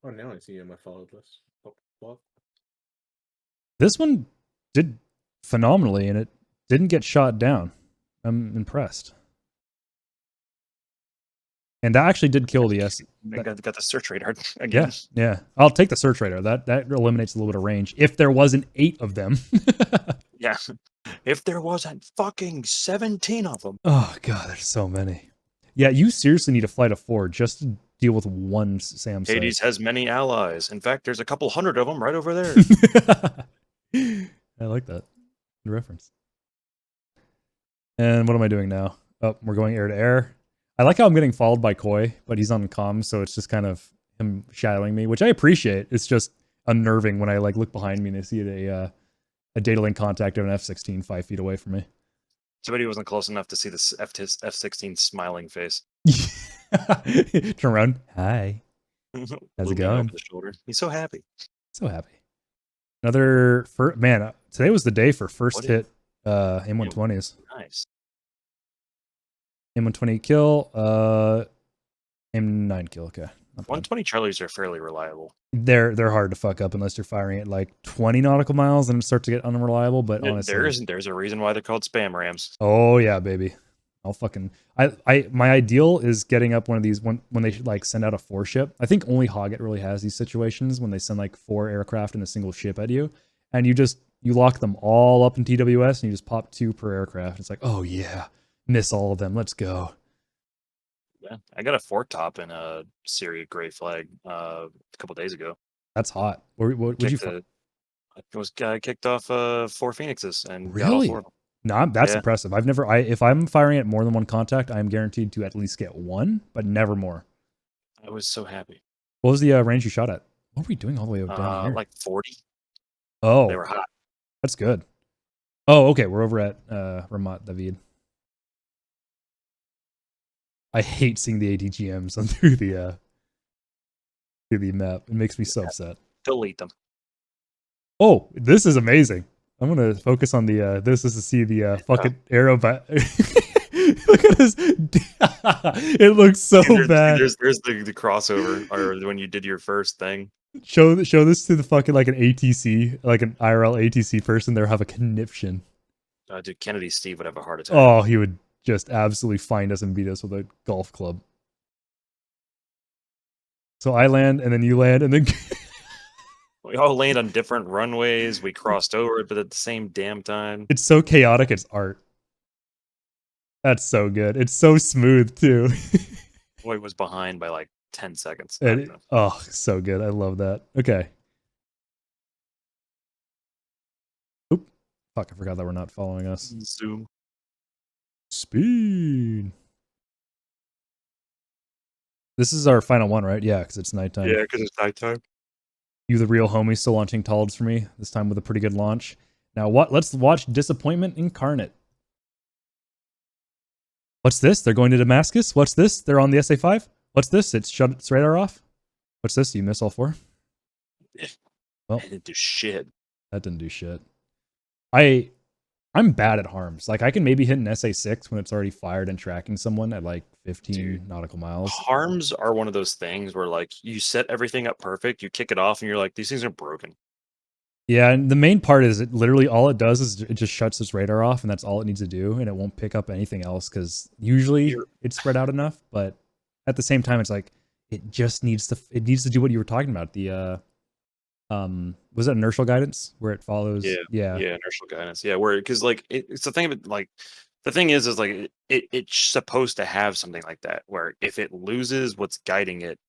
Oh, now I see you on my followed list. Oh. This one did phenomenally, and it didn't get shot down. I'm impressed. And that actually did kill the S. Got the search radar again. Yeah. I'll take the search radar. That eliminates a little bit of range. If there wasn't 8 of them. Yeah. If there wasn't fucking 17 of them. Oh god, there's so many. Yeah, you seriously need a flight of 4 just to deal with one SAM site. Hades has many allies. In fact, there's a couple hundred of them right over there. I like that. Good reference. And what am I doing now? Oh, we're going air to air. I like how I'm getting followed by Koi, but he's on comms, so it's just kind of him shadowing me, which I appreciate. It's just unnerving when I like look behind me and I see a data link contact of an F-16 5 feet away from me. Somebody wasn't close enough to see this F-16 smiling face. Turn around. Hi. How's it Looming going? over the shoulder. He's so happy. So happy. Another man. Today was the day for first What hit M120s. Nice. M120 kill. M9 kill. Okay. 120 Charlies are fairly reliable. They're hard to fuck up unless you're firing at like 20 nautical miles and it starts to get unreliable. But honestly, there's a reason why they're called spam rams. Oh yeah, baby. I'll fucking my ideal is getting up one of these when they like send out a 4 ship. I think only Hoggett really has these situations when they send like 4 aircraft in a single ship at you, and you lock them all up in TWS and you just pop 2 per aircraft. It's like, oh yeah, miss all of them. Let's go. Yeah, I got a 4-top in a Syria Grayflag a couple days ago. That's hot. What would you find? I kicked off 4 Phoenixes and got all Really? 4 of them. No, that's impressive. If I'm firing at more than 1 contact, I'm guaranteed to at least get 1, but never more. I was so happy. What was the range you shot at? What were we doing all the way down here? Like 40. Oh, they were hot. That's good. Oh, okay. We're over at Ramat David. I hate seeing the ATGMs on through the map. It makes me so upset. Delete them. Oh, this is amazing. I'm gonna focus on the this is to see the fucking arrow. Look at this. It looks so bad. There's the crossover, or when you did your first thing. Show this to the fucking like an ATC, like an IRL ATC person. They'll have a conniption. Dude, Kennedy Steve would have a heart attack. Oh, he would just absolutely find us and beat us with a golf club. So I land, and then you land, and then we all land on different runways. We crossed over, but at the same damn time. It's so chaotic. It's art. That's so good. It's so smooth too. Boy was behind by like 10 seconds. Oh, so good. I love that. Okay. Oop. Fuck, I forgot that we're not following us. Zoom. Speed. This is our final one, right? Yeah, because it's nighttime. Yeah, because it's nighttime. You the real homie still launching Talds for me, this time with a pretty good launch. Now what? Let's watch Disappointment Incarnate. What's this? They're going to Damascus? What's this? They're on the SA-5? What's this? It's shut its radar off? What's this? You miss all 4? Well, it didn't do shit. That didn't do shit. I'm bad at harms. Like, I can maybe hit an SA-6 when it's already fired and tracking someone at like 15 nautical miles. Harms are one of those things where like you set everything up perfect, you kick it off, and you're like, these things are broken. Yeah, and the main part is it literally all it does is it just shuts its radar off, and that's all it needs to do, and it won't pick up anything else because usually it's spread out enough. But at the same time, it's like it just needs to do what you were talking about. The was it inertial guidance where it follows? Yeah, inertial guidance. Yeah, where because like it's the thing of it, like the thing is like it's supposed to have something like that where if it loses what's guiding it,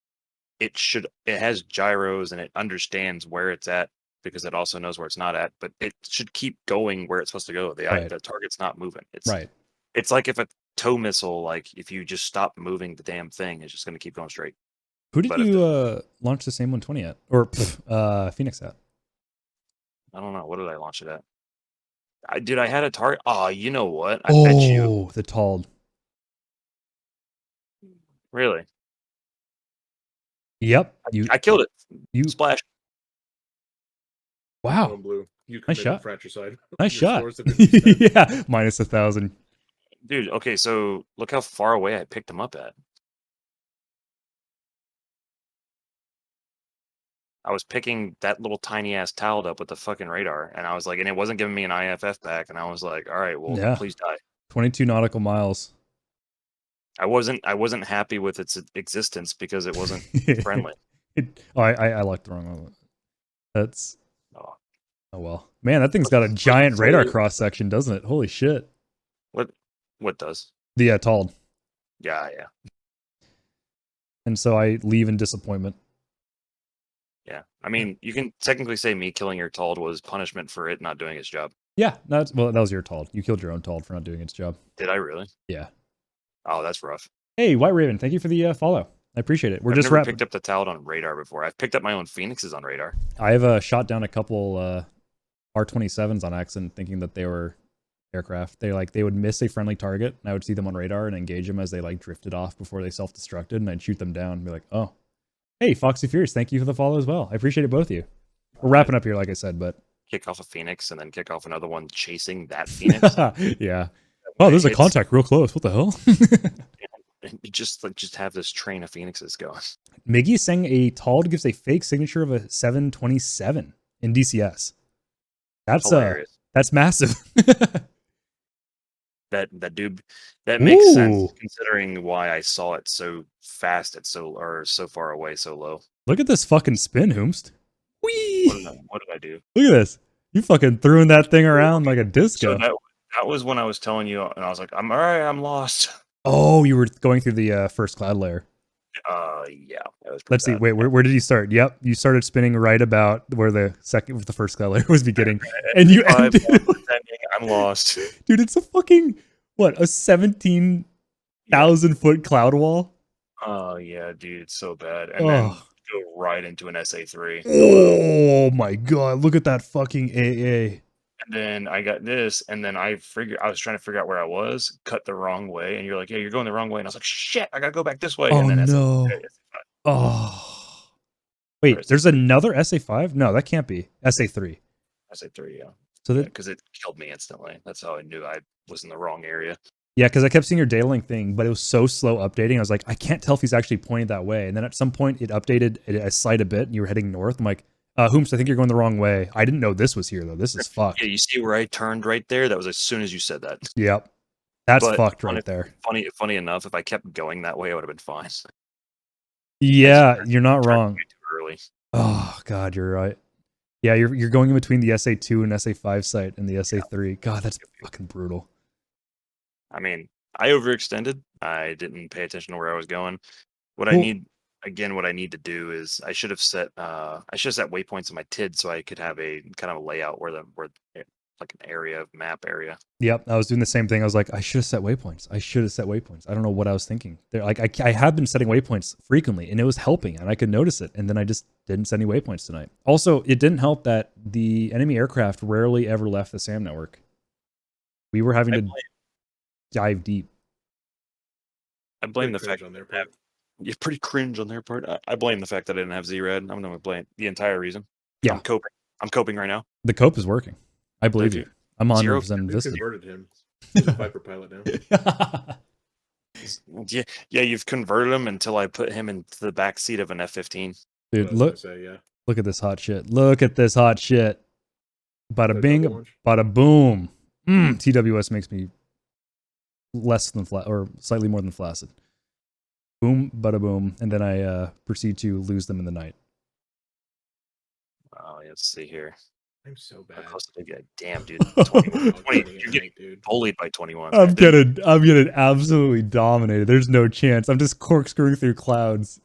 it has gyros and it understands where it's at because it also knows where it's not at, but it should keep going where it's supposed to go. The target's not moving. It's like if a tow missile, like if you just stop moving the damn thing, it's just going to keep going straight. Who did you launch the same 120 at? Or Phoenix at? I don't know. What did I launch it at? I had a target. Oh, you know what? I bet you. Oh, the Tald. Really? Yep. I killed it. You splash. Wow. Blue. You nice shot. Fratricide. Nice shot. Yeah. Minus 1,000. Dude, okay, so look how far away I picked him up at. I was picking that little tiny ass Tald up with the fucking radar, and I was like, and it wasn't giving me an IFF back, and I was like, all right, well, please die. 22 nautical miles. I wasn't happy with its existence because it wasn't friendly. I looked the wrong one. That's oh well, man, that thing's got a giant radar cross section, doesn't it? Holy shit! What does the Tald? Yeah. And so I leave in disappointment. Yeah, I mean, you can technically say me killing your Tald was punishment for it not doing its job. Yeah, that was your Tald. You killed your own Tald for not doing its job. Did I really? Yeah. Oh, that's rough. Hey, White Raven, thank you for the follow. I appreciate it. We're I've just never wrapping. picked up the Tald on radar before. I've picked up my own Phoenixes on radar. I've shot down a couple R-27s on accident, thinking that they were aircraft. They would miss a friendly target, and I would see them on radar and engage them as they like drifted off before they self-destructed, and I'd shoot them down and be like, oh, hey, Foxy Furious, thank you for the follow as well. I appreciate it, both of you. We're wrapping up here, like I said, but kick off a Phoenix and then kick off another one chasing that Phoenix. Yeah. Oh, there's a contact real close. What the hell? You just have this train of Phoenixes going. Miggy is saying a Tald gives a fake signature of a 727 in DCS. That's hilarious. That's massive. that makes sense Ooh. considering why I saw it so fast at so far away, so low. Look at this fucking spin, Hoomst. Whee! What did I do? Look at this. You fucking throwing that thing around like a disco. So that was when I was telling you, and I was like, I'm all right, I'm lost. Oh, you were going through the first cloud layer. Yeah. That was Let's see. Wait, where did you start? Yep, you started spinning right about where the first cloud layer was beginning, and you ended. I'm lost, dude. It's a fucking a 17,000-foot cloud wall. Oh yeah, dude, it's so bad, and then go right into an SA3. Oh my god, look at that fucking AA. And then I got this, and then I was trying to figure out where I was, cut the wrong way, and you're like, yeah, you're going the wrong way. And I was like, shit, I gotta go back this way. Oh, and then no. Oh. Wait, there's another SA5? No, that can't be. SA3. SA3, yeah. So that because it killed me instantly. That's how I knew I was in the wrong area. Yeah, because I kept seeing your data link thing, but it was so slow updating. I was like, I can't tell if he's actually pointing that way. And then at some point, it updated a slight a bit, and you were heading north. I'm like, Hoomst, I think you're going the wrong way. I didn't know this was here, though. This is fucked. Yeah, you see where I turned right there? That was as soon as you said that. Yep. That's fucked right there. Funny enough, if I kept going that way, I would have been fine. Yeah, you're not wrong. Too early. Oh, God, you're right. Yeah, you're going in between the SA2 and SA5 site and the SA3. God, that's fucking brutal. I mean, I overextended. I didn't pay attention to where I was going. What I need to do is I should have set waypoints in my TID so I could have a kind of a layout where like an area, map area. Yep, I was doing the same thing. I was like, I should have set waypoints. I don't know what I was thinking. I have been setting waypoints frequently, and it was helping, and I could notice it. And then I just didn't set any waypoints tonight. Also, it didn't help that the enemy aircraft rarely ever left the SAM network. We were having to dive deep. I blame the fact on their part. You're pretty cringe on their part. I blame the fact that I didn't have Z-Red. I'm going to blame the entire reason. Yeah. I'm coping right now. The cope is working. I believe you. I'm 100% invested. Converted him. He's a Viper pilot now. Yeah, you've converted him until I put him into the back seat of an F-15. Dude, look at this hot shit. Look at this hot shit. Bada bing, bada boom. TWS makes me less than flat, or slightly more than flaccid. Boom, bada boom, and then I proceed to lose them in the night. Oh, let's see here. I'm so bad. Damn, dude. 20, you're getting bullied by 21. I'm getting absolutely dominated. There's no chance. I'm just corkscrewing through clouds.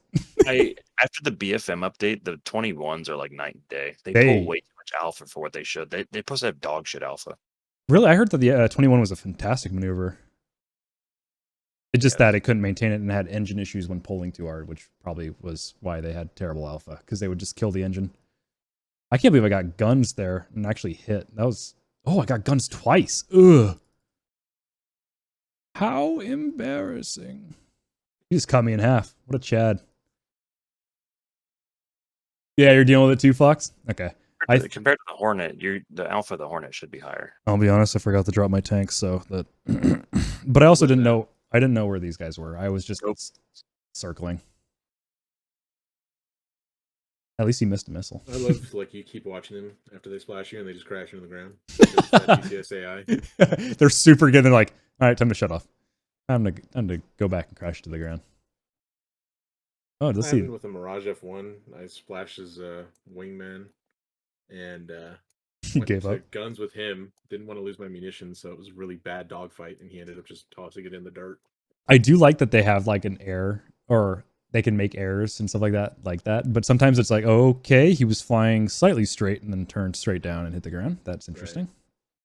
After the BFM update, the 21s are like night and day. They pull way too much alpha for what they should. They're supposed to have dog shit alpha. Really? I heard that the 21 was a fantastic maneuver. It's just that it couldn't maintain it and had engine issues when pulling too hard, which probably was why they had terrible alpha, because they would just kill the engine. I can't believe I got guns there and actually hit. That was... Oh, I got guns twice. Ugh. How embarrassing. He just cut me in half. What a Chad. Yeah, you're dealing with it too, Fox? Okay. Compared to the Hornet, the alpha of the Hornet should be higher. I'll be honest, I forgot to drop my tanks, so that... But I also didn't know... I didn't know where these guys were. I was just circling. At least he missed a missile. I love you keep watching them after they splash you and they just crash into the ground. DCS AI. They're super good. They're like, all right, time to shut off. I'm to go back and crash to the ground. Oh, let's see. With a Mirage F1, I splashed his wingman and he gave up. Guns with him. Didn't want to lose my munitions, so it was a really bad dogfight, and he ended up just tossing it in the dirt. I do like that they have like an air, or they can make errors and stuff like that. But sometimes it's like, okay, he was flying slightly straight and then turned straight down and hit the ground. That's interesting. Right.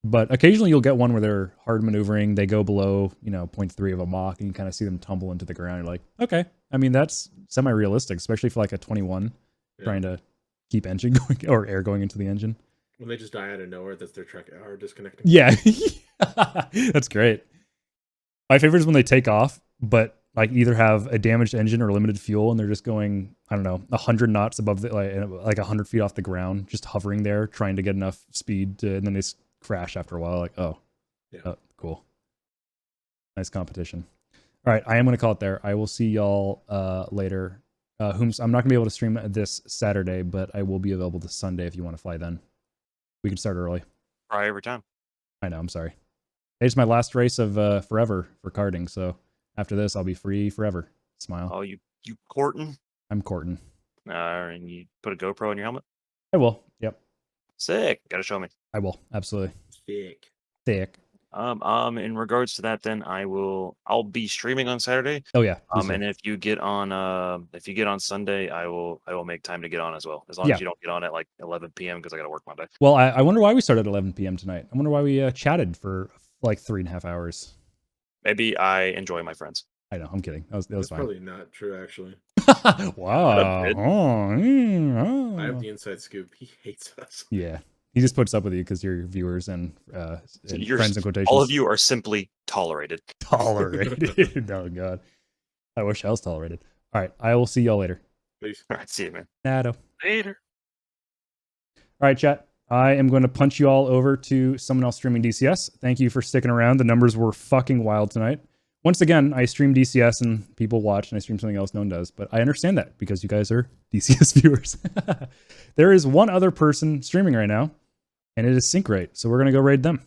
But occasionally you'll get one where they're hard maneuvering. They go below, 0.3 of a Mach, and you kind of see them tumble into the ground. You're like, okay. I mean, that's semi-realistic, especially for like a 21 trying to keep engine going or air going into the engine. When they just die out of nowhere, that's their track are disconnecting. Yeah. That's great. My favorite is when they take off, but like either have a damaged engine or limited fuel, and they're just going, I don't know, 100 knots above the, like 100 feet off the ground, just hovering there, trying to get enough speed and then they crash after a while. Like, oh, cool. Nice competition. All right, I am going to call it there. I will see y'all later. I'm not going to be able to stream this Saturday, but I will be available this Sunday if you want to fly then. We can start early. Try every time. I know, I'm sorry. It's my last race of forever for karting, so after this, I'll be free forever. Smile. Oh, you courting? I'm courting. And you put a GoPro in your helmet? I will. Yep. Sick. Gotta show me. I will. Absolutely. Thick. In regards to that, then I'll be streaming on Saturday. Oh yeah. And if you get on Sunday, I will make time to get on as well. As long as you don't get on at like 11 p.m. because I got to work Monday. Well, I wonder why we started at 11 p.m. tonight. I wonder why we chatted for like 3.5 hours. Maybe I enjoy my friends. I know. I'm kidding. That was That's fine. probably not true, actually. Wow. I have the inside scoop. He hates us. Yeah. He just puts up with you because you're viewers and friends in quotations. All of you are simply tolerated. Tolerated. Oh, God. I wish I was tolerated. All right. I will see y'all later. Peace. All right. See you, man. Nado. Later. All right, chat. I am going to punch you all over to someone else streaming DCS. Thank you for sticking around. The numbers were fucking wild tonight. Once again, I stream DCS and people watch, and I stream something else no one does. But I understand that because you guys are DCS viewers. There is one other person streaming right now, and it is SyncRate. So we're going to go raid them.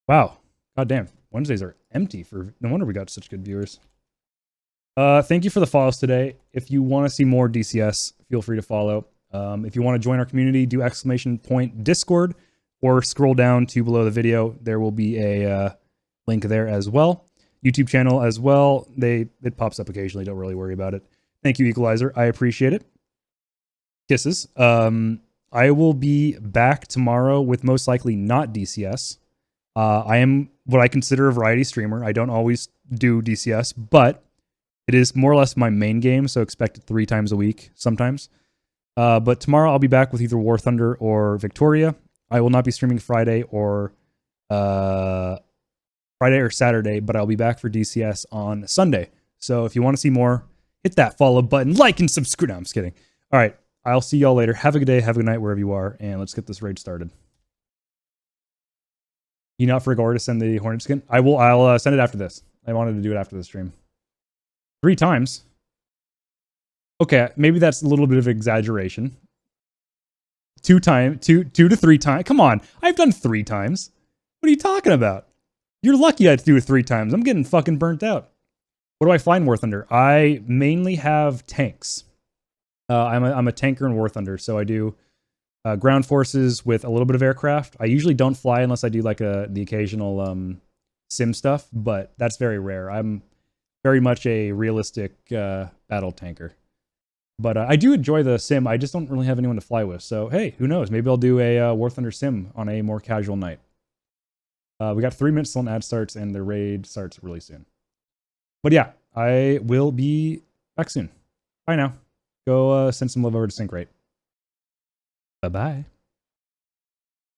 Wow. God damn. Wednesdays are empty. No wonder we got such good viewers. Thank you for the follows today. If you want to see more DCS, feel free to follow. If you want to join our community, do ! Discord or scroll down to below the video. There will be a link there as well. YouTube channel as well. It pops up occasionally. Don't really worry about it. Thank you, Equalizer. I appreciate it. Kisses. I will be back tomorrow with most likely not DCS. I am what I consider a variety streamer. I don't always do DCS, but it is more or less my main game, so expect it 3 times a week sometimes. But tomorrow I'll be back with either War Thunder or Victoria. I will not be streaming Friday or Saturday, but I'll be back for DCS on Sunday. So if you want to see more, hit that follow button, like and subscribe. No, I'm just kidding. All right. I'll see y'all later. Have a good day. Have a good night wherever you are. And let's get this raid started. You not for Gore to send the Hornet skin? I'll send it after this. I wanted to do it after the stream. 3 times. Okay, maybe that's a little bit of exaggeration. 2 to 3 times. Come on, I've done 3 times. What are you talking about? You're lucky I had to do it 3 times. I'm getting fucking burnt out. What do I find War Thunder? I mainly have tanks. I'm a tanker in War Thunder, so I do ground forces with a little bit of aircraft. I usually don't fly unless I do like the occasional sim stuff, but that's very rare. I'm very much a realistic battle tanker. But I do enjoy the sim. I just don't really have anyone to fly with. So, hey, who knows? Maybe I'll do a War Thunder sim on a more casual night. We got 3 minutes till an ad starts, and the raid starts really soon. But yeah, I will be back soon. Bye now. Go send some love over to SyncRate. Bye-bye.